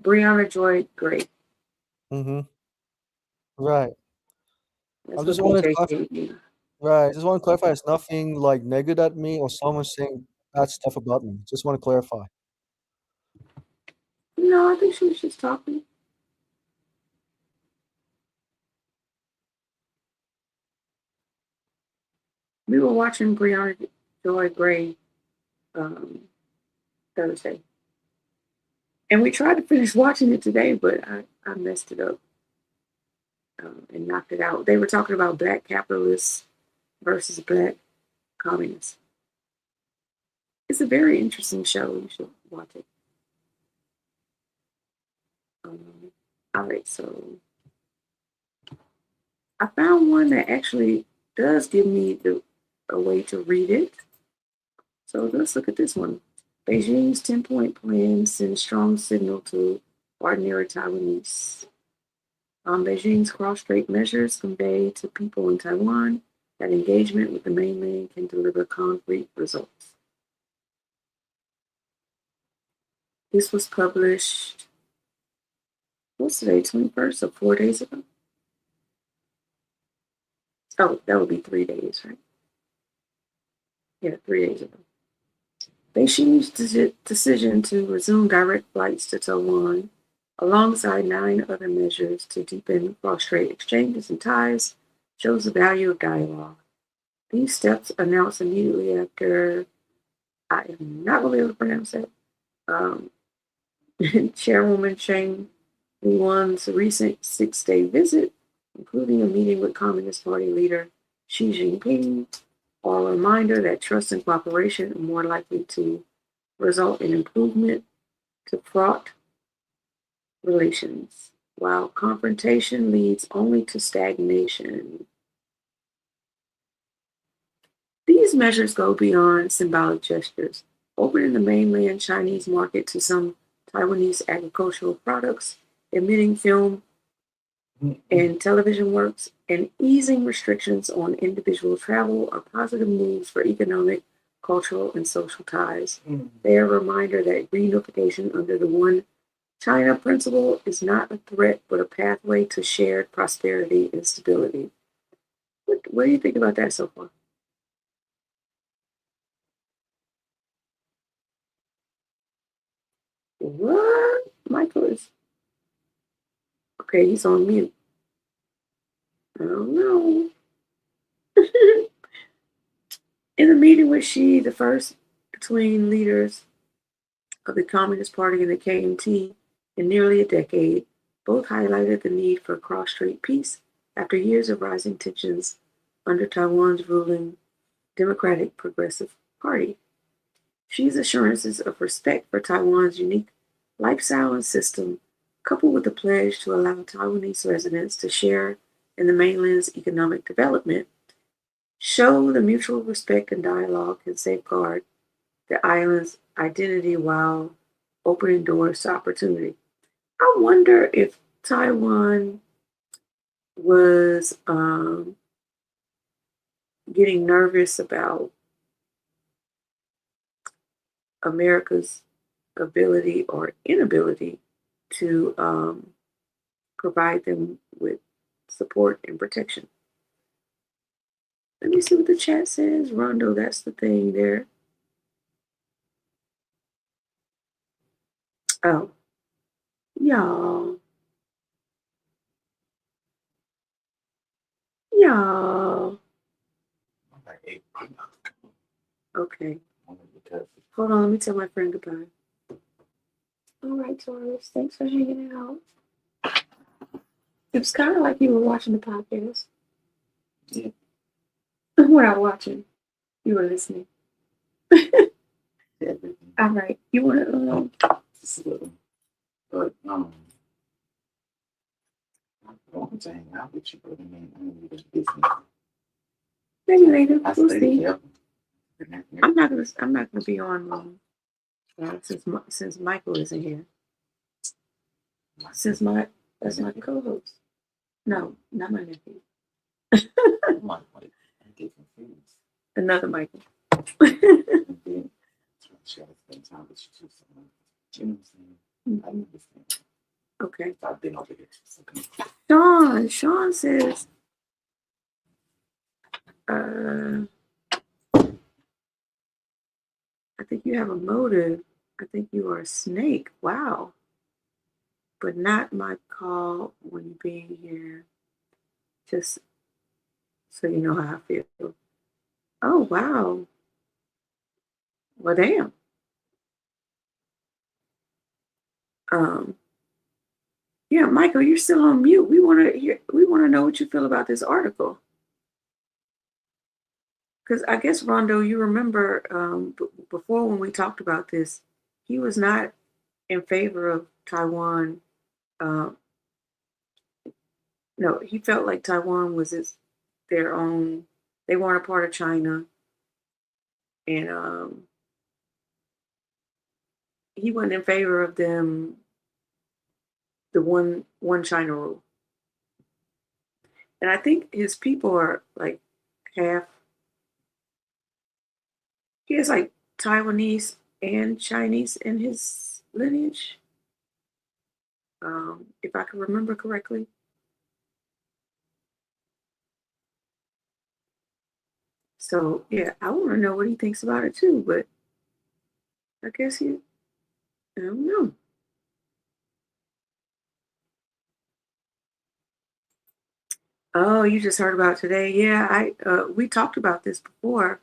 Brianna Joy Gray. Mm-hmm. Right. That's I what just wanted to BJG. right. Just want to clarify. It's nothing like negative at me or someone saying bad stuff about me. Just want to clarify. No, I think she was just talking. We were watching Brianna Joy Gray Thursday. And we tried to finish watching it today, but I messed it up and knocked it out. They were talking about black capitalists versus black communists. It's a very interesting show. You should watch it. All right, so I found one that actually does give me a way to read it. So let's look at this one. Beijing's 10-point plan sends strong signal to ordinary Taiwanese. Beijing's cross-strait measures convey to people in Taiwan that engagement with the mainland can deliver concrete results. This was published, what's today, 21st, so 4 days ago? Oh, that would be 3 days, right? Yeah, 3 days ago. Beijing's decision to resume direct flights to Taiwan, alongside 9 other measures to deepen cross-strait exchanges and ties, shows the value of dialogue. These steps announced immediately after, I am not going to be able to pronounce it, Chairwoman Cheng Li-wan's recent 6-day visit, including a meeting with Communist Party leader Xi Jinping, are a reminder that trust and cooperation are more likely to result in improvement to fraught relations, while confrontation leads only to stagnation. These measures go beyond symbolic gestures, opening the mainland Chinese market to some Taiwanese agricultural products, emitting film and television works, and easing restrictions on individual travel are positive moves for economic, cultural, and social ties. They are a reminder that reunification under the One China principle is not a threat, but a pathway to shared prosperity and stability. What do you think about that so far? What? Michael is... Okay, he's on mute. I don't know. In the meeting with Xi, the first between leaders of the Communist Party and the KMT in nearly a decade, both highlighted the need for cross-strait peace after years of rising tensions under Taiwan's ruling Democratic Progressive Party. Xi's assurances of respect for Taiwan's unique lifestyle and system, coupled with the pledge to allow Taiwanese residents to share in the mainland's economic development, show the mutual respect and dialogue can safeguard the island's identity while opening doors to opportunity. I wonder if Taiwan was getting nervous about America's ability or inability to provide them with support and protection. Let me see what the chat says. Rondo, that's the thing there. Oh, y'all. Y'all. Okay. Hold on, let me tell my friend goodbye. All right, Taurus, thanks for hanging out. It was kind of like you were watching the podcast. Yeah. We're not watching. You were listening. All right. You want to just a little, but I want to hang out with you, but I mean it's business. maybe later. We'll see. I'm not gonna be on long since Michael isn't here. That's my co-host. No, not my nephew. Another Michael. Okay. Sean says, I think you have a motive. I think you are a snake. Wow. But not my call when you being here. Just so you know how I feel. Oh, wow. Well, damn. Yeah, Michael, you're still on mute. We want to know what you feel about this article. Because I guess, Rondo, you remember before when we talked about this, he was not in favor of Taiwan. No, he felt like Taiwan was their own. They weren't a part of China, and he wasn't in favor of them. The one China rule, and I think his people are like half. He has like Taiwanese and Chinese in his lineage, if I can remember correctly. So yeah, I want to know what he thinks about it too, but I guess I don't know. Oh, you just heard about today? Yeah, we talked about this before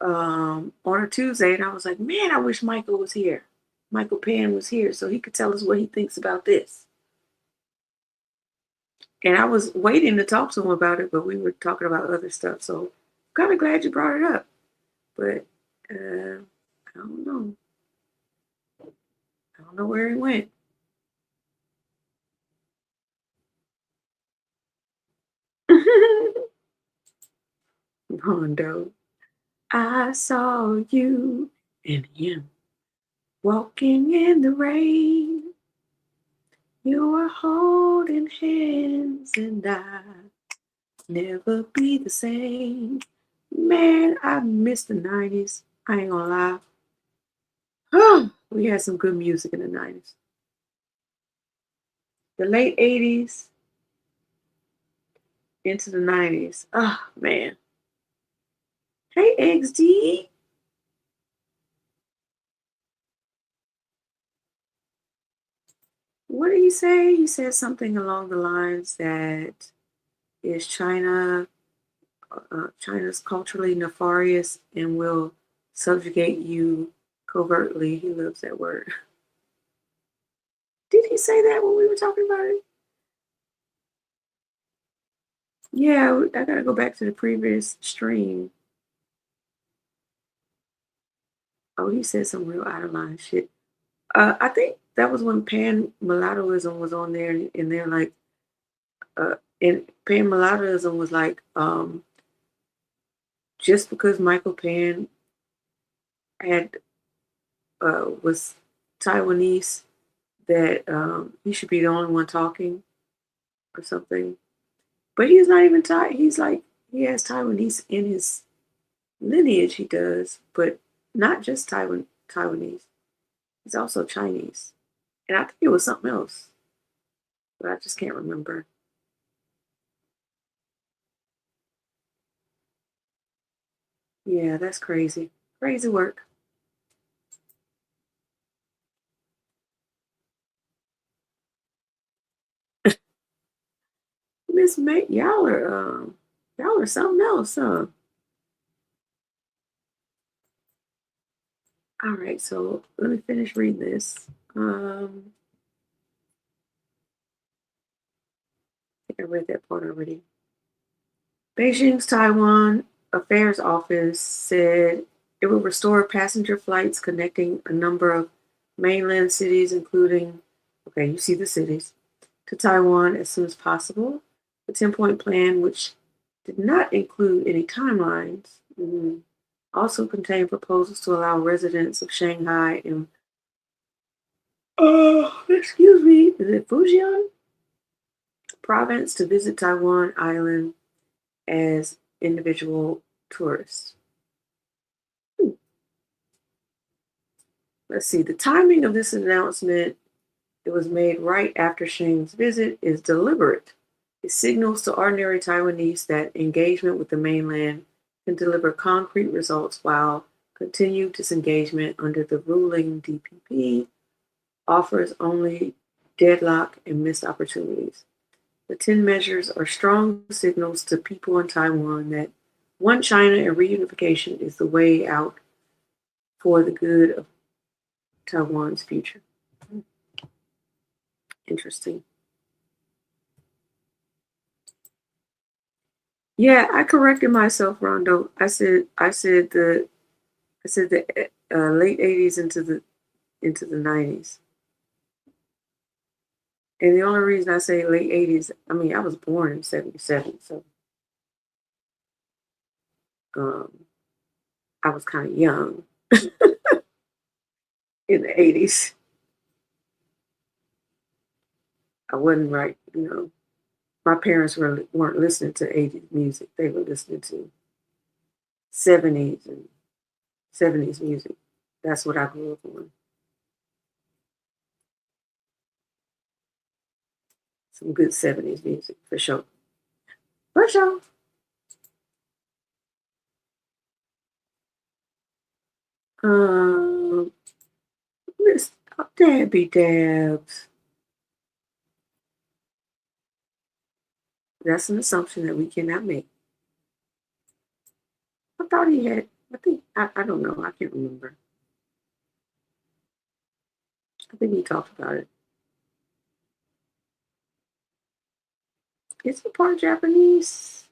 on a Tuesday, and I was like, man, I wish Michael was here. Michael Pan was here so he could tell us what he thinks about this. And I was waiting to talk to him about it, but we were talking about other stuff. So I'm kind of glad you brought it up. But I don't know. I don't know where he went. Rondo, I saw you and him walking in the rain. You were holding hands and I never be the same. Man, I miss the 90s. I ain't gonna lie. We had some good music in the 90s. The late 80s into the 90s. Oh, man. Hey, XD. What did he say? He said something along the lines that is China's culturally nefarious and will subjugate you covertly. He loves that word. Did he say that when we were talking about it? Yeah, I gotta go back to the previous stream. Oh, he said some real out of line shit. I think that was when Pan Mulattoism was on there, and they're like, and Pan Mulattoism was like, just because Michael Pan had was Taiwanese, that he should be the only one talking or something. But he's not even Thai. He's like, he has Taiwanese in his lineage. He does, but not just Taiwanese. He's also Chinese. And I think it was something else, but I just can't remember. Yeah, that's crazy. Crazy work. Miss May, y'all are something else, huh? All right, so let me finish reading this. I think I read that part already. Beijing's Taiwan Affairs Office said it will restore passenger flights connecting a number of mainland cities, including, okay, you see the cities, to Taiwan as soon as possible. The 10-point plan, which did not include any timelines, also contained proposals to allow residents of Shanghai and, excuse me, is it Fujian province to visit Taiwan Island as individual tourists. Let's see, the timing of this announcement, it was made right after Shing's visit, is deliberate. It signals to ordinary Taiwanese that engagement with the mainland can deliver concrete results while continued disengagement under the ruling DPP offers only deadlock and missed opportunities. The 10 measures are strong signals to people in Taiwan that one China and reunification is the way out for the good of Taiwan's future. Interesting. Yeah, I corrected myself, Rondo. I said the late '80s into the 90s. And the only reason I say late '80s, I mean, I was born in '77, so I was kind of young in the '80s. I wasn't right, my parents weren't listening to '80s music. They were listening to '70s and '70s music. That's what I grew up on. Some good '70s music for sure. For sure. Miss Dabby Dabs. That's an assumption that we cannot make. I thought he had, I don't know, I can't remember. I think he talked about it. Is he part Japanese?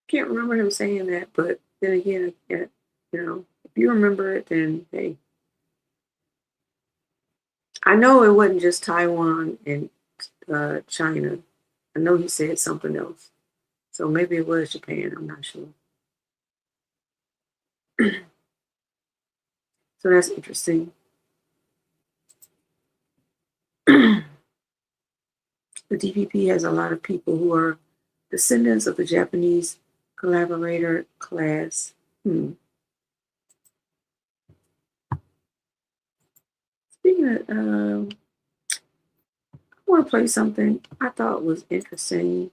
Can't remember him saying that, but then again, if you remember it, then hey. I know it wasn't just Taiwan and China. I know he said something else. So maybe it was Japan, I'm not sure. So that's interesting. The DPP has a lot of people who are descendants of the Japanese collaborator class. Speaking of, I want to play something I thought was interesting.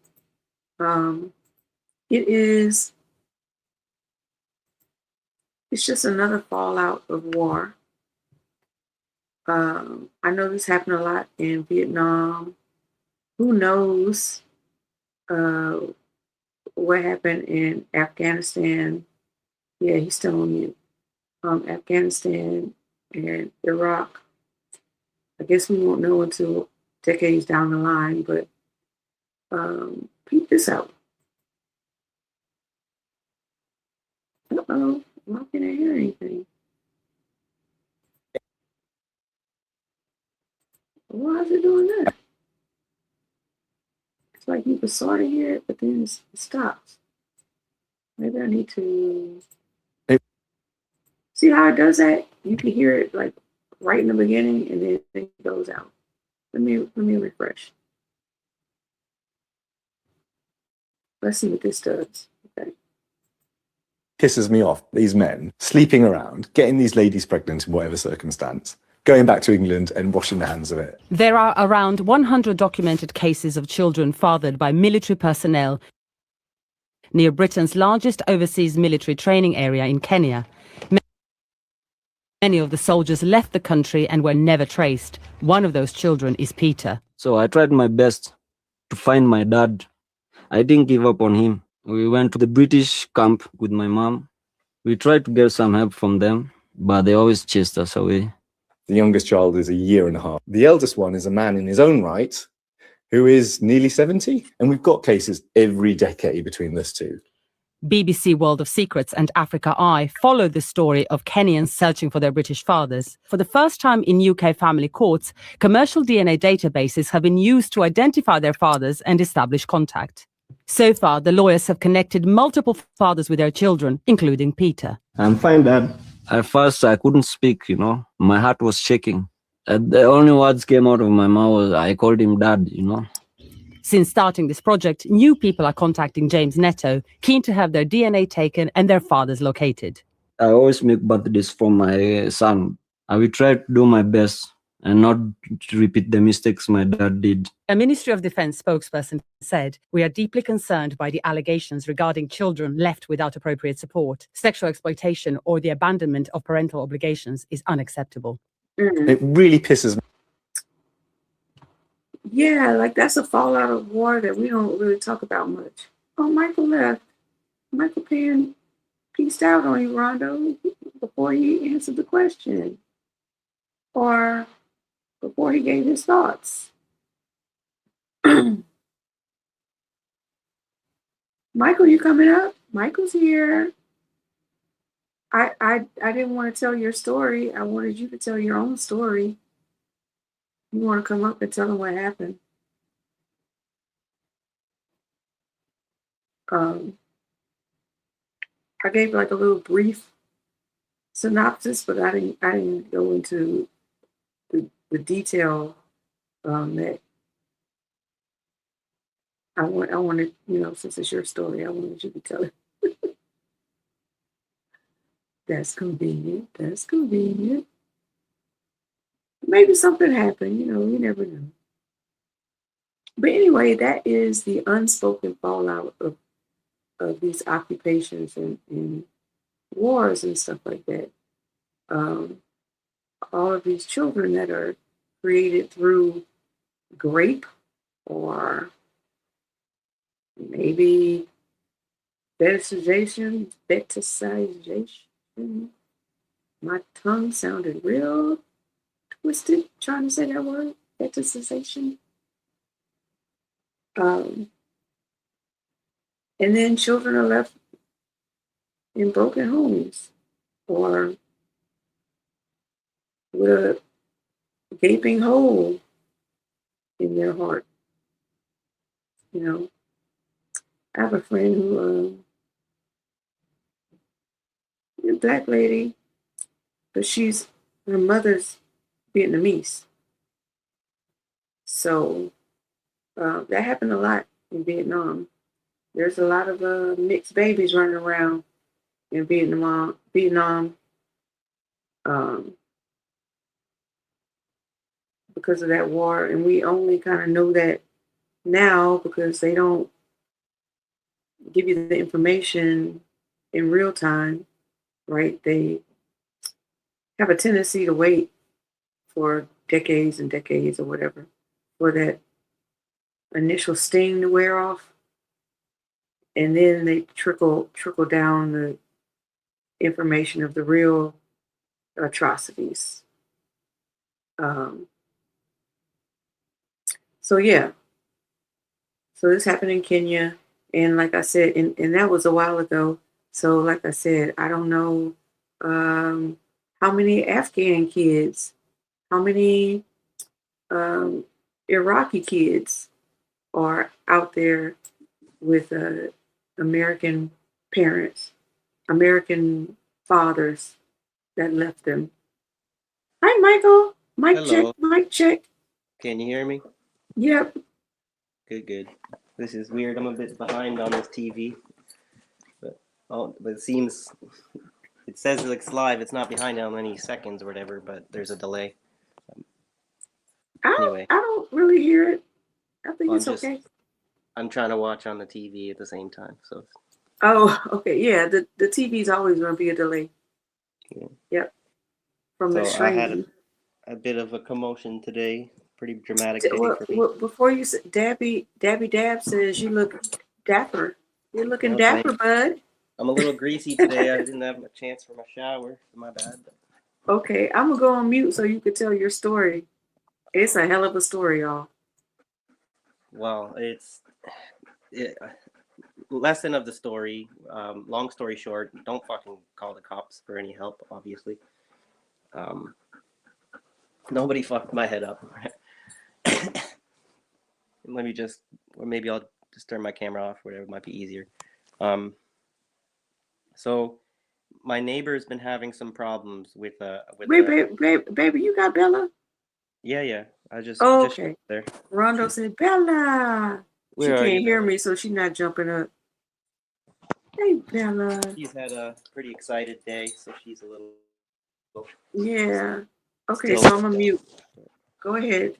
It's just another fallout of war. I know this happened a lot in Vietnam. Who knows what happened in Afghanistan? Yeah, he's still on mute. Afghanistan and Iraq. I guess we won't know until decades down the line, but peep this out. Uh-oh, I'm not gonna hear anything. Why is it doing that? It's like you can sort of hear it, but then it stops. Maybe I need to see how it does that. You can hear it like right in the beginning, and then it goes out. Let me refresh. Let's see what this does. Okay. pisses me off, these men sleeping around, getting these ladies pregnant in whatever circumstance, going back to England and washing their hands of it. There are around 100 documented cases of children fathered by military personnel near Britain's largest overseas military training area in Kenya. Many of the soldiers left the country and were never traced. One of those children is Peter. So I tried my best to find my dad. I didn't give up on him. We went to the British camp with my mom. We tried to get some help from them, but they always chased us away. The youngest child is a year and a half. The eldest one is a man in his own right who is nearly 70. And we've got cases every decade between this two. BBC World of Secrets and Africa Eye followed the story of Kenyans searching for their British fathers. For the first time in UK family courts, commercial DNA databases have been used to identify their fathers and establish contact. So far, the lawyers have connected multiple fathers with their children, including Peter. I'm fine, Dad. At first, I couldn't speak, My heart was shaking. The only words came out of my mouth was, I called him Dad, Since starting this project, new people are contacting James Netto, keen to have their DNA taken and their fathers located. I always make birthdays for my son. I will try to do my best and not to repeat the mistakes my dad did. A Ministry of Defence spokesperson said, "We are deeply concerned by the allegations regarding children left without appropriate support. Sexual exploitation or the abandonment of parental obligations is unacceptable." It really pisses me. Yeah, like that's a fallout of war that we don't really talk about much. Oh, Michael left. Michael Penn pieced out on you, Rondo, before he answered the question. Or before he gave his thoughts. Michael, you coming up? Michael's here. I didn't want to tell your story. I wanted you to tell your own story. You want to come up and tell them what happened? I gave like a little brief synopsis, but I didn't go into the detail that I wanted, since it's your story, I wanted you to tell it. That's convenient. That's convenient. Maybe something happened, you never know. But anyway, that is the unspoken fallout of these occupations and wars and stuff like that. All of these children that are created through grape or maybe fetishization. My tongue sounded real twisted trying to say that word, fetishization. And then children are left in broken homes or with a gaping hole in their heart. I have a friend who, a black lady, but her mother's Vietnamese. So that happened a lot in Vietnam. There's a lot of mixed babies running around in Vietnam. Because of that war, and we only kind of know that now because they don't give you the information in real time, right? They have a tendency to wait for decades and decades or whatever for that initial sting to wear off, and then they trickle down the information of the real atrocities. So yeah, so this happened in Kenya, and like I said, and that was a while ago. So like I said, I don't know how many Afghan kids, how many Iraqi kids are out there with American parents, American fathers that left them. Hi, Michael. Hello. Mic check. Can you hear me? Yep. Good. This is weird. I'm a bit behind on this TV. But Oh, but it says it's live. It's not behind how many seconds or whatever, but there's a delay. Anyway, I don't really hear it. I think well, it's okay. I'm trying to watch on the TV at the same time, so. Oh, okay. Yeah, the TV's always going to be a delay. Yeah. Yep. From the So I had streaming. a bit of a commotion today. Pretty dramatic day for me. Before you said, Dabby Dab says you look dapper. You're looking Well, dapper, bud. I'm a little greasy today. I didn't have a chance for my shower. My bad. Okay, I'm gonna go on mute so you could tell your story. It's a hell of a story, y'all. Well, lesson of the story. Long story short, don't fucking call the cops for any help. Obviously, nobody fucked my head up. Let me just, or maybe I'll just turn my camera off. Whatever might be easier. So my neighbor's been having some problems with Wait, baby, you got Bella? Yeah. I just okay. There. Rondo said, Bella. Where she are can't you, hear Bella? me, so she's not jumping up. Hey, Bella. She's had a pretty excited day, so she's a little. Yeah. Okay, so I'm gonna mute. Go ahead.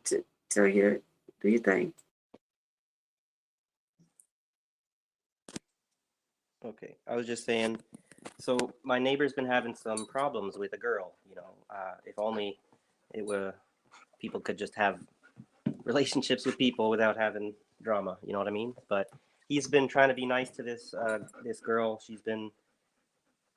Do your thing. Okay, I was just saying. So my neighbor's been having some problems with a girl. If only people could just have relationships with people without having drama. You know what I mean? But he's been trying to be nice to this girl. She's been,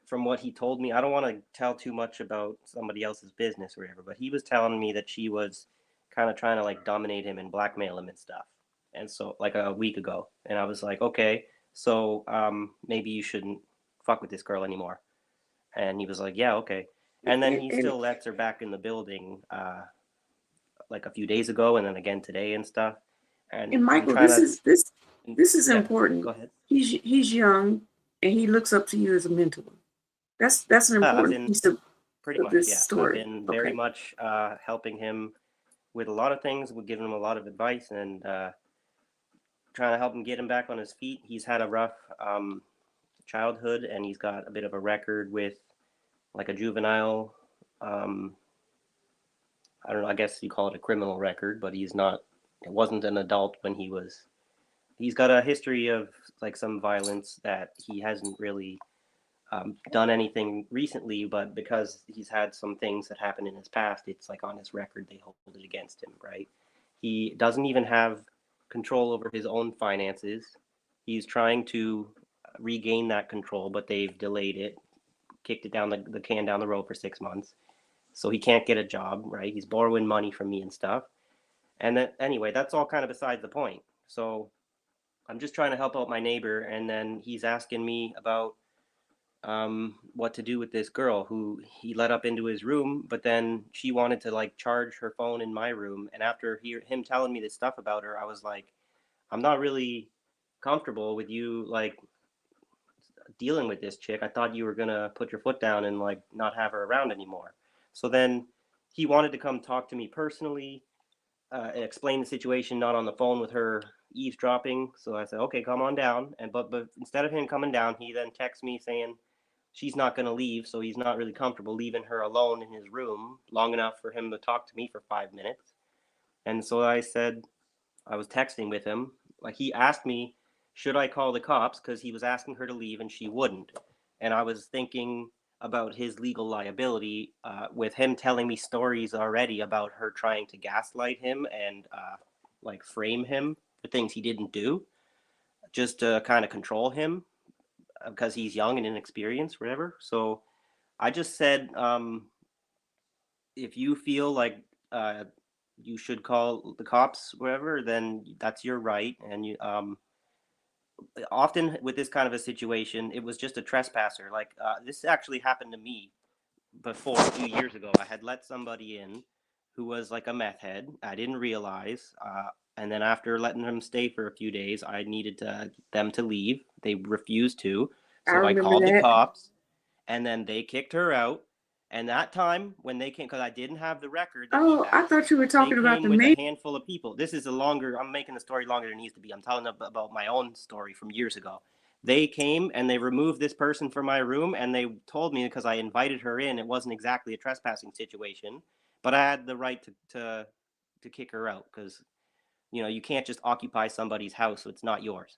from what he told me, I don't want to tell too much about somebody else's business or whatever, but he was telling me that she was kind of trying to like dominate him and blackmail him and stuff. And so like a week ago, and I was like, okay, so maybe you shouldn't fuck with this girl anymore. And he was like, yeah, okay. And then he still lets her back in the building like a few days ago, and then again today and stuff. And Michael, this is Yeah, important. go ahead. He's young, and he looks up to you as a mentor. That's an important piece of this story. I've been very much helping him with a lot of things. We're giving him a lot of advice and trying to help him get him back on his feet. He's had a rough childhood, and he's got a bit of a record with like a juvenile. I don't know. I guess you call it a criminal record, but he's not. It wasn't an adult when he was. He's got a history of like some violence that he hasn't really done anything recently, but because he's had some things that happened in his past, it's like on his record, they hold it against him, right? He doesn't even have control over his own finances. He's trying to regain that control, but they've delayed it, kicked it down the can down the road for 6 months. So he can't get a job, right? He's borrowing money from me and stuff. And then anyway, that's all kind of besides the point. So I'm just trying to help out my neighbor, and then he's asking me about what to do with this girl who he let up into his room, but then she wanted to like charge her phone in my room. And after him telling me this stuff about her, I was like, I'm not really comfortable with you like dealing with this chick. I thought you were gonna put your foot down and like not have her around anymore. So then he wanted to come talk to me personally, and explain the situation, not on the phone with her eavesdropping. So I said, okay, come on down. And but instead of him coming down, he then texts me saying she's not going to leave, so he's not really comfortable leaving her alone in his room long enough for him to talk to me for 5 minutes. And so I said, I was texting with him, like he asked me, should I call the cops, because he was asking her to leave and she wouldn't. And I was thinking about his legal liability with him telling me stories already about her trying to gaslight him and like frame him for things he didn't do, just to kind of control him because he's young and inexperienced, whatever. So I just said, if you feel like you should call the cops, whatever, then that's your right. And you, often with this kind of a situation, it was just a trespasser. Like this actually happened to me before a few years ago. I had let somebody in who was like a meth head. I didn't realize. And then after letting them stay for a few days, I needed them to leave. They refused to. So I called the cops, and then they kicked her out. And that time when they came, because I didn't have the record that he had, I thought you were talking about the with main. a handful of people. This is I'm making the story longer than it needs to be. I'm telling about my own story from years ago. They came and they removed this person from my room, and they told me, because I invited her in, it wasn't exactly a trespassing situation, but I had the right to kick her out, because you can't just occupy somebody's house, so it's not yours.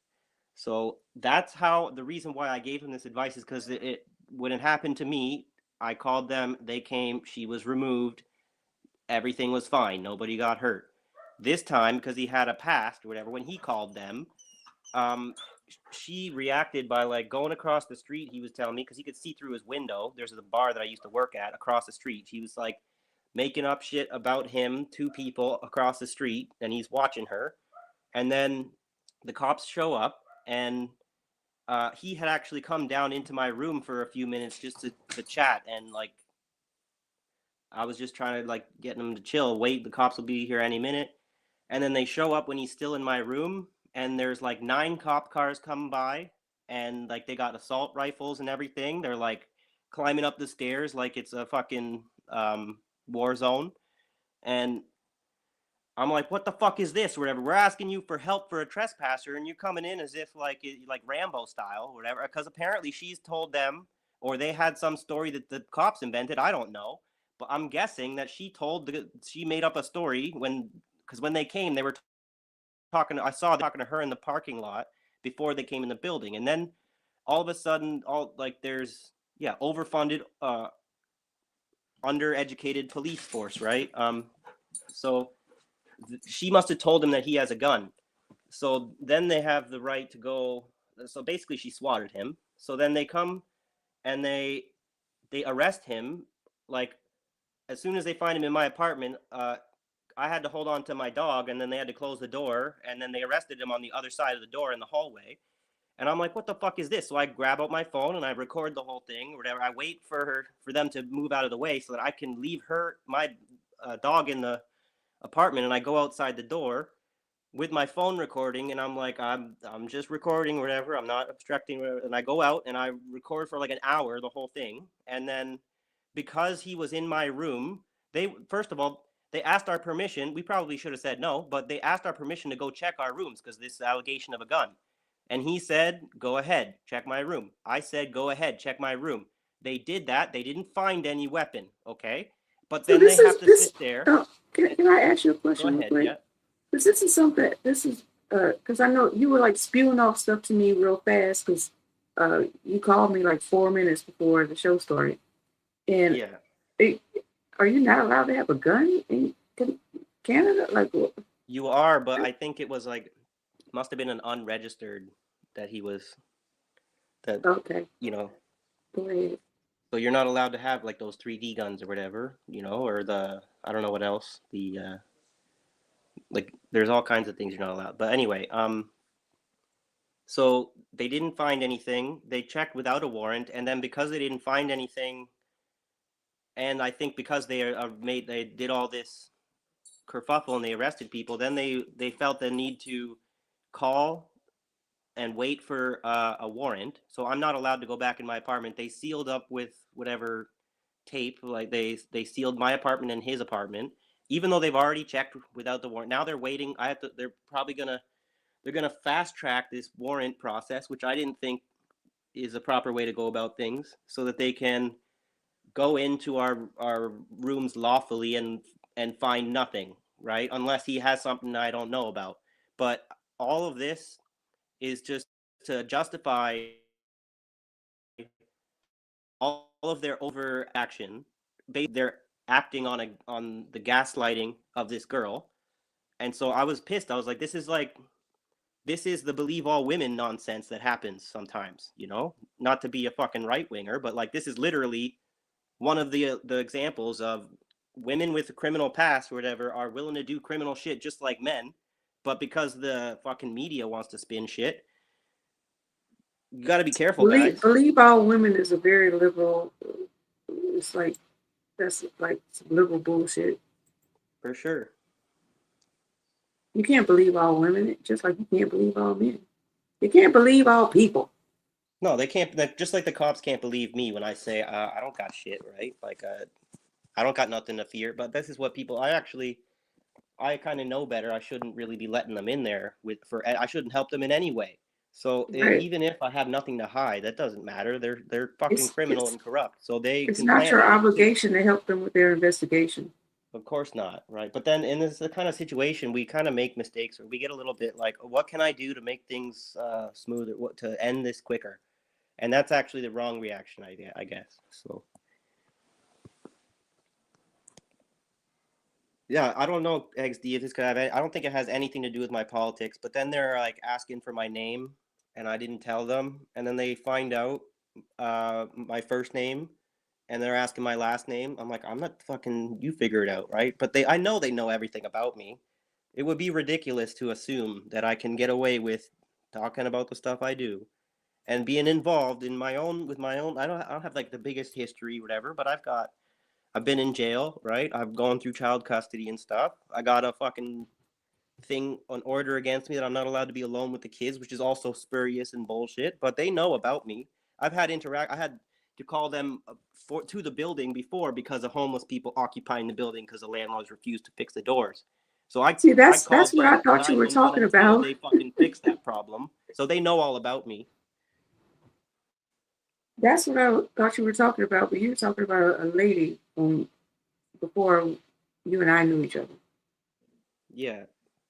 So that's how the reason why I gave him this advice is because when it happened to me, I called them, they came, she was removed, everything was fine, nobody got hurt. This time, because he had a past or whatever, when he called them, she reacted by like going across the street. He was telling me, because he could see through his window. There's a bar that I used to work at across the street. He was like making up shit about him to people across the street, and he's watching her. And then the cops show up, and he had actually come down into my room for a few minutes just to chat, and like I was just trying to like get him to chill, wait, the cops will be here any minute. And then they show up when he's still in my room, and there's like 9 cop cars come by, and like they got assault rifles and everything. They're like climbing up the stairs like it's a fucking war zone. And I'm like, what the fuck is this or whatever? We're asking you for help for a trespasser, and you're coming in as if like Rambo style or whatever, because apparently she's told them, or they had some story that the cops invented. I don't know, but I'm guessing that she made up a story because when they came, they were talking. I saw them talking to her in the parking lot before they came in the building, and then all of a sudden, there's overfunded, undereducated police force, right? So she must have told him that he has a gun. So then they have the right to go. So basically, she swatted him. So then they come and they arrest him. Like as soon as they find him in my apartment, I had to hold on to my dog, and then they had to close the door, and then they arrested him on the other side of the door in the hallway. And I'm like, what the fuck is this? So I grab out my phone and I record the whole thing or whatever. I wait for them to move out of the way so that I can leave my dog in the apartment, and I go outside the door with my phone recording, and I'm like, I'm just recording whatever, I'm not obstructing whatever. And I go out and I record for like an hour the whole thing. And then because he was in my room, first of all they asked our permission. We probably should have said no, but they asked our permission to go check our rooms because this allegation of a gun. And he said, go ahead, check my room. I said, go ahead, check my room. They did that. They didn't find any weapon, okay? But then they have to sit there. Can I ask you a question? Go ahead, yeah. Because this is something, because I know you were like spewing off stuff to me real fast because you called me like 4 minutes before the show started. And are you not allowed to have a gun in Canada? Like what? You are, but I think it was like, must have been an unregistered that he was, okay. Go ahead. So you're not allowed to have like those 3D guns or whatever, or I don't know what else, like there's all kinds of things you're not allowed. But anyway, so they didn't find anything. They checked without a warrant, and then because they didn't find anything, and I think because they did all this kerfuffle and they arrested people, then they felt the need to call and wait for a warrant. So I'm not allowed to go back in my apartment. They sealed up with whatever tape, like they sealed my apartment and his apartment, even though they've already checked without the warrant. Now they're waiting. They're probably gonna fast track this warrant process, which I didn't think is a proper way to go about things, so that they can go into our rooms lawfully and find nothing, right? Unless he has something I don't know about. But all of this is just to justify all of their overaction. They're acting on the gaslighting of this girl. And so I was pissed. I was like, this is the believe all women nonsense that happens sometimes, not to be a fucking right winger, but like this is literally one of the examples of women with a criminal past or whatever are willing to do criminal shit just like men, but because the fucking media wants to spin shit, you got to be careful, guys. Believe all women is a very liberal. It's like that's like some liberal bullshit. For sure. You can't believe all women, just like you can't believe all men. You can't believe all people. No, they can't. Just like the cops can't believe me when I say I don't got shit, right? Like I don't got nothing to fear. But this is what people. I kind of know better. I shouldn't really be letting them in there I shouldn't help them in any way. So even if I have nothing to hide, that doesn't matter. They're fucking criminal and corrupt. So they it's can not plant your me. obligation to help them with their investigation. Of course not, right? But then in this kind of situation, we kind of make mistakes, or we get a little bit like, what can I do to make things smoother, what to end this quicker? And that's actually the wrong reaction, I guess. So yeah, I don't know, XD, if this could have. I don't think it has anything to do with my politics. But then they're like asking for my name, and I didn't tell them, and then they find out my first name, and they're asking my last name. I'm like, I'm not fucking. You figure it out, right? But I know they know everything about me. It would be ridiculous to assume that I can get away with talking about the stuff I do, and being involved in my own. I don't have like the biggest history, whatever. But I've been in jail, right? I've gone through child custody and stuff. I got a fucking thing, an order against me that I'm not allowed to be alone with the kids, which is also spurious and bullshit. But they know about me. I had to call them to the building before because of homeless people occupying the building because the landlords refused to fix the doors. So That's what I thought you were talking about. They fucking fixed that problem. So they know all about me. That's what I thought you were talking about, but you were talking about a lady before you and I knew each other. Yeah,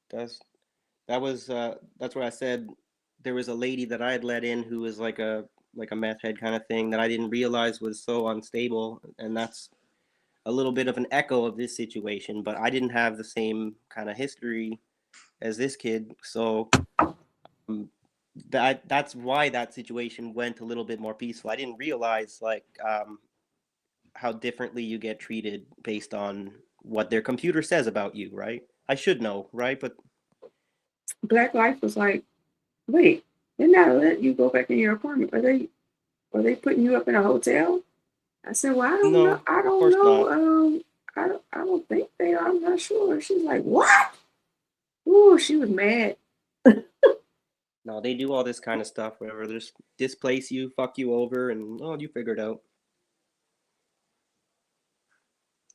that's what I said. There was a lady that I had let in who was like a meth head kind of thing that I didn't realize was so unstable, and that's a little bit of an echo of this situation. But I didn't have the same kind of history as this kid, so that's why that situation went a little bit more peaceful. I didn't realize how differently you get treated based on what their computer says about you, right? I should know, right? But Black Life was like, wait, they're not letting you go back in your apartment. Are they putting you up in a hotel? I said, well, I don't know. I don't know. I don't think they are. I'm not sure. She's like, what? Ooh, she was mad. No, they do all this kind of stuff, whatever. They just displace you, fuck you over, and you figure it out.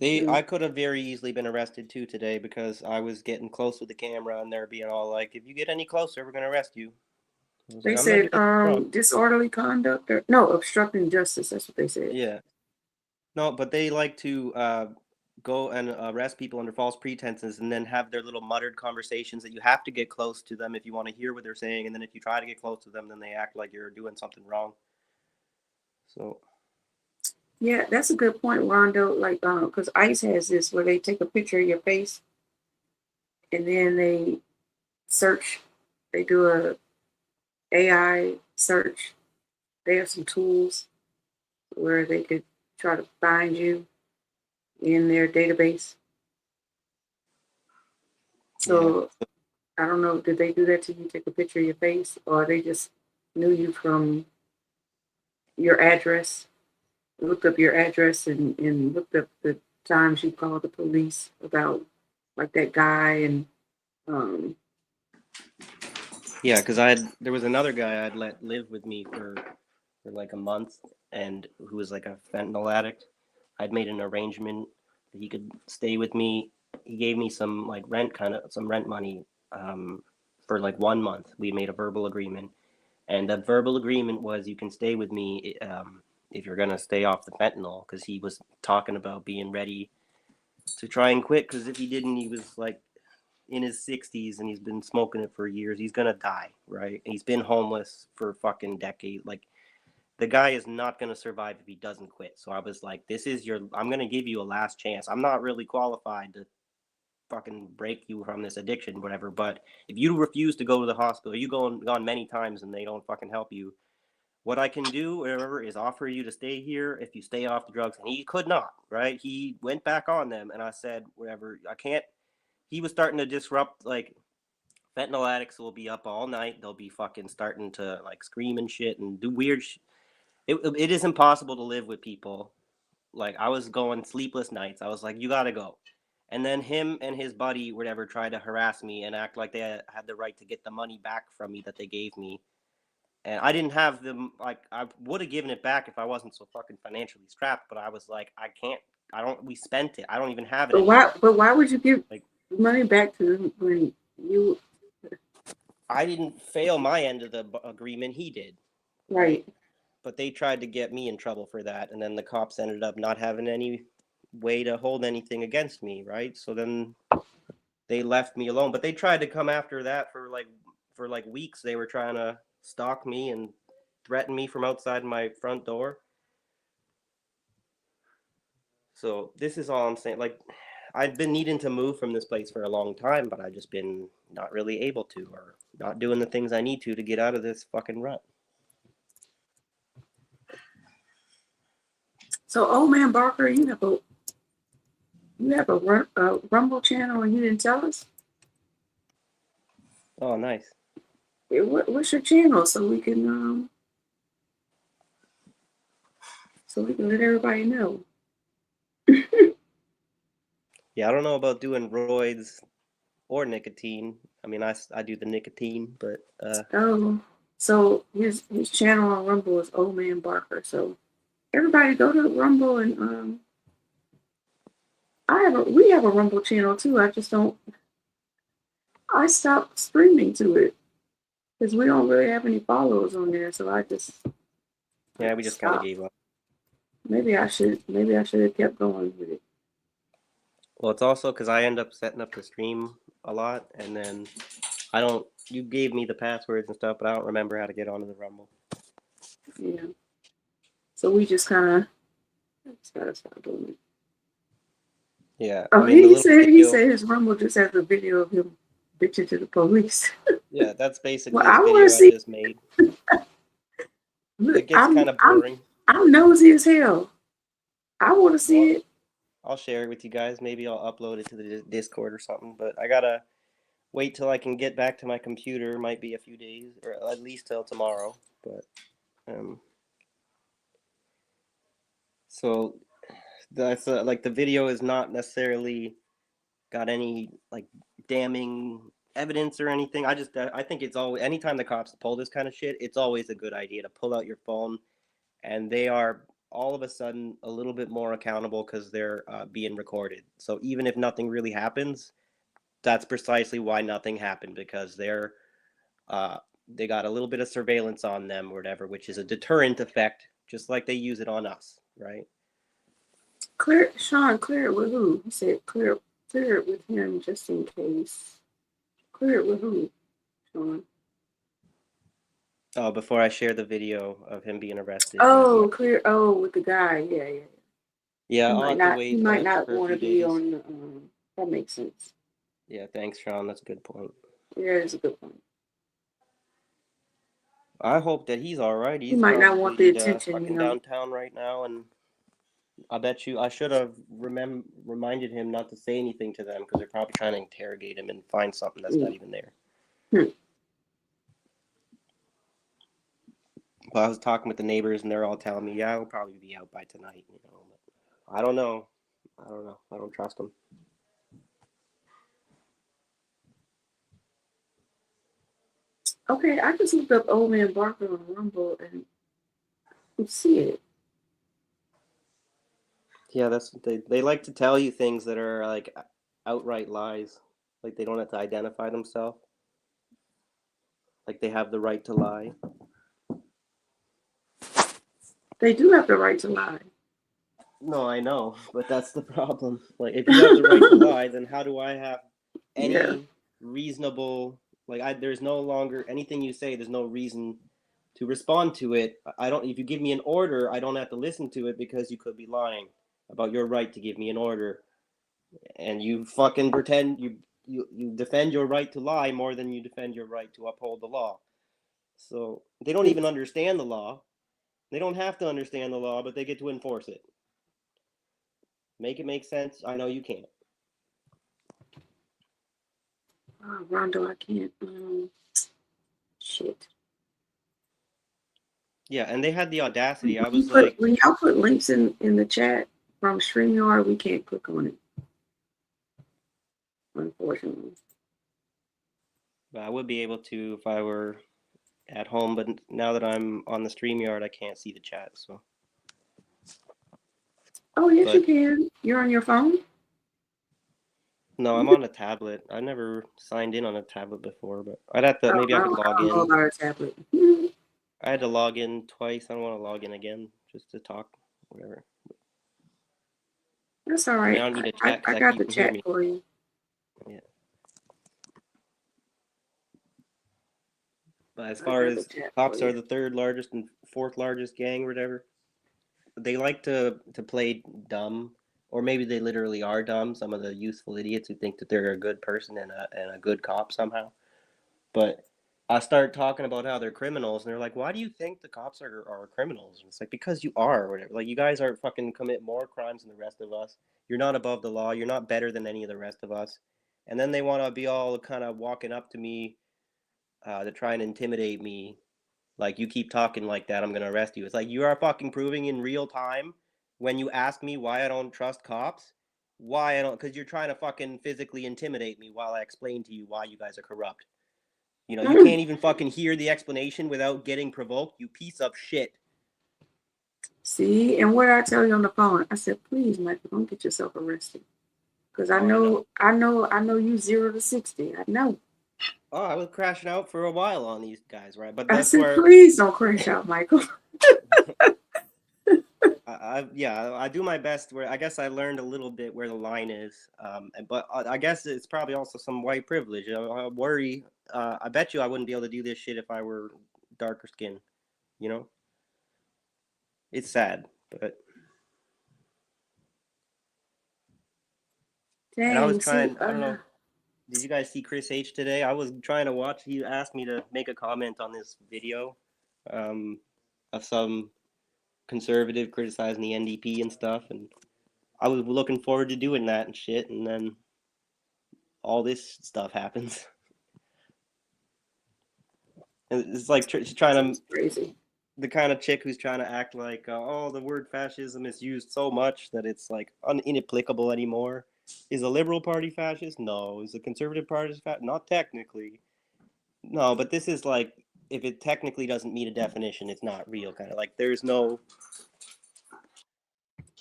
I could have very easily been arrested too today because I was getting close with the camera and they're being all like, if you get any closer, we're gonna arrest you. They said disorderly conduct or no, obstructing justice. That's what they said. Yeah. No, but they like to go and arrest people under false pretenses and then have their little muttered conversations that you have to get close to them if you want to hear what they're saying. And then if you try to get close to them, then they act like you're doing something wrong. So. Yeah, that's a good point, Rondo. Like, because ICE has this where they take a picture of your face and then they search. They do a AI search. They have some tools where they could try to find you in their database. So I don't know, did they do that to you, take a picture of your face, or they just knew you from your address, looked up your address and looked up the times you called the police about like that guy and Yeah, because there was another guy I'd let live with me for like a month, and who was like a fentanyl addict. I'd made an arrangement that he could stay with me. He gave me some rent money for like 1 month. We made a verbal agreement, and the verbal agreement was you can stay with me if you're gonna stay off the fentanyl, because he was talking about being ready to try and quit, because if he didn't, he was like in his 60s and he's been smoking it for years. He's gonna die, right? And he's been homeless for fucking decades. Like, the guy is not gonna survive if he doesn't quit. So I was like, I'm gonna give you a last chance. I'm not really qualified to fucking break you from this addiction, whatever. But if you refuse to go to the hospital, you gone many times and they don't fucking help you, what I can do, whatever, is offer you to stay here if you stay off the drugs. And he could not, right? He went back on them, and I said, whatever, I can't. He was starting to disrupt, like, fentanyl addicts will be up all night. They'll be fucking starting to like scream and shit and do weird shit. It is impossible to live with people. Like, I was going sleepless nights. I was like, you gotta go. And then him and his buddy, whatever, tried to harass me and act like they had the right to get the money back from me that they gave me. And I didn't have them, like, I would have given it back if I wasn't so fucking financially strapped, but I was like, we spent it. I don't even have it. But why would you give money back to them when you I didn't fail my end of the agreement. He did. Right. But they tried to get me in trouble for that, and then the cops ended up not having any way to hold anything against me, right? So then they left me alone. But they tried to come after that for like weeks. They were trying to stalk me and threaten me from outside my front door. So this is all I'm saying. Like, I've been needing to move from this place for a long time, but I've just been not really able to, or not doing the things I need to get out of this fucking rut. So, old man Barker, you have a Rumble channel, and you didn't tell us. Oh, nice. What's your channel, so we can let everybody know. Yeah, I don't know about doing roids or nicotine. I mean, I do the nicotine, but Oh, so his channel on Rumble is Old Man Barker. So everybody go to Rumble, and we have a Rumble channel too. I stopped streaming to it because we don't really have any followers on there. So we just kind of gave up. Maybe I should have kept going with it. Well, it's also because I end up setting up the stream a lot, and then you gave me the passwords and stuff, but I don't remember how to get onto the Rumble. Yeah. So we just kind of gotta stop doing it. Yeah. Oh, I mean, he said his Rumble just has a video of him bitching to the police. Yeah, that's basically Well, the video I just made. Look, It gets kind of boring. I'm nosy as hell. I want to see it. I'll share it with you guys. Maybe I'll upload it to the Discord or something, but I gotta wait till I can get back to my computer. Might be a few days, or at least till tomorrow. But so that's like the video is not necessarily got any like damning evidence or anything. I think it's always, anytime the cops pull this kind of shit, it's always a good idea to pull out your phone, and they are all of a sudden a little bit more accountable because they're being recorded. So even if nothing really happens, that's precisely why nothing happened, because they got a little bit of surveillance on them or whatever, which is a deterrent effect, just like they use it on us, right? Sean, clear it with who? He said clear it with him just in case. Clear it with who, Sean? Oh, before I share the video of him being arrested. Oh, with the guy. Yeah. Yeah, He might not want to be on. That makes sense. Yeah, thanks, Sean. That's a good point. Yeah, it's a good point. I hope that he's all right. He might not want the attention, downtown right now, and I bet you I should have reminded him not to say anything to them, because they're probably trying to interrogate him and find something that's not even there. But I was talking with the neighbors, and they're all telling me, "Yeah, I'll probably be out by tonight." But I don't know. I don't trust them. Okay, I just looked up Old Man Barker on Rumble and you see it. Yeah, they like to tell you things that are like outright lies. Like they don't have to identify themselves. Like they have the right to lie. They do have the right to lie. No, I know, but that's the problem. Like, if you have the right to lie, then how do I have any reasonable? Like, there's no longer anything you say. There's no reason to respond to it. I don't. If you give me an order, I don't have to listen to it because you could be lying about your right to give me an order, and you fucking pretend you defend your right to lie more than you defend your right to uphold the law. So they don't even understand the law. They don't have to understand the law, but they get to enforce it. Make it make sense? I know you can't. Rondo, I can't. Shit. Yeah, and they had the audacity. I When was like, when y'all put links in the chat from StreamYard, we can't click on it. Unfortunately. I would be able to if I were at home, but now that I'm on the StreamYard, I can't see the chat. So. Oh yes, you can. You're on your phone. No, I'm on a tablet. I never signed in on a tablet before, but I'd have to, maybe I could log I don't know in. about a tablet. I had to log in twice. I don't want to log in again just to talk, whatever. That's all I mean, right. I don't need a I chat because got you the can hear chat me. for you. Yeah. But as far as cops are the third largest and fourth largest gang, or whatever, they like to play dumb, or maybe they literally are dumb. Some of the youthful idiots who think that they're a good person and a good cop somehow. But I start talking about how they're criminals, and they're like, "Why do you think the cops are criminals?" And it's like, because you are, or whatever. Like, you guys are fucking commit more crimes than the rest of us. You're not above the law. You're not better than any of the rest of us. And then they want to be all kind of walking up to me to try and intimidate me. Like, you keep talking like that, I'm gonna arrest you. It's like, you are fucking proving in real time when you ask me why I don't trust cops, why I don't, because you're trying to fucking physically intimidate me while I explain to you why you guys are corrupt. You know, you can't even fucking hear the explanation without getting provoked, you piece of shit. See, and what I tell you on the phone, I said, please, Michael, don't get yourself arrested. Because I know you 0 to 60. I know. Oh, I was crashing out for a while on these guys, right? But I that's said, where please don't crash out, Michael. I do my best. Where I guess I learned a little bit where the line is, but I guess it's probably also some white privilege. I worry. I bet you I wouldn't be able to do this shit if I were darker skin. You know, it's sad, but. Dang, And I was trying. see, I don't know. Did you guys see Chris H today? I was trying to watch. He asked me to make a comment on this video, of some conservative criticizing the NDP and stuff, and I was looking forward to doing that and shit, and then all this stuff happens. And it's like she's trying to crazy. The kind of chick who's trying to act like, oh, the word fascism is used so much that it's like inapplicable anymore. Is a liberal party fascist? No. Is a conservative party fascist? Not technically. No, but this is like, if it technically doesn't meet a definition, it's not real. Kind of like, there's no.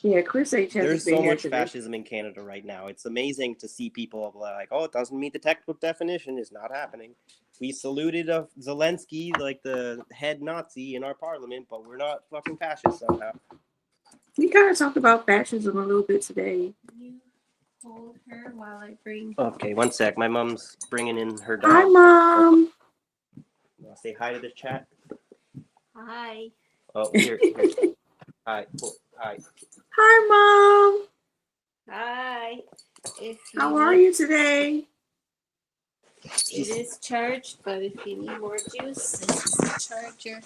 Yeah, Chris H hasn't There's been so here much today. fascism in Canada right now. It's amazing to see people like, oh, it doesn't meet the textbook definition. It's not happening. We saluted Zelensky, like the head Nazi, in our parliament, but we're not fucking fascists somehow. We kind of talked about fascism a little bit today. You hold her while I bring. Okay, one sec. My mom's bringing in her dog. Hi, Mom. Wanna say hi to the chat? Hi. Oh, here. Hi. Hi. Hi, Mom. Hi. How are you today? It is charged, but if you need more juice, this is the charger.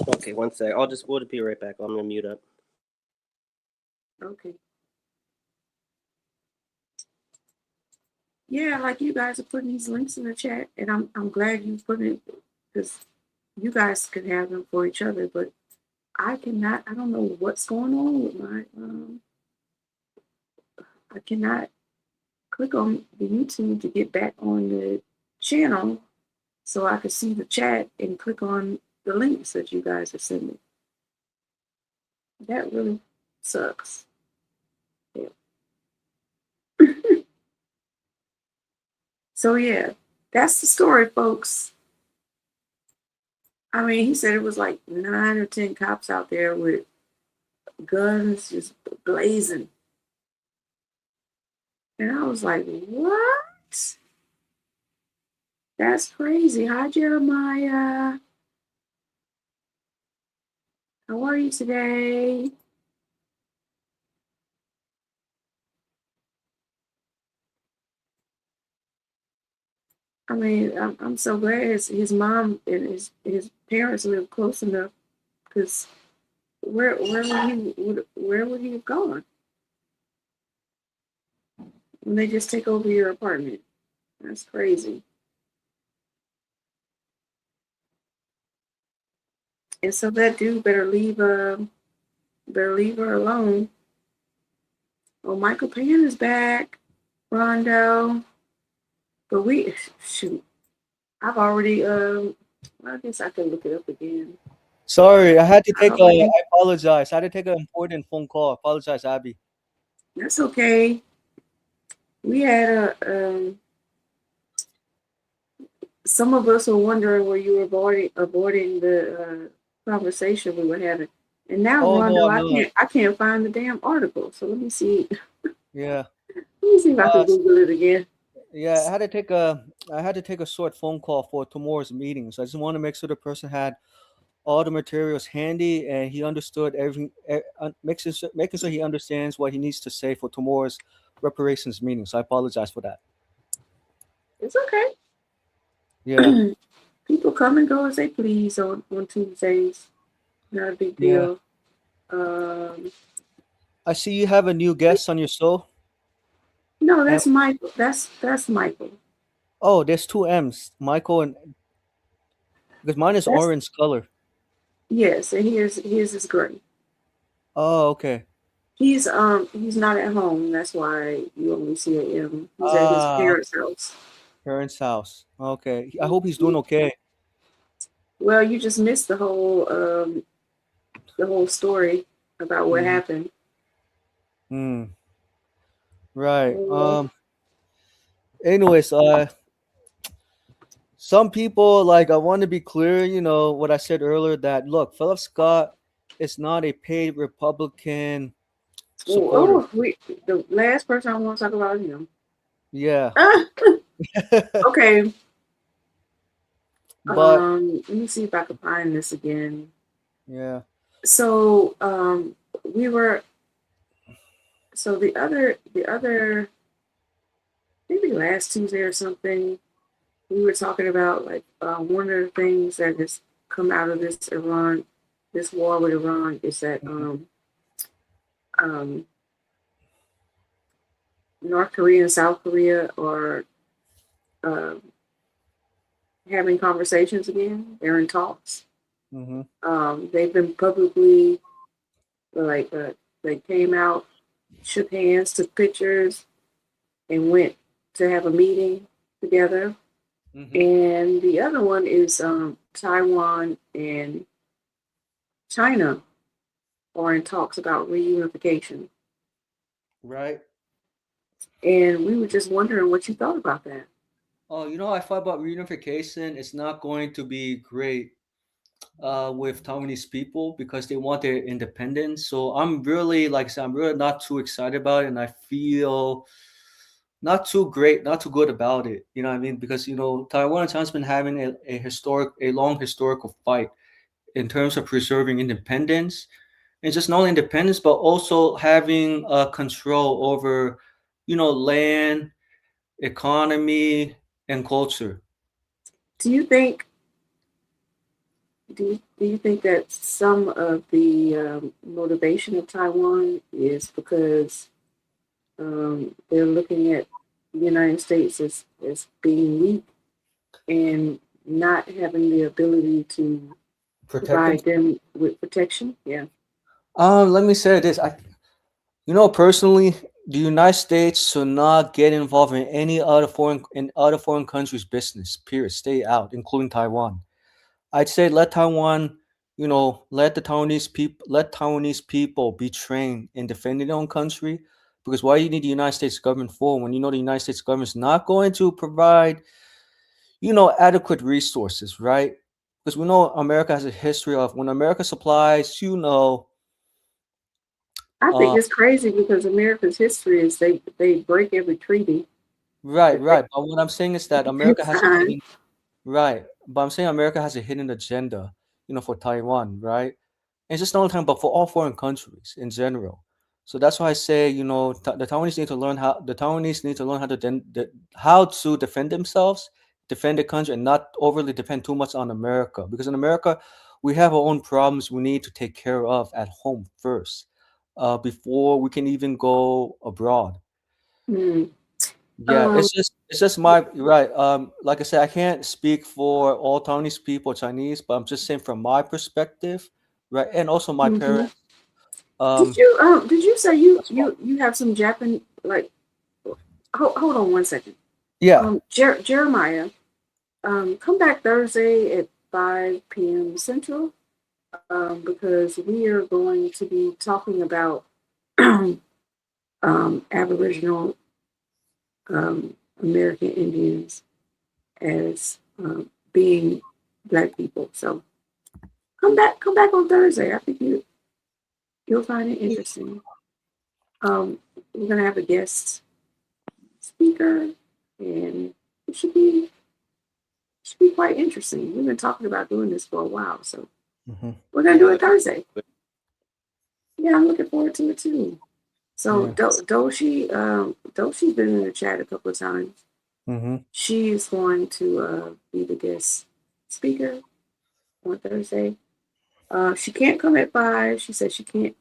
Okay, one sec. We'll be right back. I'm gonna mute up. Okay. Yeah, like you guys are putting these links in the chat, and I'm glad you put it, because you guys can have them for each other, but I cannot. I don't know what's going on with my. I cannot click on the YouTube to get back on the channel, so I can see the chat and click on the links that you guys are sending. That really sucks. Yeah. So yeah, that's the story, folks. I mean, he said it was like 9 or 10 cops out there with guns just blazing. And I was like, what? That's crazy. Hi, Jeremiah. How are you today? I mean, I'm so glad his mom and his parents live close enough, because where would he have gone when they just take over your apartment? That's crazy. And so that dude better leave her alone. Oh, Michael Pan is back, Rondo. But shoot, I've already I guess I can look it up again. Sorry, I had to take I apologize. I had to take an important phone call. I apologize, Abby. That's okay. we had a some of us were wondering where you were aborting the conversation we were having, and now, Oh no, Rondo, I'm not. I can't find the damn article. So let me see. Yeah. Let me see if I can Google it again. Yeah, I had to take a short phone call for tomorrow's meeting. So I just want to make sure the person had all the materials handy and he understood everything, making sure he understands what he needs to say for tomorrow's reparations meeting. So I apologize for that. It's okay. Yeah. People come and go as they please on Tuesdays. Not a big Yeah. deal. I see you have a new guest on your show. No, And that's Michael. That's Michael. oh, there's two M's, Michael, and because mine is That's orange color. yes, and his is gray. Oh, okay. He's not at home. That's why you only see a M. He's at his Ah, parents' house. parents' house. Okay. I hope he's doing okay. Well, you just missed the whole story about what Mm-hmm. happened. Right. Oh, Anyways, some people like I want to be clear, what I said earlier that look, Philip Scott is not a paid Republican supporter. the last person I want to talk about is him. Yeah. Okay. But Let me see if I can find this again. yeah. So we were the other maybe last Tuesday or something, we were talking about like one of the things that has come out of this war with Iran is that North Korea and South Korea are having conversations again. They're in talks. They've been publicly like they came out, shook hands, took pictures, and went to have a meeting together. And the other one is Taiwan and China are in talks about reunification. Right. And we were just wondering what you thought about that. Oh, I thought about reunification. It's not going to be great with Taiwanese people because they want their independence. So I'm really, like I said, I'm really not too excited about it, and I feel not too great, not too good about it. You know what I mean? Because Taiwan and China's been having a long historical fight in terms of preserving independence, and just not only independence, but also having control over, land, economy, and culture. Do you think that some of the motivation of Taiwan is because they're looking at the United States as being weak and not having the ability to provide them with protection? Yeah. Let me say this. Personally, the United States should not get involved in any other foreign countries' business. Period. Stay out, including Taiwan. I'd say let Taiwan, let Taiwanese people be trained in defending their own country. Because why you need the United States government for when you know the United States government is not going to provide, adequate resources, right? Because we know America has a history of when America supplies, I think it's crazy because America's history is they break every treaty. Right. But what I'm saying is that America has a Fine. hidden, right. But I'm saying America has a hidden agenda, for Taiwan, right? And it's just not only Taiwan, but for all foreign countries in general. So that's why I say, the Taiwanese need to learn how to defend themselves, defend the country, and not overly depend too much on America. Because in America, we have our own problems we need to take care of at home first, before we can even go abroad. Yeah, it's just my right. Like I said, I can't speak for all Taiwanese people, Chinese, but I'm just saying from my perspective, right? And also my parents. Did you say you have some Japan like? Hold on one second. Yeah. Jeremiah, come back Thursday at 5 p.m. Central, because we are going to be talking about Aboriginal American Indians as being Black people. So come back on Thursday. I think you'll find it interesting. We're gonna have a guest speaker, and it should be quite interesting. We've been talking about doing this for a while, so we're gonna do it Thursday. Yeah, I'm looking forward to it too. So Doshi, Doshi's been in the chat a couple of times. She's going to be the guest speaker on Thursday. She can't come at 5. She said she can't.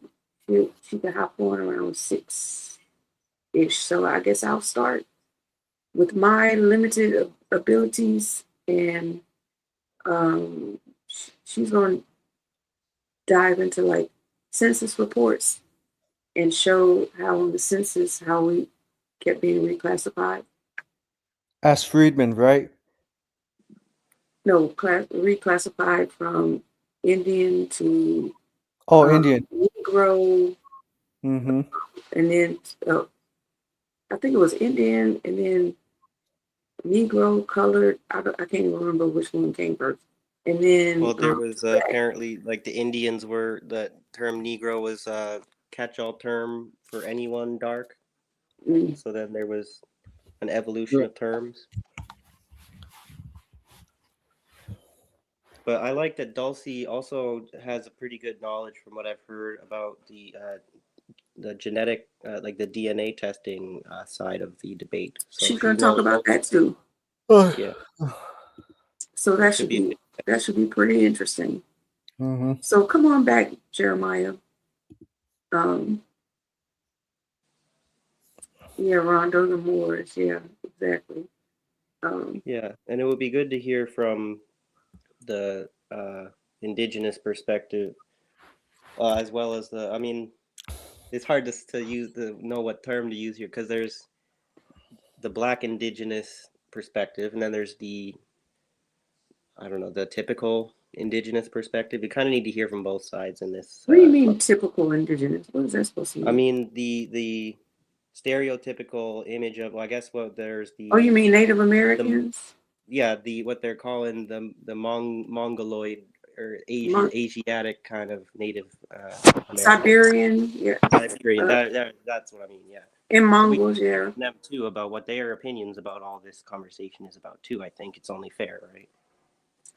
She can hop on around 6-ish. So I guess I'll start with my limited abilities, and she's going to dive into like census reports and show how on the census how we kept being reclassified. As Friedman, right? No, reclassified from Indian to Indian. Negro, Mm-hmm. and then I think it was Indian, and then Negro, colored. I can't even remember which one came first. And then Well, there was apparently like the Indians were the term Negro was a catch-all term for anyone dark. So then there was an evolution of terms. But I like that Dulcie also has a pretty good knowledge from what I've heard about the genetic, like the DNA testing side of the debate. So she's going to talk about that too. Yeah. So that should be pretty interesting. So come on back, Jeremiah. Yeah, Rondo the Moors. Yeah, exactly. Yeah, and it would be good to hear from the indigenous perspective, as well as the. I mean, it's hard to know what term to use here because there's the Black indigenous perspective, and then there's the, I don't know, the typical indigenous perspective. You kind of need to hear from both sides in this. What do you mean typical indigenous? What is that supposed to mean? I mean the stereotypical image of, well, I guess there's the. Oh, you mean Native Americans? What they're calling the Mongoloid or Asiatic kind of Native Siberian, yeah. Siberian. That's what I mean. Yeah. And Mongols, yeah. Them too about what their opinions about all this conversation is about too. I think it's only fair, right?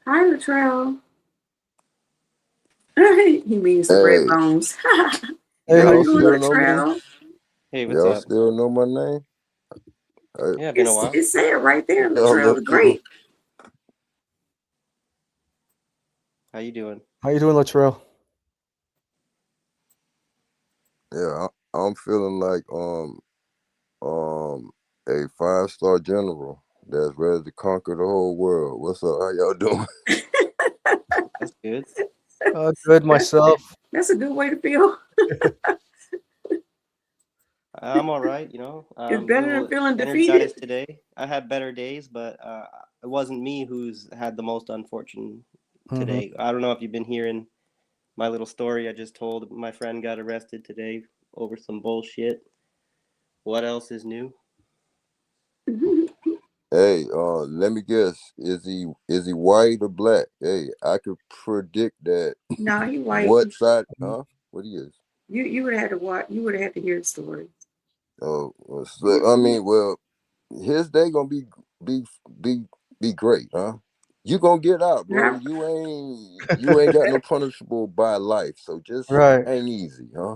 Hi, Latrell. He means the red bones. Hey, how y'all you doing, still know me? Latrell? Hey, what's Y'all up? still know my name? Yeah, been a while. It said right there, Y'all Latrell the Great. How you doing? How you doing, Latrell? Yeah, I'm feeling like a 5-star general that's ready to conquer the whole world. What's up? How y'all doing? That's good. Good myself. That's a good way to feel. I'm all right, you know. It's better than feeling energized defeated. today. I had better days, but it wasn't me who's had the most unfortunate today. I don't know if you've been hearing my little story I just told. My friend got arrested today over some bullshit. What else is new? Hey, let me guess. Is he white or black? Hey, I could predict that. No, he white. What side? Huh? What he is? You would have had to watch. You would have had to hear the story. Oh, well, so, I mean, well, his day gonna be great, huh? You gonna get out, bro. You ain't got no punishable by life, so just hang easy, huh?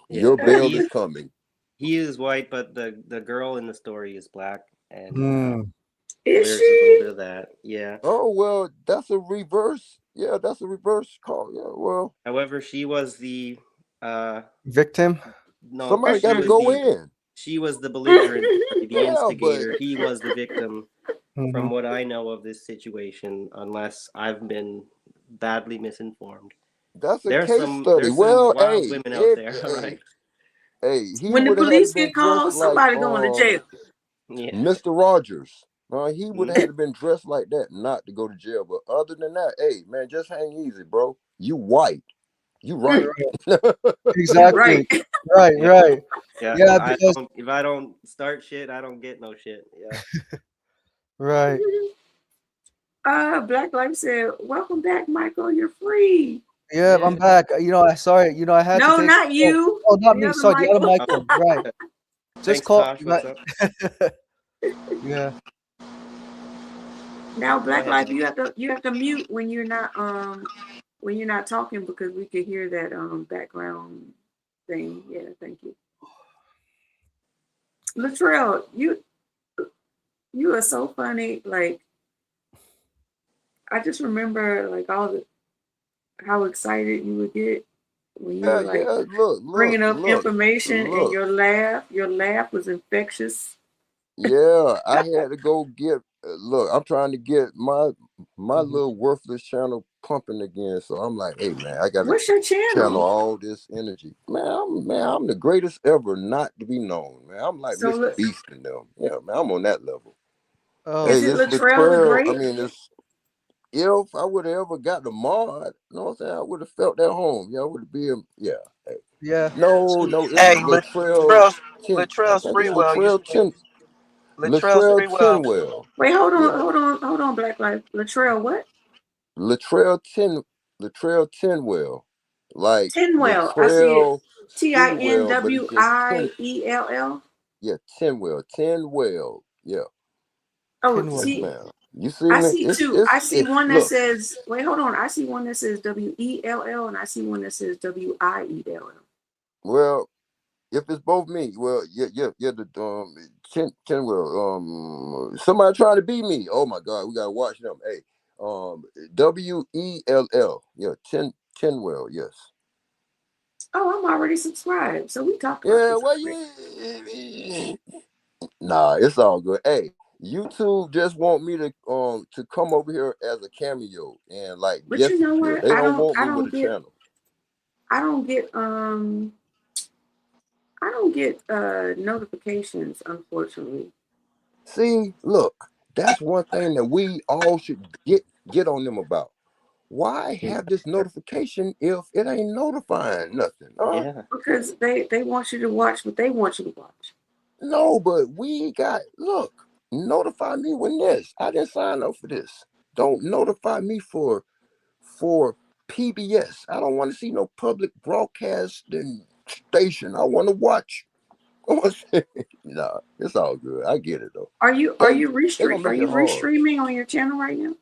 Yeah, Your bail is coming. He is white, but the girl in the story is black, and is there's she? a little bit of that. Yeah. Oh well, that's a reverse. Yeah, that's a reverse call. Yeah, well. However, she was the victim. No, somebody got to go in. She was the belligerent, the Yeah, instigator. but- He was the victim, from what I know of this situation, unless I've been badly misinformed. That's a There's case some, study. There's Well, some wild hey, women out there, all right? Hey, he When the would have police been get called, dressed somebody like, going to jail. Yeah. Mr. Rogers. He would have had to been dressed like that not to go to jail. But other than that, hey, man, just hang easy, bro. You white. You right. Exactly. Right. Yeah. Right. Yeah, Yeah. Because if I don't start shit, I don't get no shit. Yeah. right. Black Life said, "Welcome back, Michael. You're free." Yeah, I'm back. I sorry. I had to No, take. not you. Oh, not The me. other Sorry, the other Michael. Michael. Right. Just Thanks, call. Tosh. Right. What's up? Yeah. Now, Go Black ahead. Life, you have to mute when you're not talking because we could hear that background thing. Yeah, thank you. Latrell, you are so funny. Like, I just remember like how excited you would get when you were like bringing up information, and your laugh was infectious. Yeah, I had to go get. Look, I'm trying to get my little worthless channel pumping again. So I'm like, hey man, I gotta What's your channel channel? all this energy. I'm the greatest ever not to be known, man. I'm like So Mr. Beast in them. Yeah, man, I'm on that level. Oh. Hey, is it this Latrell the Latrell, I Great? mean, if I would have ever got the mod, you know what I'm saying, I would have felt at home. Yeah, I would have been, yeah. Hey. Yeah. No, it's Hey, Latrell I Latrell think it's Sprewell used to be Latrell Latrell Sprewell. Tinwell. Wait, hold Yeah. on, Black Life. Latrell what? Latrell Tinwell. Like Tinwell. I see it. Latrell Sprewell, but it's just Tinwell. Yeah, Tinwell. Yeah. Oh, Yes, see, ma'am. You see I me? see two. I see one that Look, says, wait, hold on. I see one that says WELL, and I see one that says WIELL. well, if it's both me, well, the Tinwell, somebody trying to beat me. Oh my God, we gotta watch them. Hey, WELL. Yeah, Tinwell, yes. Oh, I'm already subscribed. So we talked about Yeah, this well, already. nah, it's all good. Hey, YouTube just want me to come over here as a cameo and like But you guest know appear. what? They don't want me with a channel. I don't get notifications, unfortunately. See, look, that's one thing that we all should get on them about. Why have this notification if it ain't notifying nothing? Yeah. Because they want you to watch what they want you to watch. No, but we got notify me when this. I didn't sign up for this. Don't notify me for PBS. I don't want to see no public broadcasting station. I want to watch. Nah, it's all good. I get it though. Are you They gonna make it hard. restreaming on your channel right now?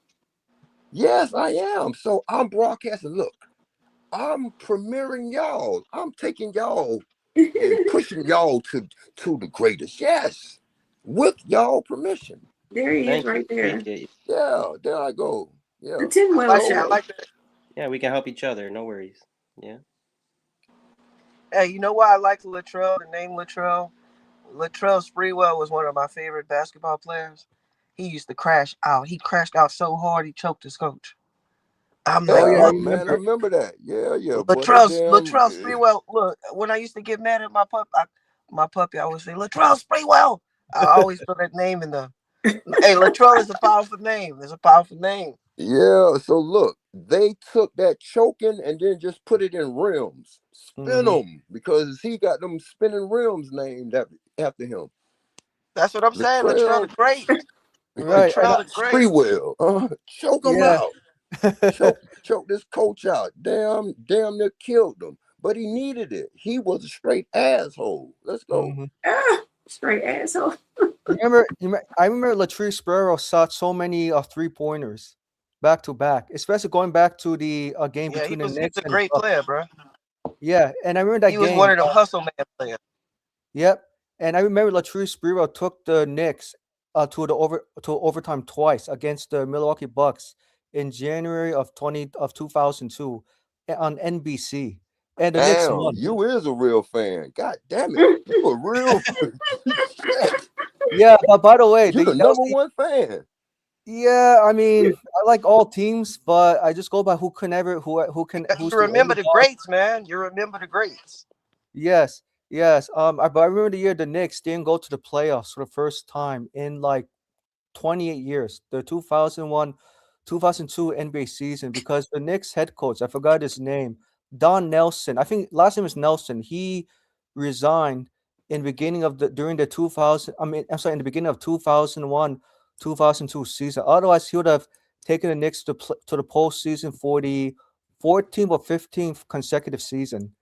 Yes, I am. So I'm broadcasting. Look, I'm premiering y'all. I'm taking y'all and pushing y'all to the greatest. Yes, with y'all permission. There he is, Thank you. right there. Appreciate you. Yeah, there I go. Yeah. The Tinwell Show. Yeah, we can help each other. No worries. Yeah. Hey, you know why I like Latrell? The name Latrell. Latrell Sprewell was one of my favorite basketball players. He used to crash out. He crashed out so hard he choked his coach. I'm like, Man, I remember that. Yeah. Boy, Latrell Sprewell. Look, when I used to get mad at my puppy, I would say Latrell Sprewell. I always put that name in the. Hey, Latrell is a powerful name. It's a powerful name. Yeah. So look, they took that choking and then just put it in rims, spin them because he got them spinning rims named after him. That's what I'm saying. Latrell the Great. Right. Latrell the Great. Sprewell. Choke him out. choke this coach out. Damn near killed him. But he needed it. He was a straight asshole. Let's go. Straight asshole. I remember Latrell Sprewell shot so many 3-pointers back to back, especially going back to the game between the Knicks He's a and great player, bro. Yeah, and I remember that game. He was one of them hustle man players. Yep, and I remember Latrell Sprewell took the Knicks to overtime twice against the Milwaukee Bucks in January of 2002 on NBC, and the Knicks won. You is a real fan. God damn it, you a real. Yeah, but by the way, you're the number one fan. Yeah, I mean, I like all teams, but I just go by who can. You remember the greats, man. You remember the greats. Yes. But I remember the year the Knicks didn't go to the playoffs for the first time in like 28 years. The 2001-2002 NBA season, because the Knicks head coach, I forgot his name, Don Nelson, I think last name is Nelson. He resigned in the beginning of during the 2000. I mean, I'm sorry, in the beginning of 2001, 2002 season. Otherwise, he would have taken the Knicks to the postseason for the 14th or 15th consecutive season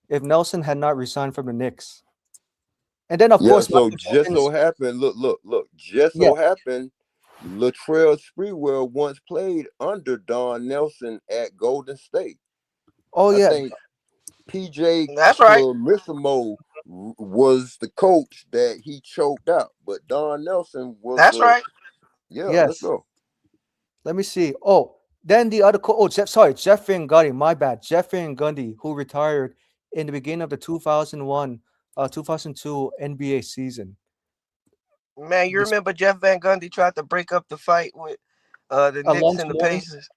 if Nelson had not resigned from the Knicks. And then, of Yeah, course, so Michael just so Jordan's. happened, look, just Yeah. so happened, Latrell Sprewell once played under Don Nelson at Golden State. Oh I yeah, think PJ That's right. Clarissimo was the coach that he choked out, but Don Nelson was That's right. Yeah, let's yes. go. Let me see. Oh, then the other Jeffrey and Gundy. My bad, Jeffrey and Gundy, who retired in the beginning of the 2001, 2002 NBA season. Man, you This- remember Jeff Van Gundy tried to break up the fight with the Knicks Alonzo and the Mourning. Pacers?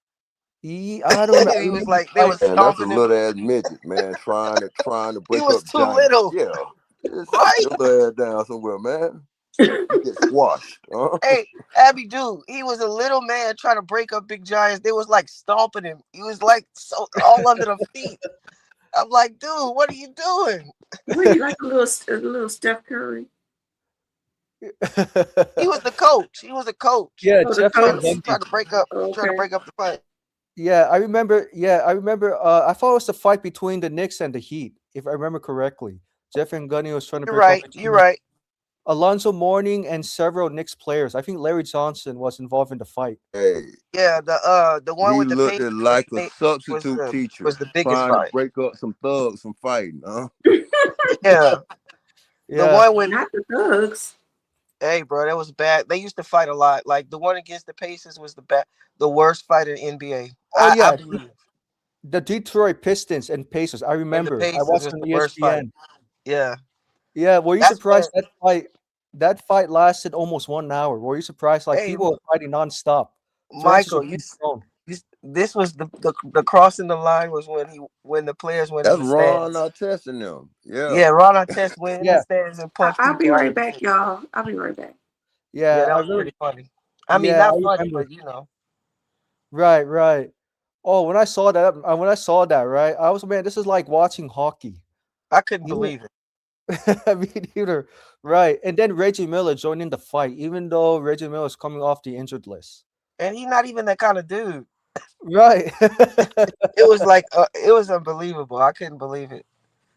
I don't remember. I He was remember like, they was And that's a stomping him. little ass midget, man, trying to He break was up too giants. little. Yeah. Just Right? sit your little ass down somewhere, man. You get squashed. Hey, Abby, dude, he was a little man trying to break up big giants. They was like stomping him. He was like so all under the feet. I'm like, dude, what are you doing? Really like a little Steph Curry. He was the coach. He was a coach. Yeah, Oh, the Jeffrey and coach. He Gundy. tried to break up Okay. the fight. Yeah, I remember. Yeah, I remember. I thought it was the fight between the Knicks and the Heat, if I remember correctly. Jeffrey and Gundy was trying to You're break up right. between You're right. Alonzo Mourning and several Knicks players. I think Larry Johnson was involved in the fight. Hey, Yeah, the one he with the looked Pacers like a was substitute teacher was the biggest trying to fight. break up some thugs from fighting, huh? Yeah, the Yeah. one with Not the thugs. hey, bro, that was bad. They used to fight a lot. Like the one against the Pacers was the worst fight in NBA. Oh I yeah, believe. the Detroit Pistons and Pacers. I And the remember. I Pacers watched was on the worst fight. ESPN. Yeah, Yeah, were you that's when. surprised that fight? That fight lasted almost 1 hour. Were you surprised? Like Hey, people were fighting nonstop. Francis Michael, was being thrown. this was the crossing the line was when the players went in That's the Ron stands. Artest them. Yeah. Yeah, Ron Artest went in the Yeah, stands and punched I'll be people out. right back, y'all. I'll be right back. Yeah, yeah, that I was really. pretty funny. I mean, Yeah, I not funny, remember. but you know. Right, right. Oh, when I saw that, right, I was man. This is like watching hockey. I couldn't You know, believe it. I mean, either right. And then Reggie Miller joined in the fight, even though Reggie Miller is coming off the injured list. And he's not even that kind of dude. Right. It was like it was unbelievable. I couldn't believe it.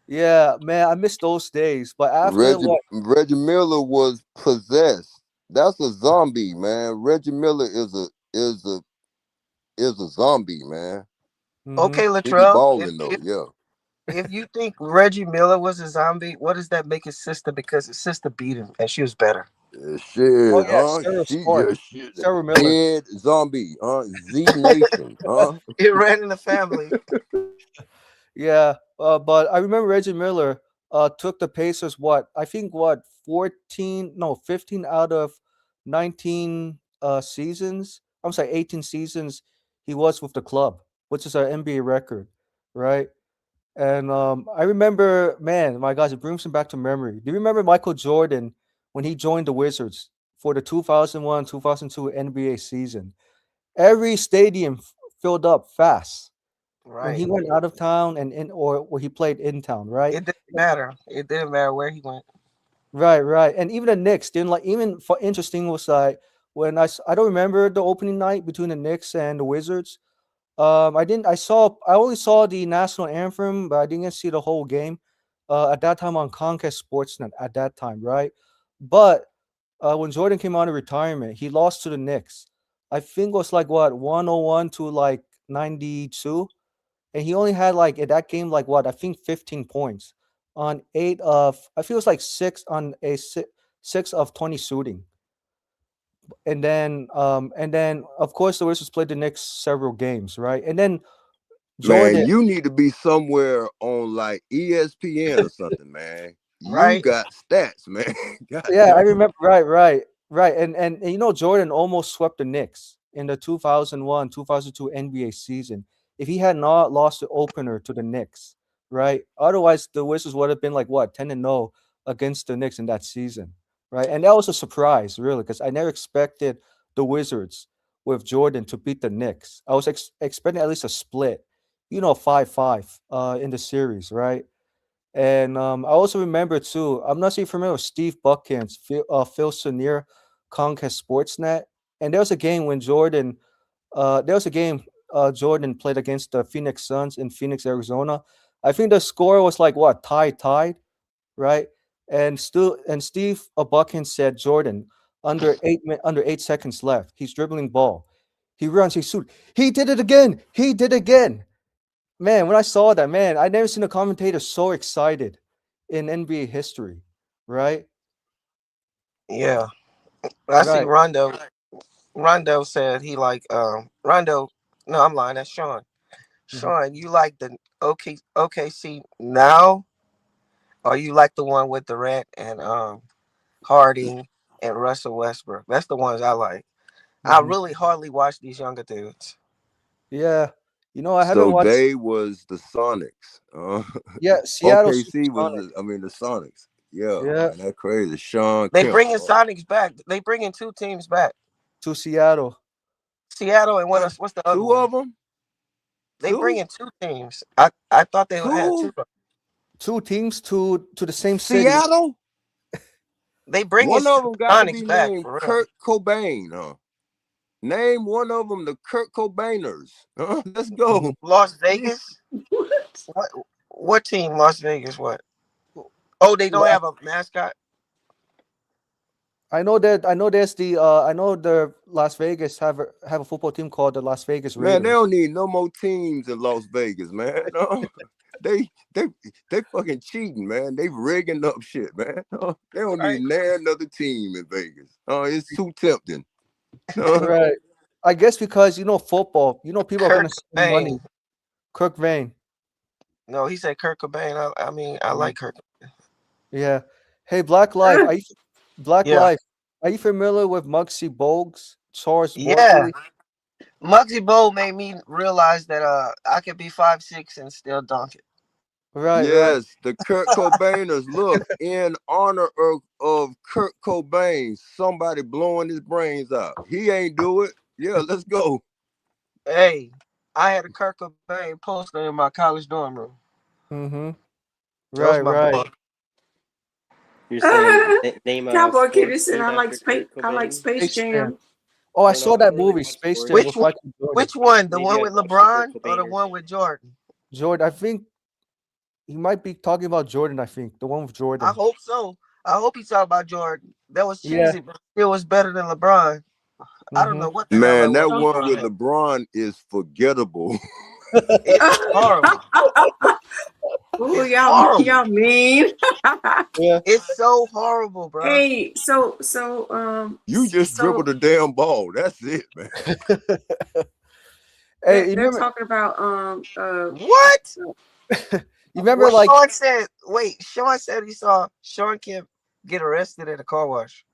Yeah, man, I miss those days. But after what? Reggie Miller was possessed. That's a zombie, man. Reggie Miller is a zombie, man. Okay, He be Latrell, balling though, yeah. if you think Reggie Miller was a zombie, what does that make his sister? Because his sister beat him and she was better. Shit, Oh yeah, huh? Shit. Sarah Miller. Dead zombie, Z Nation, huh? It ran in the family. Yeah, but I remember Reggie Miller took the Pacers I think 15 out of 19 seasons. I'm sorry, 18 seasons he was with the club, which is an NBA record, right? And I remember, man, my gosh, it brings him back to memory. Do you remember Michael Jordan when he joined the Wizards for the 2001-2002 NBA season? Every stadium filled up fast. When he Right. went out of town or he played in town, right? It didn't matter. It didn't matter where he went. Right, right. And even the Knicks didn't like. Even for interesting was like when I don't remember the opening night between the Knicks and the Wizards. I only saw the national anthem, but I didn't see the whole game. At that time on Comcast Sportsnet at that time, right? But when Jordan came out of retirement, he lost to the Knicks. I think it was like 101 to like 92. And he only had like in that game like I think 15 points on 8 of I feel it's like 6 on a 6 of 20 shooting. And then of course the Wizards played the Knicks several games, right? And then Jordan, Man, you need to be somewhere on like ESPN or something, man. You Right. got stats, man. God yeah, damn. I remember right. And you know Jordan almost swept the Knicks in the 2001-2002 NBA season. If he had not lost the opener to the Knicks, right? Otherwise the Wizards would have been like 10-0 against the Knicks in that season, right? And that was a surprise, really, because I never expected the Wizards with Jordan to beat the Knicks. I was expecting at least a split, 5-5 in the series, right? And I also remember too. I'm not sure if you remember Steve Buckins, Phil Senior, Comcast Sportsnet, and there was a game when Jordan. There was a game Jordan played against the Phoenix Suns in Phoenix, Arizona. I think the score was like what tied, right? And Steve Buckins said Jordan under 8 seconds left. He's dribbling ball. He runs. He shoots. He did it again. He did it again. Man, when I saw that, man, I never seen a commentator so excited in NBA history, right? Yeah, I see Right. Rondo. Rondo said he like Rondo. No, I'm lying. That's Sean. Sean, you like the OKC now, or you like the one with Durant and Harding and Russell Westbrook? That's the ones I like. I Mhm. really hardly watch these younger dudes. Yeah. I haven't So watched. they was the Sonics. Yeah, Seattle OKC was Supersonics. the Sonics. Yeah, Yeah, man, that's crazy. Sean They Kemp. bringing Sonics back. They bringing two teams back. to Seattle. Seattle and what else? What's the other Two one? of them? They Two? bringing two teams. I thought they had Two? two. Two teams to the same city. Seattle? They bringing One of them got to be Sonics back named for real. Kurt Cobain. Name one of them the Kurt Cobainers. Let's go. Las Vegas. What team? Las Vegas. What? Oh, they don't have a mascot. I know that. I know there's the. I know the Las Vegas have a football team called the Las Vegas Raiders. Man, they don't need no more teams in Las Vegas, man. They fucking cheating, man. They rigging up shit, man. They don't need another team in Vegas. It's too tempting. Right. I guess because football. People are gonna spend money. Kirk Vane. No, he said Kurt Cobain. I mean, I like Kurt. Yeah. Hey, Black Life. Black Yeah. Life. Are you familiar with Muggsy Bogues, Charles Yeah. Barkley? Muggsy Bogues made me realize that I could be 5'6" and still dunk it. Right. Yes, the Kurt Cobainers. Look, in honor of Kurt Cobain, somebody blowing his brains out. He ain't do it. Yeah, let's go. Hey, I had a Kurt Cobain poster in my college dorm room. Mm-hmm. That was Right. my Right. boy. You're saying name a Cowboy Kitty sports said, team "I like after Space. Kurt I like Cobain? Space Jam." Oh, I No, saw no, that name movie, one Space sport. Jam, with Michael Jordan. Which one? The Maybe one a with bunch of Kurt LeBron or the Cobainers. one with Jordan? Jordan, I think he might be talking about Jordan. I think the one with Jordan. I hope so. I hope he's talking about Jordan. That was Yeah. cheesy, but it was better than LeBron. I don't know what the hell Man, that was. one with LeBron is forgettable. It's horrible. Oh, It's y'all, horrible. y'all mean. Yeah. It's so horrible, bro. Hey, so You just dribble the damn ball. That's it, man. Hey, you they're remember? talking about What? You remember, Well, like, Sean said. Wait, Sean said he saw Sean Kemp get arrested at a car wash.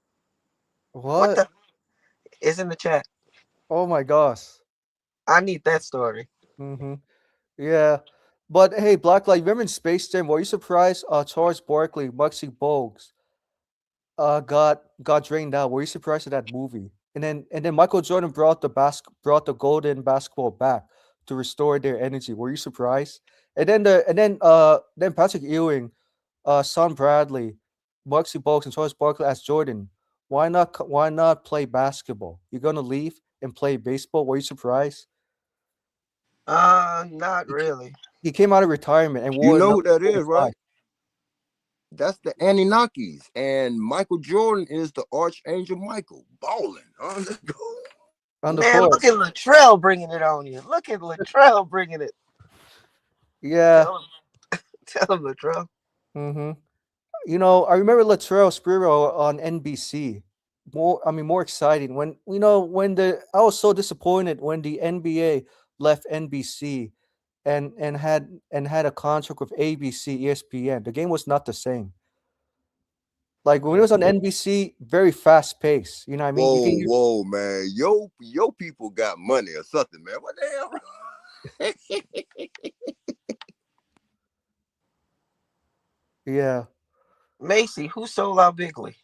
what? the? It's in the chat. Oh my gosh. I need that story. Mm-hmm. Yeah. But hey, Black Light, remember in Space Jam, were you surprised Charles Barkley, Muggsy Bogues got drained out? Were you surprised at that movie? And then Michael Jordan brought the golden basketball back to restore their energy. Were you surprised? And then Patrick Ewing, Son Bradley, Muggsy Bogues, and Charles Barkley asked Jordan, why not play basketball? You're gonna leave and play baseball? Were you surprised? Not really. He came out of retirement and You wore know number who that is, 45. right? That's the Anunnakis. And Michael Jordan is the Archangel Michael. Balling. Let's go. On the Man, court. look at Latrell bringing it on you. Look at Latrell bringing it. Yeah. Tell him Latrell. Mm-hmm. I remember Latrell Sprewell on NBC. More exciting when I was so disappointed when the NBA left NBC and had a contract with ABC, ESPN. The game was not the same. Like when it was on NBC, very fast pace. You know what I mean? You can Whoa, man. Yo people got money or something, man. What the hell? Yeah. Macy, who sold out Bigley?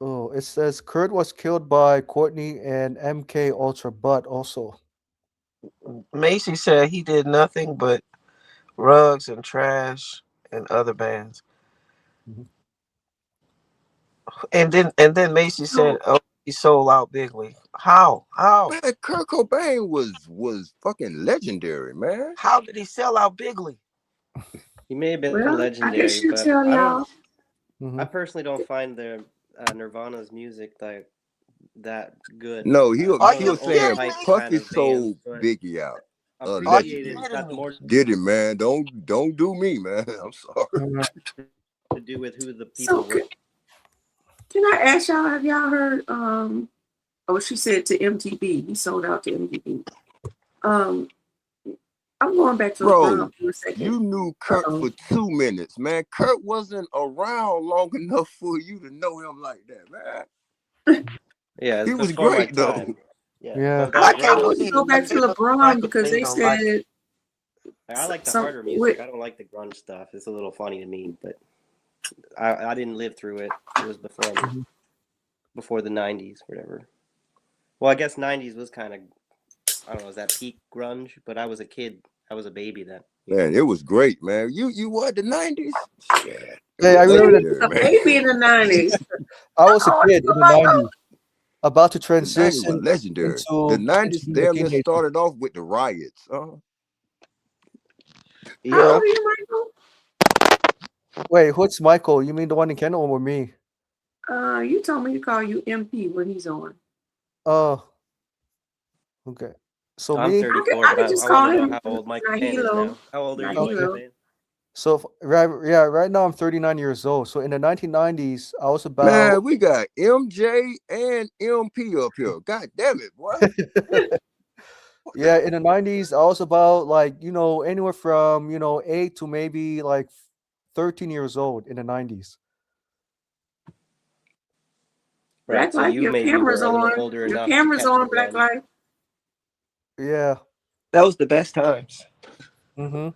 Oh, it says Kurt was killed by Courtney and MK Ultra Butt also. Macy said he did nothing but Rugs and Trash and other bands. And then Macy said, "Oh, he sold out bigly." How? Man, Kurt Cobain was fucking legendary, man. How did he sell out bigly? He may have been Well, I legendary, guess you but tell I y'all. don't. I personally don't find the Nirvana's music like that good. No, he Are he you was saying kidding me? Puffy kind of bands, sold but Biggie out. Are you appreciated. It's kidding got me? more Did it, man? Don't do me, man. I'm sorry. to do with who the So people were. can I ask y'all? Have y'all heard? Oh, she said to MTV. He sold out to MTV. Um, I'm going back to LeBron Bro, for a second. you knew Kurt for 2 minutes, man. Kurt wasn't around long enough for you to know him like that, man. Yeah, it's He was before my great though. time. Yeah, Yeah. but I that can't I want to believe go back to LeBron because they don't like said I like the some harder music. I don't like the grunge stuff. It's a little funny to me, but I didn't live through it. It was before me, before the '90s, whatever. Well, I guess '90s was kind of, I don't know, was that peak grunge? But I was a kid. I was a baby then. Man, it was great, man. You what, the 90s? Shit. Hey, I remember a that. baby in the 90s. I was a kid in the 90s, about to The 90s was transition legendary. The into 90s being a damn near teenager. started off with the riots. How Yeah. old are you, Michael? Wait, who's Michael? You mean the one in Canada or me? You told me to call you MP when he's on. Oh, okay. So I'm me. 34, I but could just I want call to know him how old Michael Payne is Nahilo. now. How old are you, Okay. Michael Nahilo. Payne? So right now I'm 39 years old. So in the 1990s, I was about Man, we got MJ and MP up here. God damn it, boy. yeah, in the 90s, I was about like, anywhere from, 8 to maybe like 13 years old in the 90s. Right, Black so Light, you your maybe camera's were a little on. older Your enough to camera's catch the on, Black grunge. Light. Yeah. That was the best times. Mm-hmm.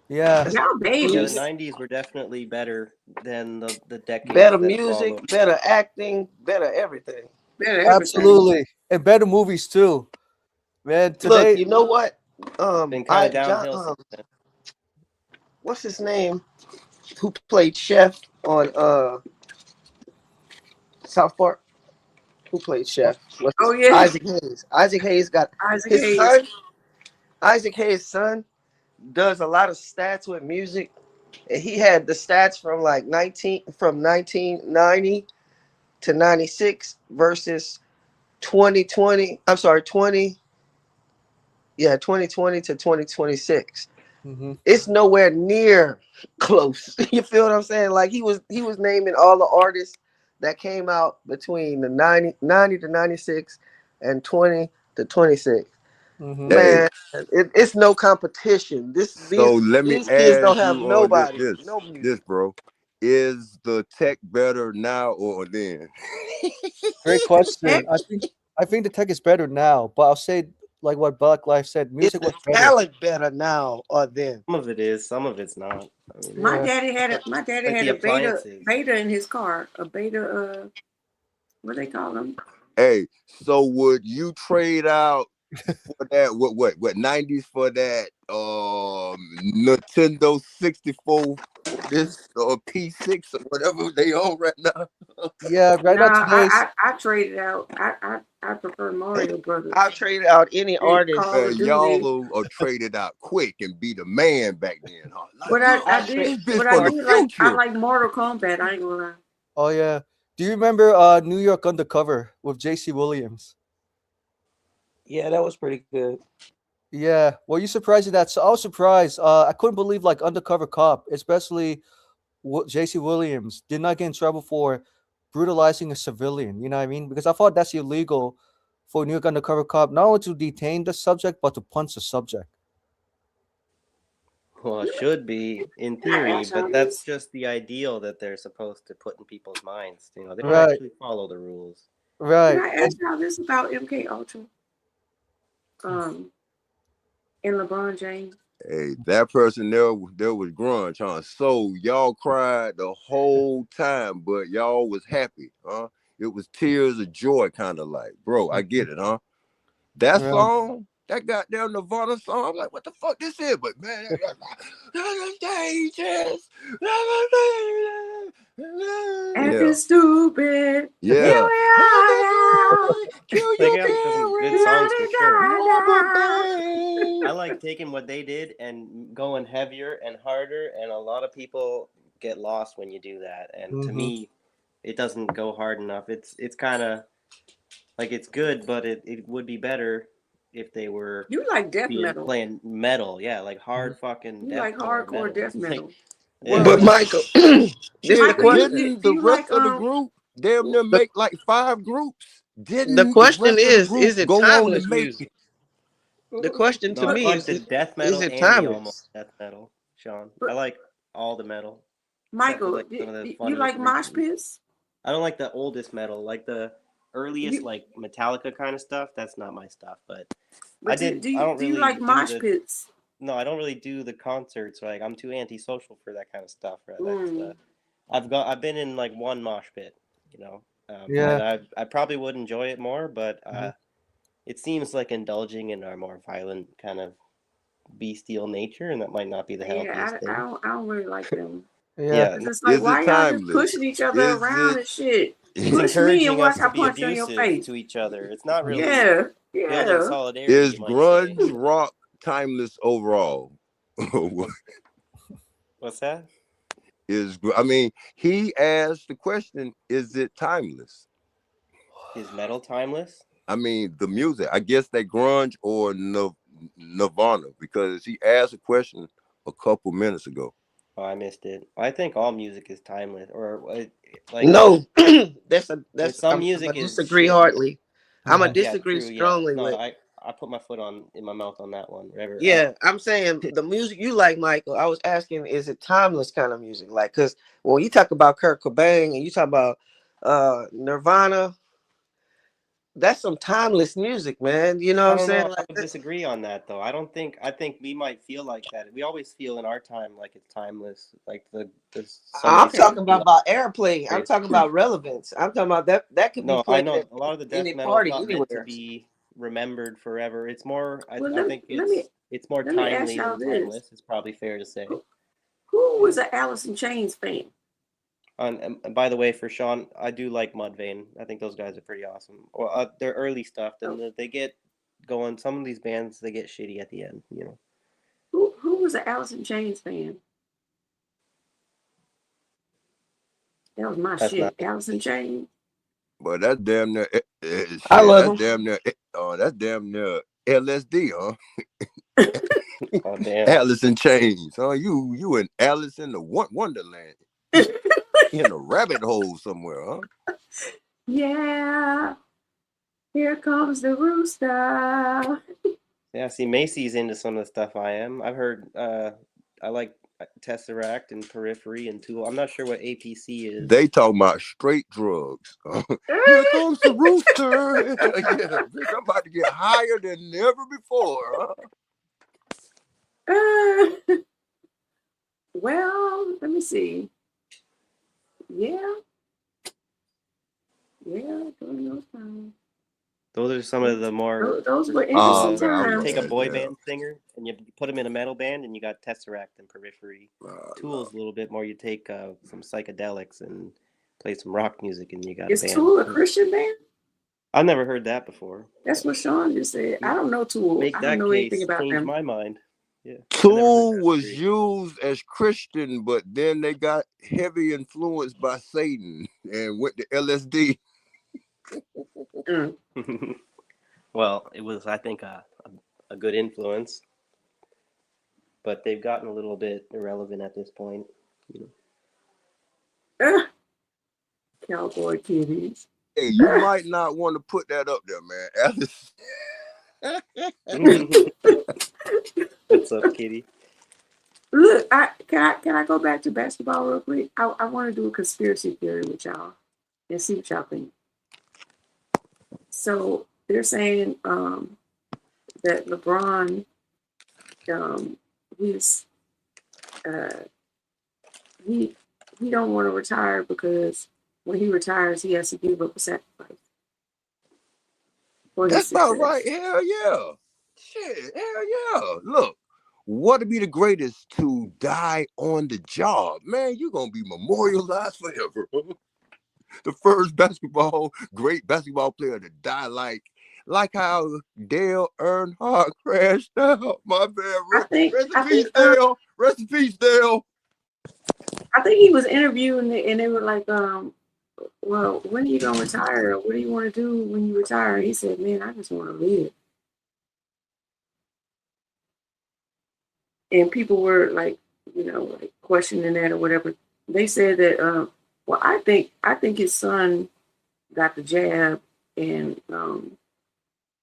Yeah. Y'all Yeah, the babies. '90s were definitely better than the decades Better that music, followed. better acting, better everything. Better everything. Absolutely. And better movies too. Man, Look, today you know what? Been kind of John, downhill since then. what's his name? Who played Chef on South Park? Who played Chef? Oh yeah, Isaac Hayes. Isaac Hayes got Isaac his Hayes. son. Isaac Hayes' son does a lot of stats with music, and he had the stats from like 1990 to 96 versus 2020. I'm sorry, 2020 to 2026. Mm-hmm. It's nowhere near close. You feel what I'm saying? Like he was naming all the artists that came out between the 90 to 96 and 20 to 26. Mm-hmm. Hey, Man, it's no competition. so let me These kids don't ask have you on nobody, this, no music. this, bro. Is the tech better now or then? Great question. I think the tech is better now, but I'll say like what Black Life said, Is music the was better. talent better now or then? Some of it is, some of it's not. I mean, My Yeah. daddy had like a the appliances. beta in his car. A beta. What they call them? Hey, so would you trade out for that what 90s for that Nintendo 64 or this P6 or whatever they own right now? Yeah, right now Nah, today's I traded out. I prefer Mario Brothers. I'll trade out any And artist. Call of Duty. Y'all are traded out quick and be the man back then, huh? Like, What I did, this bitch what from I the did like, I future. like Mortal Kombat. I ain't gonna lie. Oh yeah. Do you remember New York Undercover with JC Williams? Yeah, that was pretty good. Yeah. Were you surprised at that? So I was surprised. I couldn't believe like Undercover Cop, especially JC Williams, did not get in trouble for brutalizing a civilian. You know what I mean? Because I thought that's illegal for New York Undercover Cop not only to detain the subject but to punch the subject. Well, it should be in theory, but that's just the ideal that they're supposed to put in people's minds. You know, they don't Right. actually follow the rules. Right. Can I ask y'all this about MK Ultra? And LeBron James. Hey, that person there was grunge, huh? So y'all cried the whole time, but y'all was happy, huh? It was tears of joy, kind of like, bro. I get it, huh? That Right. song, that goddamn Nirvana song. I'm like, what the fuck this is? But man, acting stupid. Yeah. Here we are. Kill They your got some good parents. songs for sure. Rubber band. I like taking what they did and going heavier and harder, and a lot of people get lost when you do that. And to me, it doesn't go hard enough. It's kind of like it's good, but it would be better if they were You like death metal. playing metal, yeah, like hard fucking You like deathcore hardcore death metal. But Michael, this the question. Didn't the rest of the group damn near make like 5 groups? Didn't The question rest of the is group it go on to timeless make music? The question to No, I me like is, the death is metal it and the almost timeless? death metal, Sean. I like all the metal. Michael, Like some of the you funniest like mosh versions. pits? I don't like the oldest metal, like the earliest, like Metallica kind of stuff. That's not my stuff. But I Do don't you really like do mosh the. pits? No, I don't really do the concerts. Like I'm too antisocial for that kind of stuff. Right? Mm. I've been in like one mosh pit, you know. Yeah. And I probably would enjoy it more, but it seems like indulging in our more violent kind of bestial nature, and that might not be the healthiest thing. I don't really like them. Yeah. 'Cause it's like, why y'all just pushing each other around and shit? It's Push me and encouraging watch us I to be punch you in your abusive face. to each other. It's not really Yeah, building yeah. solidarity. Is you might grunge say. rock timeless overall? What's that? I mean, he asked the question, is it timeless? Is metal timeless? I mean, the music. I guess that grunge or Nirvana, because he asked a question a couple minutes ago. Oh, I missed it. I think all music is timeless, or like No, that's some I'm music gonna is disagree shit. hardly. I'm gonna Yeah, disagree true. Yeah, strongly no, with. I put my foot in my mouth on that one. Whatever. Yeah, I'm saying the music you like, Michael. I was asking, is it timeless kind of music? Like, cause when you talk about Kurt Cobain and you talk about Nirvana, that's some timeless music, man. You know what I I'm don't know. saying? I Like, would disagree on that though. I think we might feel like that. We always feel in our time like it's timeless. Like some of I'm these songs talking we about airplay. I'm like. talking about relevance. I'm talking about that could be No, I played know at a lot of the death any metal is party not meant to anywhere. be remembered forever. It's more. Well, I think it's more let me ask timely y'all than this: timeless. It's probably fair to say. who was an Alice in Chains fan? And by the way, for Sean, I do like Mudvayne. I think those guys are pretty awesome. Or their early stuff, then they get going. Some of these bands they get shitty at the end. You know. Who was an Alice in Chains fan? That was my That's shit. not. Alice in Chains. But that's damn near. Shit, I love that's them. damn near LSD, huh? Oh damn. Alice in Chains, huh? You and Alice in the Wonderland, in a rabbit hole somewhere, huh? Yeah. Here comes the rooster. Yeah, see, Macy's into some of the stuff I am. I've heard. I like Tesseract and Periphery and Tool. I'm not sure what APC is. They talking about straight drugs. Here comes the rooster. Yeah, bitch, I'm about to get higher than never before. Huh? Well, let me see. Yeah. Yeah, during those times. Those are some of the more. Those were interesting man, times. Take a boy band singer and you put him in a metal band, and you got Tesseract and Periphery. Tool's a little bit more. You take some psychedelics and play some rock music, and you got Is a band. Tool a Christian band? I've never heard that before. That's what Sean just said. I don't know Tool. Make I that don't know anything case about change them. my mind. Yeah. Tool was used as Christian, but then they got heavy influenced by Satan and went to LSD. Well, it was, I think, a good influence, but they've gotten a little bit irrelevant at this point. You know. Cowboy kitties. Hey, you might not want to put that up there, man. Alice. What's up, kitty? Look, can I go back to basketball real quick? I want to do a conspiracy theory with y'all and see what y'all think. So they're saying that LeBron he don't want to retire because when he retires he has to give up a sacrifice. That's about right. Hell yeah. Shit, hell yeah. Look, what to be the greatest to die on the job? Man, you're gonna be memorialized forever. The first great basketball player to die like how Dale Earnhardt crashed out. My bad. Rest in peace, Dale. Rest in peace, Dale. I think he was interviewing and they were like, well, when are you gonna retire? What do you want to do when you retire? He said, man, I just want to live. And people were like, like questioning that or whatever. They said that, well, I think his son got the jab and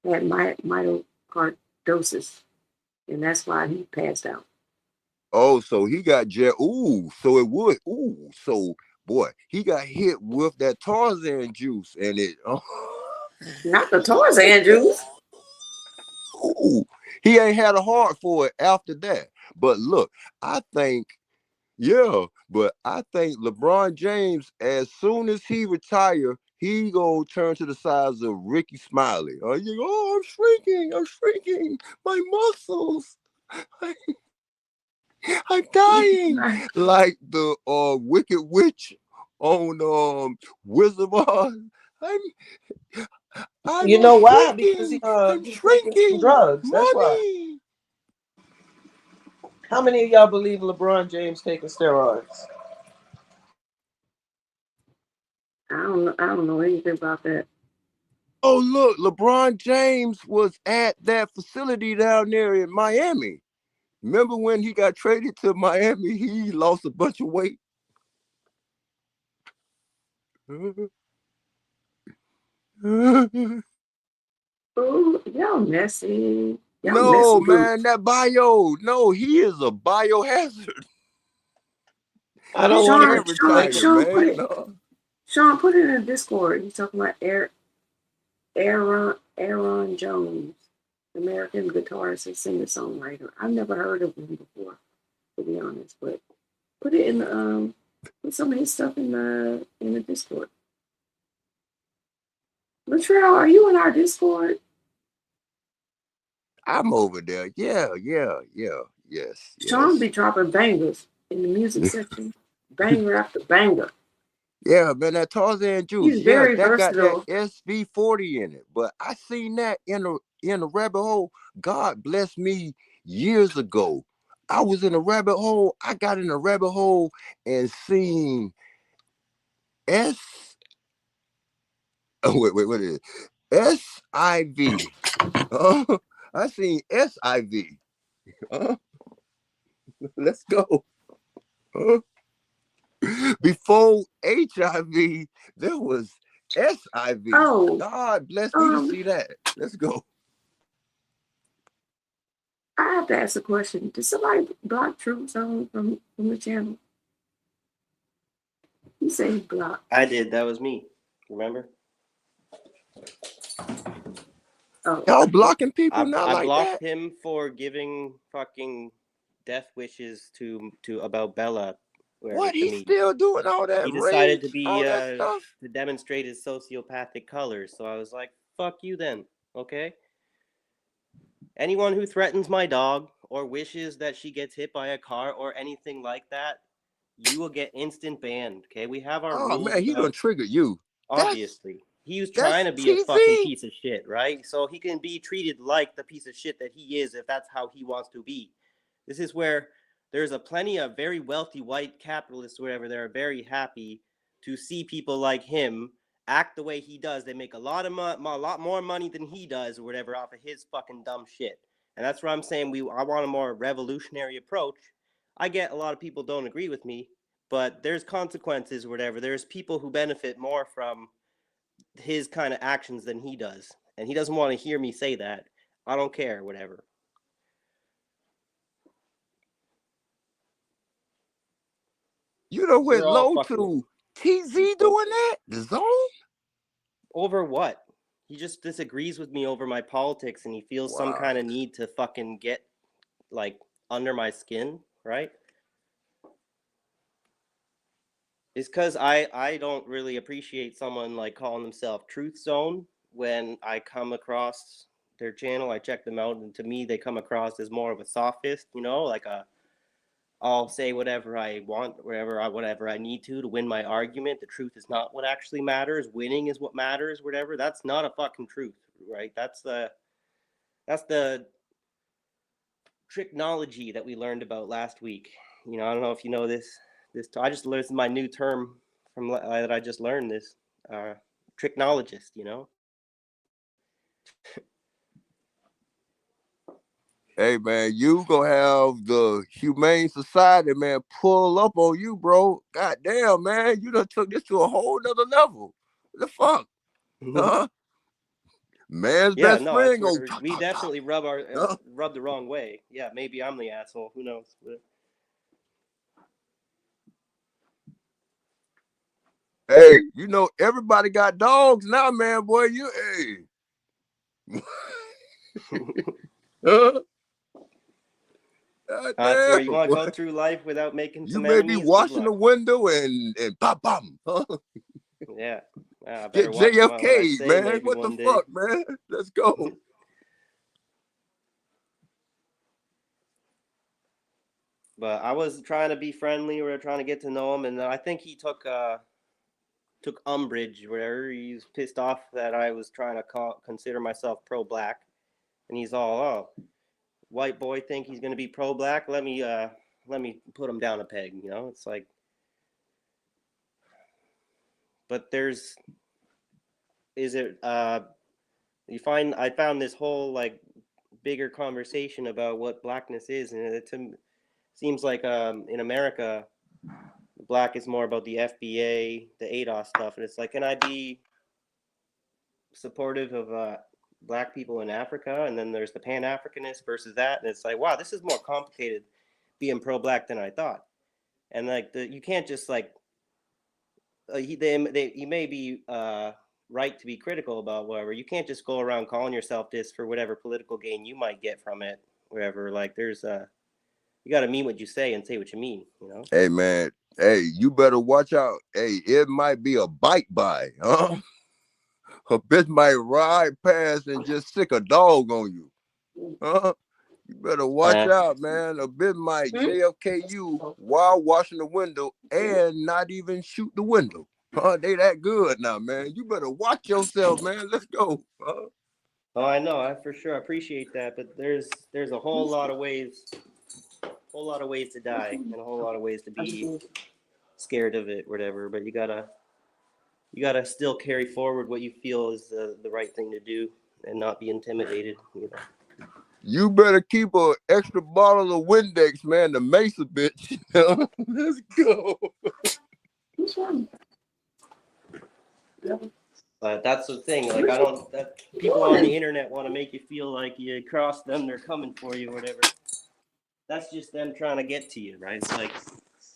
had myocardosis, and that's why he passed out. Oh, so he got jab. Ooh, so it would. Ooh, so boy, he got hit with that Tarzan juice, and it. Not the Tarzan juice. Ooh, he ain't had a heart for it after that. But look, I think LeBron James, as soon as he retire, he gonna turn to the size of Ricky Smiley. I'm shrinking, my muscles. I'm dying. Like the Wicked Witch on Wizard of Oz. You know why? Shrinking. Because I'm he's taking some shrinking. drugs. That's why. Money. How many of y'all believe LeBron James taking steroids? I don't know anything about that. Oh, look, LeBron James was at that facility down there in Miami. Remember when he got traded to Miami? He lost a bunch of weight. Oh, y'all messy. No, man, that bio. No, he is a biohazard. I don't want to retire, Sean, man. put it. No. Sean, put it in the Discord. He's talking about Aaron Jones, American guitarist and singer-songwriter. I've never heard of him before, to be honest. But put it in the put some of his stuff in the Discord. Latrell, are you in our Discord? I'm over there. Yeah. Yes. Sean be dropping bangers in the music section. Banger after banger. Yeah, man, that Tarzan juice. He's very that versatile. got that SV40 in it. But I seen that in a rabbit hole. God bless me years ago. I was in a rabbit hole. I got in a rabbit hole and seen what is it? SIV. I seen SIV. Let's go. Before HIV, there was SIV. Oh, God bless me to see that. Let's go. I have to ask a question. Did somebody block True Zone from the channel? He said he blocked. I did. That was me. Remember? Oh. Y'all blocking people not I like blocked that? him for giving fucking death wishes to about Bella. What? He's still doing all that? He decided rage, to be all that stuff? to demonstrate his sociopathic colors. So I was like, "Fuck you, then." Okay. Anyone who threatens my dog or wishes that she gets hit by a car or anything like that, you will get instant banned. Okay, we have our rules. Oh man, he done triggered you. Obviously, he was trying to be a fucking piece of shit, right? So he can be treated like the piece of shit that he is if that's how he wants to be. This is where there's a plenty of very wealthy white capitalists, whatever, that are very happy to see people like him act the way he does. They make a lot more money than he does, or whatever, off of his fucking dumb shit. And that's what I'm saying. I want a more revolutionary approach. I get a lot of people don't agree with me, but there's consequences, or whatever. There's people who benefit more from his kind of actions than he does, and he doesn't want to hear me say that. I don't care, whatever. You know went low to TZ doing that? The Zone? Over what? He just disagrees with me over my politics, and he feels some kind of need to fucking get like under my skin, right? It's because I don't really appreciate someone like calling himself Truth Zone when I come across their channel. I check them out, and to me, they come across as more of a sophist. You know, like I'll say whatever I want, whatever I need to win my argument. The truth is not what actually matters. Winning is what matters. Whatever. That's not a fucking truth, right? That's the tricknology that we learned about last week. You know, I don't know if you know this. I just learned my new term from that I just learned. This tricknologist. You know. Hey man, you gonna have the Humane Society man pull up on you, bro. God damn, man, you done took this to a whole nother level. What the fuck? Huh? Man's Yeah, best no, I friend swear, go. we definitely rub the wrong way. Yeah, maybe I'm the asshole. Who knows? Hey, you know everybody got dogs now, man. Boy, you I swear, you want to go through life without making you some may enemies? be Good washing luck. the window and pop bum. Huh? Yeah, I better Get watch what I JFK, say. man. Maybe What the one day. fuck, man? Let's go. But I was trying to be friendly. We were trying to get to know him, and I think he took umbrage, whatever. He's pissed off that I was trying to consider myself pro-black, and he's all, "Oh, white boy think he's gonna be pro-black. Let me put him down a peg." You know, it's like, but I found this whole like bigger conversation about what blackness is, and it seems like in America, black is more about the FBA, the ADOS stuff, and it's like, can I be supportive of black people in Africa? And then there's the Pan-Africanist versus that, and it's like, wow, this is more complicated being pro-black than I thought. And like you can't just like you may be right to be critical about whatever. You can't just go around calling yourself this for whatever political gain you might get from it. Wherever, like, there's you got to mean what you say and say what you mean. You know. Hey man, hey, you better watch out. Hey, it might be a bite by, huh? A bitch might ride past and just sick a dog on you, huh? You better watch out, man. A bitch might JFK you while washing the window and not even shoot the window. Huh? They that good now, man. You better watch yourself, man. Let's go. Huh? Oh, I know. I for sure appreciate that, but there's a whole lot of ways to die, and a whole lot of ways to be scared of it, whatever. But you gotta still carry forward what you feel is the right thing to do, and not be intimidated. You know. You better keep an extra bottle of Windex, man. The Mesa bitch. Let's go. But that's the thing. Like, people on the internet want to make you feel like you cross them, they're coming for you, or whatever. That's just them trying to get to you, right? It's like,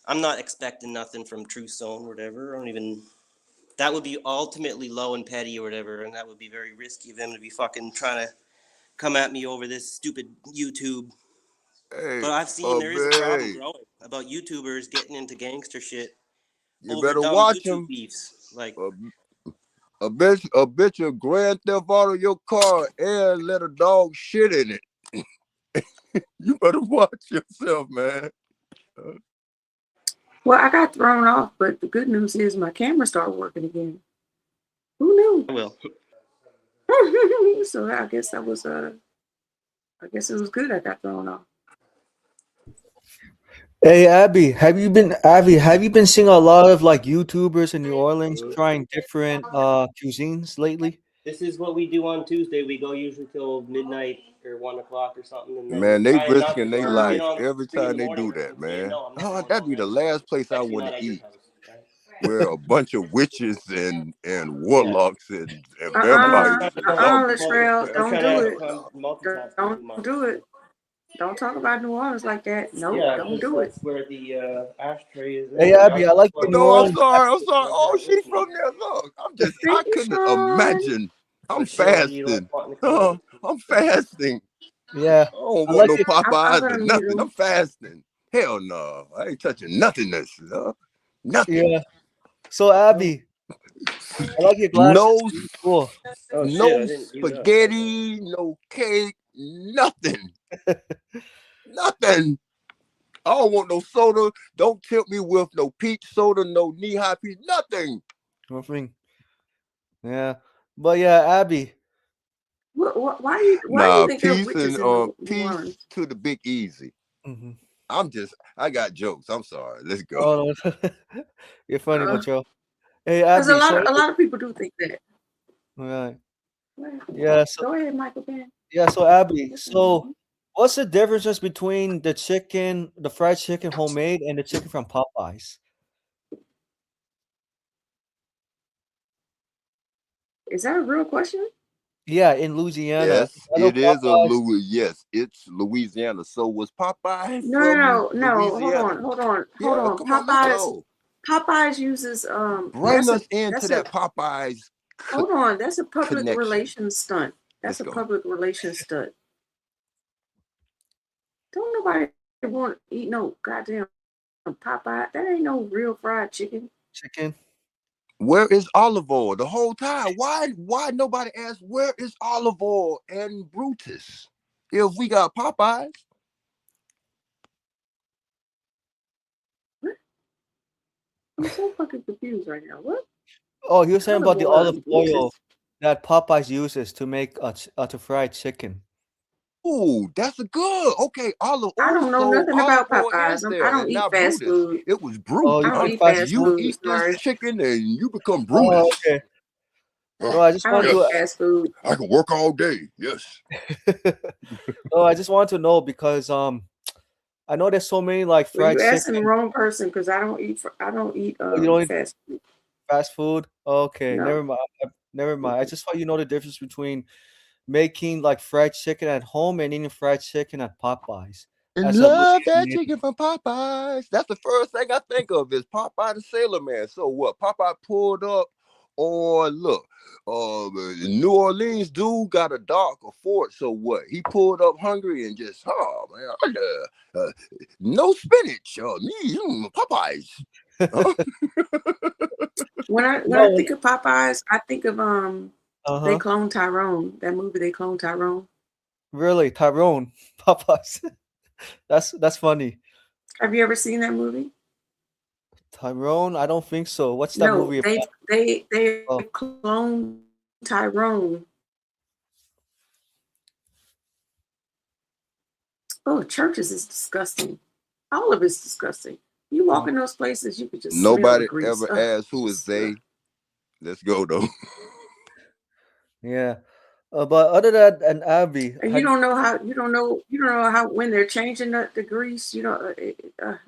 I'm not expecting nothing from True Zone or whatever. I don't even. That would be ultimately low and petty or whatever, and that would be very risky of them to be fucking trying to come at me over this stupid YouTube. Hey, but I've seen there is a problem growing about YouTubers getting into gangster shit. You over better dumb watch YouTube him. beefs. Like a bitch will grand theft auto your car and let a dog shit in it. You better watch yourself, man. Well, I got thrown off, but the good news is my camera started working again. Who knew? I will. So I guess I guess it was good I got thrown off. Hey Abby, have you been seeing a lot of like YouTubers in New Orleans trying different cuisines lately? This is what we do on Tuesday. We go usually till midnight or 1 o'clock or something. And then Man, they try not risking to their get life on every 3 in time the they morning do that, saying, man. no, I'm not Oh, going that'd be the last place I especially want not to at your eat. house, right? Where a bunch of witches and warlocks and I'm vampires. Latrell, don't trying do to it. multitask too Don't much. do it. Don't talk about New Orleans like that. No, Yeah, don't do it. that's where the ashtray is. Hey Abby, I like the New No, I'm Orleans. sorry. Oh, she's from there. Look, I couldn't imagine. I'm fasting. I'm fasting. Yeah, I don't I want like no it. Popeyes or gonna mute nothing. him. I'm fasting. Hell no. I ain't touching nothingness. Nothing. Yeah. So Abby, I like your glasses. Cool. Oh shit! No I didn't use up. spaghetti, no cake, nothing. Nothing. I don't want no soda. Don't tempt me with no peach soda, no knee-high peach, nothing. Nothing. Yeah, but yeah, Abby. Why do you think they're Peace witches and in New peace Orleans? to the Big Easy. Mm-hmm. I got jokes. I'm sorry. Let's go. Oh, you're funny, Macho. Hey, Abby. Because a lot of people do think that. Right. Yeah. So Go ahead, Michael Ben. yeah. So Abby. So what's the differences between the chicken, the fried chicken homemade, and the chicken from Popeyes? Is that a real question? Yeah, in Louisiana. Yes, I know it is a Popeyes. Yes, it's Louisiana. So was Popeye No. from Louisiana? Hold on. Come on, let's go. Popeyes uses Bring us into that Popeyes. Hold on, that's a public connection. relations stunt. That's Let's a go. public relations stunt. Don't nobody want to eat no goddamn Popeye. That ain't no real fried chicken. Chicken. Where is olive oil the whole time? Why nobody asked where is olive oil and Brutus if we got Popeyes? I'm so fucking confused right now. What? Oh, he was saying about the olive Brutus. oil that Popeyes uses to make to fry chicken. Oh, that's a good. Okay, olive oil. I don't know nothing about Popeyes. I don't and eat not fast Brutus. food. It was Brutus. Oh, I don't eat fast You food. eat Sorry. this chicken and you become Oh, Brutus. okay. No, I just I want don't to. eat fast food. I can work all day. Yes. Oh, I just want to know because I know there's so many like Well, fried you asking the chicken. wrong person because I don't eat Oh, you don't eat fast food. fast food? Okay, No. never mind. Never mind. I just thought you know the difference between making like fried chicken at home and eating fried chicken at Popeyes. And As a love that Louisiana- chicken from Popeyes. That's the first thing I think of is Popeye the Sailor Man. So what? Popeye pulled up, or look, New Orleans dude got a dock, a fort. So what? He pulled up hungry and just, oh man, no spinach. Me, Popeyes. Huh? When I think of Popeyes, I think of They Clone Tyrone. That movie, They Clone Tyrone. Really, Tyrone Popeyes. That's funny. Have you ever seen that movie? Tyrone? I don't think so. What's that movie about? They clone Tyrone. Oh, churches is disgusting. All of it's disgusting. You walk in those places, you could just smell the Nobody grease. ever asked who is they. Let's go though. Yeah. But other than an Abby, And you don't know how when they're changing the grease. You know,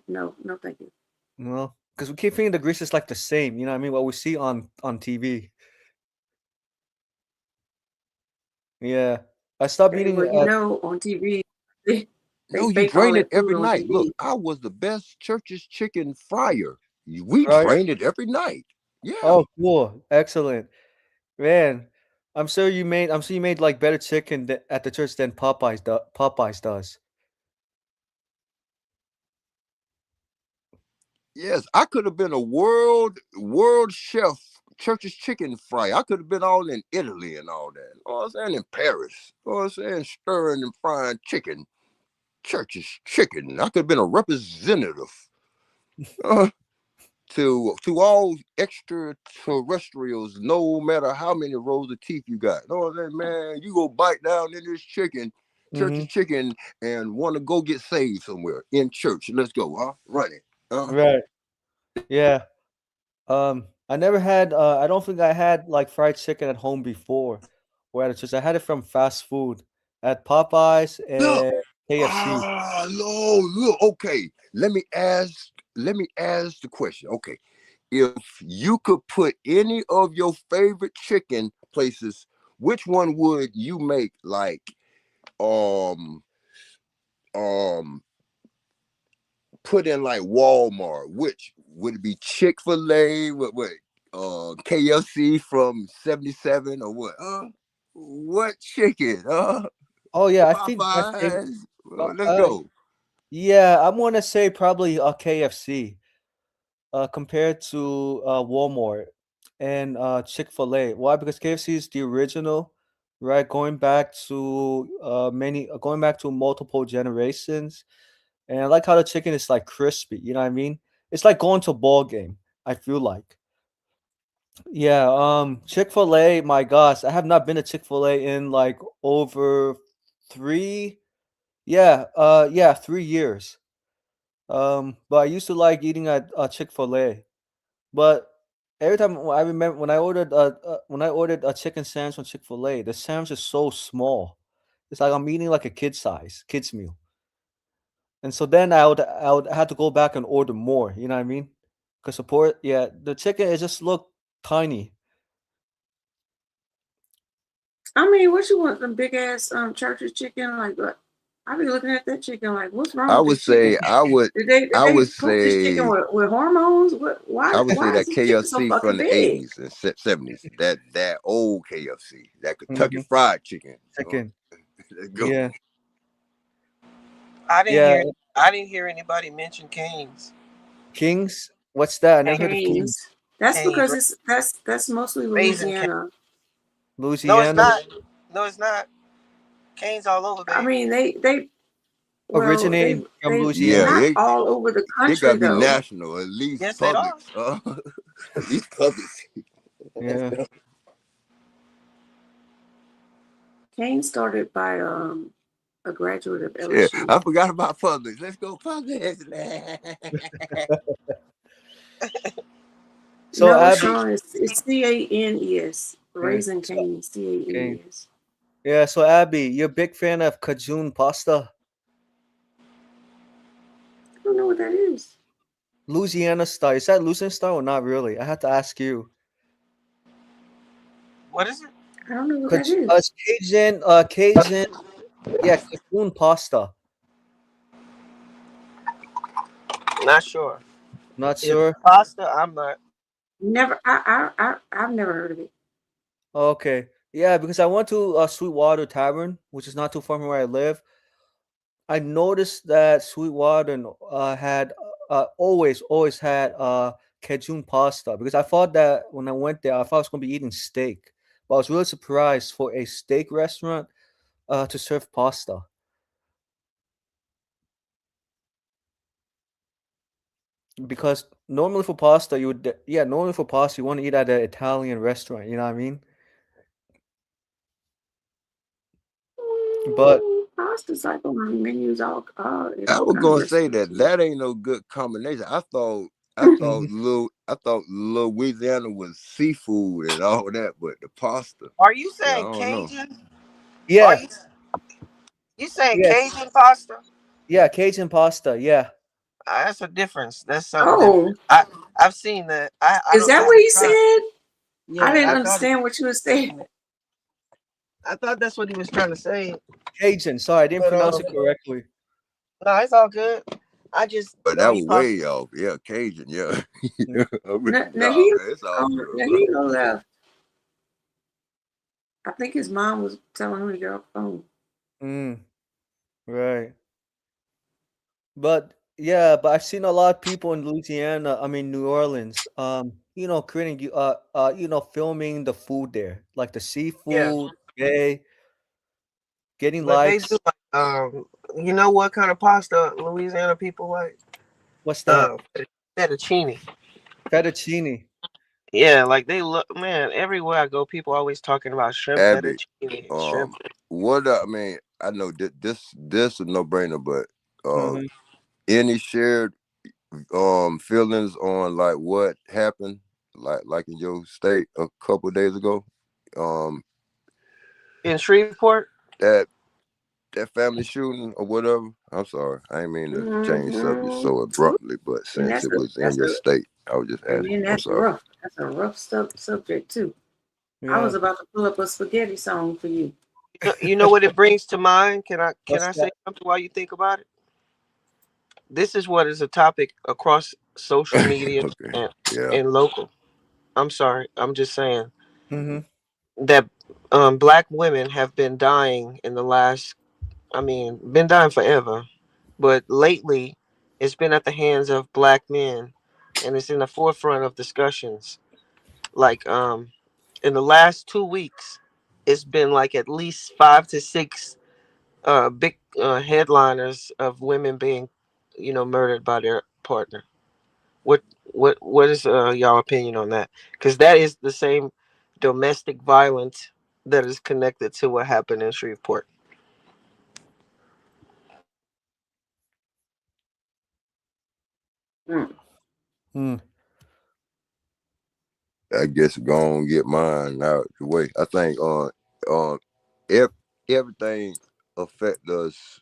no, thank you. no, because we keep thinking the grease is like the same. You know what I mean? What we see on TV. Yeah, I stopped eating Well, it. you know, on TV, they No, you fake all drain it that food every on night. TV. Look, I was the best church's chicken fryer. We Fryer? drain it every night. Yeah. Oh, cool, excellent, man. I'm sure you made like better chicken at the church than Popeyes does. Yes, I could have been a world chef, church's chicken fry. I could have been all in Italy and all that. You know what I'm saying? In Paris. You know what I'm saying? Stirring and frying chicken. Church's chicken. I could have been a representative. To all extraterrestrials, no matter how many rows of teeth you got. You know what I'm saying, man? You go bite down in this chicken, church's chicken, and want to go get saved somewhere in church. Let's go, huh? Run it. Right. Yeah. I never had. I don't think I had like fried chicken at home before, or at a church. I had it from fast food at Popeyes and KFC. Look. Okay, let me ask the question. Okay, if you could put any of your favorite chicken places, which one would you make? Like, put in like Walmart. Which would it be? Chick-fil-A? What? KFC from 77 or what? What chicken? Oh yeah, I think my favorite. Popeyes. Let's go. Yeah, I'm gonna say probably a KFC, compared to Walmart. and Chick-fil-A. Why? Because KFC is the original, right? Going back to going back to multiple generations. And I like how the chicken is like crispy. You know what I mean? It's like going to a ball game. I feel like. Yeah. Chick-fil-A. My gosh, I have not been to Chick-fil-A in like over three. Yeah. Yeah. 3 years. But I used to like eating at Chick-fil-A. But every time I remember when I ordered a chicken sandwich from Chick-fil-A, the sandwich is so small. It's like I'm eating like a kid's meal. And so then I would have to go back and order more. You know what I mean? Cause support, yeah, the chicken it just looked tiny. I mean, what you want? Some big ass church's chicken? Like, what? I be looking at that chicken like, what's wrong I with would this chicken? say I would Did I they would cook this chicken say with hormones? What? I would say Why is that this chicken so KFC from fucking the big? 80s and 70s. That old KFC, that Kentucky Mhm. Fried Chicken. Chicken. Let's go. Yeah. I Yeah. didn't hear anybody mention Canes. Kings? What's that? I never heard of Canes. Kings. That's Canes, because that's mostly Raising Cane's. Louisiana. No, it's Louisiana not. No, it's not. Canes all over, I baby. mean, they well originating from they Yeah, Louisiana. not it all over the it gotta country be though. national, at least Yes, they are. Publix. At least Publix. Yeah. Canes started by a graduate of Yeah, LSU. I forgot about Publix. Let's go Publix. So No, Abby, Sean, it's CANES. yeah. Raising So, Cane's okay. CANES. Yeah, so Abby, you're a big fan of Cajun pasta. I don't know what that is. Louisiana style. Is that Louisiana style or not really? I have to ask you. What is it? I don't know what that is. It's Cajun, yeah, Cajun pasta. Not sure. Not If sure. pasta, I'm not. Never. I've never heard of it. Okay. Yeah, because I went to Sweetwater Tavern, which is not too far from where I live. I noticed that Sweetwater had always had Cajun pasta because I thought that when I went there, I thought I was going to be eating steak. But I was really surprised for a steak restaurant to serve pasta. Because normally for pasta, normally for pasta, you want to eat at an Italian restaurant. You know what I mean? But Pasta's like on my menus in I all was kind of gonna say restaurants. that ain't no good combination. I thought Louisiana was seafood and all that, but the pasta. Are you Yeah, I saying don't know. Cajun? yeah, Are you saying yes, Cajun pasta? yeah, Cajun pasta. Yeah. That's a difference. That's something Oh, different. I've seen that. I is don't. that I what haven't he tried. said? I Yeah, didn't I thought. understand what you were saying. I thought that's what he was trying to say. Cajun. Sorry, I didn't But pronounce it correctly. no, it's all good. I just But the that only was pasta. way off. Yeah, Cajun. Yeah. Mm. I'm with you. Now Nah, he man, it's all good. left. I think his mom was telling him to get off the phone. Right. But yeah, but I've seen a lot of people in Louisiana, I mean New Orleans, creating filming the food there, like the Yeah, seafood, getting but they do likes. like you know what kind of pasta Louisiana people like? What's that? Uh, fettuccine. Fettuccine. Yeah, like they look, man. Everywhere I go, people always talking about shrimp Abby, fettuccine, shrimp. I mean, I know this is no brainer, but Mm-hmm. any shared feelings on like what happened, like in your state a couple days ago, In Shreveport. that family shooting or whatever. I'm sorry, I ain't mean to change subjects so abruptly, but And since it was in your state, I was just asking. and I'm that's sorry. rough. That's a rough subject too. I Yeah. was about to pull up a spaghetti song for you. You know what it brings to mind? Can I What's say that? something while you think about it? This is what is a topic across social media Okay. Yeah. and local. I'm sorry. I'm just saying Mm-hmm. that black women have been dying in the last. I mean, been dying forever, but lately it's been at the hands of black men, and it's in the forefront of discussions. Like in the last 2 weeks, it's been like at least 5 to 6 big headliners of women being, murdered by their partner. What is y'all opinion on that? Because that is the same domestic violence that is connected to what happened in Shreveport. Hmm. I guess gonna get mine out the way. I think everything affect us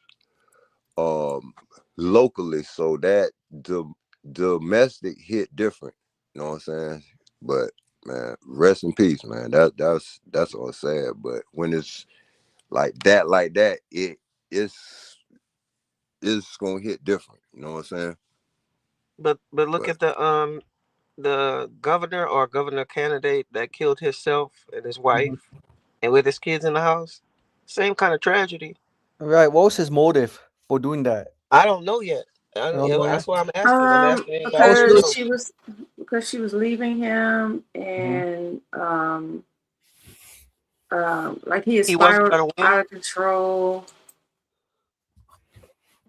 locally, so that the domestic hit different. You know what I'm saying? But man, rest in peace, man. That's all sad. But when it's like that, it's gonna hit different. You know what I'm saying? But look at the governor or governor candidate that killed himself and his wife and with his kids in the house. Same kind of tragedy. Right. What was his motive for doing that? I don't know yet. No. That's why I'm asking. I'm asking anybody who really knows. Because she was leaving him, Mhm. and like he had He wasn't spiraled gonna out win. of control.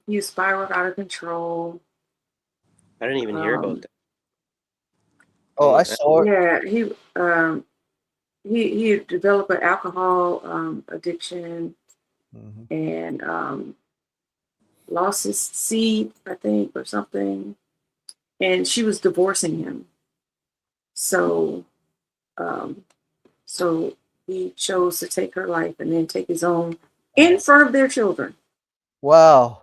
He spiraled out of control. I didn't even hear about that. Oh, I saw it. Yeah, he had developed an alcohol addiction, and lost his seed, I think, or something. And she was divorcing him. So um, so he chose to take her life and then take his own in front of their children. Wow.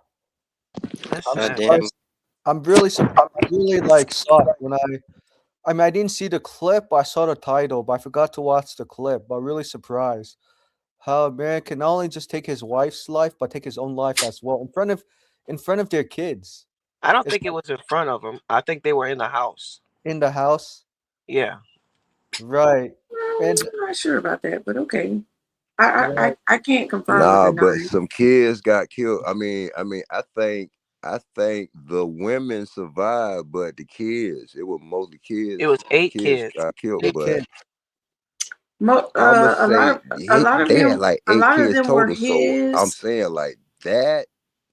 That's I'm sad. surprised. I'm really like shocked when I mean I didn't see the clip, I saw the title, but I forgot to watch the clip. But really surprised how a man can not only just take his wife's life, but take his own life as well in front of their kids. I don't It's think it was in front of them. I think they were in the house. in the house. Yeah. Right. And I'm not sure about that, but okay. I can't confirm or Nah, but deny. some kids got killed. I think the women survived, but the kids, it was mostly kids. It was 8 Kids kids. got killed, 8 but kids. I'ma A lot say of a lot of they had them like a 8 lot of kids them were total. So I'm his. saying like that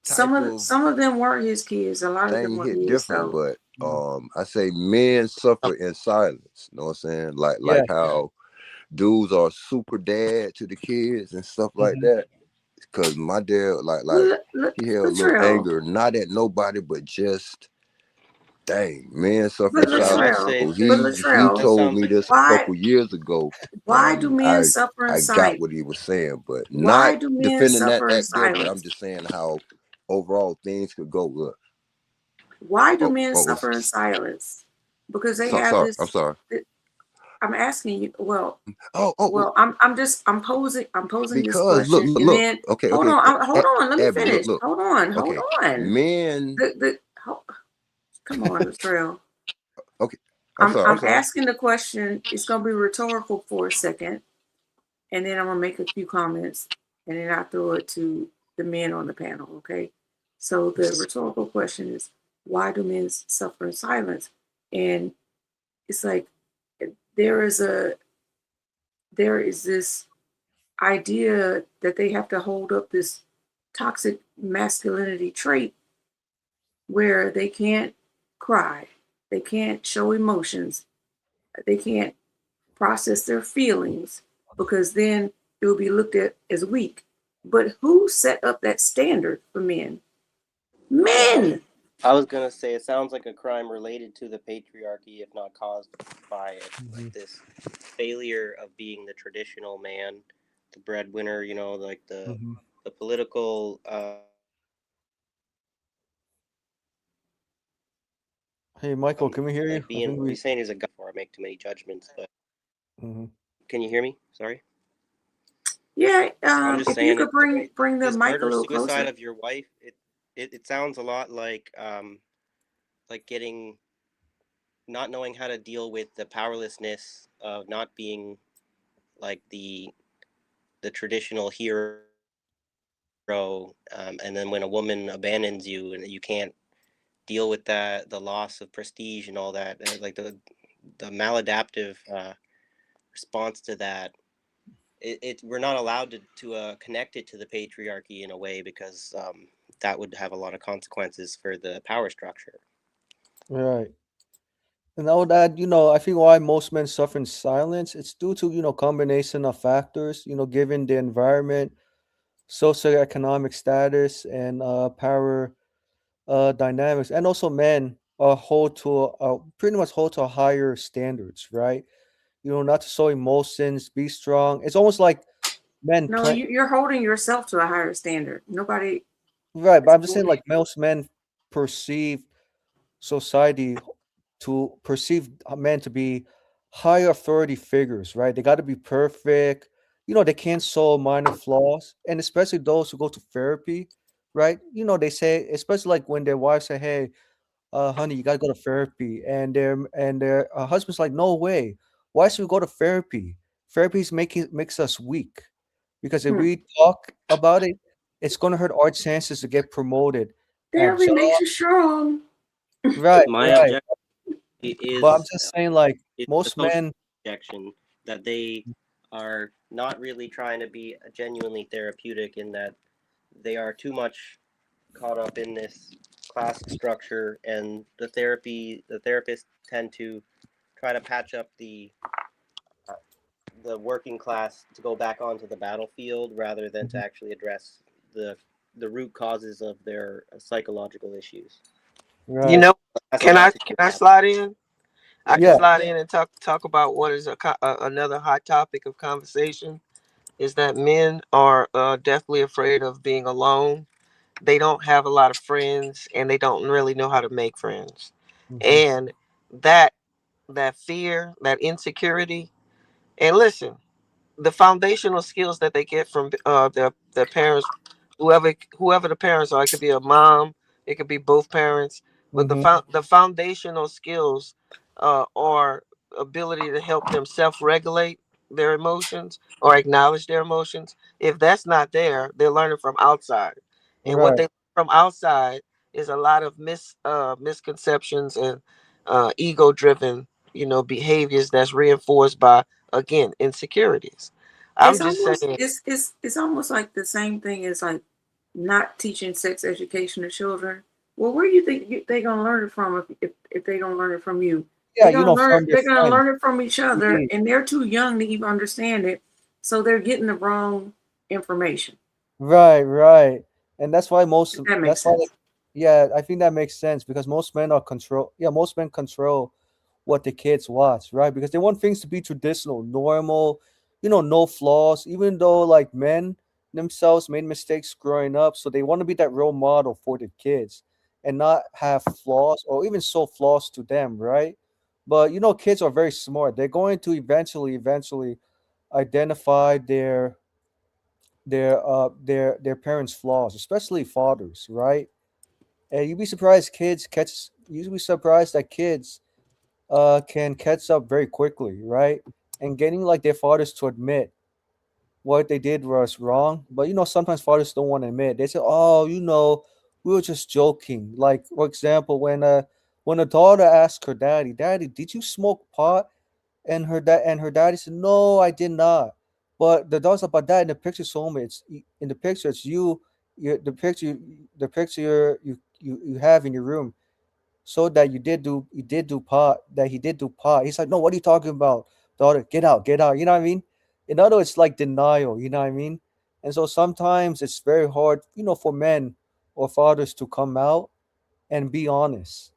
type of Some of them weren't his kids. A lot of them thing were hit his. different. So But I say men suffer in silence. You know what I'm saying? Like Yes. how dudes are super dad to the kids and stuff like Mhm. that. Cause my dad, he had a little Latrell, anger, not at nobody, but just dang, men suffer but in Yeah, I silence. would Latrell, say So but he Latrell, told sounds me like this a why couple years ago, do and men suffer in I got silence? what he was saying, but not Why do men defending that suffer in act there. But I'm silence? just saying how overall things could go. Look, Why do men what was suffer in silence? Because they so have sorry? I'm this. sorry. I'm asking you. Oh, I'm posing this because look, question, look, and look. then Okay, hold okay, on, hold on. Let me Abby, look, finish. look. Hold Okay, on. men. Come on, Latrell. Okay, I'm sorry. I'm I'm sorry. asking the question. It's gonna be rhetorical for a second, and then I'm gonna make a few comments, and then I throw it to the men on the panel. Okay. So the rhetorical question is, why do men suffer in silence? And it's like there is a there is this idea that they have to hold up this toxic masculinity trait where they can't cry, they can't show emotions, they can't process their feelings because then it will be looked at as weak. But who set up that standard for men? Men. I was gonna say it sounds like a crime related to the patriarchy, if not caused by it. Like this failure of being the traditional man, the breadwinner. Like the Mhm. the political. Hey, Michael, can we hear you? Like I think we. saying is a guy before I make too many judgments. But Mhm. can you hear me? Sorry. Yeah, I'm just if you saying could it. bring the This mic a murder little suicide closer. of your wife. It sounds a lot like getting not knowing how to deal with the powerlessness of not being like the traditional hero, and then when a woman abandons you and you can't deal with that, the loss of prestige and all that, like the maladaptive response to that, we're not allowed to connect it to the patriarchy in a way, because that would have a lot of consequences for the power structure. Right. And now that, I think why most men suffer in silence, it's due to, combination of factors, given the environment, socioeconomic status, and power dynamics. And also men pretty much hold to higher standards, right? Not to show emotions, be strong. It's almost like men No, you're holding yourself to a higher standard. Nobody. Right, but I'm just saying, like, most men perceive society to perceive men to be high authority figures, right? They got to be perfect. They can't show minor flaws, and especially those who go to therapy, right? They say, especially like when their wives say, "Hey, honey, you got to go to therapy," and their husband's like, "No way. Why should we go to therapy? Therapy makes us weak, because if we talk about it, it's going to hurt our chances to get promoted at Therapy job." makes you strong. Right, My right. objection is, But I'm just saying, like, it's the most social men. objection that they are not really trying to be genuinely therapeutic, in that they are too much caught up in this class structure, and the therapists tend to try to patch up the working class to go back onto the battlefield, rather than to actually address the root causes of their psychological issues. You know, can I slide in? I can Yeah. slide in and talk about what is another hot topic of conversation. Is that men are deathly afraid of being alone. They don't have a lot of friends, and they don't really know how to make friends. And that fear, that insecurity, and listen, the foundational skills that they get from their parents, whoever the parents are. It could be a mom, it could be both parents, but the foundational skills are ability to help them self-regulate their emotions or acknowledge their emotions. If that's not there, they're learning from outside, and what Right. they learn from outside is a lot of misconceptions and ego-driven, behaviors that's reinforced by, again, insecurities. I'm It's just almost saying. it's almost like the same thing as like not teaching sex education to children. Well, where do you think they gonna learn it from if they don't learn it from you? Yeah, from your They're gonna friend. learn it from each other, Mhm. and they're too young to even understand it, so they're getting the wrong information. Right, right. And that's why If that makes that's why, sense. yeah, I think that makes sense because most men control what the kids watch, right? Because they want things to be traditional, normal, no flaws, even though like men themselves made mistakes growing up. So they want to be that role model for the kids and not have flaws or even show flaws to them, right? But kids are very smart. They're going to eventually identify their parents' flaws, especially fathers, right? And you'd be surprised that kids can catch up very quickly, right? And getting like their fathers to admit what they did was wrong. But sometimes fathers don't want to admit. They say, "Oh, we were just joking." Like, for example, when a daughter asked her daddy, "Daddy, did you smoke pot?" And her daddy said, "No, I did not." But the daughter's like, "But dad, in the picture show me in the picture it's you the picture you have in your room so that he did do pot." He's like, "No, what are you talking about, daughter? Get out." You know what I mean? In other words, like denial. You know what I mean? And so sometimes it's very hard, for men or fathers to come out and be honest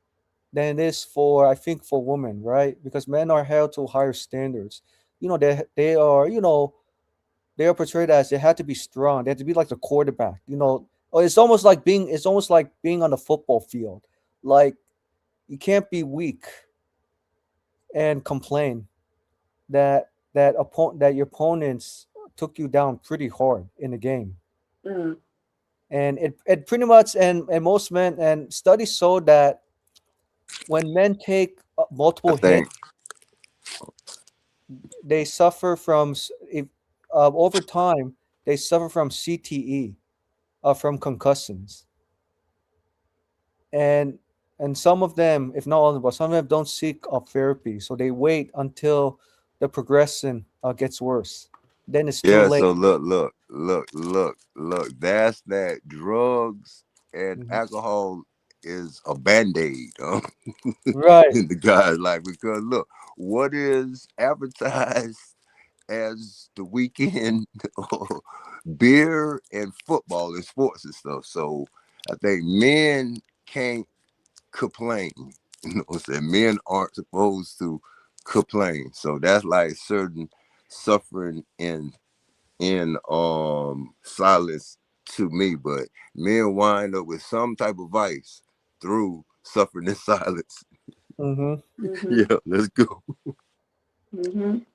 than it is for, I think, for women, right? Because men are held to higher standards. They are portrayed as they had to be strong. They had to be like the quarterback. Or it's almost like being on the football field. Like you can't be weak and complain that your opponents took you down pretty hard in the game. Mm. And it pretty much and most men and studies show that when men take multiple I think hits, they suffer from if over time they suffer from CTE, from concussions, and some of them, if not all of them, but some of them don't seek therapy, so they wait until the progression gets worse. Then it's too Yeah, late. so look. That's that drugs and alcohol is a band-aid Right. in the guy's life. Because look, what is advertised as the weekend beer and football and sports and stuff. So I think men can't complain. You know what I'm saying? Men aren't supposed to complain. So that's like certain suffering in silence to me. But men wind up with some type of vice through suffering in silence. Yeah, let's go. And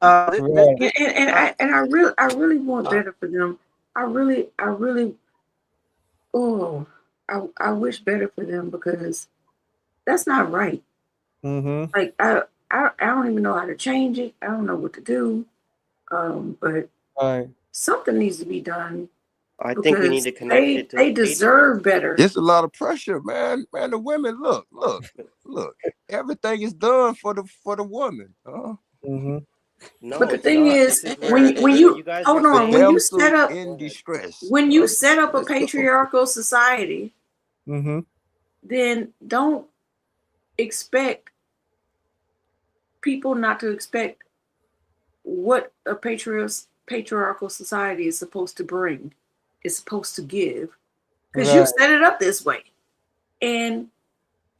Right. I really want better for them. I really, I wish better for them because that's not right. Like I don't even know how to change it. I don't know what to do. But Right. something needs to be done. I think we need to connect it to they deserve better. It's a lot of pressure, man. Man, the women look. Everything is done for the woman. No, But the it's thing not. is, This is where when you guys hold were on, saying when you damsel set up in distress. when you set up a Let's go. patriarchal society, then don't expect people not to expect what a patriarchal society is supposed to bring, is supposed to give, because you Right. set it up this way, and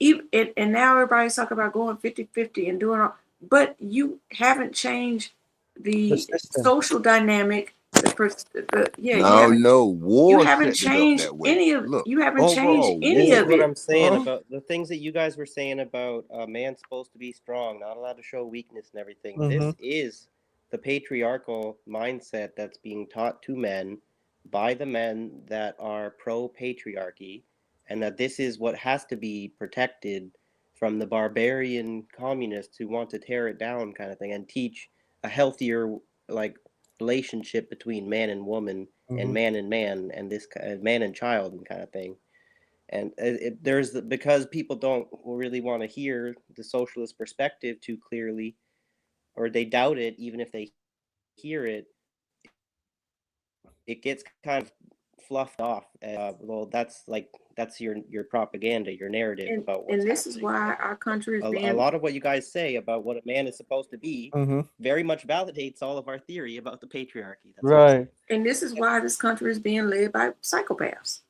and now everybody's talking about going 50-50 and doing all, but you haven't changed the system. social dynamic. No, You war haven't set it up changed that way. any of. Look, You haven't changed overall, any This is of what it. I'm saying about the things that you guys were saying about a man's supposed to be strong, not allowed to show weakness and everything. This is the patriarchal mindset that's being taught to men by the men that are pro-patriarchy, and that this is what has to be protected from the barbarian communists who want to tear it down, kind of thing, and teach a healthier like relationship between man and woman and man and this man and child and kind of thing. And because people don't really want to hear the socialist perspective too clearly, or they doubt it even if they hear it, it gets kind of fluffed off. Well, that's your propaganda, your narrative about what's And this happening. is why our country is A being lot of what you guys say about what a man is supposed to be very much validates all of our theory about the patriarchy. That's what I'm saying. Right. and this is why this country is being led by psychopaths.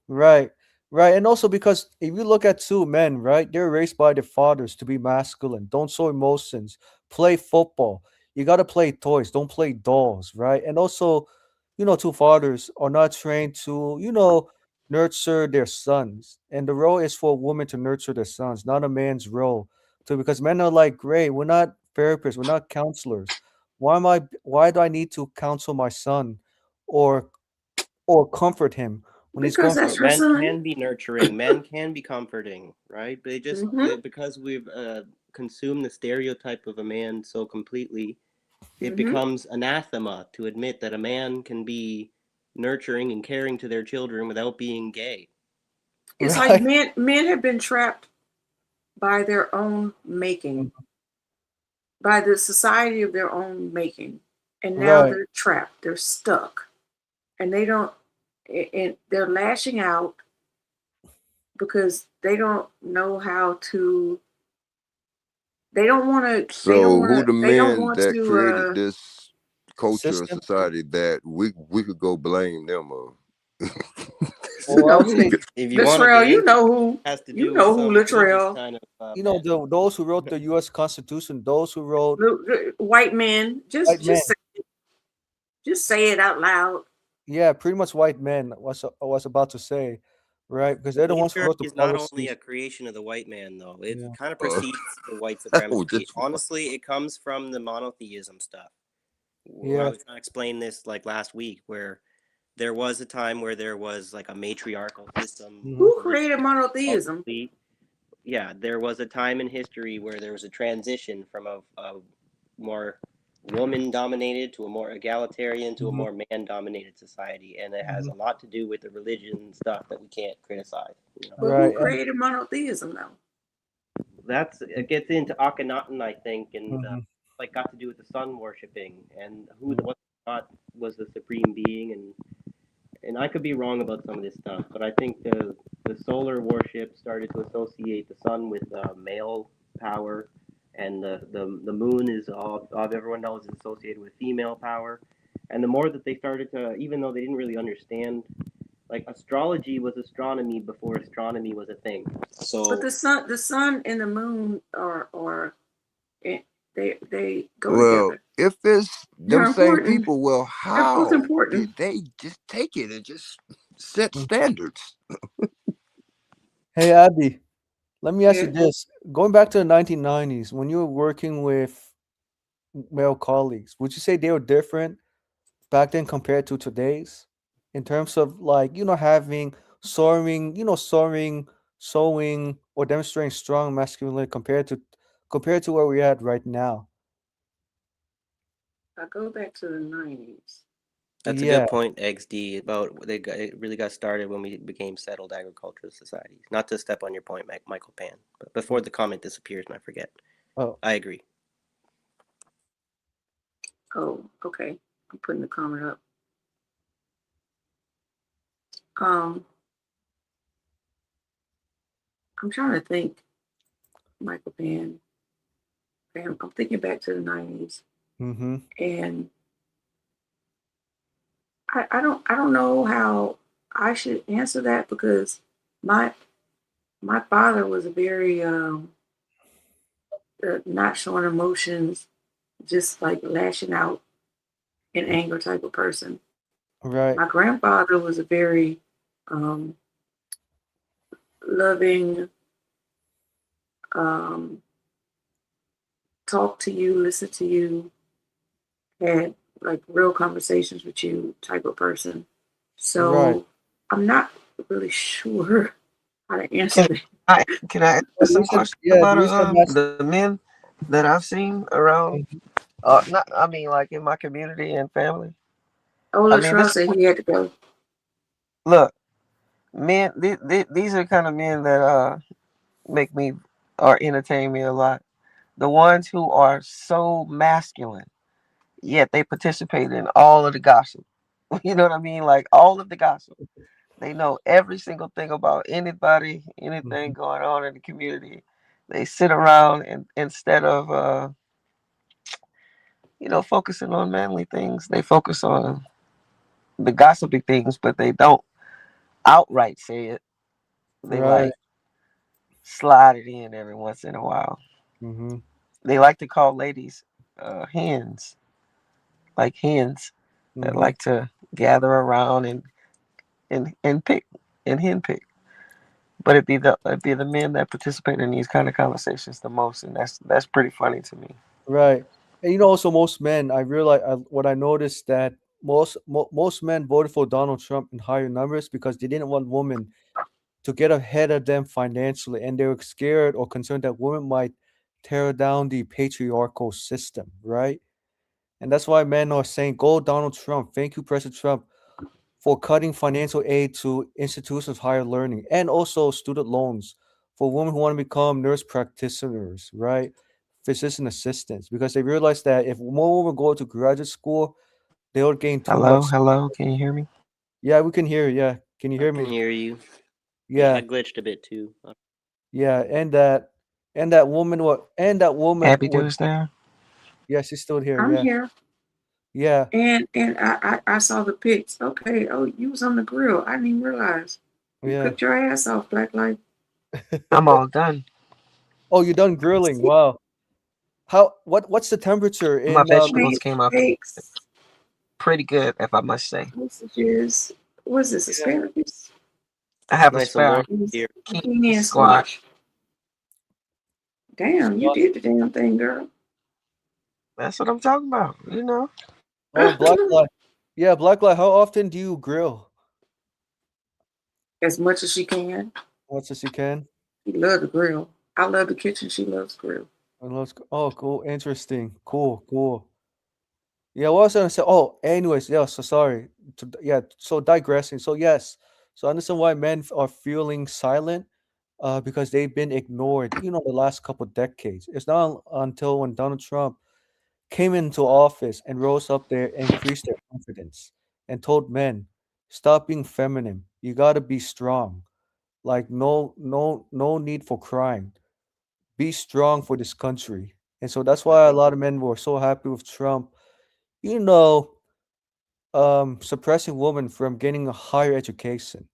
Right. Right. And also because if you look at two men, right, they're raised by their fathers to be masculine, don't show emotions, play football. You got to play toys, don't play dolls, right? And also, two fathers are not trained to, nurture their sons. And the role is for a woman to nurture their sons, not a man's role. So because men are like, great, we're not therapists, we're not counselors. Why do I need to counsel my son or comfort him when he's Because going that's through? your Men son. can be nurturing, men can be comforting, right? They just because we've consumed the stereotype of a man so completely, it becomes anathema to admit that a man can be nurturing and caring to their children without being gay. It's like men have been trapped by their own making, by the society of their own making, and now Right. they're trapped. They're stuck, and they don't. And they're lashing out because they don't know how to. They don't want to. So who the They don't men want that created to. this culture or System. society that we could go blame them on? You know who, If you want to Latrell. get You into know who. has to You do with know who, some religious Latrell. kind of Those who wrote the U.S. Constitution, those who wrote White men. white men. Just say it out loud. Yeah, pretty much white men. I was about to say, right? Because they're the ones who wrote the Patriarchy is not only policies. a creation of the white man, though. It Yeah. kind of precedes the white Oh, supremacy. just- Honestly, it comes from the monotheism stuff. Yeah. I was trying to explain this like last week, where there was a time where there was like a matriarchal system. Who created monotheism? Ultimately, yeah, there was a time in history where there was a transition from a more woman-dominated to a more egalitarian to a more man-dominated society, and it has a lot to do with the religion stuff that we can't criticize. But who created monotheism, though? It gets into Akhenaten, I think, and like got to do with the sun worshiping and who the what God was the supreme being, and I could be wrong about some of this stuff, but I think the solar worship started to associate the sun with male power, and the moon is all everyone knows is associated with female power, and the more that they started to, even though they didn't really understand, like astrology was astronomy before astronomy was a thing. So, but the sun and the moon are they go Well, together. if it's They're them same important. people, well, They're both how important. did they just take it and just set Mm. standards? Hey, Abby, let me ask you Yeah. this. Going back to the 1990s, when you were working with male colleagues, would you say they were different back then compared to today's? In terms of like, having sewing or demonstrating strong masculinity compared to where we're at right now. I go back to the 90s. that's a Yeah. good point, XD. About it really got started when we became settled agricultural societies. Not to step on your point, Michael Pan, but before the comment disappears and I forget. Oh. I agree. Oh, okay. I'm putting the comment up. Um, I'm trying to think, Michael Pan. I'm thinking back to the 90s, Mm-hmm. and I don't know how I should answer that because my my father was a very not showing emotions, just like lashing out in anger type of person. Right. My grandfather was a very um, loving, um, talk to you, listen to you, had like real conversations with you type of person. Right. So I'm not really sure how to answer Can that. can I The ask some reason, questions yeah, the about reason I'm asking. the men that I've seen around? Mhm. Not I mean like in my community and family. I Ola mean Trump this. said he had to go. Look, men. These are kind of men that make me or entertain me a lot. The ones who are so masculine, yet they participate in all of the gossip. You know what I mean? Like all of the gossip. They know every single thing about anybody, anything Mhm. going on in the community. They sit around and instead of focusing on manly things, they focus on the gossipy things, but they don't outright say it. They Right. like slide it in every once in a while. Mm-hmm. They like to call ladies hens, like hens that Mm-hmm. like to gather around and pick and hen pick. But it'd be the men that participate in these kind of conversations the most, and that's pretty funny to me. Right. And also most men, I realize what I noticed that most men voted for Donald Trump in higher numbers because they didn't want women to get ahead of them financially, and they were scared or concerned that women might tear down the patriarchal system, right? And that's why men are saying, "Go Donald Trump." Thank you, President Trump, for cutting financial aid to institutions of higher learning and also student loans for women who want to become nurse practitioners, right? Physician assistants, because they realize that if more women go to graduate school, they'll gain too Hello, much. hello, can you hear me? Yeah, we can hear you. Yeah. Can you I hear can me? hear you. Yeah, I Yeah. glitched a bit too. Yeah. And that woman Happy would, Tuesday. yeah, she's still here. I'm Yeah. here, Yeah. and I saw the pics. Okay, oh, you was on the grill. I didn't even realize you Yeah. cooked your ass off, Black Light. I'm all done. Oh, you're done grilling. Wow. What's the temperature My in vegetables Made came out steaks, pretty good, if I must say. sausages. What is this? yeah. Asparagus, I have Nice and warm asparagus, here. zucchini, and squash. squash. Damn, you did the damn thing, girl. That's what I'm talking about. Oh, black light. Yeah, black light. How often do you grill? As much as she can. Much as you can. She loves the grill. I love the kitchen. She loves grill. And oh, cool, interesting, cool. Yeah, what was I gonna say? Oh, anyways, yeah. So sorry. Yeah. So digressing. So yes. So I understand why men are feeling silent, because they've been ignored. The last couple decades. It's not until when Donald Trump came into office and rose up there and increased their confidence and told men, stop being feminine. You got to be strong. Like no need for crying. Be strong for this country. And so that's why a lot of men were so happy with Trump, you know, suppressing women from getting a higher education,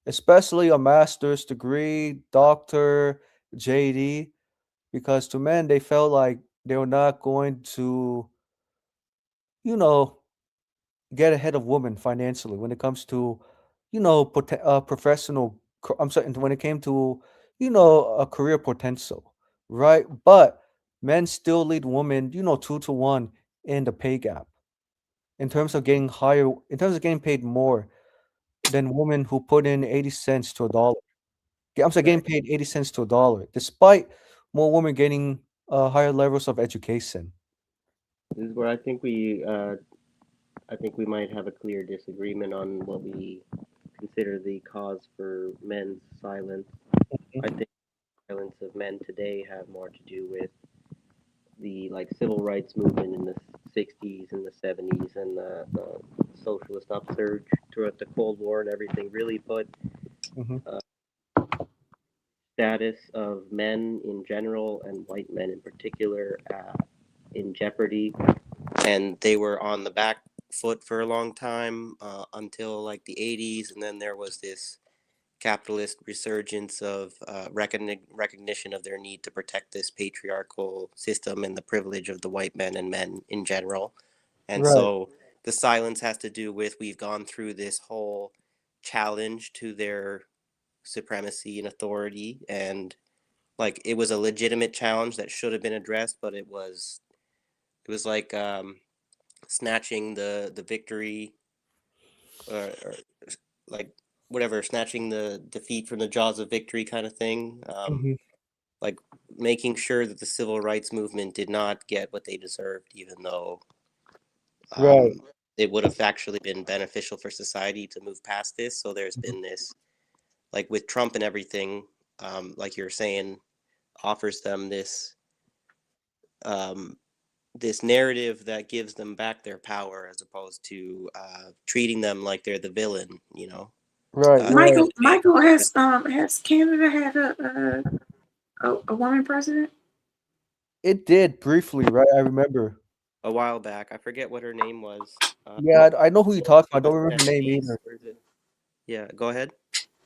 especially a master's degree, doctor, JD, because to men they felt like they were not going to, you know, get ahead of women financially when it comes to, professional. I'm sorry, when it came to, a career potential, right? But men still lead women, 2 to 1 in the pay gap in terms of getting higher, in terms of getting paid more than women who put in 80 cents to a dollar. I'm sorry, getting paid 80 cents to a dollar, despite more women getting higher levels of education. This is where I think we might have a clear disagreement on what we consider the cause for men's silence. I think the silence of men today have more to do with the civil rights movement in the 60s and the 70s and the socialist upsurge throughout the Cold War and everything really put status of men in general and white men in particular in jeopardy, and they were on the back foot for a long time until the 80s, and then there was this capitalist resurgence of recognition of their need to protect this patriarchal system and the privilege of the white men and men in general. And Right. so the silence has to do with we've gone through this whole challenge to their supremacy and authority, and it was a legitimate challenge that should have been addressed, but it was like snatching the victory or whatever, snatching the defeat from the jaws of victory kind of thing. Mhm. Like making sure that the civil rights movement did not get what they deserved, even though Right. it would have actually been beneficial for society to move past this. So there's been this, with Trump and everything, like you're saying, offers them this this narrative that gives them back their power as opposed to treating them like they're the villain, Right. Michael, has Canada had a woman president? It did briefly, right? I remember. A while back. I forget what her name was. Yeah, I know who you're talking about. I don't Wasn't remember her name either. Where is it? Yeah, go ahead.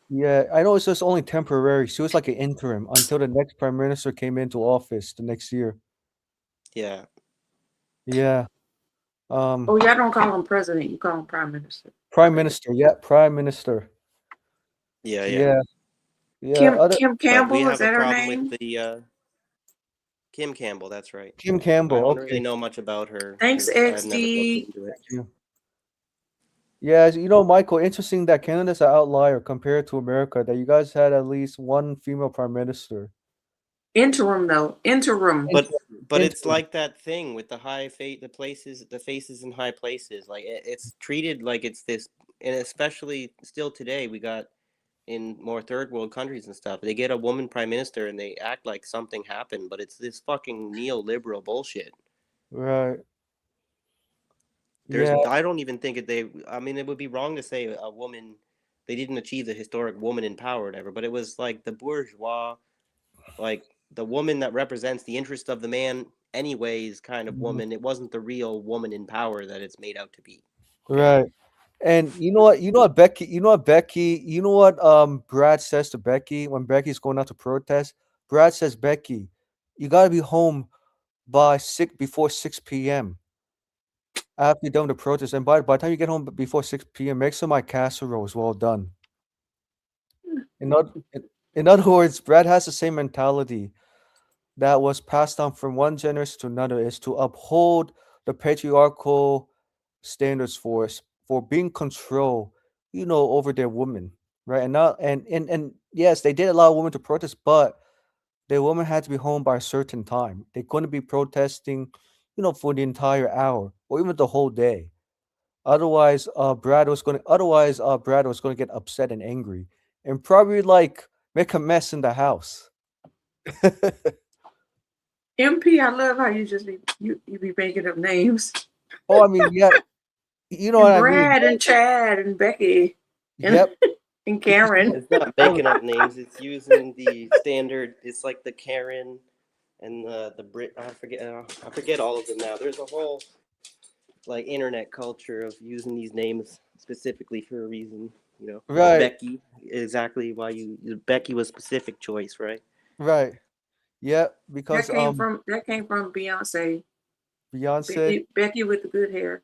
Yeah, I know it's just only temporary. She was like an interim until the next prime minister came into office the next year. Yeah. Yeah. Oh, y'all don't call him president. You call him prime minister. Prime minister. Yeah, prime minister. Yeah. Yeah. Kim But we Campbell, have is that a her problem name? with the Kim Campbell. That's right. Kim Campbell. I don't Okay. really know much about her. Thanks, 'Cause I've never looked XD. into it. Yeah, Michael, interesting that Canada's an outlier compared to America, that you guys had at least one female prime minister. Interim though. Interim. But it's like that thing with the the faces in high places. It's treated like it's this, and especially still today, we got in more third world countries and stuff. They get a woman prime minister and they act like something happened, but it's this fucking neoliberal bullshit. Right. There's, Yeah. I don't even think I mean, it would be wrong to say a woman, they didn't achieve the historic woman in power or whatever, but it was like the bourgeois, like the woman that represents the interest of the man anyways kind of woman. It wasn't the real woman in power that it's made out to be. Right. And you know what Brad says to Becky when Becky's going out to protest? Brad says, Becky, you gotta be home before 6 p.m. after you're done with the protest. And by the time you get home before 6 p.m., make some of my casseroles well done. In other words, Brad has the same mentality that was passed down from one generation to another, is to uphold the patriarchal standards for being control, over their women, right? And not and yes, they did allow women to protest, but the women had to be home by a certain time. They couldn't be protesting, for the entire hour or even the whole day. Otherwise, Brad was going to get upset and angry and probably make a mess in the house. MP, I love how you just be you be making up names. Oh, I mean, yeah, you know And what I mean. Brad and Chad and Becky and, Yep. and Karen. It's not making up names. It's using the standard. It's like the Karen and the Brit. I forget all of them now. There's a whole like internet culture of using these names specifically for a reason. You know, Right. Becky. Exactly why Becky was specific choice, right? Right. Yeah, because that came from Beyonce. Beyonce. Becky with the good hair.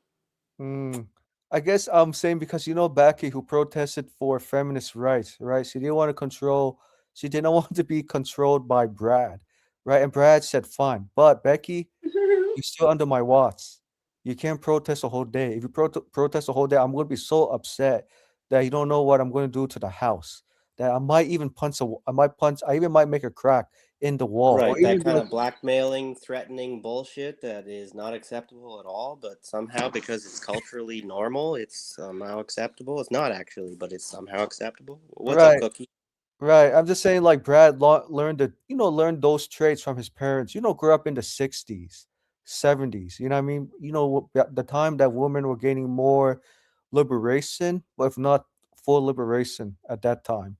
I guess I'm saying because Becky who protested for feminist rights, right? She didn't want to control. She didn't want to be controlled by Brad, right? And Brad said, "Fine, but Becky, you're still under my watch. You can't protest the whole day. If you protest the whole day, I'm going to be so upset that you don't know what I'm going to do to the house. That I might even punch a. I might punch. I even might make a crack in the wall, or Right, that even kind do of blackmailing, threatening bullshit that is not acceptable at all, but somehow because it's culturally normal, it's somehow acceptable. It's not actually, but it's somehow acceptable. What's up, right. Cookie? Right. I'm just saying, like Brad learned learned those traits from his parents. Grew up in the '60s, '70s. You know what I mean? The time that women were gaining more liberation, but if not full liberation at that time.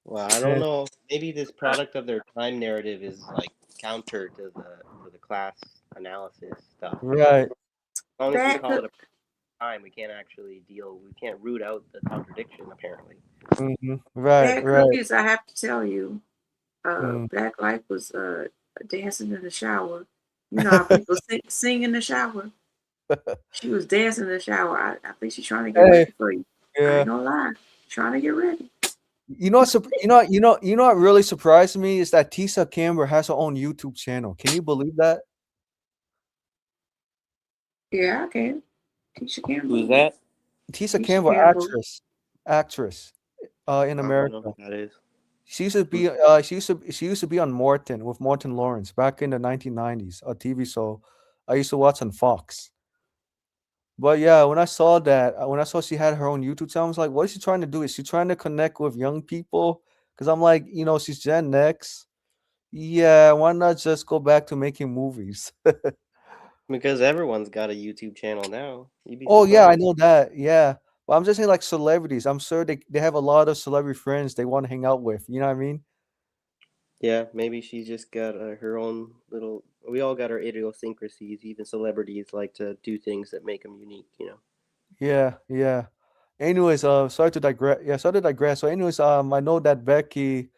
Well, I don't And know. Maybe this product of their time narrative is like counter to the class analysis stuff. right. As long as we Bad call it cook. a time, we can't actually we can't root out the contradiction. Apparently. Right. Bad Right. cookies. I have to tell you, Mm. Black Life was dancing in the shower. You know how people sing in the shower. She was dancing in the shower. I think she's trying to get Hey. ready for you. I Yeah. ain't gonna lie. Trying to get ready. What really surprised me is that Tisa Campbell has her own YouTube channel. Can you believe that? Yeah, I can. Keisha Campbell. Who's that? Tisa Keisha Campbell, Campbell. actress, in I don't know America. who that is. She used to be she used to be on Morton with Morton Lawrence back in the 1990s, a TV show I used to watch on Fox. But yeah, when I saw that, when I saw she had her own YouTube channel, I was like, what is she trying to do? Is she trying to connect with young people? Because I'm like, she's Gen X. Yeah, why not just go back to making movies? Because everyone's got a YouTube channel now. You'd be Oh yeah, I surprised. know that. Yeah. But I'm just saying like celebrities. I'm sure they have a lot of celebrity friends they want to hang out with. You know what I mean? Yeah, maybe she's just got her own little. We all got our idiosyncrasies. Even celebrities like to do things that make them unique. You know. Yeah, yeah. Anyways, sorry to digress. Yeah, sorry to digress. So, anyways, I know that Becky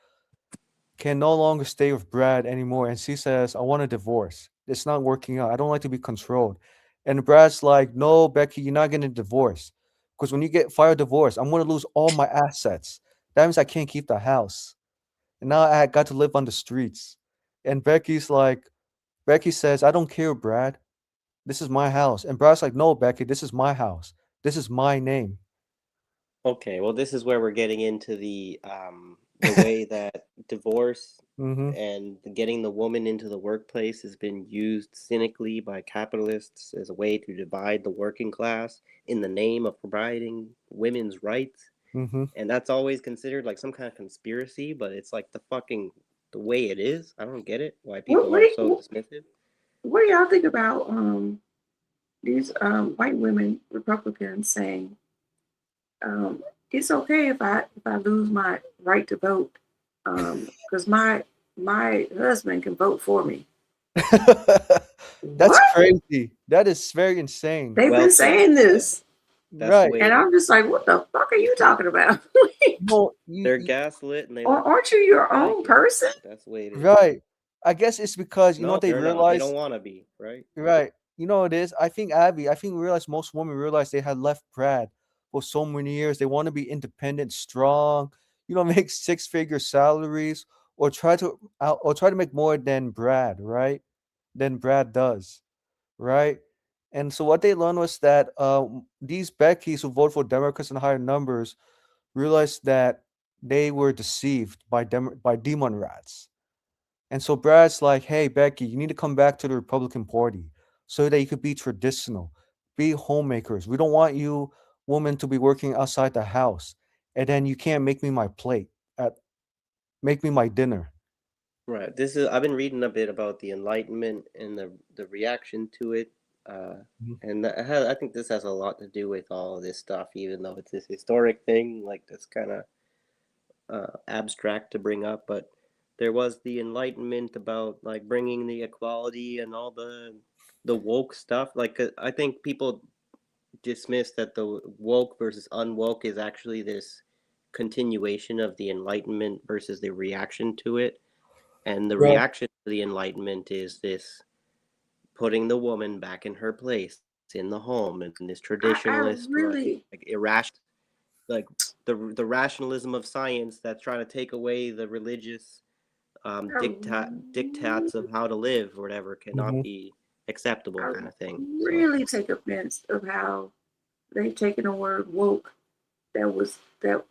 can no longer stay with Brad anymore, and she says, "I want a divorce. It's not working out. I don't like to be controlled." And Brad's like, "No, Becky, you're not getting a divorce because when you get fired divorce, I'm going to lose all my assets. That means I can't keep the house, and now I got to live on the streets." And Becky says, "I don't care, Brad. This is my house." And Brad's like, "No, Becky, this is my house. This is my name." Okay, well, this is where we're getting into the way that divorce Mm-hmm. and getting the woman into the workplace has been used cynically by capitalists as a way to divide the working class in the name of providing women's rights. Mm-hmm. And that's always considered like some kind of conspiracy, but it's like the way it is. I don't get it. Why What people what are do, so dismissive. what do y'all think about these white women Republicans saying it's okay if I lose my right to vote because my husband can vote for me. That's What? crazy. That is very insane. They've Well been said. saying this, That's the Right. way and it is. I'm just like, what the fuck are you talking about? No, They're gaslit and they Or don't aren't you your like own it. person? That's the way it is. right. I guess it's because No, what they they're not. They don't realized. want to be, right? Right. You know what it is? I think Abby, I think we realized most women realized they had left Brad for so many years. They want to be independent, strong, make six-figure salaries or try to make more than Brad, right? Than Brad does, right? And so what they learned was that these Beckys who vote for Democrats in higher numbers realized that they were deceived by demon rats. And so Brad's like, hey, Becky, you need to come back to the Republican Party so that you could be traditional, be homemakers. We don't want you women to be working outside the house. And then you can't make me my plate, make me my dinner. Right. I've been reading a bit about the Enlightenment and the reaction to it. And I think this has a lot to do with all of this stuff, even though it's this historic thing, like that's kind of abstract to bring up. But there was the Enlightenment about like bringing the equality and all the woke stuff. Like I think people dismiss that the woke versus unwoke is actually this continuation of the Enlightenment versus the reaction to it. And the Right. reaction to the Enlightenment is this putting the woman back in her place in the home and this I traditionalist, really, like irrational, like the rationalism of science that's trying to take away the religious diktats of how to live or whatever cannot be acceptable, I kind of thing. So really take offense of how they've taken the word woke that was that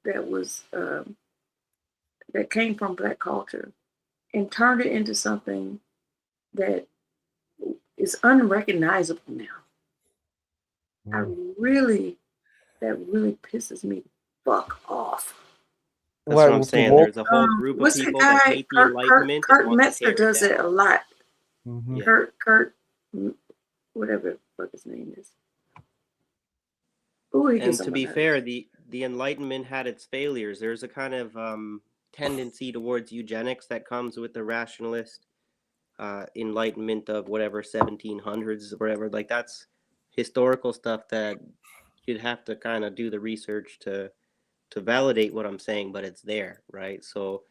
was that came from Black culture and turned it into something that is unrecognizable now. That really pisses me fuck off. that's Right, what I'm with the saying. woke. There's a whole group of What's that people that guy? hate the Enlightenment and Kurt want to Metzger tear it does it down. a lot. Yeah. Kurt, whatever the fuck his name is. Ooh, he And gets on to my be nerves. fair, the Enlightenment had its failures. There's a kind of tendency towards eugenics that comes with the rationalist Enlightenment of whatever 1700s or whatever. Like that's historical stuff that you'd have to kind of do the research to validate what I'm saying, but it's there, right? So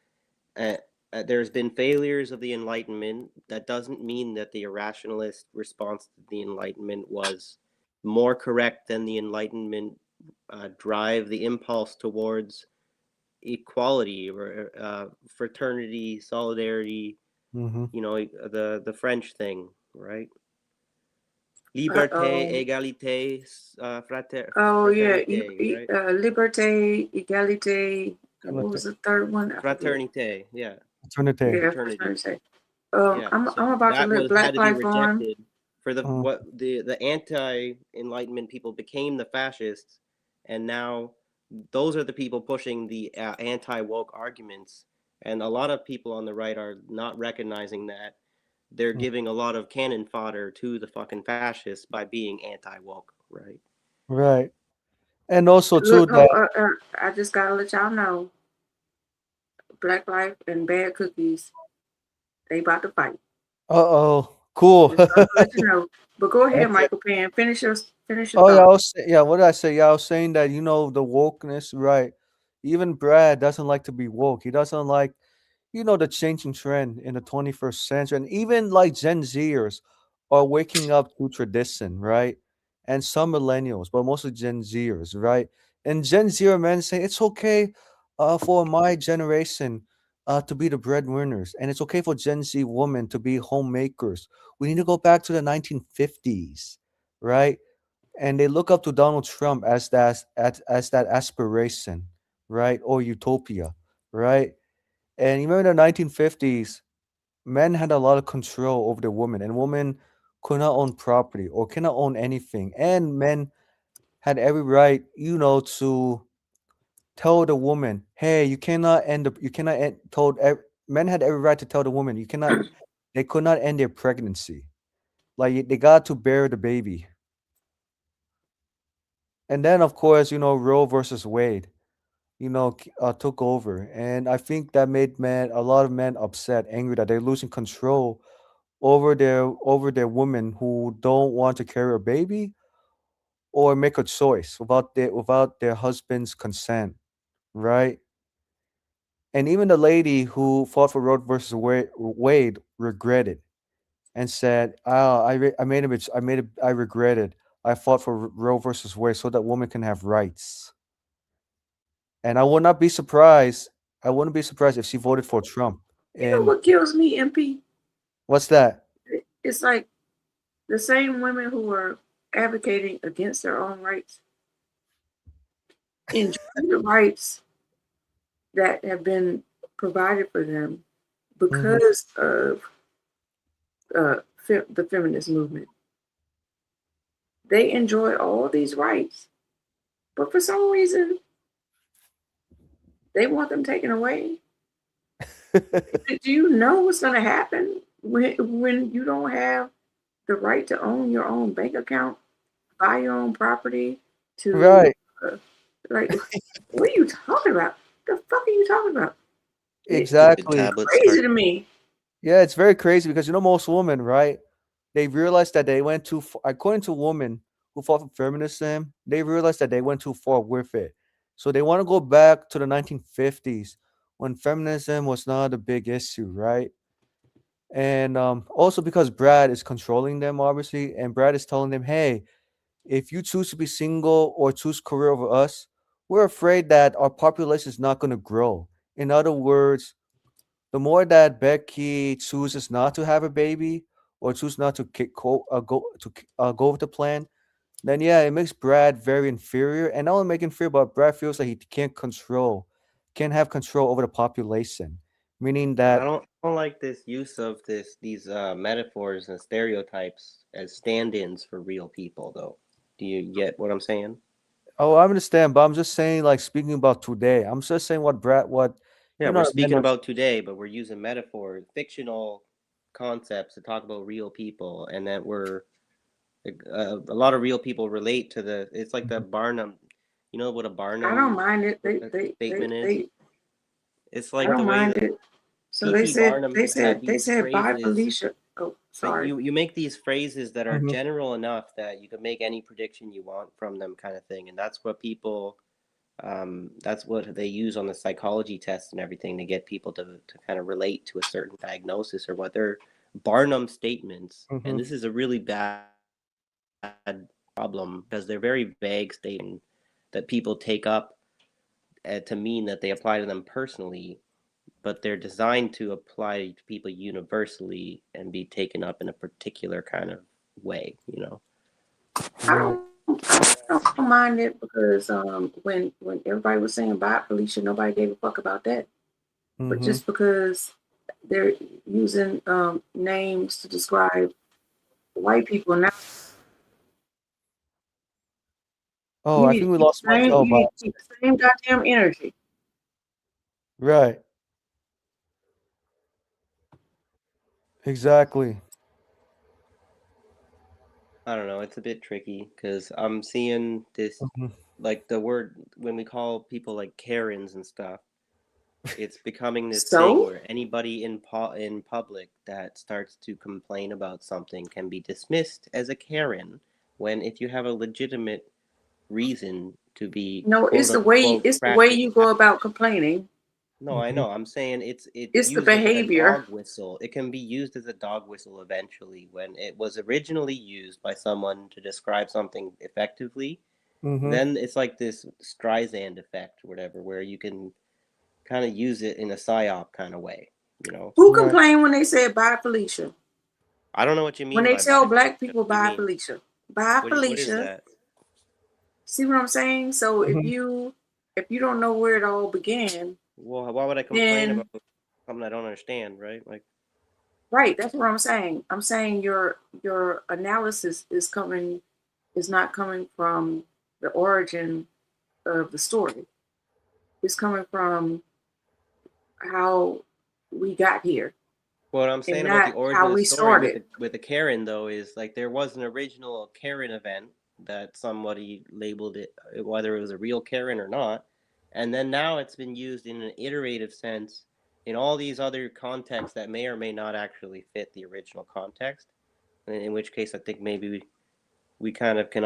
there's been failures of the Enlightenment. That doesn't mean that the irrationalist response to the Enlightenment was more correct than the Enlightenment drive, the impulse towards equality or fraternity, solidarity. Mm-hmm. You know, the French thing, right? Uh-oh. Liberté, égalité, Oh yeah, fraternité, right? liberté, égalité. What was the third one? I forget. Fraternité, yeah. Fraternity. Yeah, Fraternity. fraternity. Yeah, I'm so about to that live had Black to be Life on. rejected for what the anti-Enlightenment people became the fascists, and now those are the people pushing the anti-woke arguments, and a lot of people on the right are not recognizing that they're giving a lot of cannon fodder to the fucking fascists by being anti-woke, right? Right. And also too Look, that I just gotta let y'all know, Black Life and Bad Cookies, they about to fight. uh-oh. Cool. Just wanted to let you know. But go ahead, Okay. Michael Pan. Finish your Oh yeah, thought. what did I say? Yeah, I was saying that the wokeness, right? Even Brad doesn't like to be woke. He doesn't like, the changing trend in the 21st century, and even like Gen Zers are waking up to tradition, right? And some millennials, but mostly Gen Zers, right? And Gen Zer men say it's okay, for my generation, to be the breadwinners, and it's okay for Gen Z women to be homemakers. We need to go back to the 1950s, right? And they look up to Donald Trump as that aspiration, right, or utopia, right? And you remember in the 1950s, men had a lot of control over the women, and women could not own property or cannot own anything, and men had every right, to tell the woman, "Hey, you cannot end the, you cannot end." Men had every right to tell the woman, "You cannot." They could not end their pregnancy, like they got to bear the baby. And then, of course, Roe versus Wade, took over, and I think that made a lot of men upset, angry that they're losing control over their women who don't want to carry a baby or make a choice without their husband's consent, right? And even the lady who fought for Roe versus Wade regretted and said, "Ah, I made a I made it. I regretted. I fought for Roe versus Wade so that women can have rights." And I would not be surprised. I wouldn't be surprised if she voted for Trump. You know And what kills me, MP? what's that? It's like the same women who are advocating against their own rights enjoy the rights that have been provided for them because of the feminist movement. They enjoy all these rights, but for some reason, they want them taken away. Do you know what's going to happen when you don't have the right to own your own bank account, buy your own property, to Right. like, what are you talking about? The fuck are you talking about? Exactly. Crazy to me. Yeah, it's very crazy because most women, right? They realized that they went too far. According to women who fought for feminism, they realized that they went too far with it. So they want to go back to the 1950s when feminism was not a big issue, right? And also because Brad is controlling them, obviously, and Brad is telling them, hey, if you choose to be single or choose career over us, we're afraid that our population is not going to grow. In other words, the more that Becky chooses not to have a baby or choose not to go with the plan, then yeah, it makes Brad very inferior, and not only make him inferior, but Brad feels like he can't have control over the population, meaning I that don't like this use of these metaphors and stereotypes as stand-ins for real people, though. Do you get what I'm saying? oh, I understand, but I'm just saying, like speaking about today, I'm just saying what Yeah, we're speaking about today, but we're using metaphors, fictional concepts to talk about real people, and that a lot of real people relate to the. It's like the Barnum. You know what a I don't Barnum mind it. statement is? It's like I the don't way mind that it. So P.T. Barnum had they these said bye phrases. Felicia. Oh, But sorry. you make these phrases that are Mhm. general enough that you can make any prediction you want from them, kind of thing, and that's what people. That's what they use on the psychology tests and everything to get people to kind of relate to a certain diagnosis or what they're Barnum statements. And Mhm. this is a really bad problem because they're very vague statements that people take up to mean that they apply to them personally, but they're designed to apply to people universally and be taken up in a particular kind of way, you know. I don't mind it because when everybody was saying bye Felicia, nobody gave a fuck about that. But Mhm. just because they're using names to describe white people now, Oh, you I need think we to keep lost the same. Michael, You need to keep the same goddamn energy. right? Exactly. I don't know. It's a bit tricky because I'm seeing this, Mhm. like the word when we call people like Karens and stuff. It's becoming this thing So where anybody in public that starts to complain about something can be dismissed as a Karen. When if you have a legitimate reason to be no, quote unquote it's the way you go about complaining. no, I know. I'm saying it's It's the used as a behavior. dog whistle. It can be used as a dog whistle eventually when it was originally used by someone to describe something effectively. Mhm. Then it's like this Streisand effect or whatever, where you can kind of use it in a psyop kind of way, you know? Who complained when they said bye Felicia? I don't know what you When mean they by tell bye black Felicia. people What do you bye mean? Felicia, bye What is Felicia. that? See what I'm saying? So Mhm. if you don't know where it all began, Well, why would I complain then about something I don't understand, right? Like, right, that's what I'm saying. I'm saying your analysis is not coming from the origin of the story. It's coming from how we got here what I'm and saying about the not origin how of the we story with started. the Karen though is like there was an original Karen event that somebody labeled it, whether it was a real Karen or not, and then now it's been used in an iterative sense in all these other contexts that may or may not actually fit the original context. In which case, I think maybe we kind of can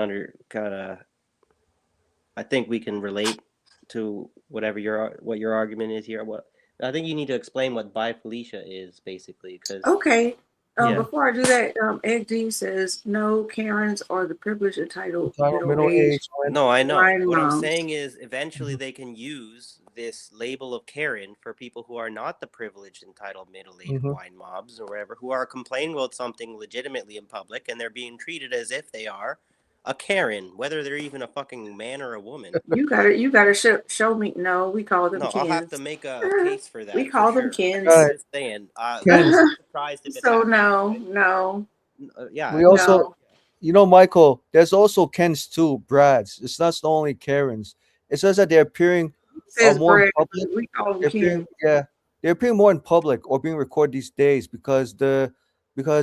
I think we can relate to what your argument is here. What I think you need to explain what bi Felicia is basically, because Okay. yeah. Before I do that, Egg D says no, Karens are the privileged, entitled, Entitled, middle-aged middle-aged women. No, I know. wine What I'm moms. saying is eventually they can use this label of Karen for people who are not the privileged, entitled, middle-aged Mhm. wine mobs or whatever, who are complaining about something legitimately in public and they're being treated as if they are a Karen, whether they're even a fucking man or a woman. You gotta show me. No, we call them No, I'll have to kins. make a case for We that for call them sure. I'm kins. Right. just saying. Ken, Wouldn't be surprised if it So happened. no. Yeah, we also, No. Michael, there's also Kens too, Brads. It's not only Karens. It's just that they're appearing Says more in Brad, public. we call them They're appearing, kins. yeah, they're appearing more in public or being recorded these days because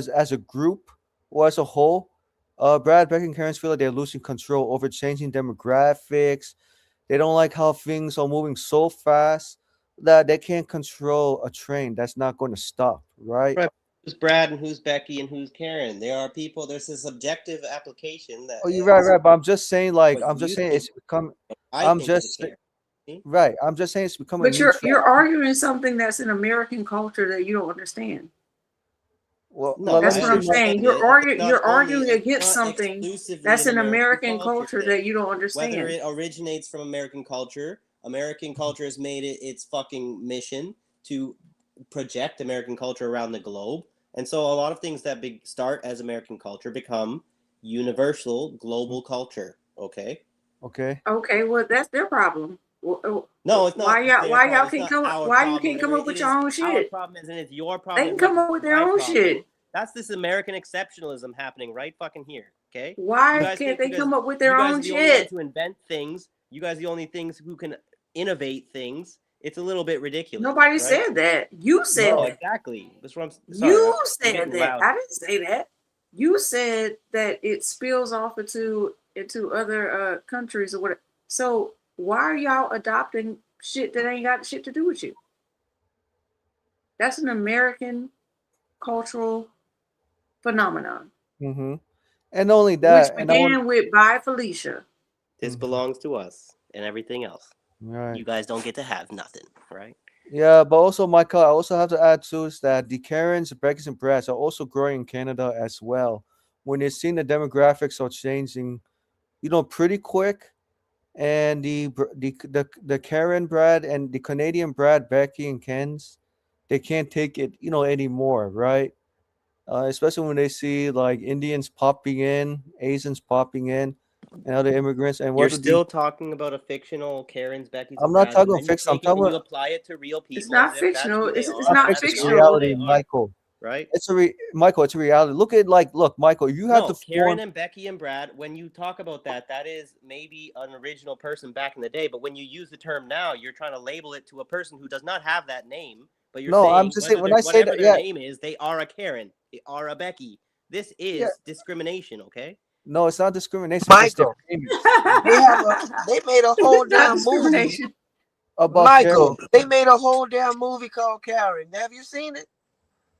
as a group or as a whole, Brad, Becky, and Karen's feel like they're losing control over changing demographics. They don't like how things are moving so fast that they can't control a train that's not going to stop, right? Right. Who's Brad and who's Becky and who's Karen? There are people. There's a subjective application that Oh, you're is right. But I'm just saying, like, what I'm just you saying think. it's become. What I I'm think is a just Karen. See? right. I'm just saying it's become a But new trend. you're arguing something that's an American culture that you don't understand. Well, No, That's I what I'm understand saying. it. It's not You're only. arguing It's against not something exclusively that's an an American American culture culture. that you don't Whether understand. it originates from American culture has made it its fucking mission to project American culture around the globe. And so a lot of things that start as American culture become universal global culture. Okay. Okay. Okay, well that's their problem. No, it's not their Why y'all problem. It's can't not come our why you problem. can't come up It with your is own our shit? problem, as in it's your They problem can as much come as up with it's their my own problem. shit. That's this American exceptionalism happening right fucking here. Okay. You Why guys can't think they because come up with you their guys own are the only ones shit? who invent things. You guys are the only things who can innovate things. It's a little bit ridiculous. Nobody right? said that. You said No, that. exactly. That's what I'm sorry. You I'm said getting that. loud. I didn't say that. You said that it spills off into other countries or whatever. So why are y'all adopting shit that ain't got shit to do with you? That's an American cultural phenomenon, Mm-hmm. And not only which that, and I want. began with "Bye Felicia." This belongs to us and everything else. Right. You guys don't get to have nothing, right? Yeah, but also, Michael, I also have to add too is that the Karens, Beckys, and Brads are also growing in Canada as well. When they're seeing the demographics are changing, pretty quick, and the Karen Brad and the Canadian Brad, Becky, and Kens, they can't take it, anymore, right? Especially when they see like Indians popping in, Asians popping in, and other immigrants, and You're what would be. still talking about a fictional Karen's, Becky's, I'm and not Brad's, talking and about then you fiction. I'm take it and talking you about. apply it to real It's people as not if that's fictional. who they It's are. Not not That's fiction, it's fictional. not who reality, they are, Michael. right? Michael. It's a reality. Look, Michael. You have No, to Karen form. and Becky and Brad, when you talk about that, that is maybe an original person back in the day. But when you use the term now, you're trying to label it to a person who does not have that name. But you're No, I'm saying just saying when I say whatever that. their Yeah, name is, they are a Karen, they are a Becky. This yeah. is discrimination, okay? No, it's not discrimination because they're Michael, famous. they made a whole It's not damn movie. discrimination. About Michael, Karen. they made a whole damn movie called Karen. Have you seen it?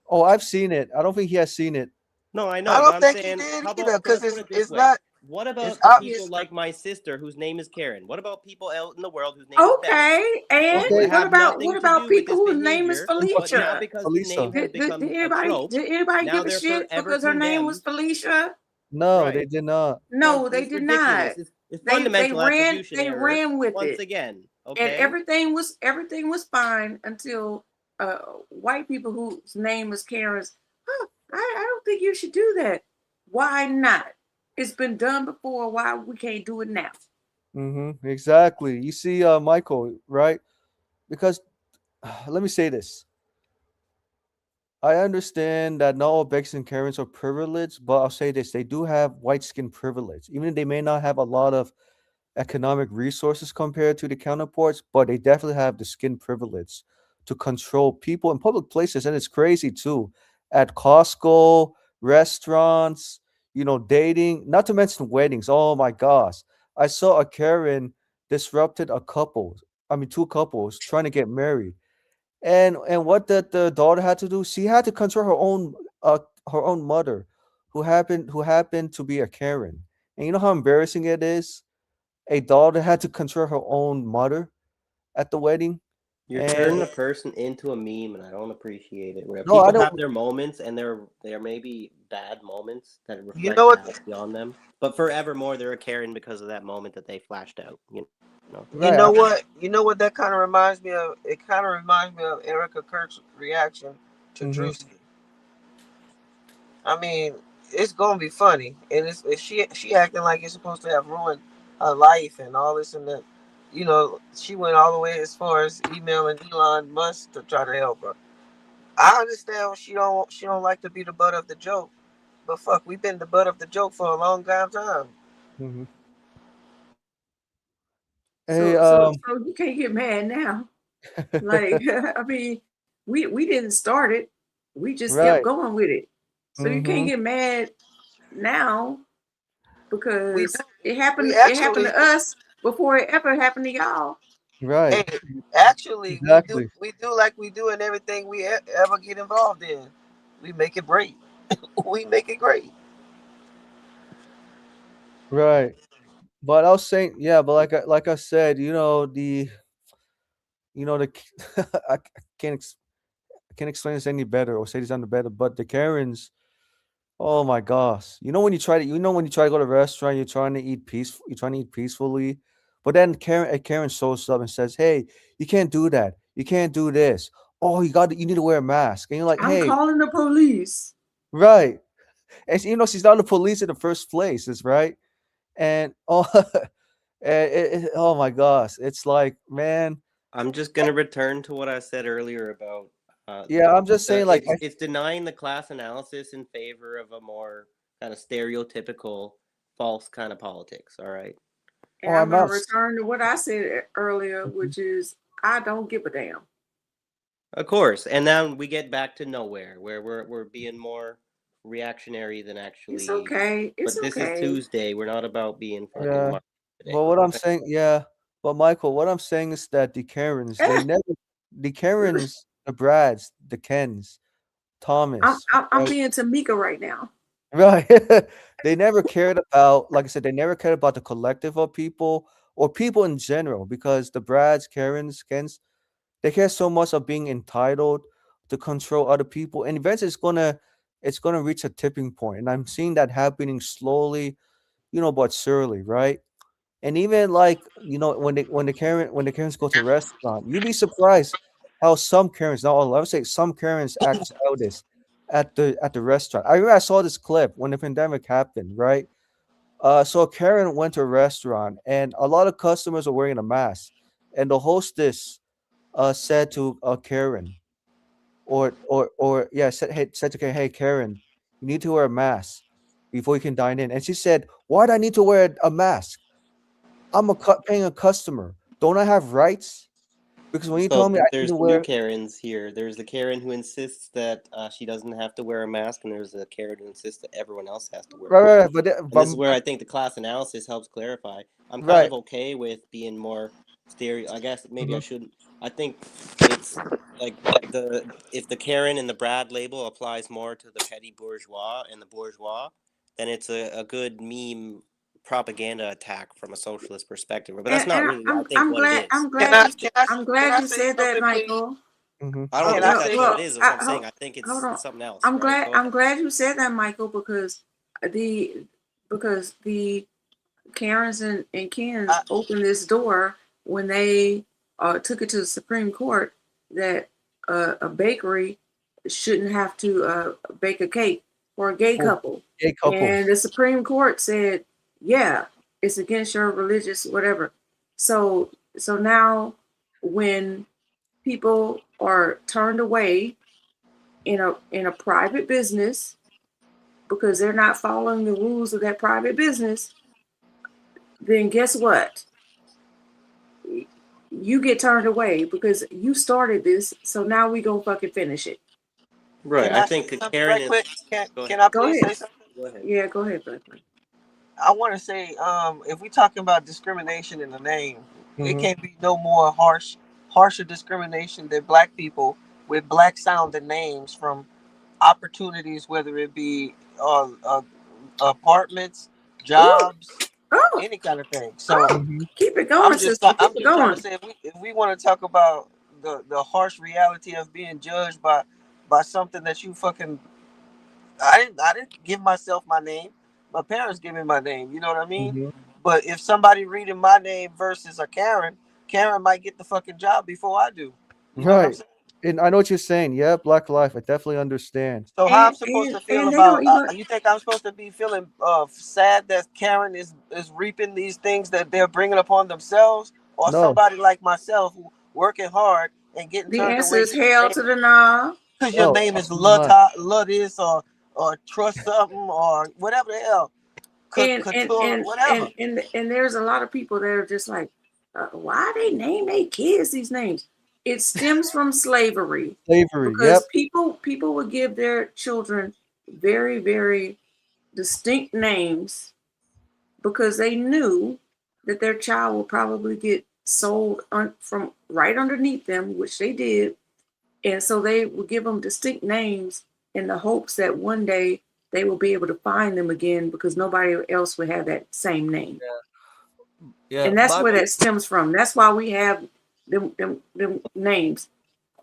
Oh, I've seen it. I don't think he has seen it. No, I I know, but don't I'm think he saying, did how either, about, okay, because let's put it this it's way. not. What It's about the obvious. people like my sister whose name is Karen? What about people out in the world whose name is Becky? Okay, and Who Okay. have nothing what to about do with people this whose name is behavior, but now Felicia? because the name Felicia. has become a trope, Did anybody now give a they're shit forever because her name was condemned. Felicia? No, Right. they did not. Well, No, they it's did ridiculous. not. It's They fundamental attribution they error ran with once it, again. and Okay. everything was fine until white people whose name is Karen's. Huh, I don't think you should do that. Why not? It's been done before. Why we can't do it now? Mm-hmm. Exactly. You see, Michael, right? Because let me say this. I understand that not all Beck's and Karens are privileged, but I'll say this: they do have white skin privilege, even if they may not have a lot of economic resources compared to the counterparts, but they definitely have the skin privilege to control people in public places. And it's crazy too. At Costco, restaurants, dating, not to mention weddings. Oh my gosh. I saw a Karen disrupted a couple, I mean two couples trying to get married. And what did the daughter had to do? She had to control her own mother, who happened to be a Karen. And you know how embarrassing it is? A daughter had to control her own mother at the wedding. You're And turning a person into a meme, and I don't appreciate it. Where no, I people don't. have their moments, and there may be bad moments that You reflect know what? badly on them, but forevermore they're a Karen because of that moment that they flashed out. You know. You Right. know what? You know what that kind of reminds me of? It kind of reminds me of Erica Kirk's reaction to Mm-hmm. Drewski. I mean, it's gonna be funny, and she acting like it's supposed to have ruined her life and all this and that. She went all the way as far as emailing Elon Musk to try to help her. I understand she don't like to be the butt of the joke, but fuck, we've been the butt of the joke for a long time. Mm-hmm. Hey, So you can't get mad now. Like I mean, we didn't start it. We just kept Right. going with it. So you can't Mm-hmm. get mad now because it happened. We It happened actually, to us before it ever happened to y'all. Right. hey, actually, Exactly. we do like we do in everything we ever get involved in. We make it great. We make it great. Right. But I was saying, yeah, but like I said, the I can't I can't explain this any better or say this any better, but the Karens, oh my gosh. When you try to go to a restaurant, you're trying to eat peacefully, but then a Karen shows up and says, "Hey, you can't do that. You can't do this. Oh, you need to wear a mask." And you're like, I'm "Hey, calling the police. right." And she's not the police in the first place, is right? And oh, oh my gosh, it's like, man, I'm just gonna return to what I said earlier about yeah, I'm just saying, like, it's denying the class analysis in favor of a more kind of stereotypical false kind of politics. All right. And oh, I'm I'm going to not. return to what I said earlier, which is I don't give a damn. Of course, and now we get back to nowhere, where we're being more reactionary than It's actually. okay. It's But this is okay. Tuesday. We're not about being fucking Yeah, Mark today. but what I'm Okay. saying, yeah, but Michael, what I'm saying is that the Brads, the Kens, Thomas, I'm right? being Tamika right now. Right. They never cared about, like I said, they never cared about the collective of people or people in general because the Brads, Karens, Kens, they care so much of being entitled to control other people, and eventually it's gonna reach a tipping point, and I'm seeing that happening slowly, but surely, right? And even like when the Karens go to a restaurant, you'd be surprised how some Karens, not all, I would say some Karens act childish at the restaurant. I remember I saw this clip when the pandemic happened, right? So a Karen went to a restaurant and a lot of customers were wearing a mask, and the hostess said to Karen, or yeah, said to Karen, "Hey Karen, you need to wear a mask before you can dine in." And she said, "Why do I need to wear a mask? I'm paying a customer. Don't I have rights? Because when you So tell me I need there's to two wear." Karens here. There's the Karen who insists that she doesn't have to wear a mask, and there's the Karen who insists that everyone else has to wear a Right, mask. right, but, And this is where I think the class analysis helps clarify. I'm kind right. of okay with being more stereo. I guess maybe I Mhm. shouldn't. I think it's like if the Karen and the Brad label applies more to the petty bourgeois and the bourgeois, then it's a good meme propaganda attack from a socialist perspective. But that's And, not and really, I think, what it is. I'm glad you said that, Michael. Mhm. I don't Can think I that's say what it something? is. Is what I'm saying. I think Hold it's on. something else, I'm right? glad. Go I'm ahead. glad you said that, Michael, because the Karens and Kens opened this door when they took it to the Supreme Court that a bakery shouldn't have to bake a cake for a gay For couple. gay couples. And the Supreme Court said, yeah, it's against your religious whatever. So now when people are turned away in a private business because they're not following the rules of that private business, then guess what? You get turned away because you started this, so now we gonna fucking finish it. Right. Can I I say think something Karen right is. quick? Go ahead. Can I Go please ahead. say something? Go ahead. Yeah, go ahead, Brooklyn. I want to say, if we're talking about discrimination in the name, it Mhm. can't be no more harsher discrimination than black people with black sounding names from opportunities, whether it be apartments, Ooh, jobs, oh, any kind of thing. So Mhm. keep it going, sister. Keep I'm it just trying to going. say, if we want to talk about the harsh reality of being judged by something that you fucking, I didn't give myself my name. My parents gave me my name. You know what I mean? Mhm. But if somebody reading my name versus a Karen, Karen might get the fucking job before I do. You know what I'm Right. saying? And I know what you're saying. Yeah, Black Life. I definitely understand. So how I'm supposed to feel And they about? don't even You think I'm supposed to be feeling sad that Karen is reaping these things that they're bringing upon themselves, or No. somebody like myself who working hard and getting the turned answer away is hell to the nah. because your No, name is absolutely not. This or Trust something or whatever the hell, And and Couture, and whatever. and and there's a lot of people that are just like, why they name their kids these names? It stems from slavery. Slavery. Yep. Because people would give their children very, very distinct names because they knew that their child would probably get sold from right underneath them, which they did. And so they would give them distinct names in the hopes that one day they will be able to find them again because nobody else would have that same name. Yeah. And that's where that stems from. That's why we have them names.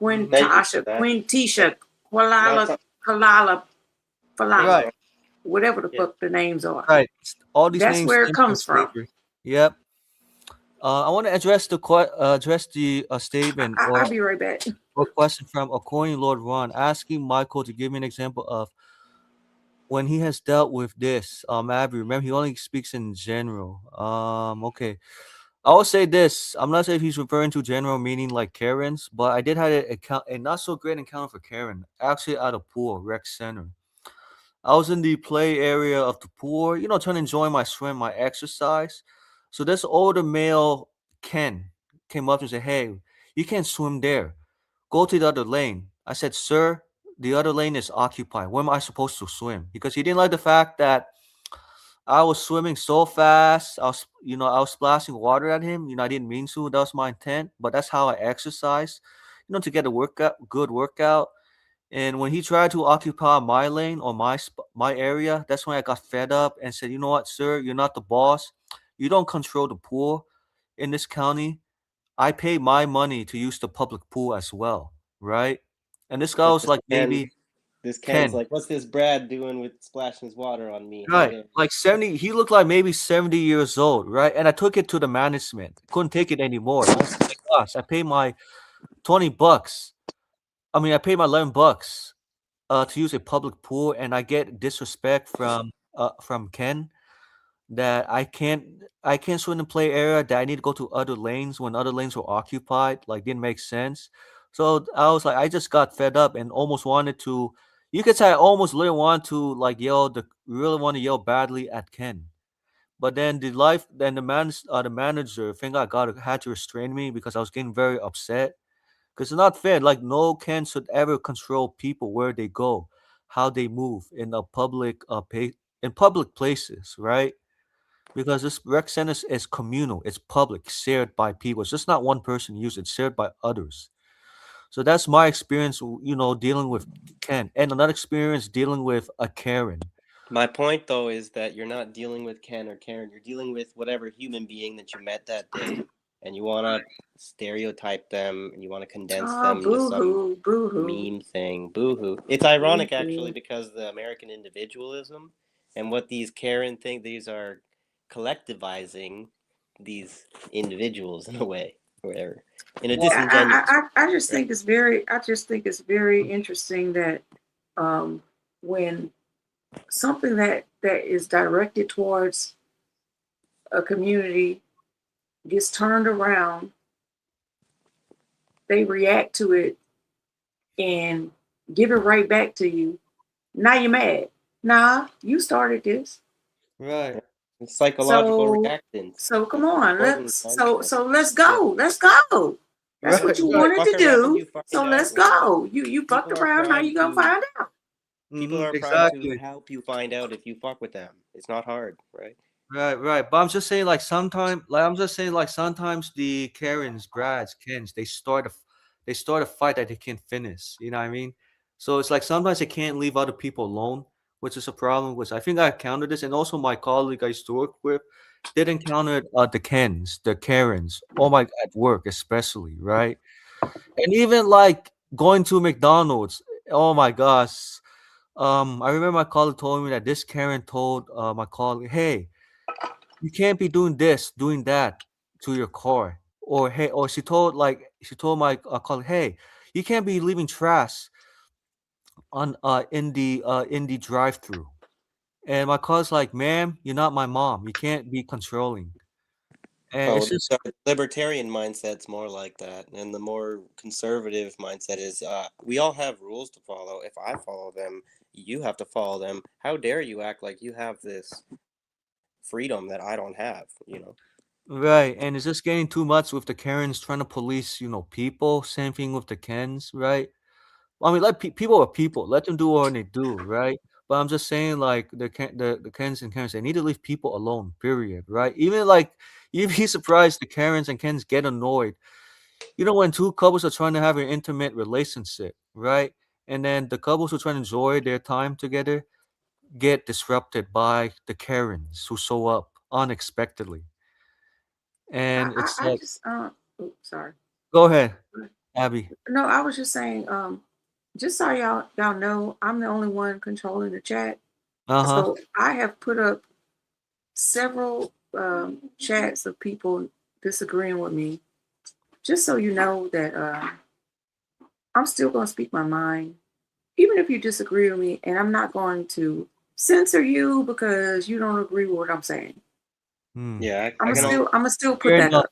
Quintasha, Quintisha, Kualala, Kalala, Falala, Right. whatever the fuck the names are. Right. All these That's names where it stem from comes from. slavery. Yep. I want to address the statement I'll be right back. or question from according Lord Ron, asking Michael to give me an example of when he has dealt with this. Abby, remember he only speaks in general. Okay. I will say this. I'm not sure if he's referring to general meaning like Karen's, but I did have a not so great encounter for Karen, actually at a pool, rec center. I was in the play area of the pool, trying to enjoy my swim, my exercise. So this older male, Ken, came up and said, "Hey, you can't swim there. Go to the other lane." I said, "Sir, the other lane is occupied. Where am I supposed to swim?" Because he didn't like the fact that I was swimming so fast. I was splashing water at him. I didn't mean to. That was my intent, but that's how I exercise, to get a good workout. And when he tried to occupy my lane or my area, that's when I got fed up and said, "You know what, sir? You're not the boss. You don't control the pool in this county. I pay my money to use the public pool as well, right?" And this guy was like maybe This Ken's 10. like, what's this Brad doing with splashing his water on me? How Right. dare Like 70, he looked like maybe 70 years old, right? And I took it to the management. Couldn't take it anymore. I said, "My gosh, I paid my $20. I paid my $11 to use a public pool, and I get disrespect from Ken that I can't swim in play area, that I need to go to other lanes when other lanes were occupied, like didn't make sense." So I was like, I just got fed up and almost wanted to, you could say I almost really want to like really want to yell badly at Ken. But then the manager, thing I got had to restrain me because I was getting very upset. Because it's not fair. Like no Ken should ever control people where they go, how they move in in public places, right? Because this rec center is communal, it's public, shared by people. It's just not one person use it, shared by others. So that's my experience, dealing with Ken, and another experience dealing with a Karen. My point, though, is that you're not dealing with Ken or Karen. You're dealing with whatever human being that you met that day, and you want to stereotype them, and you want to condense them into some meme thing. Boo-hoo. It's ironic, actually, because the American individualism and what these Karen think, these are collectivizing these individuals in a way, or whatever. In a disingenuous I just think it's very interesting that when something that is directed towards a community gets turned around, they react to it and give it right back to you. Now you're mad. Nah, you started this. Right. It's psychological reactance. So come on, let's go. Let's go. That's what you wanted to do. So let's go. You fucked around, now you gonna find out. People are proud to help you find out if you fuck with them. It's not hard, right? Right. But I'm just saying, sometimes the Karens, Brads, Kens, they start a fight that they can't finish. You know what I mean? So it's like sometimes they can't leave other people alone, which is a problem. Which I think I encountered this, and also my colleague I used to work with did encounter the Kens, the Karens. Oh my, at work especially, right? And even like going to McDonald's. Oh my gosh. I remember my colleague told me that this Karen told my colleague, "Hey, you can't be doing this, doing that to your car." Or hey, or she told my colleague, "Hey, you can't be leaving trash on in the drive-through." And my colleague's like, "Ma'am, you're not my mom. You can't be controlling." And Oh, it's just the libertarian mindset's more like that, and the more conservative mindset is, we all have rules to follow. If I follow them, you have to follow them. How dare you act like you have this freedom that I don't have? Right, and it's just getting too much with the Karens trying to police, people. Same thing with the Kens, right? I mean, let people are people. Let them do what they do, right? But I'm just saying, like the Kens and Karens, they need to leave people alone. Period, right? Even like you'd be surprised the Karens and Kens get annoyed. When two couples are trying to have an intimate relationship, right? And then the couples who try to enjoy their time together get disrupted by the Karens who show up unexpectedly. And it's I like, just sorry. go ahead, Abby. No, I was just saying, just so y'all know, I'm the only one controlling the chat. Uh-huh. So I have put up several chats of people disagreeing with me, just so you know that I'm still going to speak my mind, even if you disagree with me, and I'm not going to censor you because you don't agree with what I'm saying. Yeah, I'm gonna still put that up.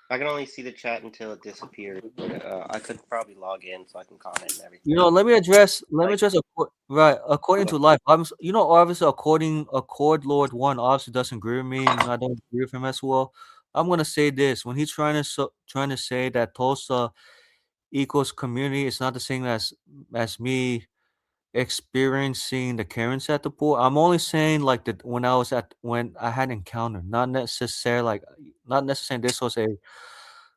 I can only see the chat until it disappears. But, I could probably log in so I can comment and everything. Let me address right according to life. Obviously Accord Lord 1 obviously doesn't agree with me. I don't agree with him as well. I'm gonna say this when he's trying to say that Tulsa equals community, it's not the same as me experiencing the Karens at the pool. I'm only saying like that when I had encountered, not necessarily this was a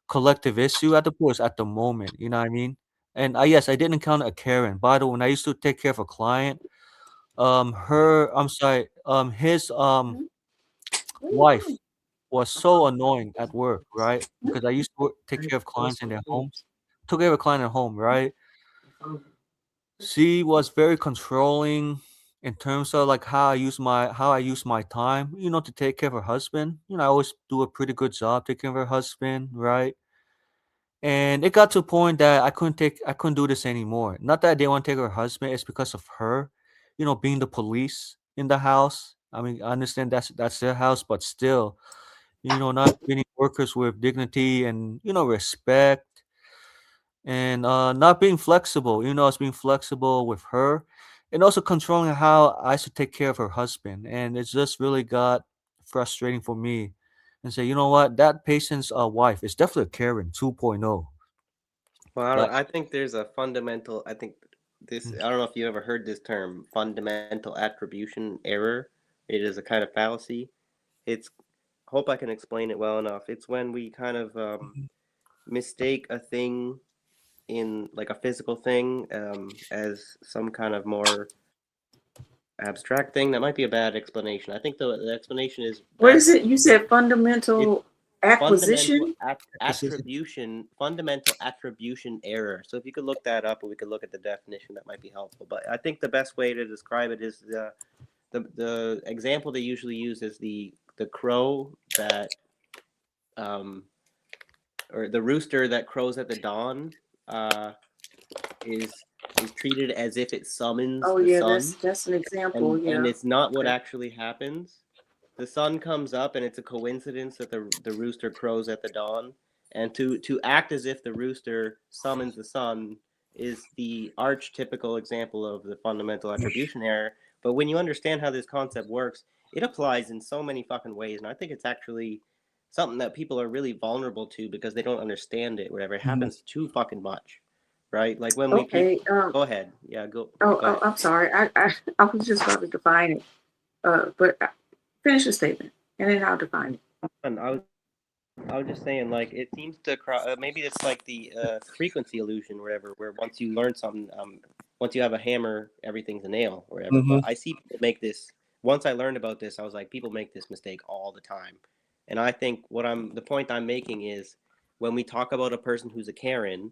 collective issue at the pool. It's at the moment, you know what I mean? And yes, I did encounter a Karen. By the way, when I used to take care of a client, his wife was so annoying at work, right? Because I used to take care of clients in their homes. Took care of a client at home, right? She was very controlling in terms of like how I use my time, to take care of her husband. I always do a pretty good job taking care of her husband, right? And it got to a point that I couldn't do this anymore. Not that I didn't want to take her husband, it's because of her, being the police in the house. I mean, I understand that's their house, but still, not treating workers with dignity and respect, and not being flexible. I was being flexible with her, and also controlling how I should take care of her husband. And it's just really got frustrating for me. And say, you know what, that patient's wife is definitely a Karen 2.0. Well, I think there's a fundamental. I think this. I don't know if you ever heard this term, fundamental attribution error. It is a kind of fallacy. It's. Hope I can explain it well enough. It's when we kind of mistake a thing in like a physical thing as some kind of more abstract thing. That might be a bad explanation. I think the explanation is What is it? You said fundamental acquisition? Fundamental attribution error. So if you could look that up, or we could look at the definition, that might be helpful. But I think the best way to describe it is the example they usually use is the crow that or the rooster that crows at the dawn is treated as if it summons the sun. That's an example. And it's not what actually happens. The sun comes up, and it's a coincidence that the rooster crows at the dawn. And to act as if the rooster summons the sun is the archetypical example of the fundamental attribution error. But when you understand how this concept works, it applies in so many fucking ways. And I think it's actually something that people are really vulnerable to because they don't understand it. Whatever, it happens too fucking much, right? Like when we go ahead, yeah, go. Oh, go ahead. I'm sorry. I was just about to define it, but finish your statement, and then I'll define it. And I was just saying, like, it seems to maybe it's like the frequency illusion, or whatever, where once you learn something, once you have a hammer, everything's a nail, or whatever. But I see people make this. Once I learned about this, I was like, people make this mistake all the time, and I think the point I'm making is when we talk about a person who's a Karen,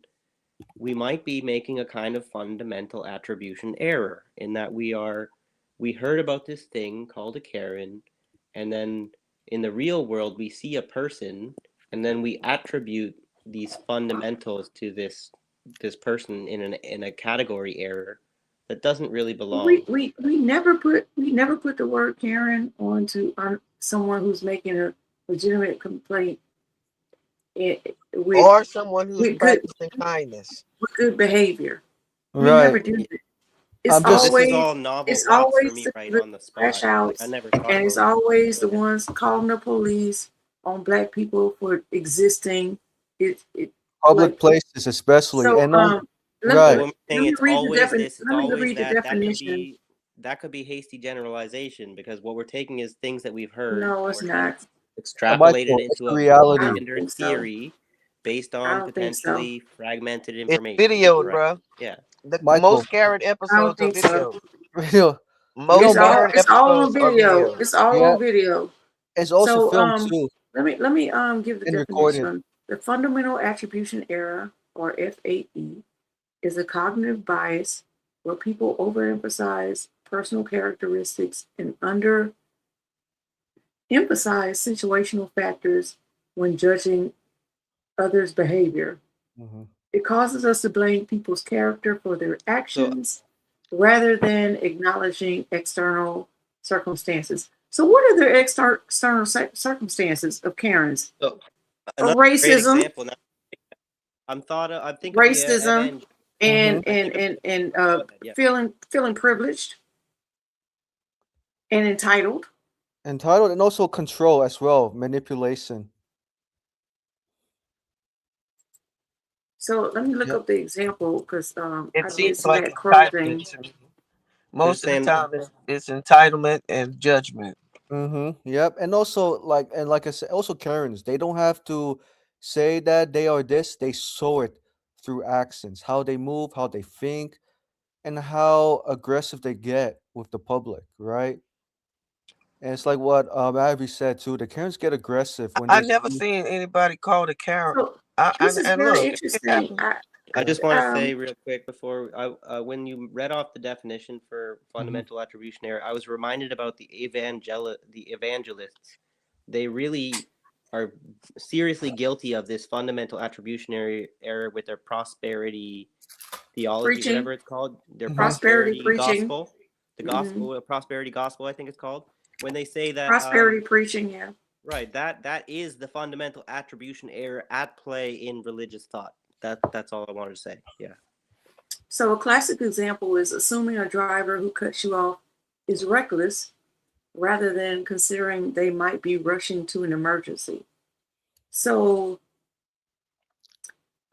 we might be making a kind of fundamental attribution error in that we heard about this thing called a Karen, and then in the real world we see a person, and then we attribute these fundamentals to this person in a category error that doesn't really belong. We never put the word Karen on someone who's making a legitimate complaint. Or someone who's practicing kindness with good behavior. We Right. never do that. It's this is all novel it's thoughts always for me the right on the spot. crash outs, I never thought and it's about it. always the ones calling the police on Black people for existing. It Public like places, especially, so. and on Let, right. let, Well, I'm let saying me it's read the always this, it's Let me always read the that. definition. That could be hasty generalization, because what we're taking is things that we've heard No, and it's we're trying to not. extrapolate it Michael, it's into the a reality. I don't gender think so. theory based I on don't think so. potentially fragmented It's information. videos, Correct? bro. Yeah. The Michael, most carried I don't episodes are think so. videos. you Most know, carried It's all on episodes are video. videos. It's all yeah, on video. it's also So filmed too let me give the and recorded. definition. The fundamental attribution error, or FAE, is a cognitive bias where people overemphasize personal characteristics and underemphasize situational factors when judging others' behavior. Mhm. It causes us to blame people's character for their So actions rather than acknowledging external circumstances. So, what are the external circumstances of Karen's? so another great Racism, example. Now I'm thinking of the racism, evangel. Mhm. I think of go ahead. Yeah. feeling privileged and entitled. Entitled and also control as well, manipulation. So let me look Yep. up the example because It I did seems see like that closing. entitlement to me. They're Most of the saying time, it's entitlement and judgment. Yep. And also like I said, also Karens, they don't have to say that they are this, they show it through actions, how they move, how they think, and how aggressive they get with the public, right? And it's like what Abby said too. The Karens get aggressive when I they never see. seen anybody called a Karen. So this is And very look, it interesting. happened. I just want to say Um, real quick before when you read off the definition for fundamental attribution error, I was reminded about the evangelists. They really are seriously guilty of this fundamental attribution error with their prosperity theology, preaching, whatever it's called, their prosperity prosperity preaching, gospel, the mhm, gospel, prosperity gospel, I think it's called. When they say that, prosperity preaching. Yeah. right, that is the fundamental attribution error at play in religious thought. That's all I wanted to say. Yeah. So a classic example is assuming a driver who cuts you off is reckless rather than considering they might be rushing to an emergency. So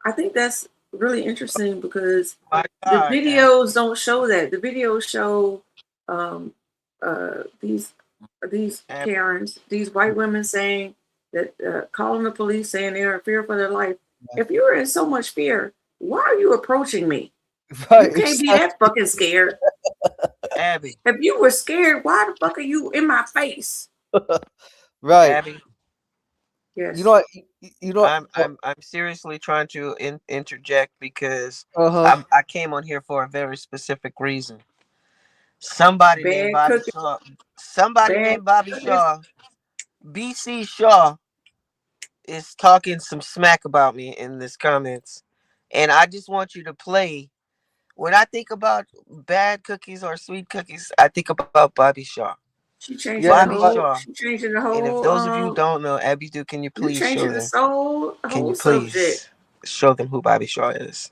I think that's really interesting because My the God, videos don't show that. The videos show these Abby. Karens, these white women saying that calling the police saying they're in fear for their life. If you're in so much fear, why are you approaching me? Right, You can't be that fucking scared. Abby. If you were scared, why the fuck are you in my face? Right. Abby. Yes. You know what? You know what? I'm seriously trying to interject because Uh-huh. I came on here for a very specific reason. Somebody named Bad Bobby cookies. Shaw. Somebody Bad named Bobby cookies. Shaw. BC Shaw is talking some smack about me in this comments. And I just want you to play. When I think about bad cookies or sweet cookies, I think about Bobby Shaw. She changing the Bobby whole. Shaw. She changing the And if whole. those of you don't know, Abby Do, can you You please show changing the them? Can whole you subject. please show them who Bobby Shaw is?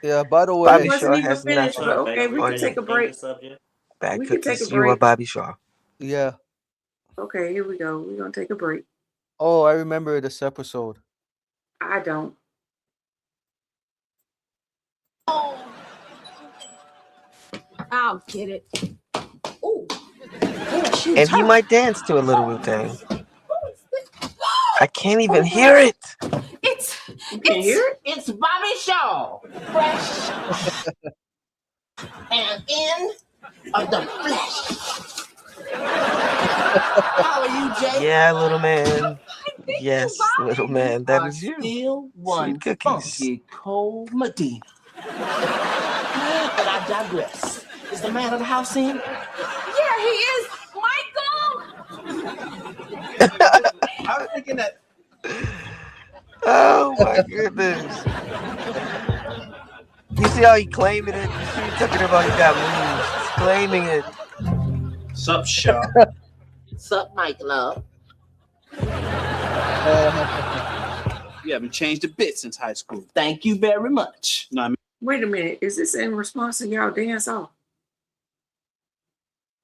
Yeah, by the It way, Bobby wasn't Shaw even has finished, nothing but okay, we on can you. take a break. Bad We can take a cookies. You are break. Bobby Shaw. yeah. Okay, here we go. We're gonna take a break. Oh, I remember this episode. I don't. I'll get it. Oh, And he might dance to a little Wu-Tang. I can't even hear it. It's Bobby Shaw, fresh and in of the flesh. How are you, Jay? Yeah, little man. Yes, little man. That is you. Still one Sweet cookies. funky cold Medina. But I digress. Is the man of the house in? Yeah, he is. Michael! I was thinking that. Oh my goodness. You see how he claiming it? You see, he talking about he got moves. He's claiming it. Sup, Shaw? Sup, Mike Love? You haven't changed a bit since high school. Thank you very much. No, I mean, Wait a minute. Is this in response to y'all dance off?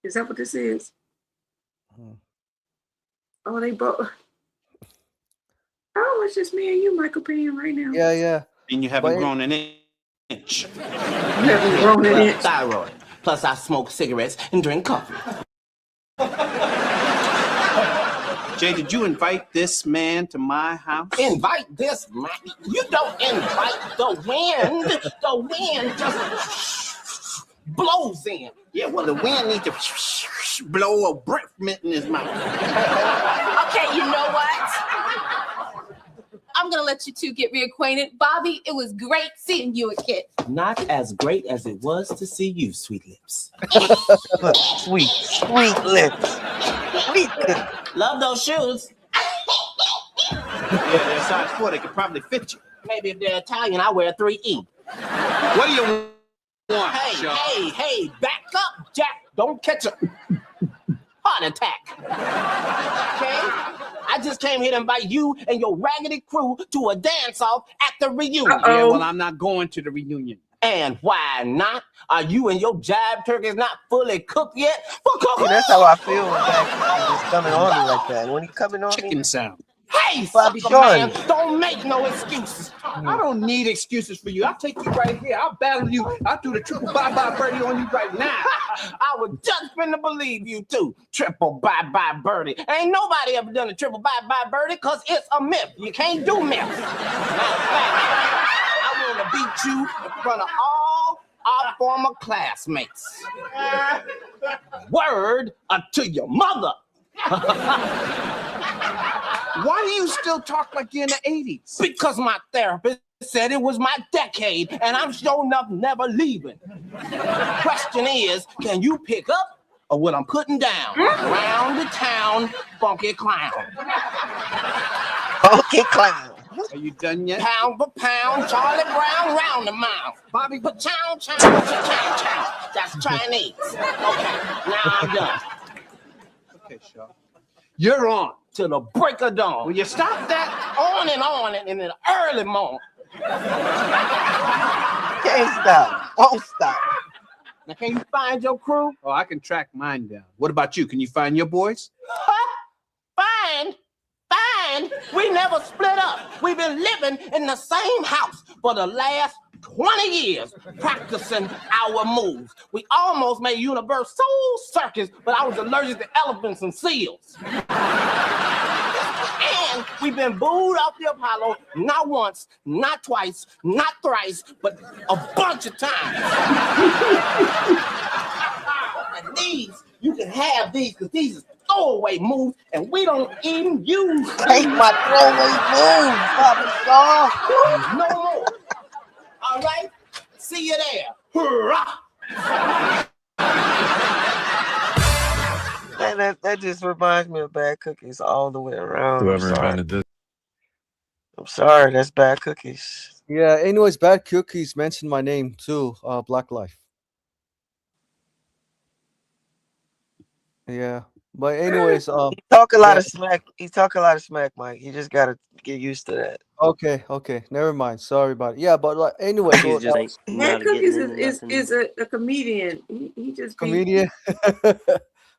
Is that what this is? Oh, they both. Oh, it's just me and you, Michael Payne, right now. Yeah. And you haven't grown an inch. You haven't grown an inch. Thyroid. Plus, I smoke cigarettes and drink coffee. Jay, did you invite this man to my house? Invite this man? You don't invite the wind. The wind just blows in. Yeah, well, the wind needs to blow a breath mint in his mouth. Okay, you know what? I'm gonna let you two get reacquainted. Bobby, it was great seeing you again. Not as great as it was to see you, sweet lips. Sweet lips. Sweet lips. Love those shoes. Yeah, they're size 4. They could probably fit you. Maybe if they're Italian, I wear 3E. What do you want, Shaw? Hey, back up, Jack. Don't catch a heart attack. Okay? I just came here to invite you and your raggedy crew to a dance-off at the reunion. Yeah, well, I'm not going to the reunion. And why not? Are you and your jive turkeys not fully cooked yet? See, that's how I feel when Jack is coming on me like that. When he coming on me. Chicken sound. Hey, Bobby sucker Sean. man, don't make no excuses. I don't need excuses for you. I'll take you right here. I'll battle you. I'll do the triple bye-bye birdie on you right now. I was just finna believe you too. Triple bye-bye birdie. Ain't nobody ever done a triple bye-bye birdie because it's a myth. You can't do myths. Matter of fact, I want to beat you in front of all our former classmates. Word to your mother. Why do you still talk like you're in the 80s? Because my therapist said it was my decade, and I'm sure enough never leaving. Question is, can you pick up or what I'm putting down? Round the town, funky clown. Funky clown. Are you done yet? Pound for pound, Charlie Brown, round the mouth. Bobby, but chow, chow, chow, chow. That's Chinese. Okay, now I'm done. Okay, Shaw. You're on. Till the break of dawn. Will you stop that? On and in the early morning. Can't stop. Won't stop. Now, can you find your crew? Oh, I can track mine down. What about you? Can you find your boys? Fine. We never split up. We've been living in the same house for the last 20 years, practicing our moves. We almost made Universal Circus, but I was allergic to elephants and seals. And we've been booed off the Apollo not once, not twice, not thrice, but a bunch of times. And these, you can have these because these are throwaway moves, and we don't even use them. Take my throwaway moves, Bobby Shaw. No more. All right? See you there. Hurrah! That just reminds me of Bad Cookies all the way around. Whoever invented this. I'm sorry, that's Bad Cookies. Yeah, anyways, Bad Cookies mentioned my name too, Black Life. Yeah. But anyways, he talk a lot of smack. He talk a lot of smack, Mike. You just gotta get used to that. Okay, never mind. Sorry about it. Yeah, but like anyway, He's just ain't Bad not Cookies getting in is a comedian. He just be, comedian.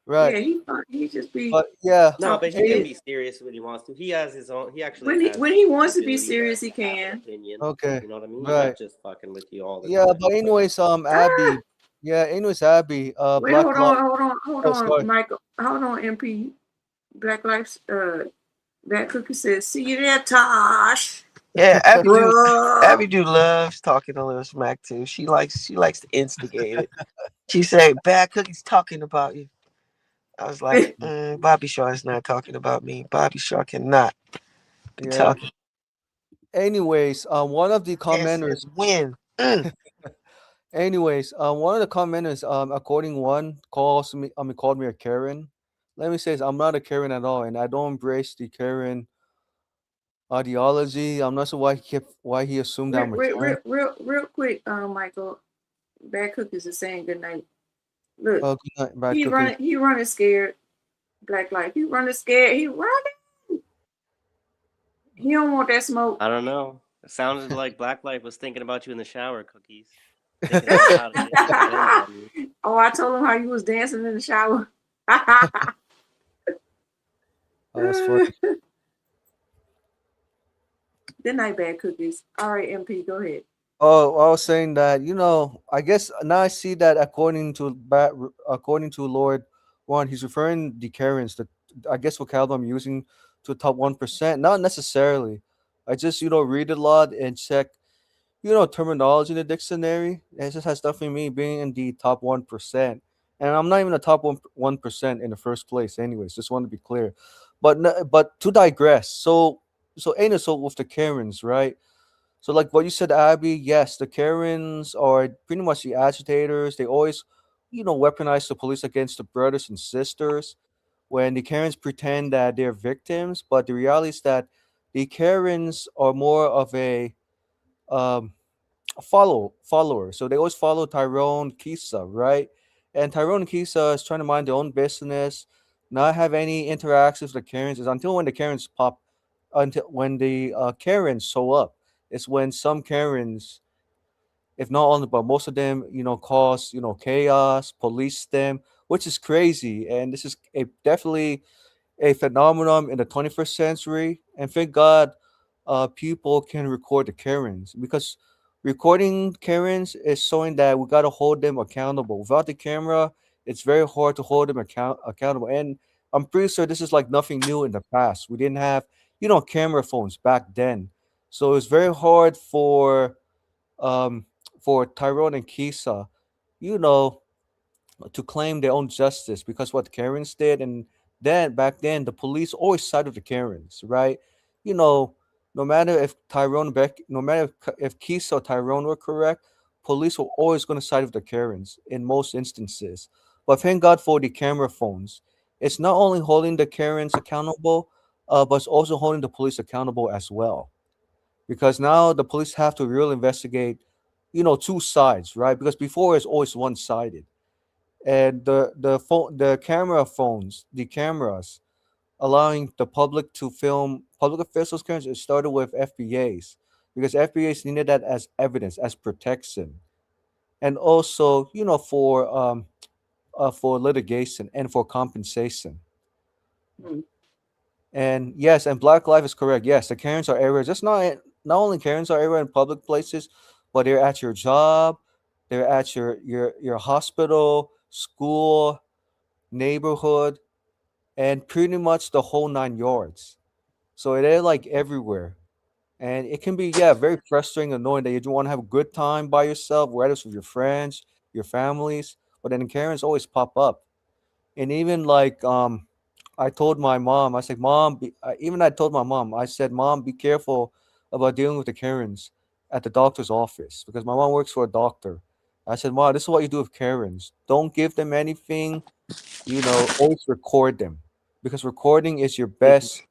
Right. Yeah, he just be. But yeah. No, but he can be serious when he wants to. He has his own. He actually when he wants to be serious, he can. Opinion. Okay. You know what I mean? He's Right. not just fucking with you all the Yeah, time. but anyways, Abby. Yeah, anyways, Abby. Wait, Black hold Lives- on, sorry. Michael. Hold on, MP. Black Lives. Bad Cookie says, "See you there, Tosh." Yeah, Abby do loves talking a little smack too. She likes to instigate it. She said, "Bad Cookies talking about you." I was like, Bobby Shaw is not talking about me. Bobby Shaw cannot be talking. Anyways, one of the commenters win. Anyways, one of the commenters, according one, called me a Karen. Let me say this, I'm not a Karen at all, and I don't embrace the Karen ideology. I'm not sure why he assumed I'm a Karen. Real quick, Michael. Bad Cookies is saying good night. Look, Oh, good night, Bad he Cookies. running scared. Black Life. He running scared. He running. He don't want that smoke. I don't know. It sounded like Black Life was thinking about you in the shower, Cookies. Thinking about it. Oh, I told him how you was dancing in the shower. Oh, that's funny. Good night, bad cookies. All right, MP, go ahead. Oh, I was saying that, I guess now I see that according to Lord One, he's referring the Karens, that I guess vocabulary I'm using, to top 1%. Not necessarily. I just, read a lot and check, terminology in the dictionary. It just has nothing to me being in the top 1%. And I'm not even the top 1% in the first place, anyways. Just want to be clear. But to digress, so Aina, so with the Karens, right? So, like what you said, Abby, yes, the Karens are pretty much the agitators. They always, weaponize the police against the brothers and sisters when the Karens pretend that they're victims. But the reality is that the Karens are more of um, a follower. So they always follow Tyrone Kisa, right? And Tyrone Kisa is trying to mind their own business, not have any interactions with the Karens. Is until when the Karens pop, until when the Karens show up. It's when some Karens, if not all, but most of them, cause chaos, police them, which is crazy. And this is definitely a phenomenon in the 21st century. And thank God, people can record the Karens, because recording Karens is showing that we got to hold them accountable. Without the camera, it's very hard to hold them accountable. And I'm pretty sure this is like nothing new in the past. We didn't have, camera phones back then. So it's very hard um, for Tyrone and Kisa, you know, to claim their own justice, because what Karens did, and then back then the police always sided with the Karens, right? You know, no matter if no matter if Keith or Tyrone were correct, police were always going to side with the Karens in most instances. But thank God for the camera phones. It's not only holding the Karens accountable, but it's also holding the police accountable as well, because now the police have to really investigate, two sides, right? Because before it's always one sided. And the camera phones, the cameras allowing the public to film public officials, cameras, it started with FBAs, because FBAs needed that as evidence, as protection, and also, for litigation and for compensation. Mm. And yes, and Black Life is correct. Yes, the Karens are everywhere. Just not only Karens are everywhere in public places, but they're at your job, they're at your hospital, school, neighborhood, and pretty much the whole 9 yards. So they're like everywhere. And it can be, yeah, very frustrating and annoying that you do want to have a good time by yourself, whether it's with your friends, your families, but then Karens always pop up. And even like I told my mom, I said, Mom, even I told my mom, I said, Mom, be careful about dealing with the Karens at the doctor's office, because my mom works for a doctor. I said, Mom, this is what you do with Karens. Don't give them anything, always record them, because recording is your best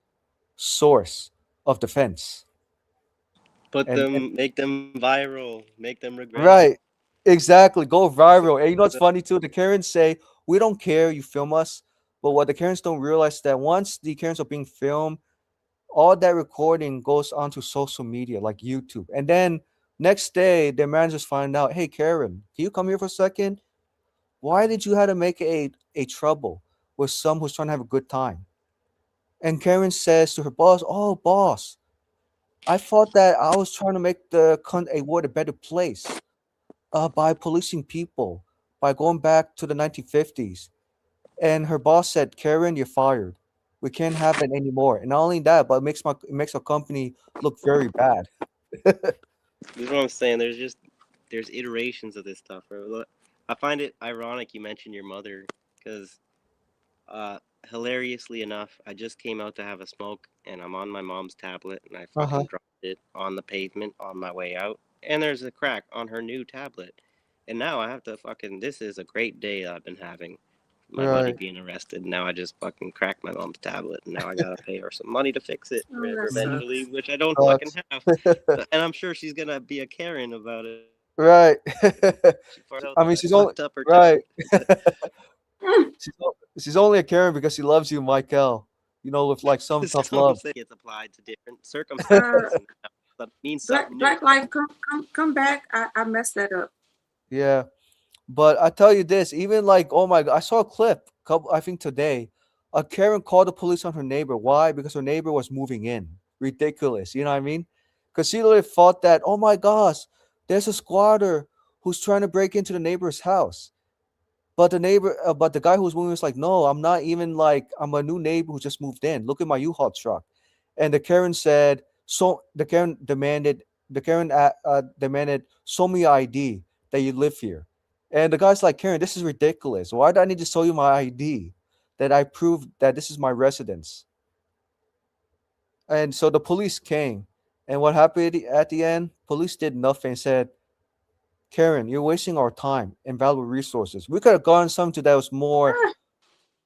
source of defense. Make them viral, make them regret it. Right. Exactly. Go viral. And you know what's funny too? The Karens say, we don't care, you film us. But what the Karens don't realize, that once the Karens are being filmed, all that recording goes onto social media like YouTube. And then next day, their managers find out, hey Karen, can you come here for a second? Why did you have to make a trouble with some who's trying to have a good time? And Karen says to her boss, oh boss, I thought that I was trying to make a world a better place, by policing people, by going back to the 1950s. And her boss said, Karen, you're fired. We can't have that anymore. And not only that, but it makes our company look very bad. This is what I'm saying. There's iterations of this stuff, bro. Look, I find it ironic you mentioned your mother, because hilariously enough, I just came out to have a smoke and I'm on my mom's tablet and I Uh-huh. fucking dropped it on the pavement on my way out, and there's a crack on her new tablet. And now I have to fucking, this is a great day I've been having. My buddy Right. being arrested. Now I just fucking cracked my mom's tablet and now I gotta pay her some money to fix it Oh, that eventually, sucks. which I don't fucking Sucks. have. And I'm sure she's gonna be a Karen about it. Right. She finds out I that mean, I she's only fucked up her right. tablet. But She's only a Karen because she loves you, Michael. With like some this is tough what I'm love. saying. It's applied to different Uh, circumstances and that means Black something new. Black Life, come back. I messed that up. Yeah. But I tell you this, even like, oh my God, I saw a clip, I think today. A Karen called the police on her neighbor. Why? Because her neighbor was moving in. Ridiculous. You know what I mean? because she literally thought that, oh my gosh, there's a squatter who's trying to break into the neighbor's house. But the guy who was moving was like, no, I'm not even like, I'm a new neighbor who just moved in. Look at my U-Haul truck. And the Karen said, demanded, show me your ID that you live here. And the guy's like, Karen, this is ridiculous. Why do I need to show you my ID that I prove that this is my residence? And so the police came. And what happened at the end? Police did nothing, said, Karen, you're wasting our time and valuable resources. We could have gone something that was more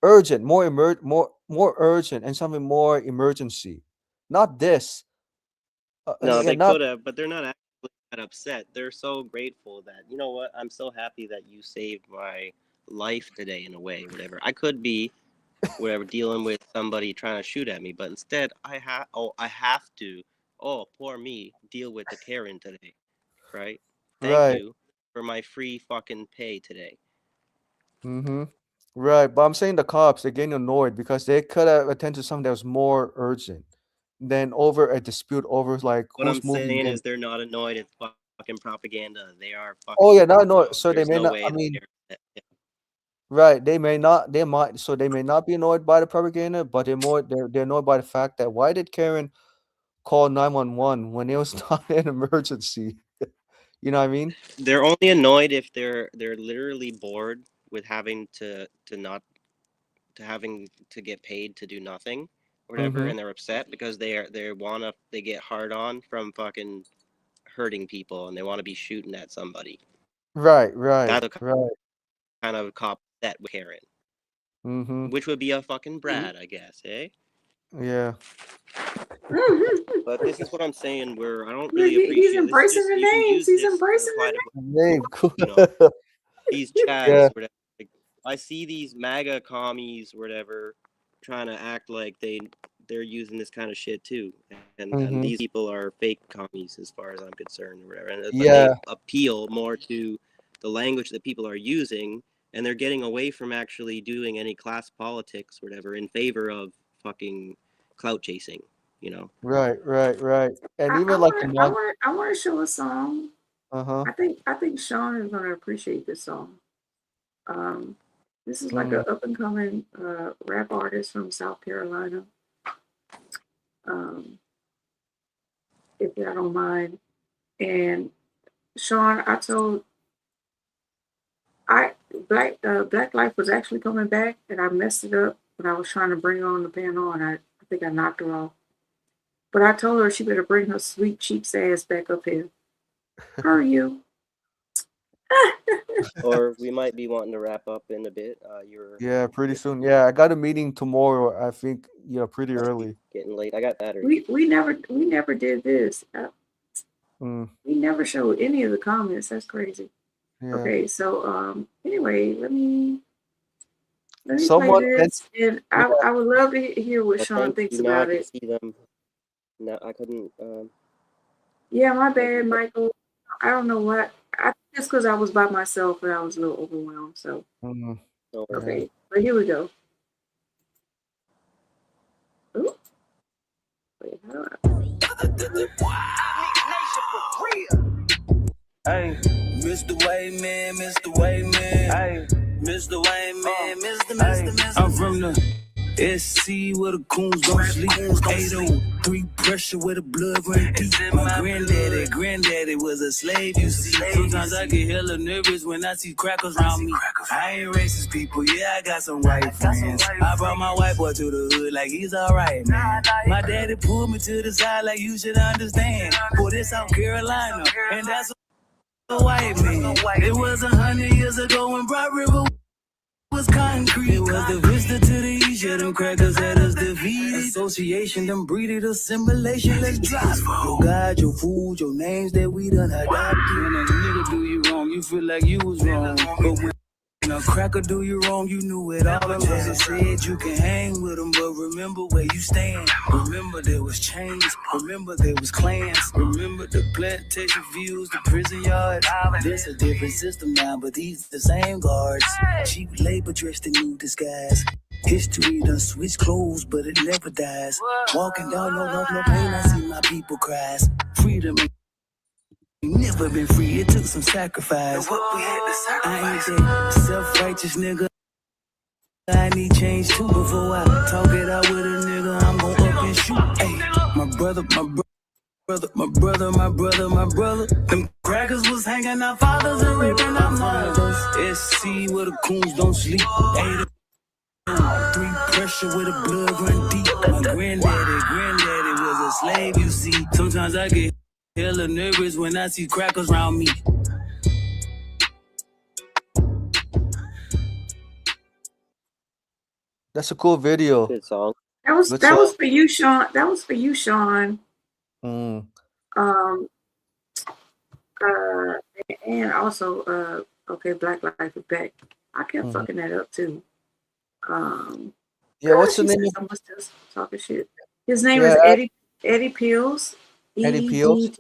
urgent, more urgent, and something more emergency. Not this. No, they Not could have, but they're not actually that upset. They're so grateful that, you know what, I'm so happy that you saved my life today in a way, whatever. I could be, whatever, dealing with somebody trying to shoot at me, but instead I have to, oh, poor me, deal with the Karen today, right? Thank right. you for my free fucking pay today. Mm-hmm. Right. But I'm saying the cops, they're getting annoyed because they could have attended to something that was more urgent than over a dispute over like What who's I'm moving saying in. is they're not annoyed. It's fucking propaganda. They are fucking. Oh yeah, not annoyed. So they There's may no not. way I that mean, they're. right? They may not. They might. So they may not be annoyed by the propaganda, but they're annoyed by the fact that why did Karen call 911 when it was not an emergency? You know what I mean? They're only annoyed if they're literally bored with having to not to having to get paid to do nothing or whatever, Mm-hmm. and they're upset because they get hard on from fucking hurting people and they want to be shooting at somebody. Right. That's a Right. kind of cop that with Karen, Mm-hmm. which would be a fucking Brad, I guess, eh? Yeah. But this is what I'm saying. Where I don't Look, really he's appreciate. Let's embracing just the you can names. use He's this to embracing apply the to Name. you know these Yeah. chads. Whatever. Like, I see these MAGA commies, whatever, trying to act like they're using this kind of shit too, and Mm-hmm. these people are fake commies as far as I'm concerned, or whatever. But Yeah. they appeal more to the language that people are using, and they're getting away from actually doing any class politics, or whatever, in favor of fucking clout chasing. You know. Right. And I even like the mon. want to show a song. Uh-huh. I think Sean is gonna appreciate this song. This is like Mm. an up and coming rap artist from South Carolina. If y'all don't mind. And Sean, Black Life was actually coming back, and I messed it up when I was trying to bring her on the panel, and I think I knocked her off. But I told her she better bring her sweet cheeks ass back up here. Her you. Or we might be wanting to wrap up in a bit. Yeah, pretty soon. Yeah, I got a meeting tomorrow. I think pretty early. Getting late. I got battery. We never did this. Mm. We never showed any of the comments. That's crazy. Yeah. Okay, so anyway, let me Someone play this, and I would love to hear what Sean thinks Now I about can it. see them. No, I couldn't. Yeah, my bad, Michael. I don't know what. I think it's because I was by myself and I was a little overwhelmed. So Mm. okay, but here we go. Ooh. Wait, how do Hey, Mr. Wayman, Mr. Wayman. Hey, Mr. Wayman, Mr. I'm from the SC where the coons don't sleep. 803 pressure where the blood run deep. My granddaddy was a slave, you see. Sometimes I get hella nervous when I see crackers around me. I ain't racist, people, yeah, I got some white friends. I brought my white boy to the hood like he's alright, man. My daddy pulled me to the side like you should understand. Boy, this South Carolina, and that's a white man. It was 100 years ago when Broad River was concrete. It was the vista to the east, yeah, them crackers had us defeated. Association, them breeded assimilation, let's drive. Your God, your food, your names that we done adopted. When a nigga do you wrong, you feel like you was wrong. But when a cracker do you wrong, you knew it all along. They said you can hang with them, but remember where you stand. Remember there was chains, remember there was clans. Remember the plantation views, the prison yards. There's a different system now, but these the same guards. Cheap labor dressed in new disguise. History done switch clothes, but it never dies. Walking down no love, no pain, I see my people cries. freedom. Never been free, it took some sacrifice. I ain't that self-righteous nigga. I need change too before I talk it out with a nigga. I'm gon' up and shoot. Ay, my brother. Them crackers was hanging out fathers and raping our mothers. SC where the coons don't sleep. 803 pressure where the blood run deep. My granddaddy was a slave, you see. Sometimes I get hella nervous when I see crackers around me. That's a cool video. Good song. That was Good that song. was for you, Sean. That was for you, Sean. Mm. And also, okay, Black Life is Back. I kept Mhm. fucking that up too. Yeah, what's the he name said of someone still talking shit. His name yeah, is Eddie Peels. Eddie Peels?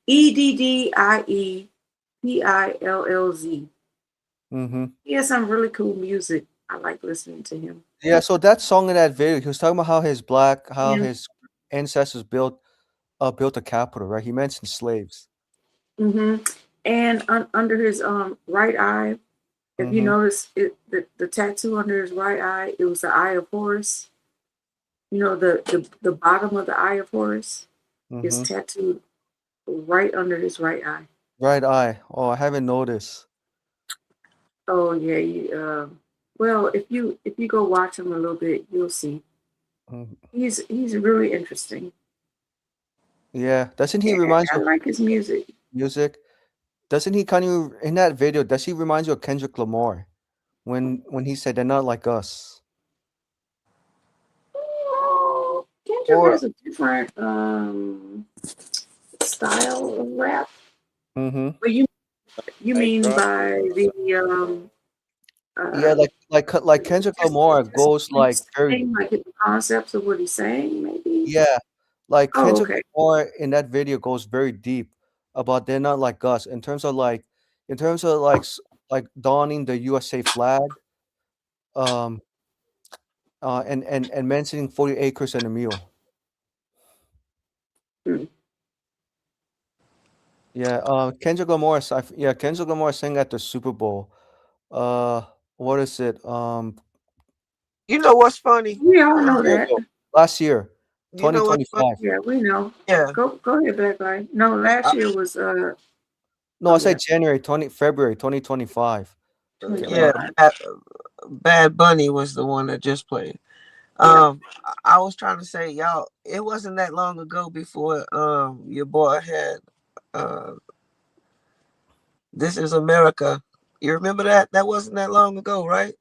EDDIEPILLZ. Mm-hmm. He has some really cool music. I like listening to him. Yeah, so that song in that video, he was talking about how And his ancestors built a capital, right? He mentioned slaves. and under his right eye, if you Mhm. notice it, the tattoo under his right eye, it was the eye of Horus. You know, the bottom of the eye of Horus is Mhm. tattooed right under his right eye. Right eye. Oh, I haven't noticed. Oh yeah, well, if you go watch him a little bit, you'll see. Mhm. He's really interesting. Yeah, doesn't he Yeah, remind I you of like his music. music? Doesn't he kind of in that video, does he remind you of Kendrick Lamar when he said they're not like us? Oh, Kendrick Or has a different style of rap. Mhm. But you Like mean drop. by the Yeah, like Kendrick Lamar goes what like he's very saying, like the concepts of what he's saying, maybe? yeah, like Oh, Kendrick okay. Lamar in that video goes very deep about they're not like us in terms of like donning the USA flag, um, and mentioning 40 acres and a mule. Hmm. Yeah, Kendrick Lamar sang at the Super Bowl. Uh, what is it? You know what's funny? We all know Year that. ago, last year, You know what's funny? 2025. Yeah, we know. Yeah. Go ahead, Black Guy. No, last year was No, I yeah, said February 2025. Yeah, 25. Bad Bunny was the one that just played. Yeah. I was trying to say, y'all, it wasn't that long ago before your boy had uh This Is America. You remember that? That wasn't that long ago, right?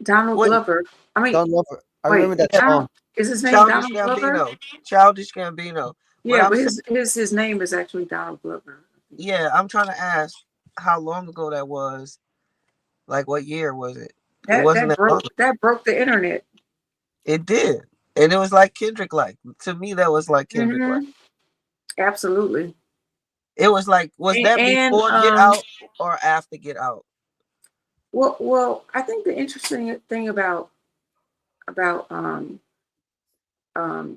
Donald What? Glover. I mean, Don Lover. I remember wait, that Yeah, song. is his name Childish Donald Glover? Gambino. Childish Gambino. But Yeah, I'm but saying, his name is actually Donald Glover. yeah, I'm trying to ask how long ago that was. Like, what year was it? It wasn't that long. That broke the internet. It did. And it was like Kendrick like. To me, that was like Kendrick like. Absolutely. It was like, was that And before Get Out or after Get Out? well, I think the interesting thing about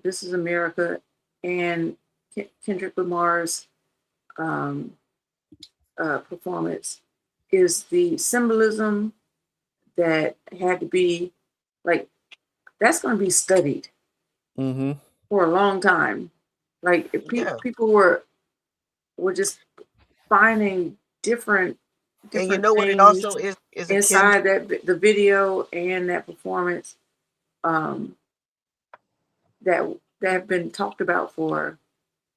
This Is America and Kendrick Lamar's performance is the symbolism that had to be like that's going to be studied Mm-hmm. for a long time. Like if Yeah. people were just finding different And you know what it things also is inside that the video and that performance that have been talked about for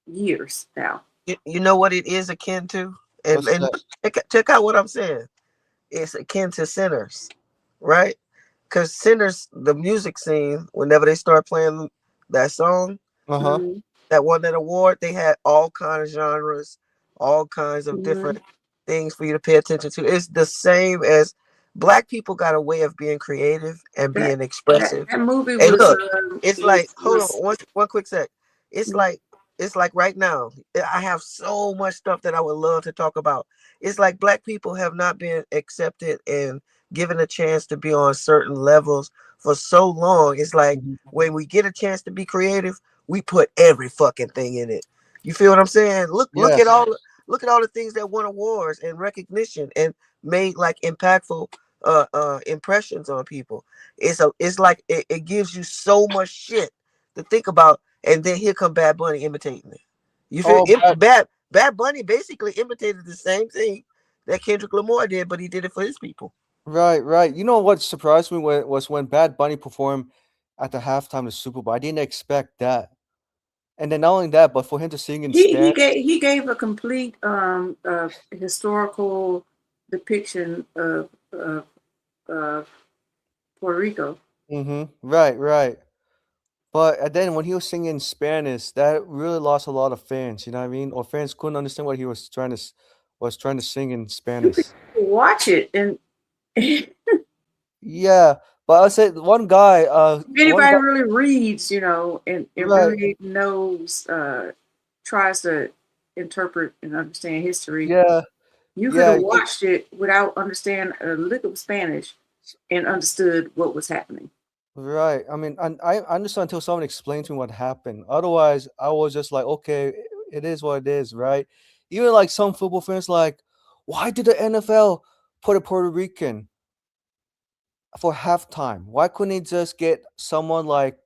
years now. you know what it is akin to? And What's that? check out what I'm saying. It's akin to Sinners, right? Because Sinners, the music scene, whenever they start playing that song, Uh-huh. that won that award, they had all kinds of genres, all kinds of different things for you to pay attention to. It's the same as Black people got a way of being creative and being expressive. That movie Hey, was look, it's like, hold on, was one quick sec. It's like right now, I have so much stuff that I would love to talk about. It's like Black people have not been accepted and given a chance to be on certain levels for so long. It's like when we get a chance to be creative, we put every fucking thing in it. You feel what I'm saying? Look Yeah. at all the things that won awards and recognition and made like impactful impressions on people. It's like it gives you so much shit to think about, and then here come Bad Bunny imitating it. You feel Oh, Bad Bunny basically imitated the same thing that Kendrick Lamar did, but he did it for his people. right. You know what surprised me was when Bad Bunny performed at the halftime of the Super Bowl. I didn't expect that. And then not only that, but for him to sing in Spanish. He gave a complete historical depiction of Puerto Rico. Right. But then when he was singing in Spanish, that really lost a lot of fans. You know what I mean? Or fans couldn't understand what he was trying to sing in Spanish. Watch it, and if Yeah, but I said one guy. anybody really reads, and Right. really knows, tries to interpret and understand history, Yeah. you could have Yeah. watched it without understanding a lick of Spanish and understood what was happening. Right. I mean, I understand until someone explained to me what happened. Otherwise, I was just like, okay, it is what it is, right? Even like some football fans, like, why did the NFL put a Puerto Rican for halftime? Why couldn't they just get someone like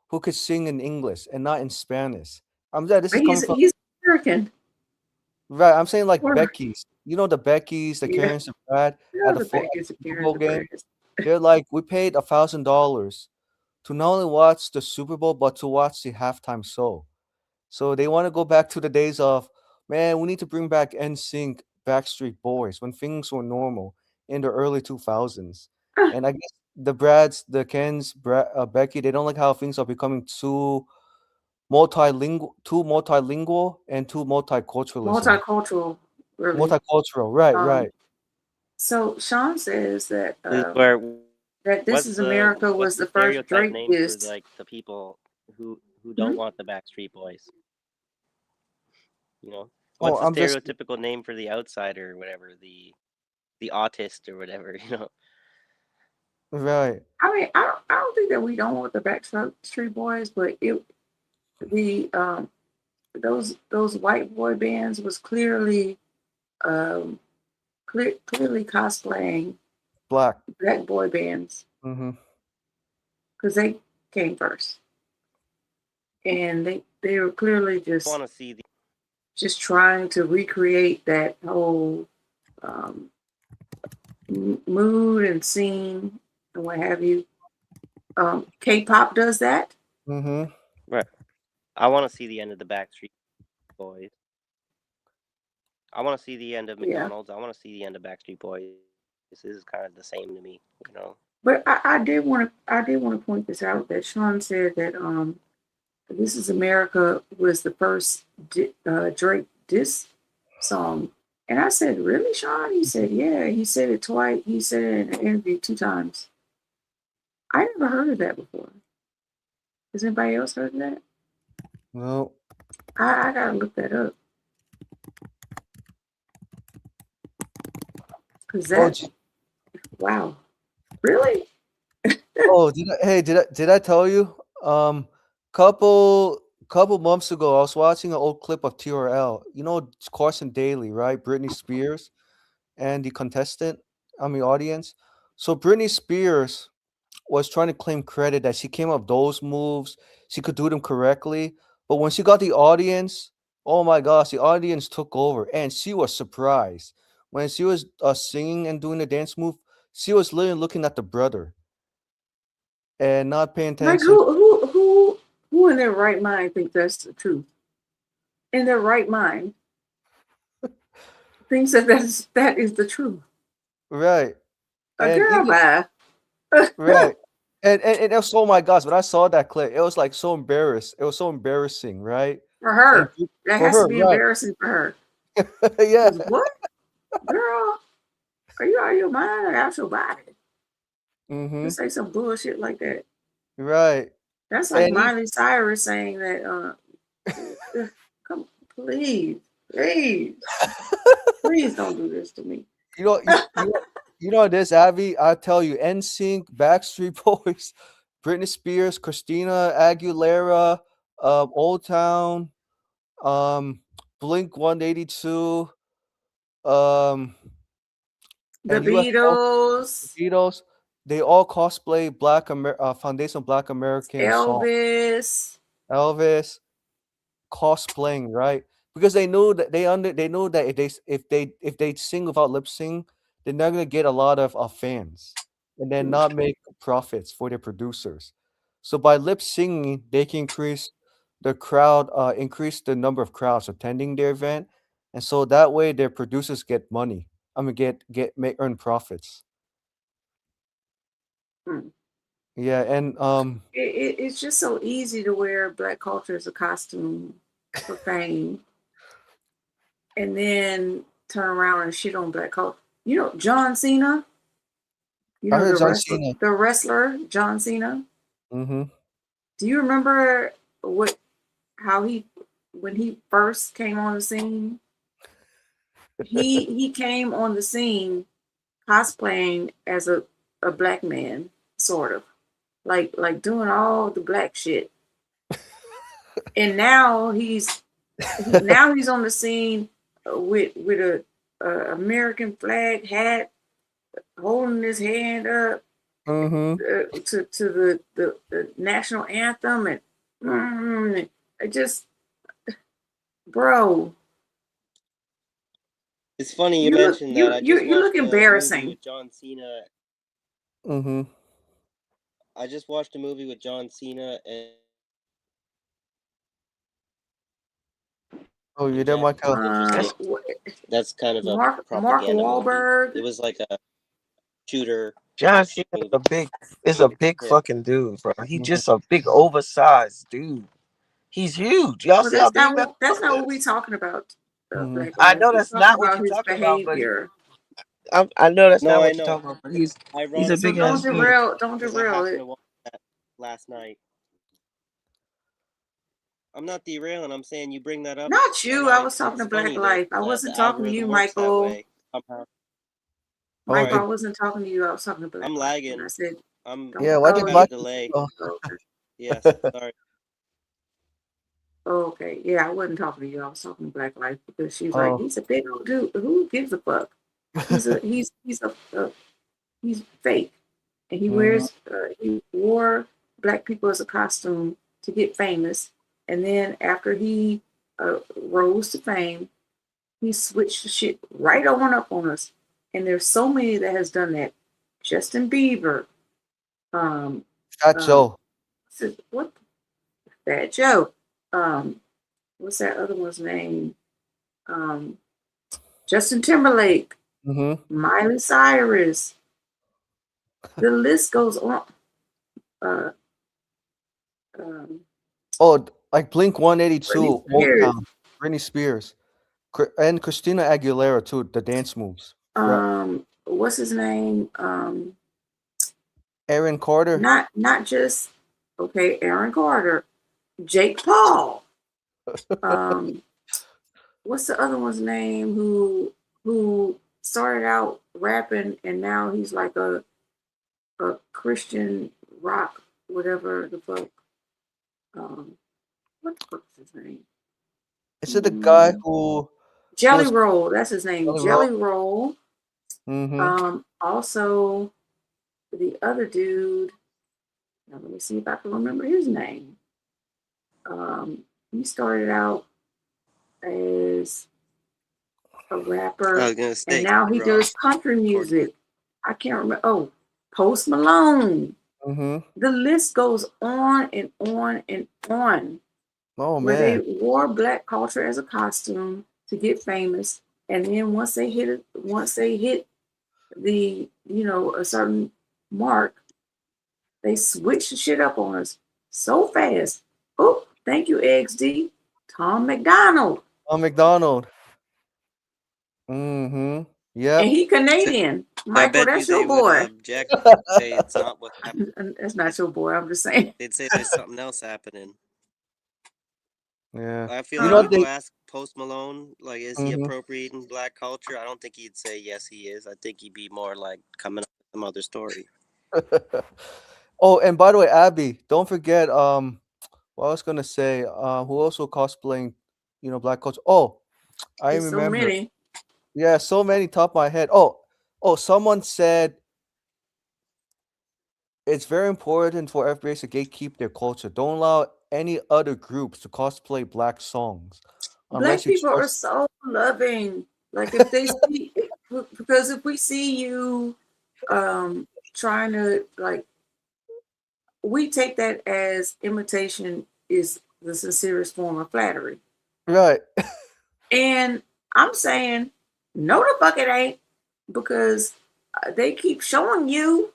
who could sing in English and not in Spanish? This But is coming from he's American. right. I'm saying like Or- Becky's. You know the Becky's, the Yeah. Karens, the Brad Yeah, at the the at Becky's, the the Super Karens, Bowl the game. Brads. They're like, we paid $1,000 to not only watch the Super Bowl but to watch the halftime show. So they want to go back to the days of, man, we need to bring back NSYNC, Backstreet Boys when things were normal in the early 2000s. And I guess the Brads, the Kens, Becky, they don't like how things are becoming too multilingual and too multiculturalism. Multicultural, really. Multicultural, right, Um, right. so Sean says that Where that This Is America what's was the the first stereotype Drake name for diss. like the people who Hmm? don't want the Backstreet Boys? Oh, What's the I'm just stereotypical name for the outsider or whatever, the autist or whatever, right. I mean, I don't think that we don't want the Backstreet Boys, but the those white boy bands was clearly clearly cosplaying Black. black boy bands Mm-hmm. because they came first, and they were clearly I want to see just trying to recreate that whole mood and scene and what have you. K-pop does that. Mm-hmm. right. I want to see the end of the Backstreet Boys. I want to see the end of Yeah. McDonald's. I want to see the end of Backstreet Boys. This is kind of the same to me. But I did want to point this out that Sean said that "This Is America" was the first Drake diss song, and I said, "Really, Sean?" He said, "Yeah." He said it twice. He said it in an interview 2 times. I never heard of that before. Has anybody else heard of that? No. I gotta look that up because that wow, really? Oh, did I tell you? Couple months ago, I was watching an old clip of TRL. You know Carson Daly, right? Britney Spears and the contestant, audience. So Britney Spears was trying to claim credit that she came up with those moves. She could do them correctly. But when she got the audience, oh my gosh, the audience took over and she was surprised. When she was singing and doing the dance move, she was literally looking at the brother and not paying Like attention. who in their right mind think that's the truth? In their right mind thinks that that is the truth. Right. A And girl, even bye. right. And it was, oh my gosh, when I saw that clip, it was like so embarrassed. It was so embarrassing, right? For And her, that for has to her, be right. embarrassing for her. Yeah. 'Cause what, girl? Are you out of your mind or out your body to Mm-hmm. say some bullshit like that? Right. That's like And Miley Cyrus saying that. Come, please, please don't do this to me. you know, you know this, Abby. I tell you, NSYNC, Backstreet Boys, Britney Spears, Christina Aguilera, Old Town, Blink 182, um, The and UFO, Beatles, Beatles. They all cosplay Foundation Black American song. Elvis. Elvis cosplaying, right? Because they know that they know that if they sing without lip sync, they're not gonna get a lot of fans, and then not make profits for their producers. So by lip singing, they can increase the number of crowds attending their event, and so that way their producers get money. I mean, earn profits. Hmm. Yeah, and It's just so easy to wear black culture as a costume for fame, and then turn around and shit on black culture. You know, John Cena. You I know heard John Cena. the wrestler John Cena. Mm-hmm. Do you remember how he when he first came on the scene? He came on the scene cosplaying as a black man, sort of like doing all the black shit. And now he's on the scene with a American flag hat, holding his hand up to the national anthem, and I just, bro, It's funny you you look mentioned that. I just you look watched a movie embarrassing. with John Cena. Mm-hmm. I just watched a movie with John Cena and Oh, you did, Michael. that's kind of a Mark propaganda movie. Wahlberg. It was like a shooter John Cena movie. is a big Yeah. fucking dude, bro. He's just a big oversized dude. He's huge. Y'all Well, see how big that that's not what is? we're talking about. Black I lives. know We're that's talking not what about you're his talking about, but behavior. I know that's No, not I what you're know. talking about. But he's a Ironically, big So ass dude. don't because I derail happened it. to watch that last night. I'm not derailing. I'm saying you bring that up. Not you. I was talking It's to Black funny Life. I that wasn't the talking to you, algorithm works that Michael. way somehow. Michael, I wasn't talking to you. I was talking to Black I'm Life. lagging. And I said, I'm Yeah, why I did got Black? a delay. Oh. okay. Yes, sorry. Okay, yeah, I wasn't talking to you. I was talking to Black Life because she's like, Oh. he's a big old dude. Who gives a fuck? He's fake, and he wore black people as a costume to get famous, and then after he rose to fame, he switched the shit right on up on us. And there's so many that has done that. Justin Bieber, Fat Joe. what? Fat Joe. What's that other one's name? Justin Timberlake, Miley Cyrus. The list goes on. Oh, like Blink 182, Britney Spears. Motown, Britney Spears, and Christina Aguilera too. The dance moves. What's his name? Aaron Carter. Not just Aaron Carter, Jake Paul. What's the other one's name who started out rapping and now he's like a Christian rock, whatever the fuck. What the fuck is his name? Is it the guy who Jelly Roll? That's his name. Jelly Roll. Also the other dude. Now let me see if I can remember his name. He started out as a rapper, I was gonna say, and now he does country music. I can't remember. Oh, Post Malone. The list goes on and on and on. Oh where man. they wore black culture as a costume to get famous, and then once they hit the a certain mark, they switch the shit up on us so fast. Oh, thank you, XD. Tom McDonald. Tom McDonald. Yeah. And he Canadian. I Michael, bet you that's they your would boy. object and say it's not what happened. That's not your boy. I'm just saying. They'd say there's something else happening. Yeah. I feel like people ask Post Malone, like, is he appropriating black culture? I don't think he'd say yes, he is. I think he'd be more like coming up with some other story. Oh, and by the way, Abby, don't forget what I was gonna say. Who also cosplaying black culture. Oh, I There's so remember. many. Yeah, so many top of my head. Oh, someone said it's very important for FBAs to gatekeep their culture. Don't allow any other groups to cosplay black songs unless Black you people are trust. so loving. Like if they see, because if we see you trying to like, we take that as imitation is the sincerest form of flattery. Right. And I'm saying, no, the fuck it ain't, because they keep showing you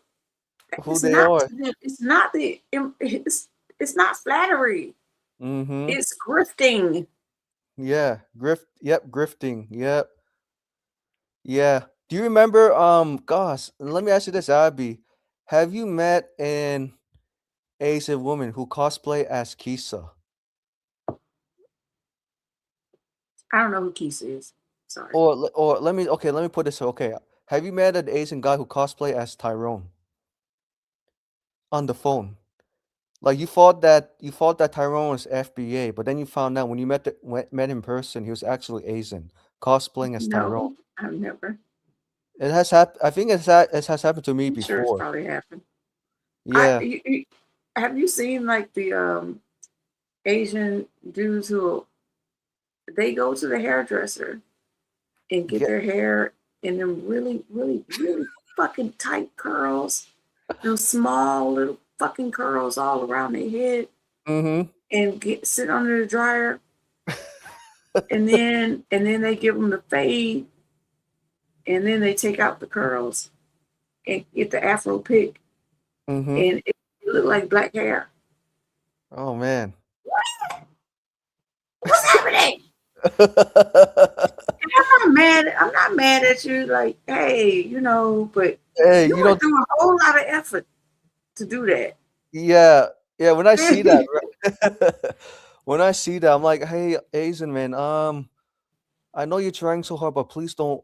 Who they are. it's not the it's not flattery. Mm-hmm. It's grifting. Yeah. Grifting. Yep. Yeah. Do you remember gosh, let me ask you this, Abby. Have you met an Asian woman who cosplay as Kisa? I don't know who Keith is. Sorry. Or let me put this. Okay. Have you met an Asian guy who cosplay as Tyrone on the phone? Like you thought that Tyrone was FBA, but then you found out when you met him in person, he was actually Asian, cosplaying as Tyrone. No, I've never. It has happened. I think it has happened to me I'm sure it's before. probably happened. Yeah. Have you seen like the Asian dudes who they go to the hairdresser and get Yeah. their hair in them really, really, really fucking tight curls, those small little fucking curls all around their head, Mm-hmm. and sit under the dryer, and then they give them the fade, and then they take out the curls and get the afro pick, Mm-hmm. and it look like black hair. Oh man. What's happening? I'm not mad at you. Like, hey, but Hey, you went through a whole lot of effort to do that. Yeah, yeah. When I see that, when I see that, I'm like, hey, Asian man, I know you're trying so hard, but please don't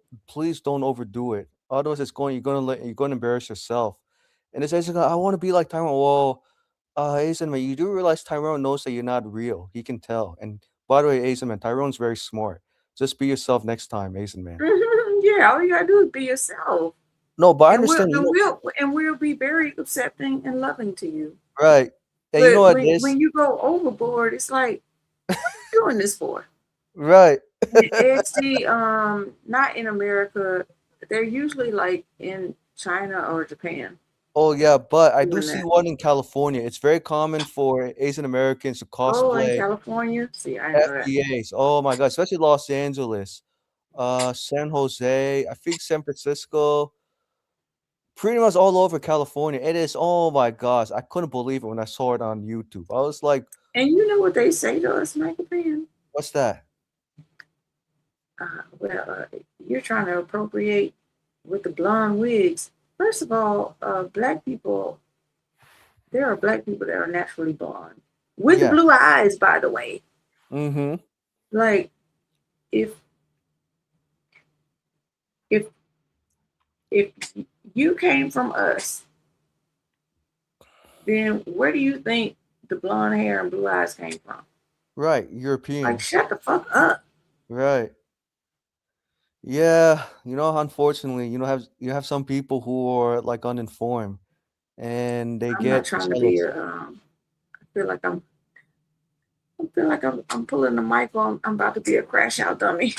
overdo it. Otherwise, you're gonna embarrass yourself. And this Asian guy, I want to be like Tyrone. Well, Asian man, you do realize Tyrone knows that you're not real. He can tell. And by the way, Asian man, Tyrone's very smart. Just be yourself next time, Asian man. Yeah, all you gotta do is be yourself. No, but I And understand. we'll be very accepting and loving to you. Right. And you know But what this? when you go overboard, it's like, what are you doing this for? Right. AXD, not in America. They're usually like in China or Japan. Oh yeah, but I do Doing see that. one in California. It's very common for Asian Americans to Oh, in cosplay California? See, I know that. FBAs. Oh my God, especially Los Angeles, San Jose, I think San Francisco, pretty much all over California. It is, oh my gosh, I couldn't believe it when I saw it on YouTube. I was like, And you know what they say to us, Michael Pan? what's that? You're trying to appropriate with the blonde wigs. First of all, black people, there are black people that are naturally blonde with Yeah. blue eyes, by the way. Mm-hmm. Like, if you came from us, then where do you think the blonde hair and blue eyes came from? Right, European. Like, shut the fuck up. Right. Yeah, unfortunately, you have some people who are like uninformed and they I'm not get trying to be jealous. I feel like I'm pulling the mic on. I'm about to be a crash out dummy.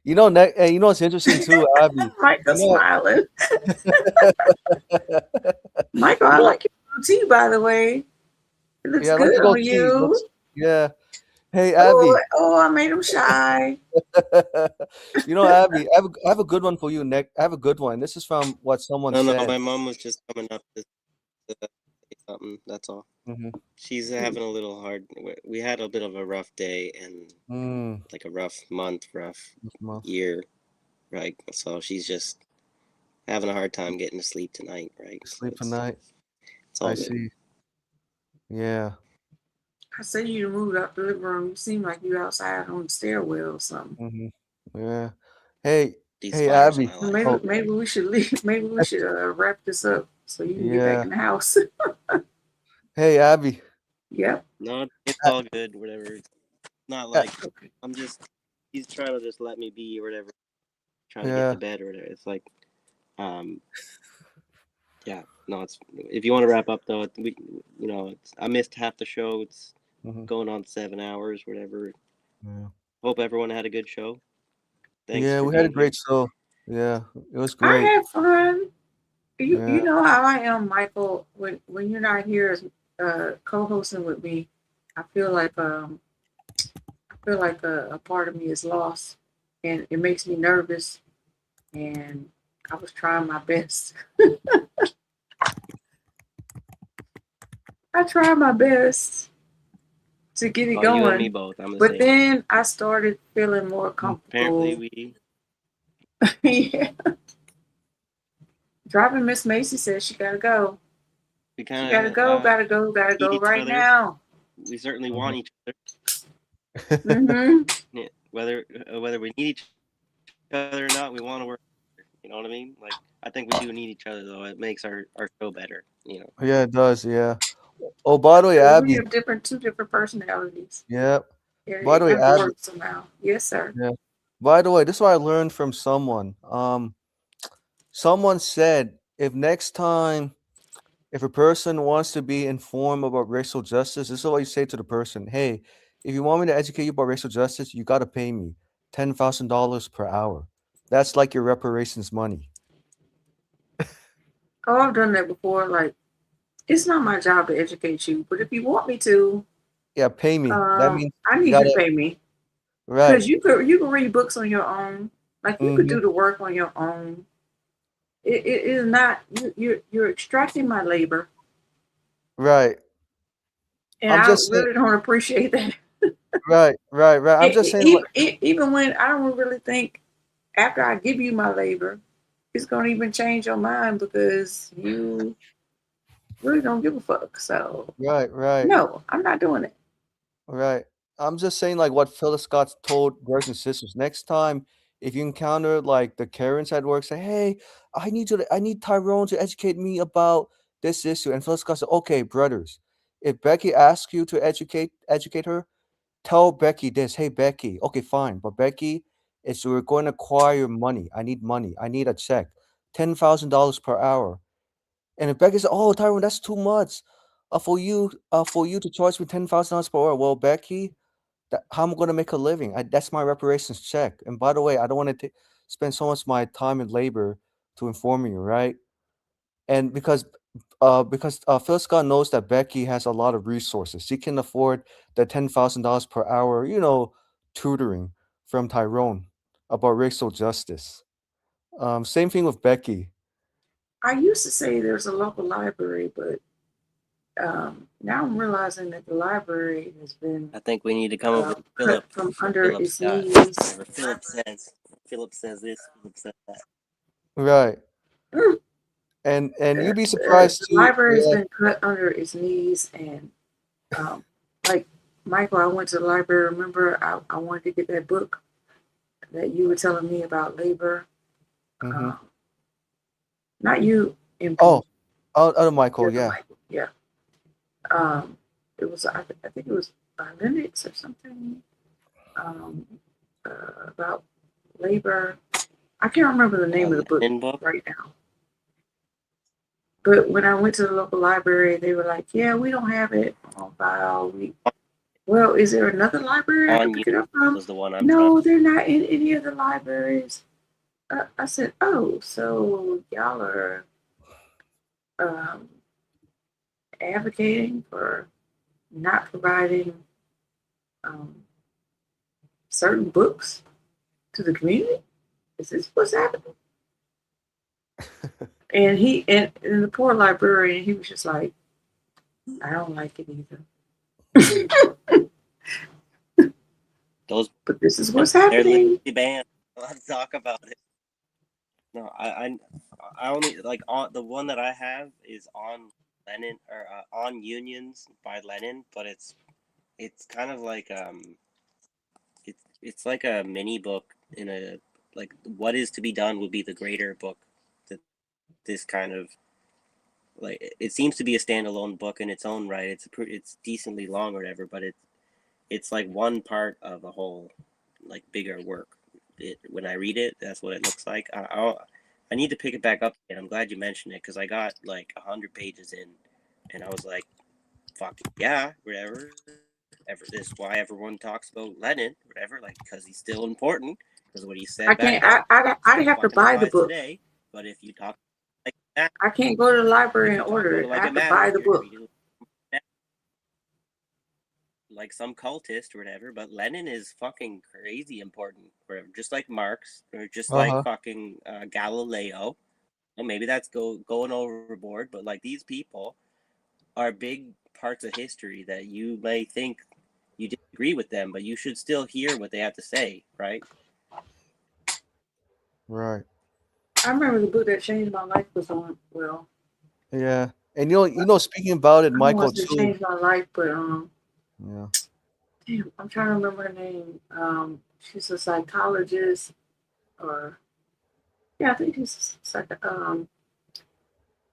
And what's interesting too, Abby. Michael's smiling. Michael, I You know- like your goatee, by the way. It looks Yeah, let me good go on see. you. Yeah. Hey, Abby. I made him shy. Abby, I have a good one for you, Nick. I have a good one. This is from what someone No, said. my mom was just coming up to say something. That's all. Mhm. She's having a little hard. We had a bit of a rough day and like a rough month, rough year, right? So she's just having a hard time getting to sleep tonight, right? Sleep tonight. It's all I good. see. Yeah. I said you moved out the living room. You seem like you outside on the stairwell or something. Yeah. Hey, These hey, fires in Abby. my life. Oh, Maybe we should leave. Maybe we should wrap this up so you can get back yeah. in the house. Hey, Abby. Yep. No, it's all good. Whatever. Not like he's trying to just let me be or whatever, trying to get to bed or whatever. It's like, yeah, no, it's if you want to wrap up though, I missed half the show. It's going on 7 hours, whatever. Yeah. Hope everyone had a good show. Thanks Yeah, for we had a being here. great show. Yeah, it was I great. had fun. You Yeah. know how I am, Michael. When you're not here co-hosting with me, I feel like a part of me is lost, and it makes me nervous. And I was trying my best. I tried my best to get it You and me going, both. I'm the but same. then I started feeling more Apparently, comfortable. we Yeah. Driving Miss Macy says she gotta go. She kind gotta of go need each right other. now. We certainly want each other. Mm-hmm. Yeah, whether we need each other or not, we want to work. You know what I mean? Like, I think we do need each other, though. It makes our show better. Yeah, it does. Yeah. Oh, by the way, So we Abby. have two different personalities. Yeah. By It the way, have to Abby. work somehow. Yes, sir. Yeah. By the way, this is what I learned from someone. Someone said if next time, if a person wants to be informed about racial justice, this is what you say to the person: Hey, if you want me to educate you about racial justice, you got to pay me $10,000 per hour. That's like your reparations money. Oh, I've done that before. Like, it's not my job to educate you, but if you want me to, Yeah, pay me. That means I you need you to gotta. pay me. Right. Because you can read books on your own. Like you could Mm-hmm. do the work on your own. It is not you're extracting my labor, Right. and I'm I just saying. really don't appreciate that. Right. Right. Right. I'm just saying. Even when I don't really think after I give you my labor, it's gonna even change your mind because you really don't give a fuck. So Right. Right. no, I'm not doing it. Right. I'm just saying, like what Phyllis Scott told brothers and sisters. Next time, if you encounter like the Karens at work, say, "Hey, I need Tyrone to educate me about this issue." And Phyllis Scott said, "Okay, brothers, if Becky asks you to educate her, tell Becky this. Hey, Becky. Okay, fine, but Becky, we're going to acquire money. I need money. I need a check, $10,000 per hour." And if Becky said, "Oh, Tyrone, that's too much. For you to charge me $10,000 per hour." Well, Becky, how am I going to make a living? That's my reparations check. And by the way, I don't want to spend so much of my time and labor to inform you, right? And because Phil Scott knows that Becky has a lot of resources, she can afford the $10,000 per hour, tutoring from Tyrone about racial justice. Same thing with Becky. I used to say there's a local library, but now I'm realizing that the library has been I think we need to come up with cut Philip from for under Philip its Scott. knees. Whatever Philip says. Philip says this. Philip says that. Right. Mm. And you'd be The surprised too. library has Yeah. been cut under its knees, and like Michael, I went to the library. Remember, I wanted to get that book that you were telling me about labor. Mm-hmm. Not you, MP. Oh, Michael, The other yeah. Michael, yeah. It was I think it was by Linux or something about labor. I can't remember the name of the book right now. But when I went to the local library, they were like, "Yeah, we don't have it on file." Well, is there another library I can pick it up from? Was the one I'm No, they're not in any of the libraries. I said, "Oh, so y'all are advocating for not providing certain books to the community? Is this what's happening?" And and the poor librarian, he was just like, "I don't like it either." But this is what's They're happening. legally banned. Let's talk about it. No, I only like the one that I have is on Lenin or on Unions by Lenin, but it's kind of like it's like a mini book in a like what is to be done would be the greater book that this kind of it seems to be a standalone book in its own right. It's decently long or whatever, but it's like one part of a whole like bigger work. When I read it, that's what it looks like. I need to pick it back up, and I'm glad you mentioned it because I got like 100 pages in, and I was like, "Fuck yeah, whatever." This is why everyone talks about Lenin, whatever, like because he's still important because what he said I back can't. then I'd still have to fucking buy the applies book. today. But if you talk like that, I can't go to the library if and you talk order about it. it I like it have to buy matters, the you're book. treated like some cultist or whatever. But Lenin is fucking crazy important, whatever. Just like Marx or just like fucking Galileo. Well, maybe that's going overboard, but like these people are big parts of history that you may think you disagree with them, but you should still hear what they have to say, right? Right. I remember the book that changed my life was on. Well, Yeah. And speaking about it, I don't Michael, want to say too. changed my life, but Yeah. damn, I'm trying to remember her name. She's a psychologist, or yeah, I think she's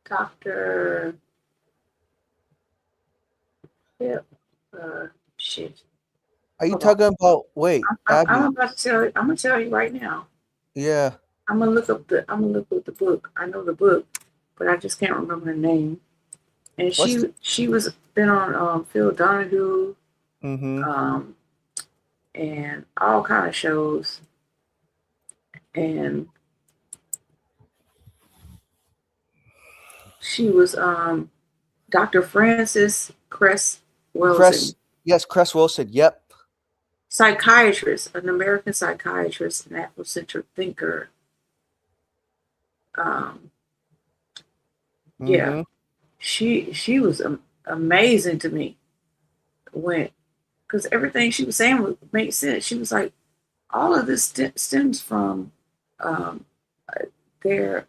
Doctor. Yeah, shit. Are you Hold on. talking about? Wait, I'm Abby. about to tell you. I'm gonna tell you right now. Yeah. I'm gonna look up the book. I know the book, but I just can't remember her name. And she was been on Phil Donahue, Mm-hmm. and all kind of shows. And she was Dr. Frances Cress Wilson, Cress Wilson. Yep. psychiatrist, an American psychiatrist and Afrocentric thinker. Yeah, Mm-hmm. she was amazing to me because everything she was saying would make sense. She was like, all of this stems from um, their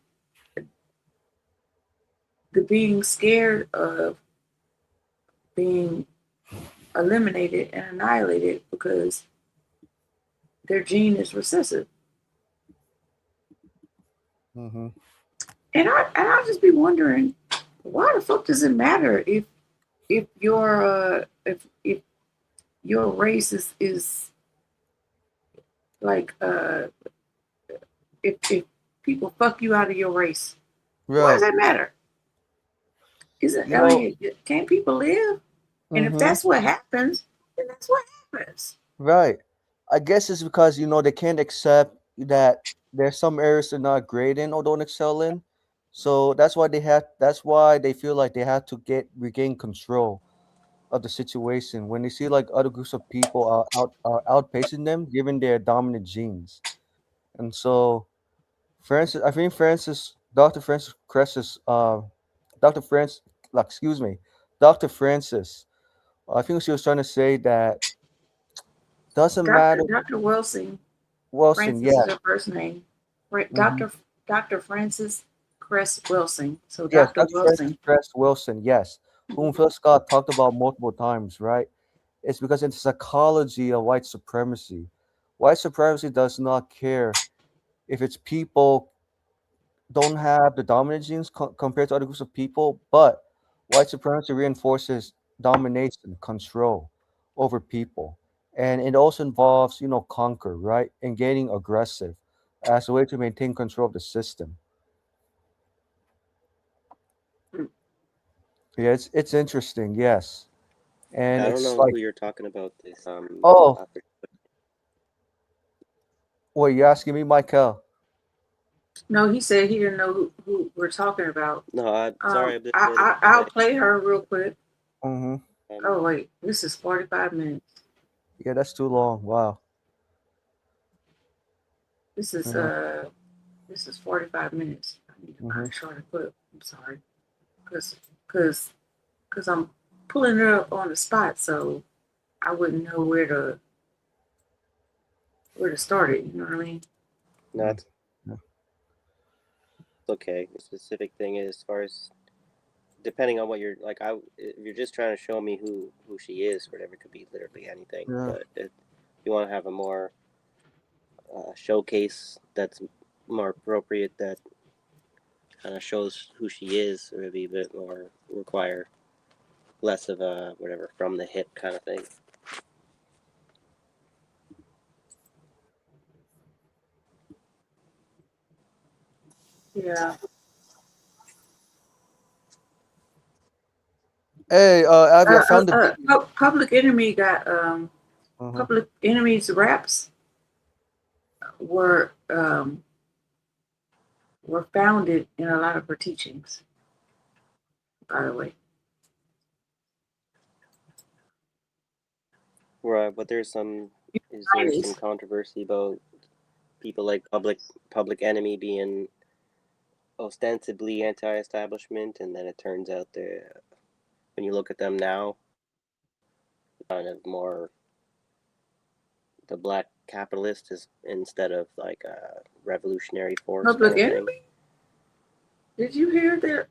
the being scared of being eliminated and annihilated because their gene is recessive. Mm-hmm. And I just be wondering, why the fuck does it matter if your if your race is like if people fuck you out of your race? Why does Right. that matter? Can't people live? And if that's what happens, then that's what happens. Right. I guess it's because they can't accept that there's some areas they're not great in or don't excel in. So that's why they feel like they have to regain control of the situation when they see like other groups of people are outpacing them given their dominant genes. And so I think Dr. Francis Cresses, Dr. Francis, like, excuse me, Dr. Francis, I think she was trying to say that doesn't matter. Dr. Wilson. Wilson, Francis yeah. is her first name. Mm-hmm. Dr. Francis Cress Wilson. So Yes, Dr. Dr. Francis Wilson. Cress Wilson, yes, whom Phil Scott talked about multiple times, right? It's because it's the psychology of white supremacy. White supremacy does not care if its people don't have the dominant genes compared to other groups of people, but white supremacy reinforces domination, control over people. And it also involves, conquer, right? And getting aggressive as a way to maintain control of the system. Yeah, it's interesting, yes. And I don't it's know like, who you're talking about. This oh, wait, you're asking me, Michael? No, he said he didn't know who we're talking about. No, sorry. I'll play her real quick. Mm-hmm. Oh wait, this is 45 minutes. Yeah, that's too long. Wow. This is Yeah. 45 minutes. I need to find a shorter clip. I'm sorry, because I'm pulling it up on the spot, so I wouldn't know where to start it. You know what I mean? No, it's okay. The specific thing is, as far as depending on what you're like, if you're just trying to show me who she is, whatever, it could be literally anything. Yeah. But if you want to have a more showcase that's more appropriate, that kind of shows who she is, or maybe a bit more require less of a whatever from the hip kind of thing. Yeah. Hey, Abby, I found the video. Public Enemy got Uh-huh. Public Enemy's raps were um were founded in a lot of her teachings. By the way, Right, but is there some controversy about people like Public Enemy being ostensibly anti-establishment, and then it turns out when you look at them now, kind of more the black capitalist is instead of like a revolutionary force Public kind of thing. Enemy. Did you hear their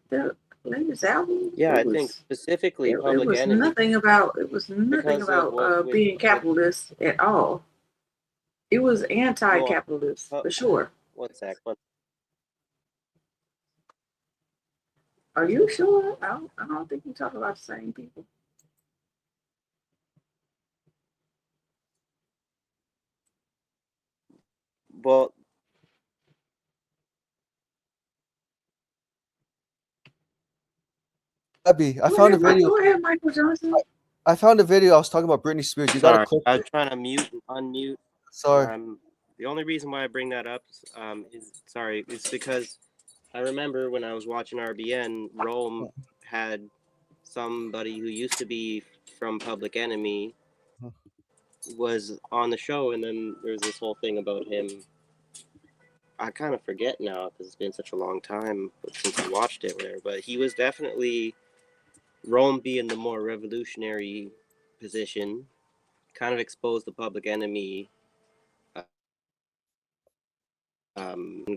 latest album? Yeah, It I think was specifically it Public was Enemy nothing about it was nothing because of about being capitalist at all. It was anti-capitalist for sure. One sec. Are you sure? I don't think you talk about the same people. Well, Abby, I found a video. Go ahead, Michael Johnson. I found a video. I was talking about Britney Spears. You gotta sorry, click I was it. trying to mute and unmute. Sorry. The only reason why I bring that up is because I remember when I was watching RBN, Rome had somebody who used to be from Public Enemy was on the show, and then there's this whole thing about him. I kind of forget now because it's been such a long time since I watched it, whatever. But he was definitely Rome being the more revolutionary position, kind of exposed the Public Enemy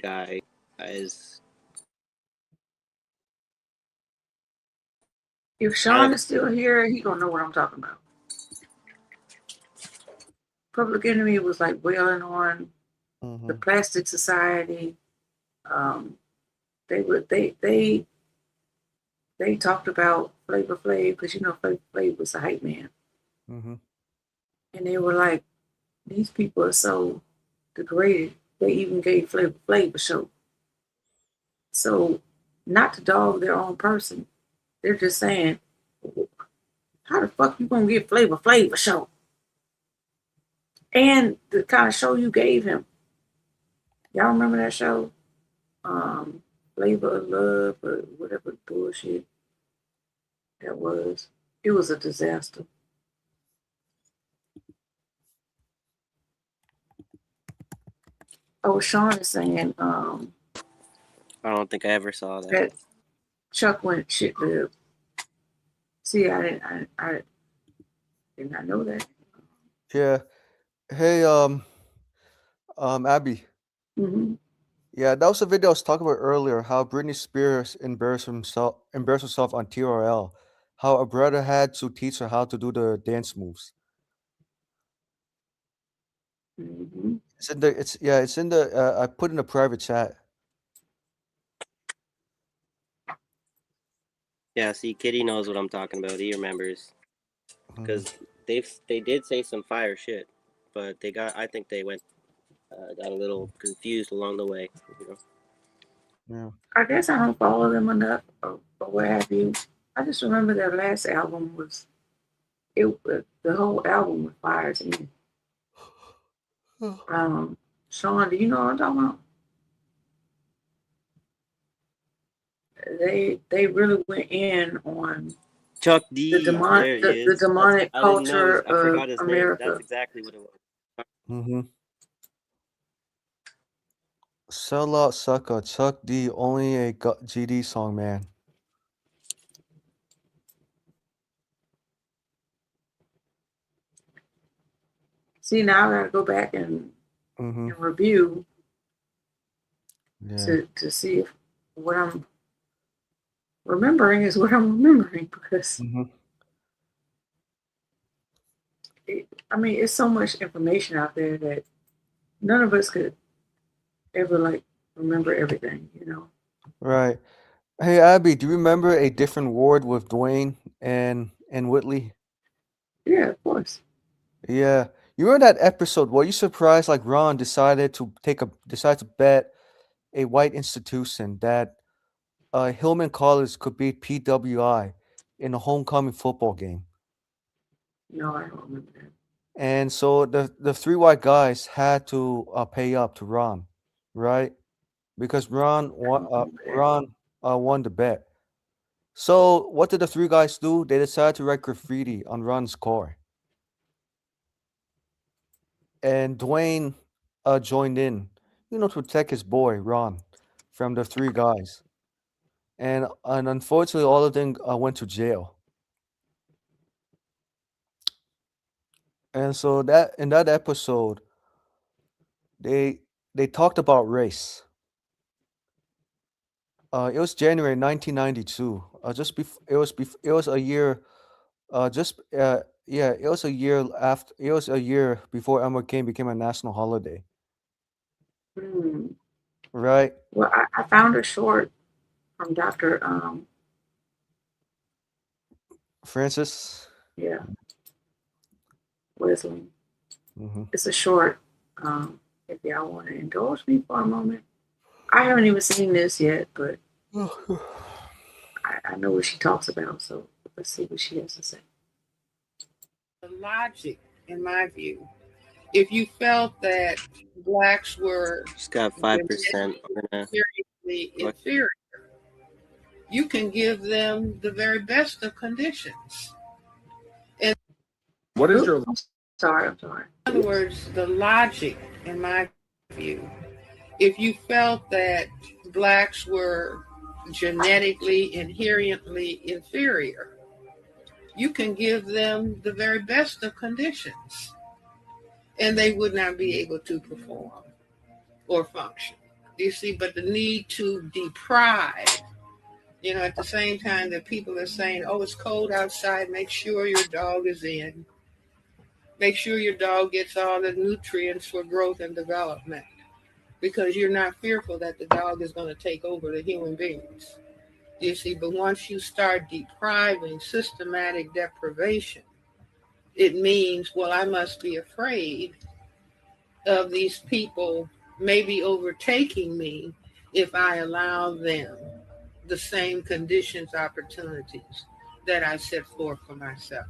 guy as. If Sean is still here, he gonna know what I'm talking about. Public Enemy was like wailing on the Plastic Society. They talked about Flavor Flav because Flavor Flav was a hype man, Mm-hmm. and they were like, these people are so degraded. They even gave Flavor Flav a show. So, not to dog their own person, they're just saying, how the fuck you gonna give Flavor Flav a show? And the kind of show you gave him. Y'all remember that show? Flavor of Love or whatever bullshit that was. It was a disaster. Oh, Sean is saying I don't think I ever saw that. that Chuck went shit lived. See, I did not know that. Yeah. Hey, Abby. Mm-hmm. Yeah, that was a video I was talking about earlier. How Britney Spears embarrassed herself on TRL. How a brother had to teach her how to do the dance moves. Mm-hmm. It's in the I put in a private chat. Yeah, see, Kitty knows what I'm talking about. He remembers because they did say some fire shit, but I think they got a little confused along the way. Yeah. I guess I don't follow them enough or what have you. I just remember their last album was the whole album was fire to me. Sean, do you know what I'm talking about? They really went in on Chuck D. the demonic culture of America. That's exactly what it was. Mm-hmm. Sellout Sucker, Chuck D, only a GD song, man. See, now I gotta go back and review to see if what I'm remembering is what I'm remembering because it's so much information out there that none of us could ever remember everything, Right. Hey Abby, do you remember a different ward with Dwayne and Whitley? Yeah, of course. Yeah. You remember that episode? Were you surprised like Ron decided to bet a white institution that Hillman College could beat PWI in a homecoming football game. No, I don't remember that. And so the three white guys had to pay up to Ron, right? Because Ron won the bet. So what did the three guys do? They decided to write graffiti on Ron's car. And Dwayne joined in, to protect his boy Ron from the three guys. And unfortunately, all of them went to jail. And so that in that episode, they they talked about race. It was January 1992. It was a year. Yeah, it was a year after. It was a year before MLK became a national holiday. Hmm. Right. Well, I found a short from Dr. Francis. Yeah, Wesley. Mhm. It's a short. If y'all want to indulge me for a moment, I haven't even seen this yet, but I know what she talks about. So let's see what she has to say. The logic, in my view, if you felt that blacks were She's got 5%. seriously inferior, you can give them the very best of conditions. And What is your? Sorry, I'm sorry. in other words, the logic, in my view, if you felt that blacks were genetically inherently inferior, you can give them the very best of conditions, and they would not be able to perform or function. You see, but the need to deprive, at the same time that people are saying, oh, it's cold outside, make sure your dog is in. Make sure your dog gets all the nutrients for growth and development, because you're not fearful that the dog is going to take over the human beings. You see, but once you start depriving, systematic deprivation, it means, well, I must be afraid of these people maybe overtaking me if I allow them the same conditions, opportunities that I set forth for myself.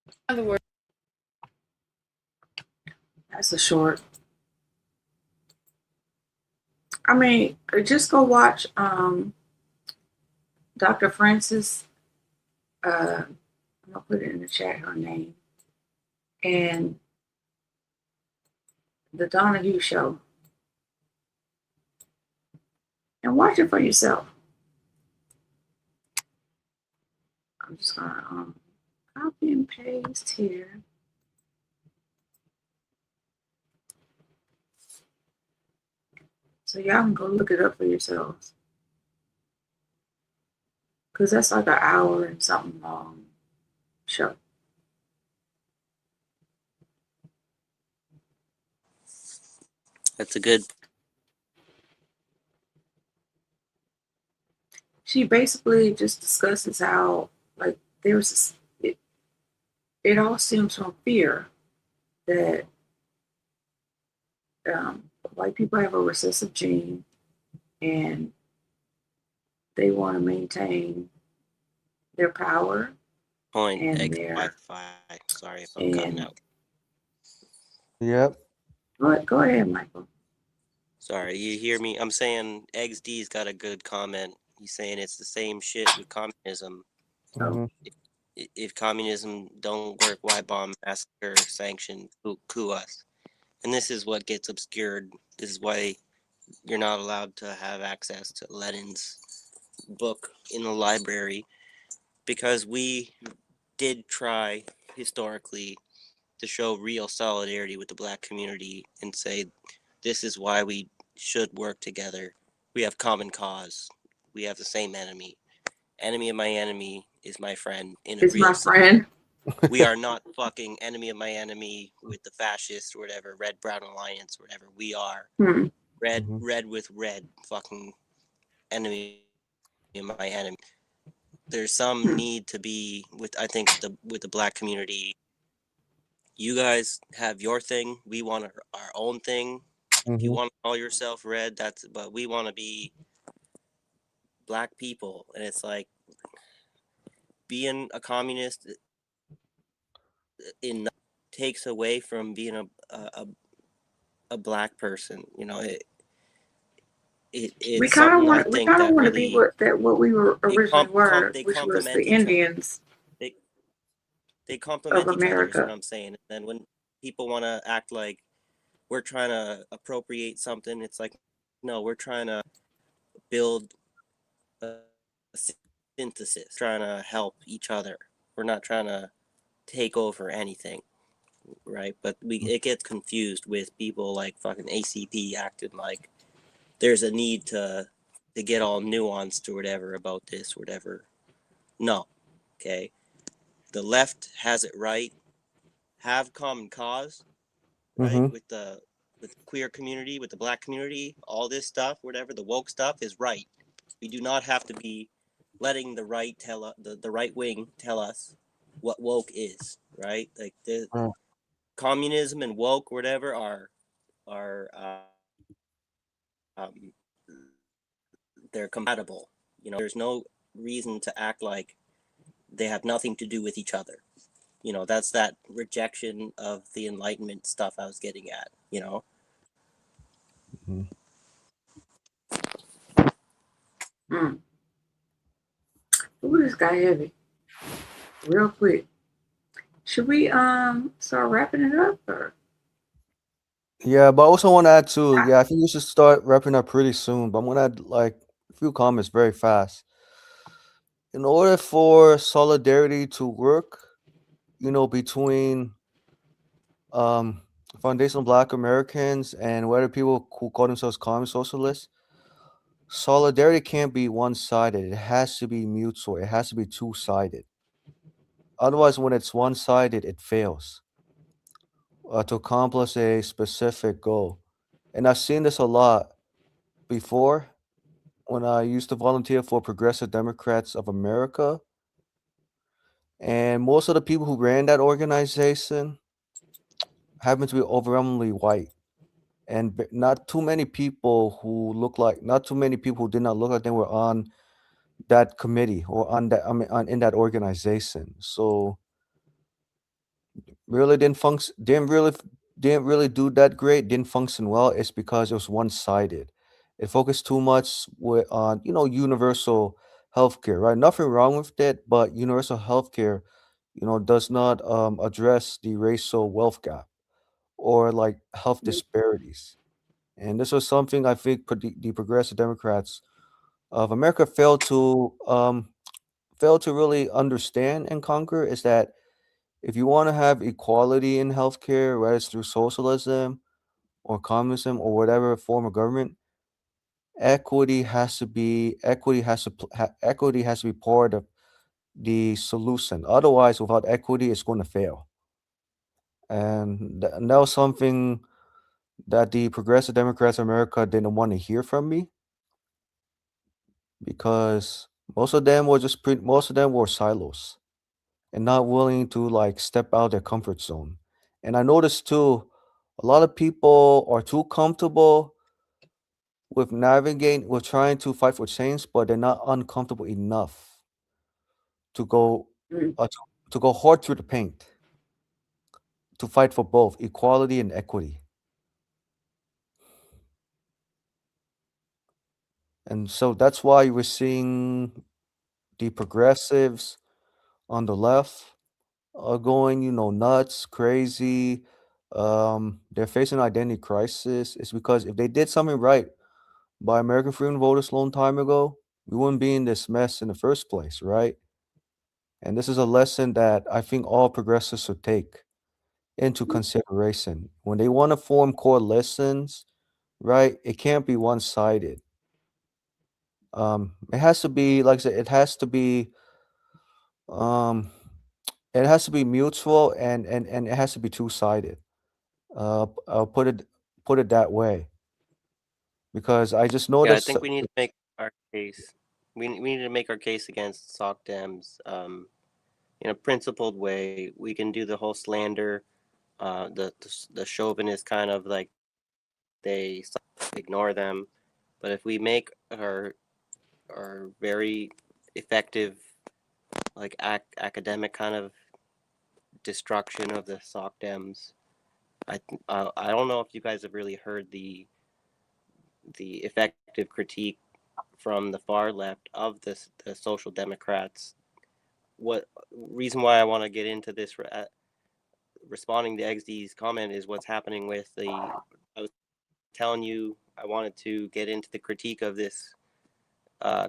In other words, That's a short. I mean, just go watch Dr. Francis. I'm gonna put it in the chat, her name, and the Donahue Show, and watch it for yourself. I'm just gonna copy and paste here. So y'all can go look it up for yourselves. Because that's like an hour and something long show. That's a good. She basically just discusses how, like, there's this, it all stems from fear that white people have a recessive gene and they want to maintain their power Point and X their Wi-Fi. Sorry if I'm cutting out. Yep. Go ahead, Michael. Sorry, you hear me? I'm saying XD's got a good comment. He's saying it's the same shit with communism. Mhm. If communism don't work, why bomb, massacre, sanction, coup us? And this is what gets obscured. This is why you're not allowed to have access to Lenin's book in the library, because we did try historically to show real solidarity with the black community and say this is why we should work together. We have common cause. We have the same enemy. Enemy of my enemy is my friend in a It's real my friend. We are not fucking enemy of my enemy with the fascists or whatever, Red Brown Alliance, whatever. We are red with red, fucking enemy of my enemy. There's some need to be with, I think, with the black community. You guys have your thing. We want our own thing. If you want call yourself red. But we want to be black people, and it's like being a communist in takes away from being a black person. You know, We it's kind of something I want we think kind of that want to be really what we were originally were, they which was complement the each other. Indians They of complement each other is what America. I'm saying. And then when people want to act like we're trying to appropriate something, it's like, no, we're trying to build a synthesis, trying to help each other. We're not trying to take over anything, right? But it gets confused with people like fucking ACP acting like there's a need to get all nuanced or whatever about this, whatever. No, okay. The left has it right. Have common cause, right? Mm-hmm. With the queer community, with the black community, all this stuff, whatever the woke stuff is right. We do not have to be letting the right the right wing tell us what woke is, right? Like the communism and woke, whatever, are um, they're compatible. You know, there's no reason to act like they have nothing to do with each other. You know, that's that rejection of the Enlightenment stuff I was getting at. You know. Mm. Ooh, this got heavy real quick. Should we start wrapping it up or? Yeah, but I also want to add too. Yeah, I think we should start wrapping up pretty soon. But I'm gonna add like a few comments very fast. In order for solidarity to work, between um foundational Black Americans and whether people who call themselves communist socialists, solidarity can't be one-sided. It has to be mutual. It has to be two-sided. Otherwise, when it's one-sided, it fails to accomplish a specific goal. And I've seen this a lot before when I used to volunteer for Progressive Democrats of America. And most of the people who ran that organization happened to be overwhelmingly white. And not too many people not too many people who did not look like they were on that committee or on that, in that organization. So really didn't really do that great, didn't function well. It's because it was one-sided. It focused too much on universal healthcare, right? Nothing wrong with that, but universal healthcare, does not address the racial wealth gap or like health disparities. And this was something I think the Progressive Democrats of America failed to really understand and conquer, is that if you want to have equality in healthcare, whether it's through socialism or communism or whatever form of government, equity has to be part of the solution. Otherwise, without equity, it's going to fail. And that was something that the Progressive Democrats of America didn't want to hear from me, because most of them were silos and not willing to like step out their comfort zone. And I noticed too, a lot of people are too comfortable with trying to fight for change, but they're not uncomfortable enough to go to go hard through the paint to fight for both equality and equity. And so that's why we're seeing the progressives on the left are going, nuts, crazy. They're facing identity crisis. It's because if they did something right by American freedom voters a long time ago, we wouldn't be in this mess in the first place, right? And this is a lesson that I think all progressives should take into consideration. When they want to form coalitions, right, it can't be one-sided. It has to be, like I said, um, it has to be mutual, and it has to be two-sided. I'll put it that way, because I just Yeah, I noticed. think we need to make our case. We need to make our case against soc Dems in a principled way. We can do the whole slander, the chauvinist kind of like they ignore them. But if we make our very effective, like academic kind of destruction of the sock dems, I don't know if you guys have really heard the effective critique from the far left of the Social Democrats. What reason why I want to get into this responding to XD's comment is what's happening with I was telling you I wanted to get into the critique of this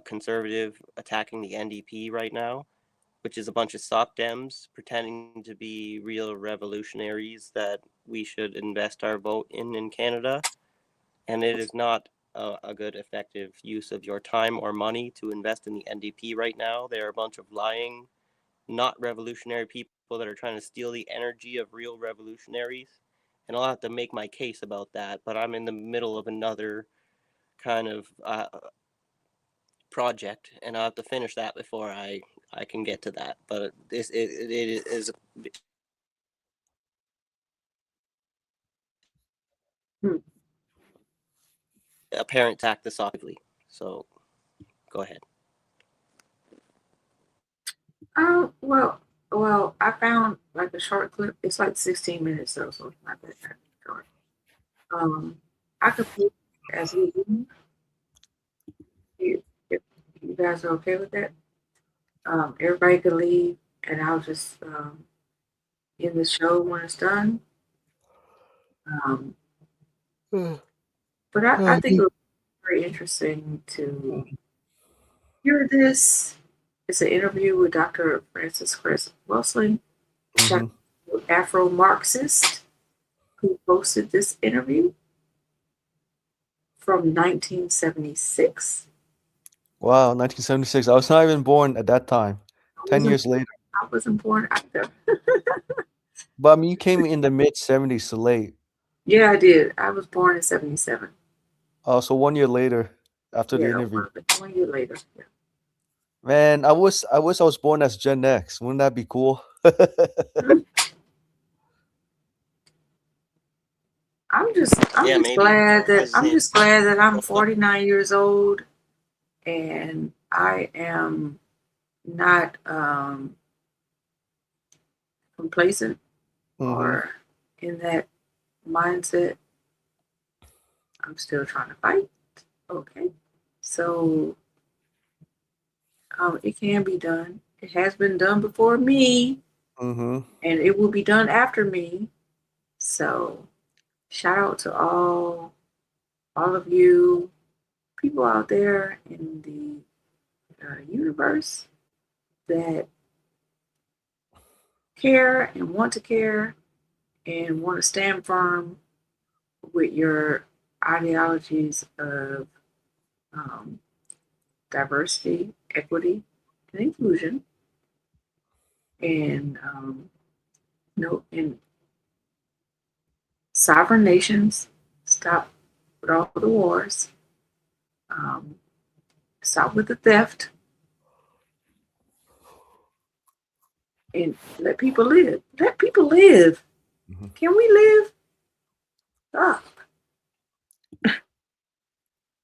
conservative attacking the NDP right now, which is a bunch of sock dems pretending to be real revolutionaries that we should invest our vote in Canada. And it is not a good, effective use of your time or money to invest in the NDP right now. They're a bunch of lying, not revolutionary people that are trying to steal the energy of real revolutionaries. And I'll have to make my case about that, but I'm in the middle of another kind of project, and I'll have to finish that before I can get to that. But it is apparent attack this actively. So go ahead. Well, I found like a short clip. It's like 16 minutes though, so it's not that short. I could play it as we do. If you guys are okay with that, everybody can leave, and I'll just end the show when it's done. But I think it was very interesting to hear this. It's an interview with Dr. Francis Chris Wilson, Afro-Marxist, who posted this interview from 1976. Wow, 1976. I was not even born at that time. 10 years later. I wasn't born either. But I mean, you came in the mid-70s, so late. Yeah, I did. I was born in 77. Oh, so 1 year later, after the interview. 1 year later. Yeah. Man, I wish I was born as Gen X. Wouldn't that be cool? I'm just glad that I'm 49 years old and I am not complacent or in that mindset. I'm still trying to fight. Okay. So it can be done. It has been done before me. And it will be done after me. So shout out to all of you people out there in the universe that care and want to care and want to stand firm with your ideologies of diversity, equity, and inclusion, and and sovereign nations. Stop with all the wars. Stop with the theft, and let people live. Let people live. Can we live? Ah.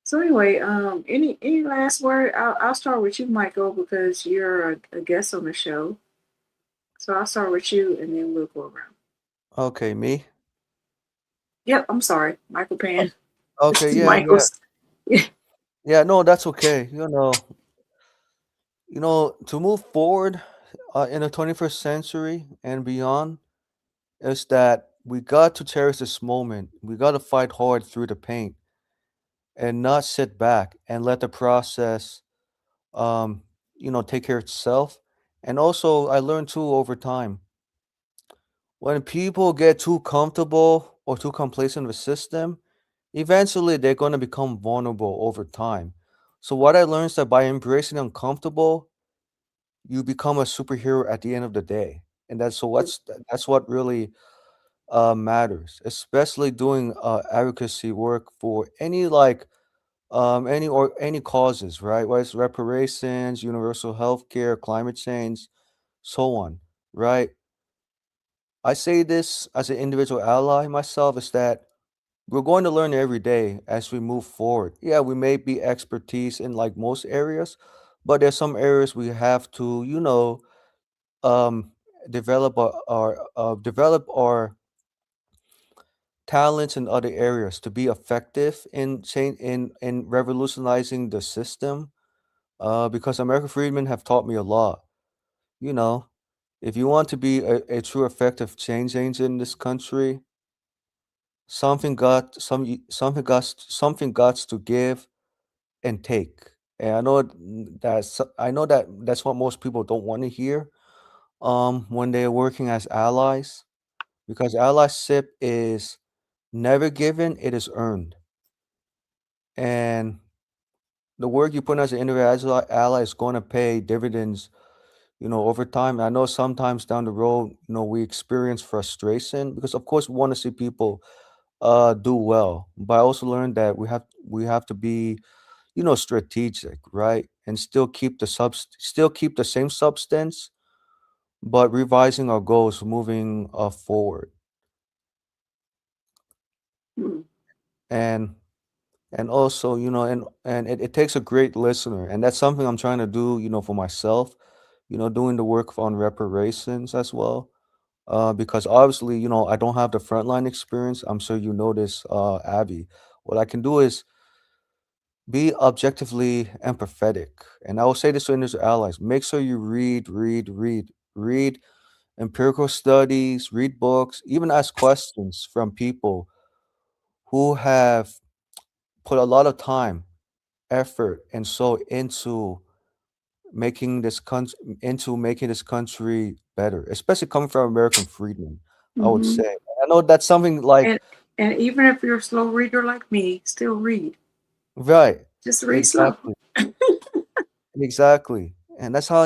So anyway, any last word? I'll start with you, Michael, because you're a guest on the show. So I'll start with you, and then we'll go around. Okay, me? Yep, I'm sorry, Michael Pan. Okay, yeah. Yeah, no, that's okay. To move forward in the 21st century and beyond is that we got to cherish this moment. We got to fight hard through the pain and not sit back and let the process take care of itself. And also I learned too over time, when people get too comfortable or too complacent with the system, eventually they're going to become vulnerable over time. So what I learned is that by embracing the uncomfortable, you become a superhero at the end of the day. And that's what really matters, especially doing advocacy work for any causes, right? Whether it's reparations, universal health care, climate change, so on, right? I say this as an individual ally myself, is that we're going to learn every day as we move forward. Yeah, we may be expertise in like most areas, but there's some areas we have to, um, develop our talents in other areas to be effective in change in revolutionizing the system. Because American freedmen have taught me a lot. You know, if you want to be a true effective change agent in this country, something got to give and take. And I know that that's what most people don't want to hear when they're working as allies, because allyship is never given, it is earned. And the work you put as an individual ally is going to pay dividends, over time. I know sometimes down the road, we experience frustration because of course we want to see people do well. But I also learned that we have to be, strategic, right? And still keep the same substance, but revising our goals, moving forward. And also, and it takes a great listener, and that's something I'm trying to do, for myself, doing the work on reparations as well. Because obviously, I don't have the frontline experience. I'm sure you know this, Abby. What I can do is be objectively empathetic. And I will say this to industry allies: make sure you read empirical studies, read books, even ask questions from people who have put a lot of time, effort, and soul making this country better, especially coming from American freedmen, I would Mm-hmm. say. I know that's something like And even if you're a slow reader like me, still read. right. Just read slow. Exactly. Exactly. And that's how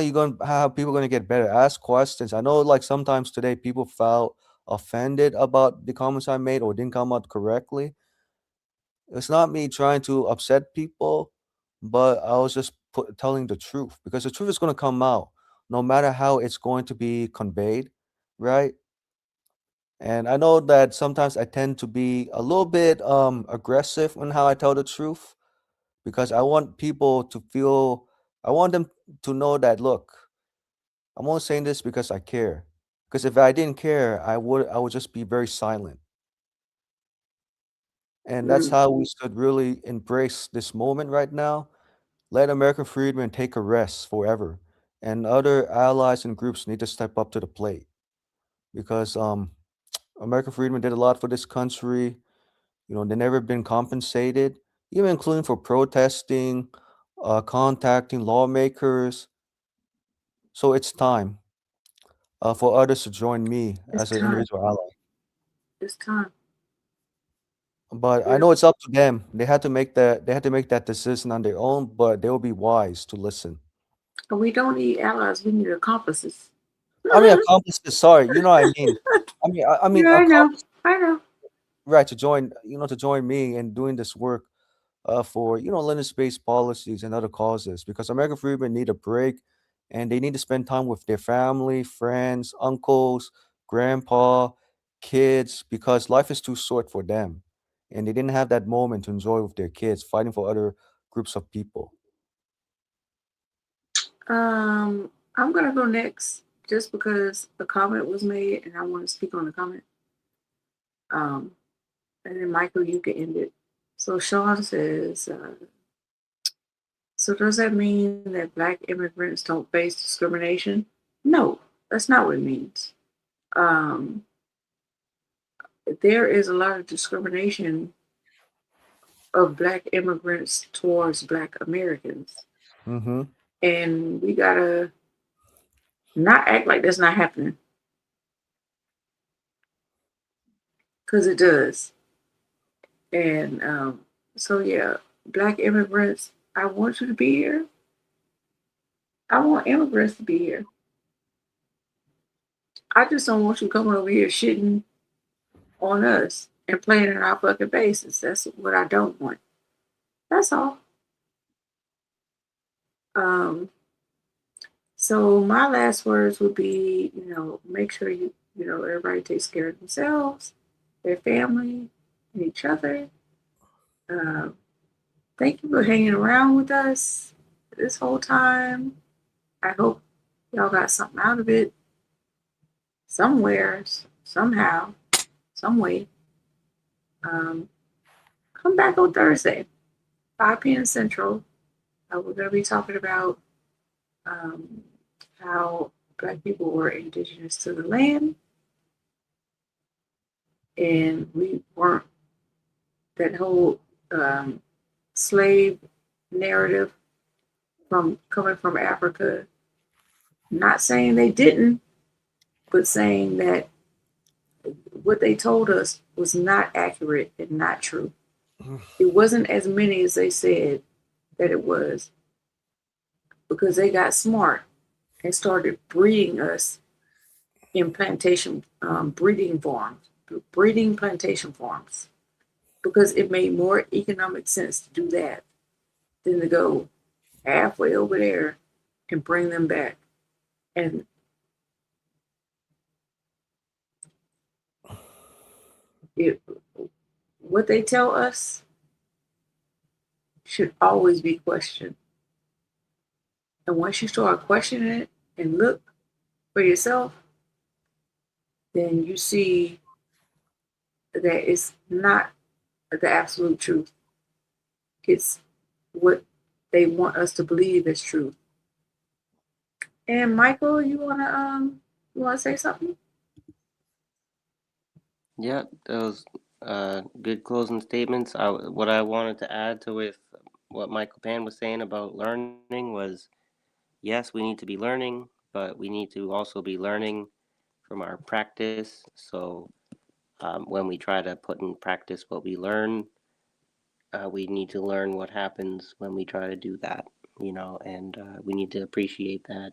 people gonna get better. Ask questions. I know like sometimes today people felt offended about the comments I made or didn't come out correctly. It's not me trying to upset people, but I was just telling the truth because the truth is going to come out no matter how it's going to be conveyed, right? And I know that sometimes I tend to be a little bit aggressive in how I tell the truth because I want them to know that look, I'm only saying this because I care. Because if I didn't care, I would just be very silent. And that's how we should really embrace this moment right now. Let American freedmen take a rest forever, and other allies and groups need to step up to the plate because American freedmen did a lot for this country. They never been compensated, even including for protesting, contacting lawmakers. So it's time for others to join me It's as an time. individual ally. It's time. But I Yeah. know it's up to them. They had to make that decision on their own, but they will be wise to listen. And we don't need allies, we need accomplices. I mean, accomplices. Sorry, you know what I mean. I mean, Yeah, I know. accomplices. I know. Right, to join me in doing this work, for lineage-based policies and other causes. Because American freedmen need a break, and they need to spend time with their family, friends, uncles, grandpa, kids, because life is too short for them, and they didn't have that moment to enjoy with their kids, fighting for other groups of people. I'm gonna go next just because a comment was made and I want to speak on the comment. Um, and then Michael, you can end it. So Sean says, so does that mean that Black immigrants don't face discrimination? No, that's not what it means. Um, there is a lot of discrimination of Black immigrants towards Black Americans, Mm-hmm. and we gotta not act like that's not happening because it does. And so yeah, Black immigrants, I want you to be here. I want immigrants to be here. I just don't want you coming over here shitting on us and playing in our fucking faces. That's what I don't want. That's all. Um, so my last words would be, make sure everybody takes care of themselves, their family, and each other. Thank you for hanging around with us this whole time. I hope y'all got something out of it somewhere, somehow, some way. Come back on Thursday, 5 p.m. Central. We're going to be talking about how Black people were indigenous to the land, and we weren't that whole slave narrative from coming from Africa. Not saying they didn't, but saying that what they told us was not accurate and not true. It wasn't as many as they said that it was, because they got smart and started breeding us in plantation breeding plantation farms, because it made more economic sense to do that than to go halfway over there and bring them back. And what they tell us should always be questioned. And once you start questioning it and look for yourself, then you see that it's not the absolute truth. It's what they want us to believe is true. And Michael, you wanna say something? Yeah, those good closing statements. What I wanted to add to with what Michael Pan was saying about learning was, yes, we need to be learning, but we need to also be learning from our practice. So when we try to put in practice what we learn, we need to learn what happens when we try to do that, and we need to appreciate that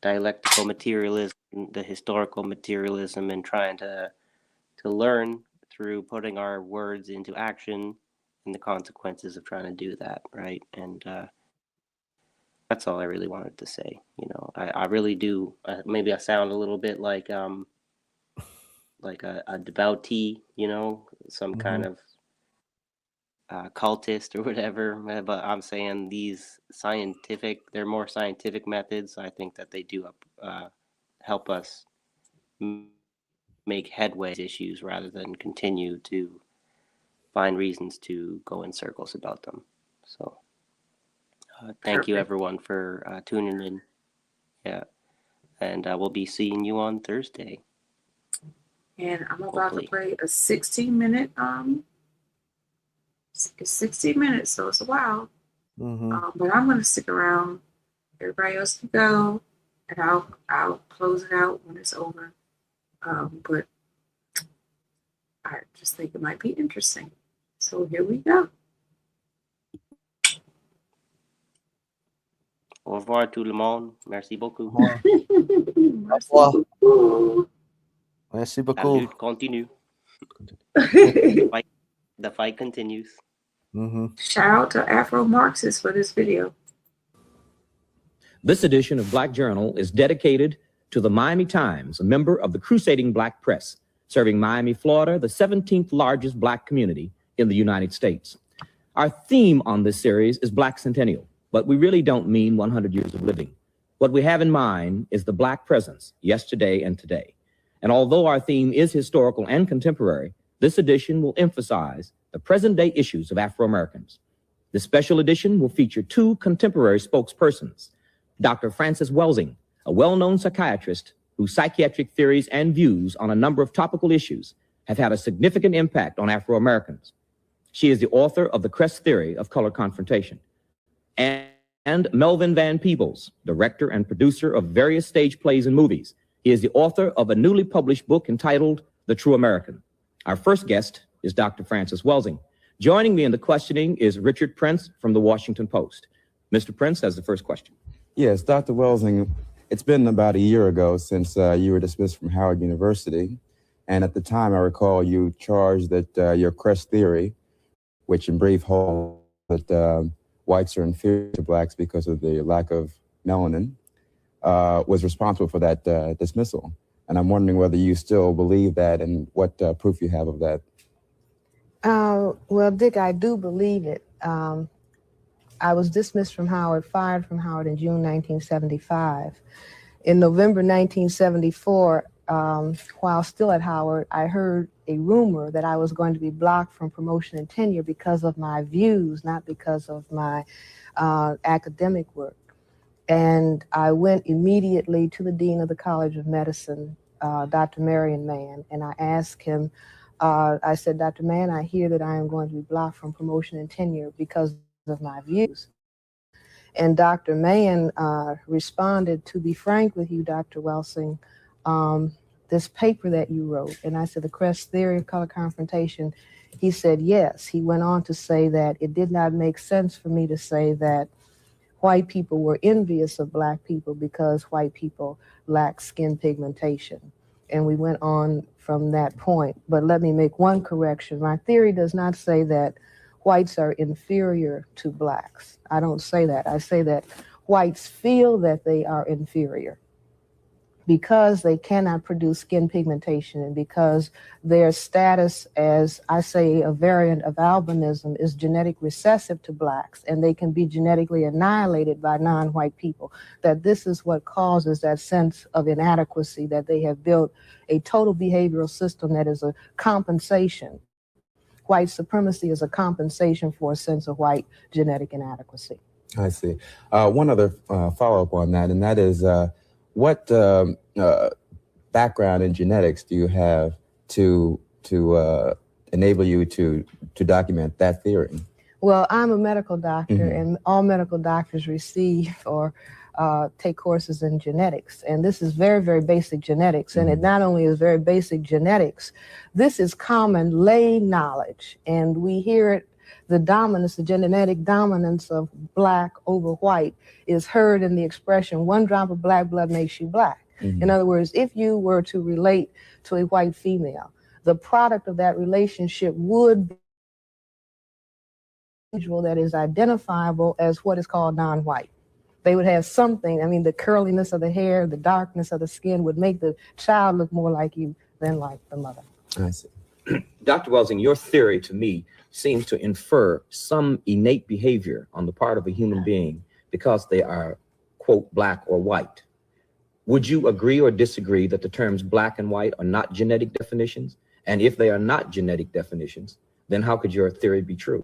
dialectical materialism, the historical materialism, and trying to learn through putting our words into action and the consequences of trying to do that, right? And that's all I really wanted to say. I really do. Maybe I sound a little bit like a devotee, some kind of cultist or whatever. But I'm saying they're more scientific methods. I think that they do help us make headway issues rather than continue to find reasons to go in circles about them. So thank you everyone for tuning in. Yeah. And we'll be seeing you on Thursday. And I'm about to play a 16-minute, it's 16 minutes, so it's a while. But I'm gonna stick around. Everybody else can go, and I'll close it out when it's over. But I just think it might be interesting. So here we go. Au revoir tout le monde. Merci beaucoup. Merci beaucoup. Merci beaucoup. La lutte continue. The fight continues. Shout out to Afro Marxists for this video. This edition of Black Journal is dedicated to the Miami Times, a member of the Crusading Black Press, serving Miami, Florida, the 17th largest Black community in the United States. Our theme on this series is Black Centennial, but we really don't mean 100 years of living. What we have in mind is the Black presence, yesterday and today. And although our theme is historical and contemporary, this edition will emphasize the present-day issues of Afro-Americans. This special edition will feature two contemporary spokespersons, Dr. Frances Welsing, a well-known psychiatrist whose psychiatric theories and views on a number of topical issues have had a significant impact on Afro-Americans. She is the author of The Crest Theory of Color Confrontation. And Melvin Van Peebles, director and producer of various stage plays and movies. He is the author of a newly published book entitled The True American. Our first guest is Dr. Frances Welsing. Joining me in the questioning is Richard Prince from the Washington Post. Mr. Prince has the first question. Yes, Dr. Welsing, it's been about a year ago since you were dismissed from Howard University. And at the time, I recall you charged that your Crest Theory, which in brief holds that whites are inferior to blacks because of the lack of melanin, was responsible for that dismissal. And I'm wondering whether you still believe that and what proof you have of that. Well, Dick, I do believe it. I was dismissed from Howard, fired from Howard in June 1975. In November 1974, while still at Howard, I heard a rumor that I was going to be blocked from promotion and tenure because of my views, not because of my academic work. And I went immediately to the Dean of the College of Medicine, Dr. Marion Mann, and I asked him, I said, Dr. Mann, I hear that I am going to be blocked from promotion and tenure because of my views. And Dr. Mann responded, to be frank with you, Dr. Welsing, this paper that you wrote, and I said, the Crest Theory of Color Confrontation, he said, yes. He went on to say that it did not make sense for me to say that white people were envious of black people because white people lack skin pigmentation. And we went on from that point. But let me make one correction. My theory does not say that whites are inferior to blacks. I don't say that. I say that whites feel that they are inferior because they cannot produce skin pigmentation and because their status as, I say, a variant of albinism is genetic recessive to blacks, and they can be genetically annihilated by non-white people, that this is what causes that sense of inadequacy, that they have built a total behavioral system that is a compensation. White supremacy is a compensation for a sense of white genetic inadequacy. I see. One other follow-up on that, and that is, what background in genetics do you have to enable you to document that theory? Well, I'm a medical doctor, and all medical doctors receive or take courses in genetics. And this is very, very basic genetics. And it not only is very basic genetics, this is common lay knowledge. And we hear it, the dominance, the genetic dominance of black over white is heard in the expression, one drop of black blood makes you black. In other words, if you were to relate to a white female, the product of that relationship would be an individual that is identifiable as what is called non-white. They would have something, I mean, the curliness of the hair, the darkness of the skin would make the child look more like you than like the mother. I see. Dr. Welsing, your theory to me seems to infer some innate behavior on the part of a human being because they are, quote, black or white. Would you agree or disagree that the terms black and white are not genetic definitions? And if they are not genetic definitions, then how could your theory be true?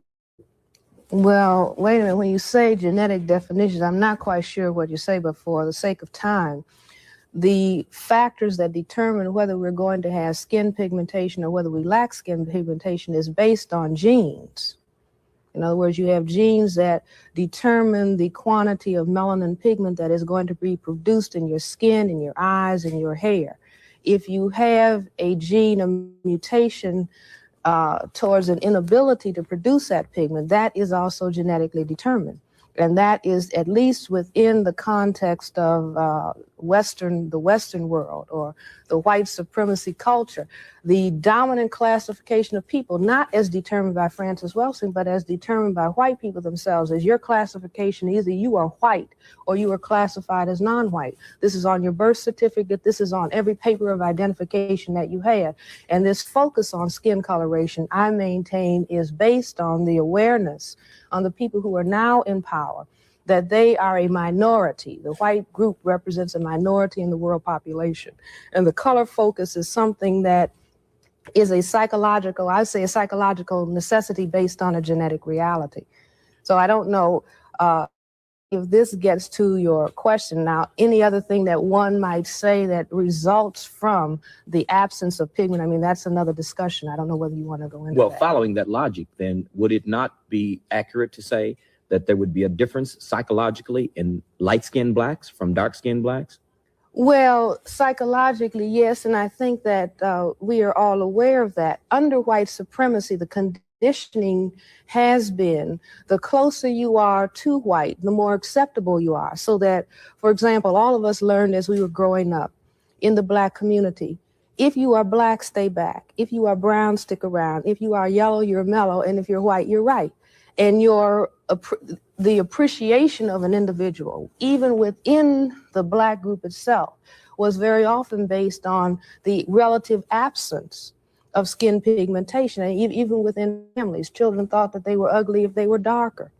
Well, wait a minute. When you say genetic definitions, I'm not quite sure what you say, but for the sake of time, the factors that determine whether we're going to have skin pigmentation or whether we lack skin pigmentation is based on genes. In other words, you have genes that determine the quantity of melanin pigment that is going to be produced in your skin, in your eyes, in your hair. If you have a gene, a mutation towards an inability to produce that pigment, that is also genetically determined. And that is at least within the context of the Western world or the white supremacy culture. The dominant classification of people, not as determined by Francis Welsing, but as determined by white people themselves, is your classification. Either you are white or you are classified as non-white. This is on your birth certificate. This is on every paper of identification that you have. And this focus on skin coloration, I maintain, is based on the awareness on the people who are now in power, that they are a minority. The white group represents a minority in the world population. And the color focus is something that is a psychological, I say a psychological necessity based on a genetic reality. So I don't know if this gets to your question. Now, any other thing that one might say that results from the absence of pigment, I mean, that's another discussion. I don't know whether you want to go into that. Well, following that logic, then, would it not be accurate to say that there would be a difference psychologically in light-skinned blacks from dark-skinned blacks? Well, psychologically, yes, and I think that we are all aware of that. Under white supremacy, the conditioning has been the closer you are to white, the more acceptable you are. So that, for example, all of us learned as we were growing up in the black community, if you are black, stay back. If you are brown, stick around. If you are yellow, you're mellow. And if you're white, you're right. And the appreciation of an individual, even within the black group itself, was very often based on the relative absence of skin pigmentation. And even within families, children thought that they were ugly if they were darker.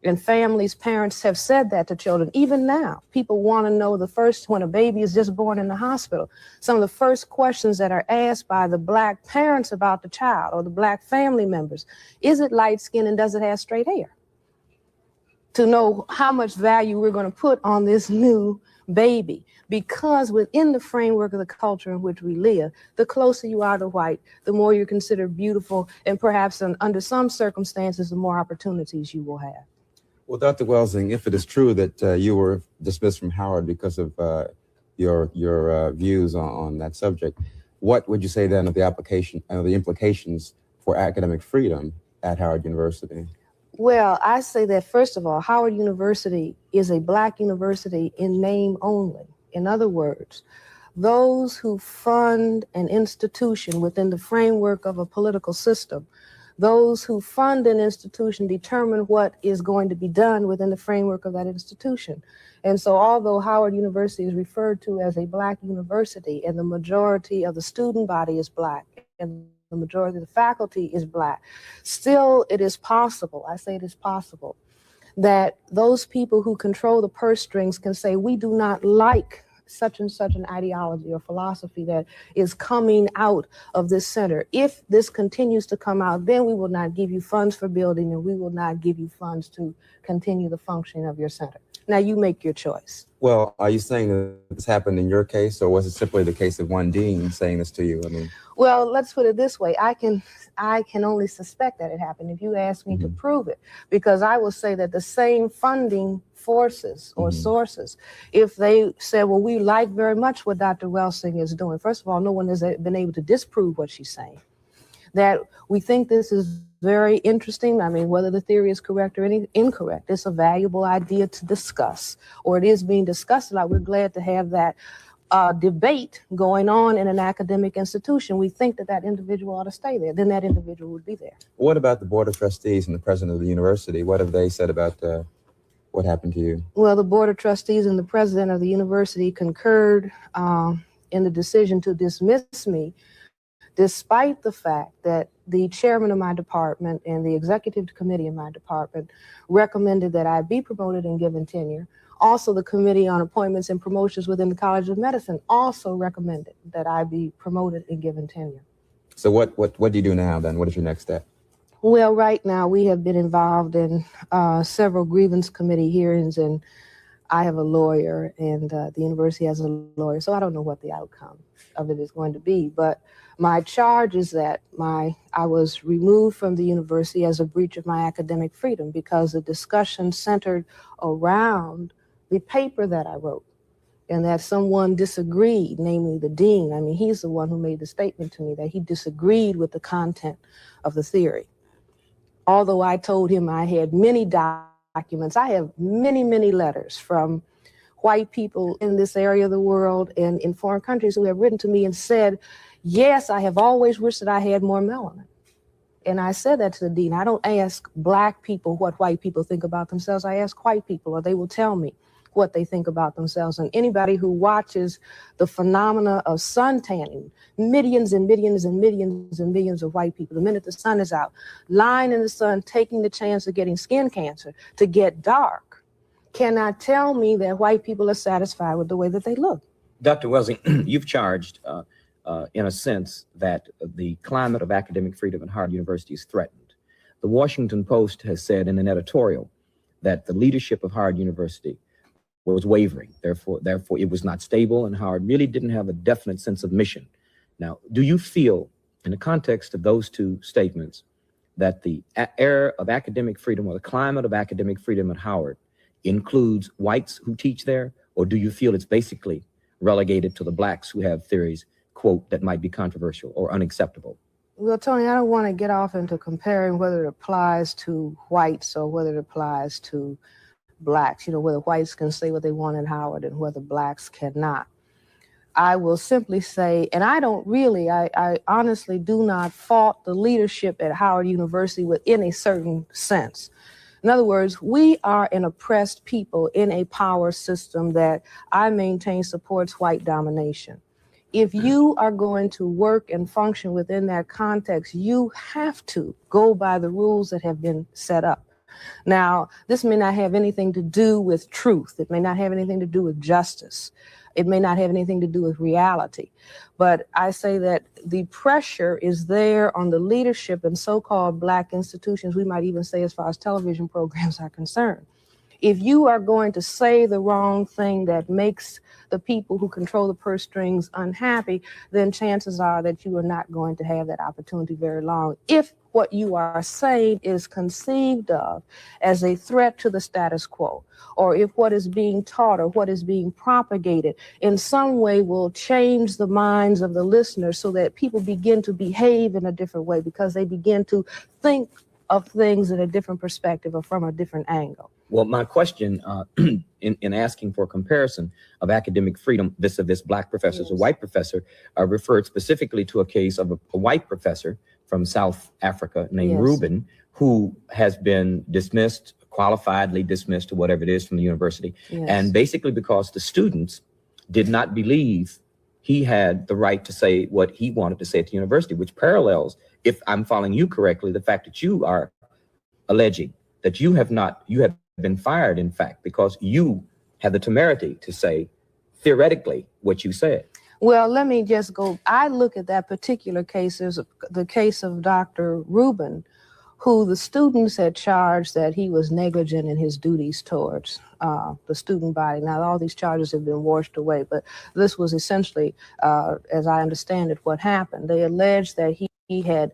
And families, parents have said that to children. Even now, people want to know when a baby is just born in the hospital, some of the first questions that are asked by the Black parents about the child or the Black family members, is it light skin and does it have straight hair? To know how much value we're going to put on this new baby. Because within the framework of the culture in which we live, the closer you are to white, the more you're considered beautiful, and perhaps under some circumstances, the more opportunities you will have. Well, Dr. Welsing, if it is true that you were dismissed from Howard because of your views on that subject, what would you say then of the implications for academic freedom at Howard University? Well, I say that, first of all, Howard University is a Black university in name only. In other words, those who fund an institution within the framework of a political system, those who fund an institution determine what is going to be done within the framework of that institution. And so although Howard University is referred to as a Black university and the majority of the student body is Black and the majority of the faculty is Black, still it is possible, I say it is possible, that those people who control the purse strings can say, we do not like such and such an ideology or philosophy that is coming out of this center. If this continues to come out, then we will not give you funds for building and we will not give you funds to continue the functioning of your center. Now you make your choice. Well, are you saying that this happened in your case, or was it simply the case of one dean saying this to you? I mean, well, let's put it this way. I can only suspect that it happened if you ask me to prove it, because I will say that the same funding forces or sources, if they said, well, we like very much what Dr. Welsing is doing. First of all, no one has been able to disprove what she's saying. That we think this is very interesting. I mean, whether the theory is correct or incorrect, it's a valuable idea to discuss, or it is being discussed a lot. We're glad to have that debate going on in an academic institution. We think that that individual ought to stay there. Then that individual would be there. what about the Board of Trustees and the president of the university? What have they said about what happened to you? Well, the Board of Trustees and the president of the university concurred in the decision to dismiss me, despite the fact that the chairman of my department and the executive committee of my department recommended that I be promoted and given tenure. Also, the Committee on Appointments and Promotions within the College of Medicine also recommended that I be promoted and given tenure. So what do you do now then? What is your next step? Well, right now we have been involved in several grievance committee hearings, and I have a lawyer and the university has a lawyer, so I don't know what the outcome of it is going to be. But my charge is that I was removed from the university as a breach of my academic freedom because the discussion centered around the paper that I wrote, and that someone disagreed, namely the dean. I mean, he's the one who made the statement to me that he disagreed with the content of the theory. Although I told him I had many documents, I have many, many letters from white people in this area of the world and in foreign countries who have written to me and said, yes, I have always wished that I had more melanin. And I said that to the dean. I don't ask Black people what white people think about themselves. I ask white people, or they will tell me what they think about themselves. And anybody who watches the phenomena of sun tanning, millions and millions and millions and millions of white people, the minute the sun is out, lying in the sun, taking the chance of getting skin cancer to get dark, cannot tell me that white people are satisfied with the way that they look. Dr. Welsing, you've charged, in a sense, that the climate of academic freedom at Howard University is threatened. The Washington Post has said in an editorial that the leadership of Howard University was wavering. Therefore, it was not stable, and Howard really didn't have a definite sense of mission. Now, do you feel, in the context of those two statements, that the era of academic freedom or the climate of academic freedom at Howard includes whites who teach there, or do you feel it's basically relegated to the Blacks who have theories, quote, that might be controversial or unacceptable? Well, Tony, I don't want to get off into comparing whether it applies to whites or whether it applies to Blacks, whether whites can say what they want at Howard and whether Blacks cannot. I will simply say, and I honestly do not fault the leadership at Howard University within a certain sense. In other words, we are an oppressed people in a power system that I maintain supports white domination. If you are going to work and function within that context, you have to go by the rules that have been set up. Now, this may not have anything to do with truth. It may not have anything to do with justice. It may not have anything to do with reality. But I say that the pressure is there on the leadership in so-called Black institutions, we might even say as far as television programs are concerned. If you are going to say the wrong thing that makes the people who control the purse strings unhappy, then chances are that you are not going to have that opportunity very long. If what you are saying is conceived of as a threat to the status quo, or if what is being taught or what is being propagated in some way will change the minds of the listeners so that people begin to behave in a different way because they begin to think of things in a different perspective or from a different angle. Well, my question in asking for a comparison of academic freedom vis-a-vis Black professors or white professor referred specifically to a case of a white professor from South Africa named Rubin, who has been dismissed, qualifiedly dismissed or whatever it is from the university. And basically because the students did not believe he had the right to say what he wanted to say at the university, which parallels, if I'm following you correctly, the fact that you are alleging that you have been fired, in fact, because you had the temerity to say theoretically what you said. Well, let me just go. I look at that particular case as the case of Dr. Rubin, who the students had charged that he was negligent in his duties towards the student body. Now, all these charges have been washed away, but this was essentially, as I understand it, what happened. They alleged that he had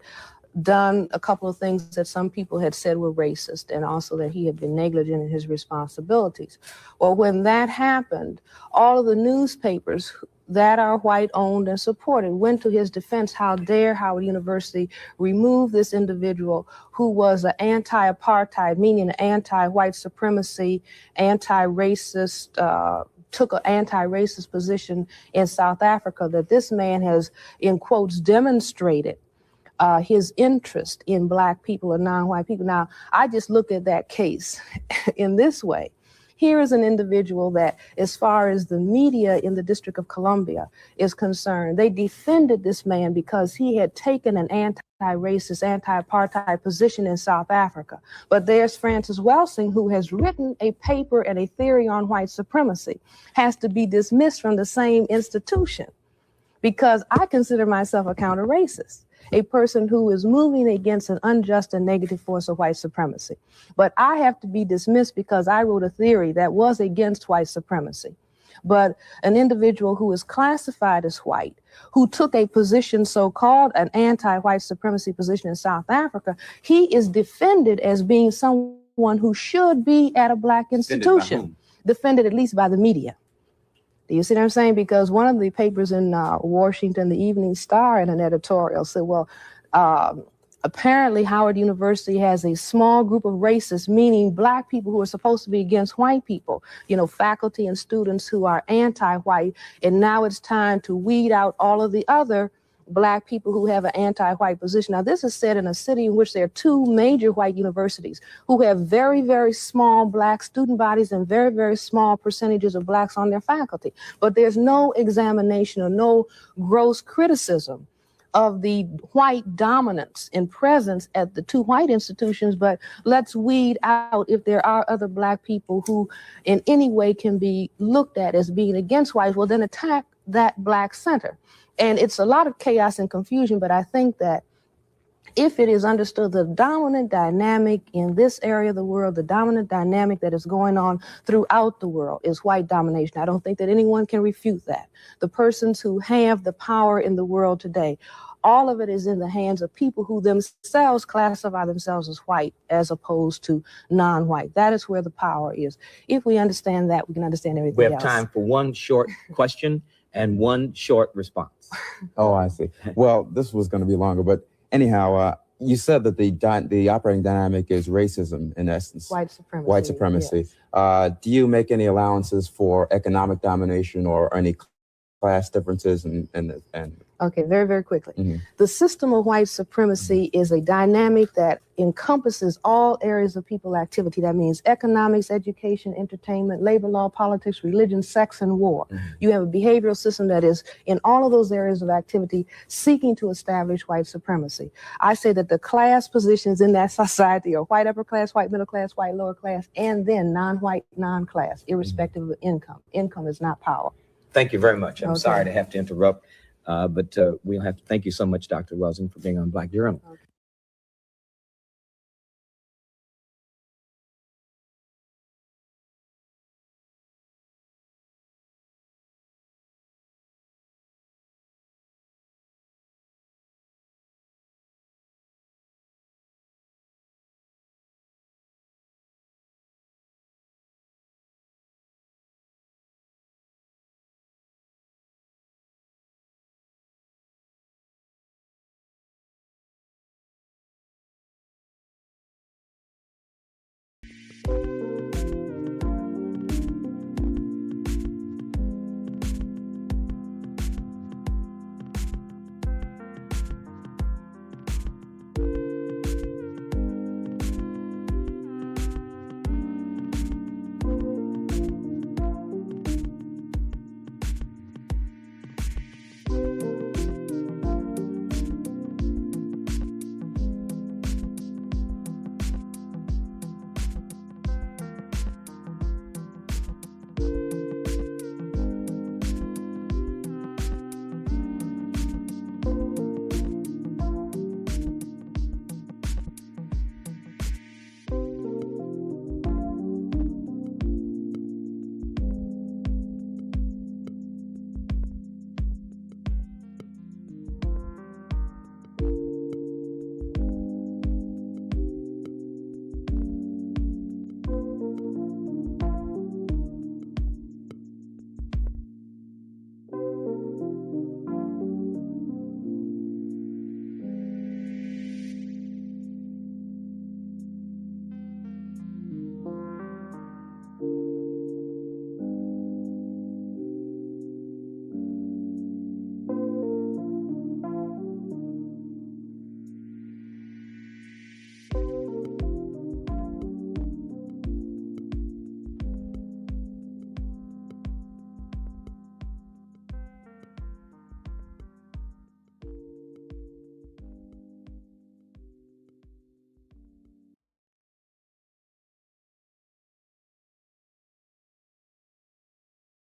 done a couple of things that some people had said were racist, and also that he had been negligent in his responsibilities. Well, when that happened, all of the newspapers that are white owned and supported went to his defense. How dare Howard University remove this individual who was an anti-apartheid, meaning an anti-white supremacy, anti-racist, took an anti-racist position in South Africa, that this man has, in quotes, demonstrated his interest in Black people or non-white people. Now, I just look at that case in this way. Here is an individual that, as far as the media in the District of Columbia is concerned, they defended this man because he had taken an anti-racist, anti-apartheid position in South Africa. But there's Francis Welsing, who has written a paper and a theory on white supremacy, has to be dismissed from the same institution because I consider myself a counter-racist, a person who is moving against an unjust and negative force of white supremacy. But I have to be dismissed because I wrote a theory that was against white supremacy. But an individual who is classified as white, who took a position so-called an anti-white supremacy position in South Africa, he is defended as being someone who should be at a Black institution, defended at least by the media. Do you see what I'm saying? Because one of the papers in Washington, the Evening Star, in an editorial said, well, apparently Howard University has a small group of racists, meaning Black people who are supposed to be against white people, you know, faculty and students who are anti-white. And now it's time to weed out all of the other Black people who have an anti-white position. Now, this is said in a city in which there are two major white universities who have very, very small Black student bodies and very, very small percentages of Blacks on their faculty. But there's no examination or no gross criticism of the white dominance and presence at the two white institutions, but let's weed out if there are other Black people who in any way can be looked at as being against whites, well, then attack that Black center. And it's a lot of chaos and confusion, but I think that if it is understood, the dominant dynamic in this area of the world, the dominant dynamic that is going on throughout the world is white domination. I don't think that anyone can refute that. The persons who have the power in the world today, all of it is in the hands of people who themselves classify themselves as white as opposed to non-white. That is where the power is. If we understand that, we can understand everything else. We have time for one short question and one short response. Oh, I see. Well, this was going to be longer, but anyhow, you said that the operating dynamic is racism in essence. White supremacy. White supremacy. Yes. Do you make any allowances for economic domination or any class differences and Okay, very, very quickly. Mhm. The system of white supremacy is a dynamic that encompasses all areas of people activity. That means economics, education, entertainment, labor law, politics, religion, sex, and war. You have a behavioral system that is in all of those areas of activity seeking to establish white supremacy. I say that the class positions in that society are white upper class, white middle class, white lower class, and then non-white, non-class, irrespective of income. Income is not power. Thank you very much. I'm Okay. sorry to have to interrupt, but we'll have to thank you so much, Dr. Welsing, for being on Black Journal. Okay.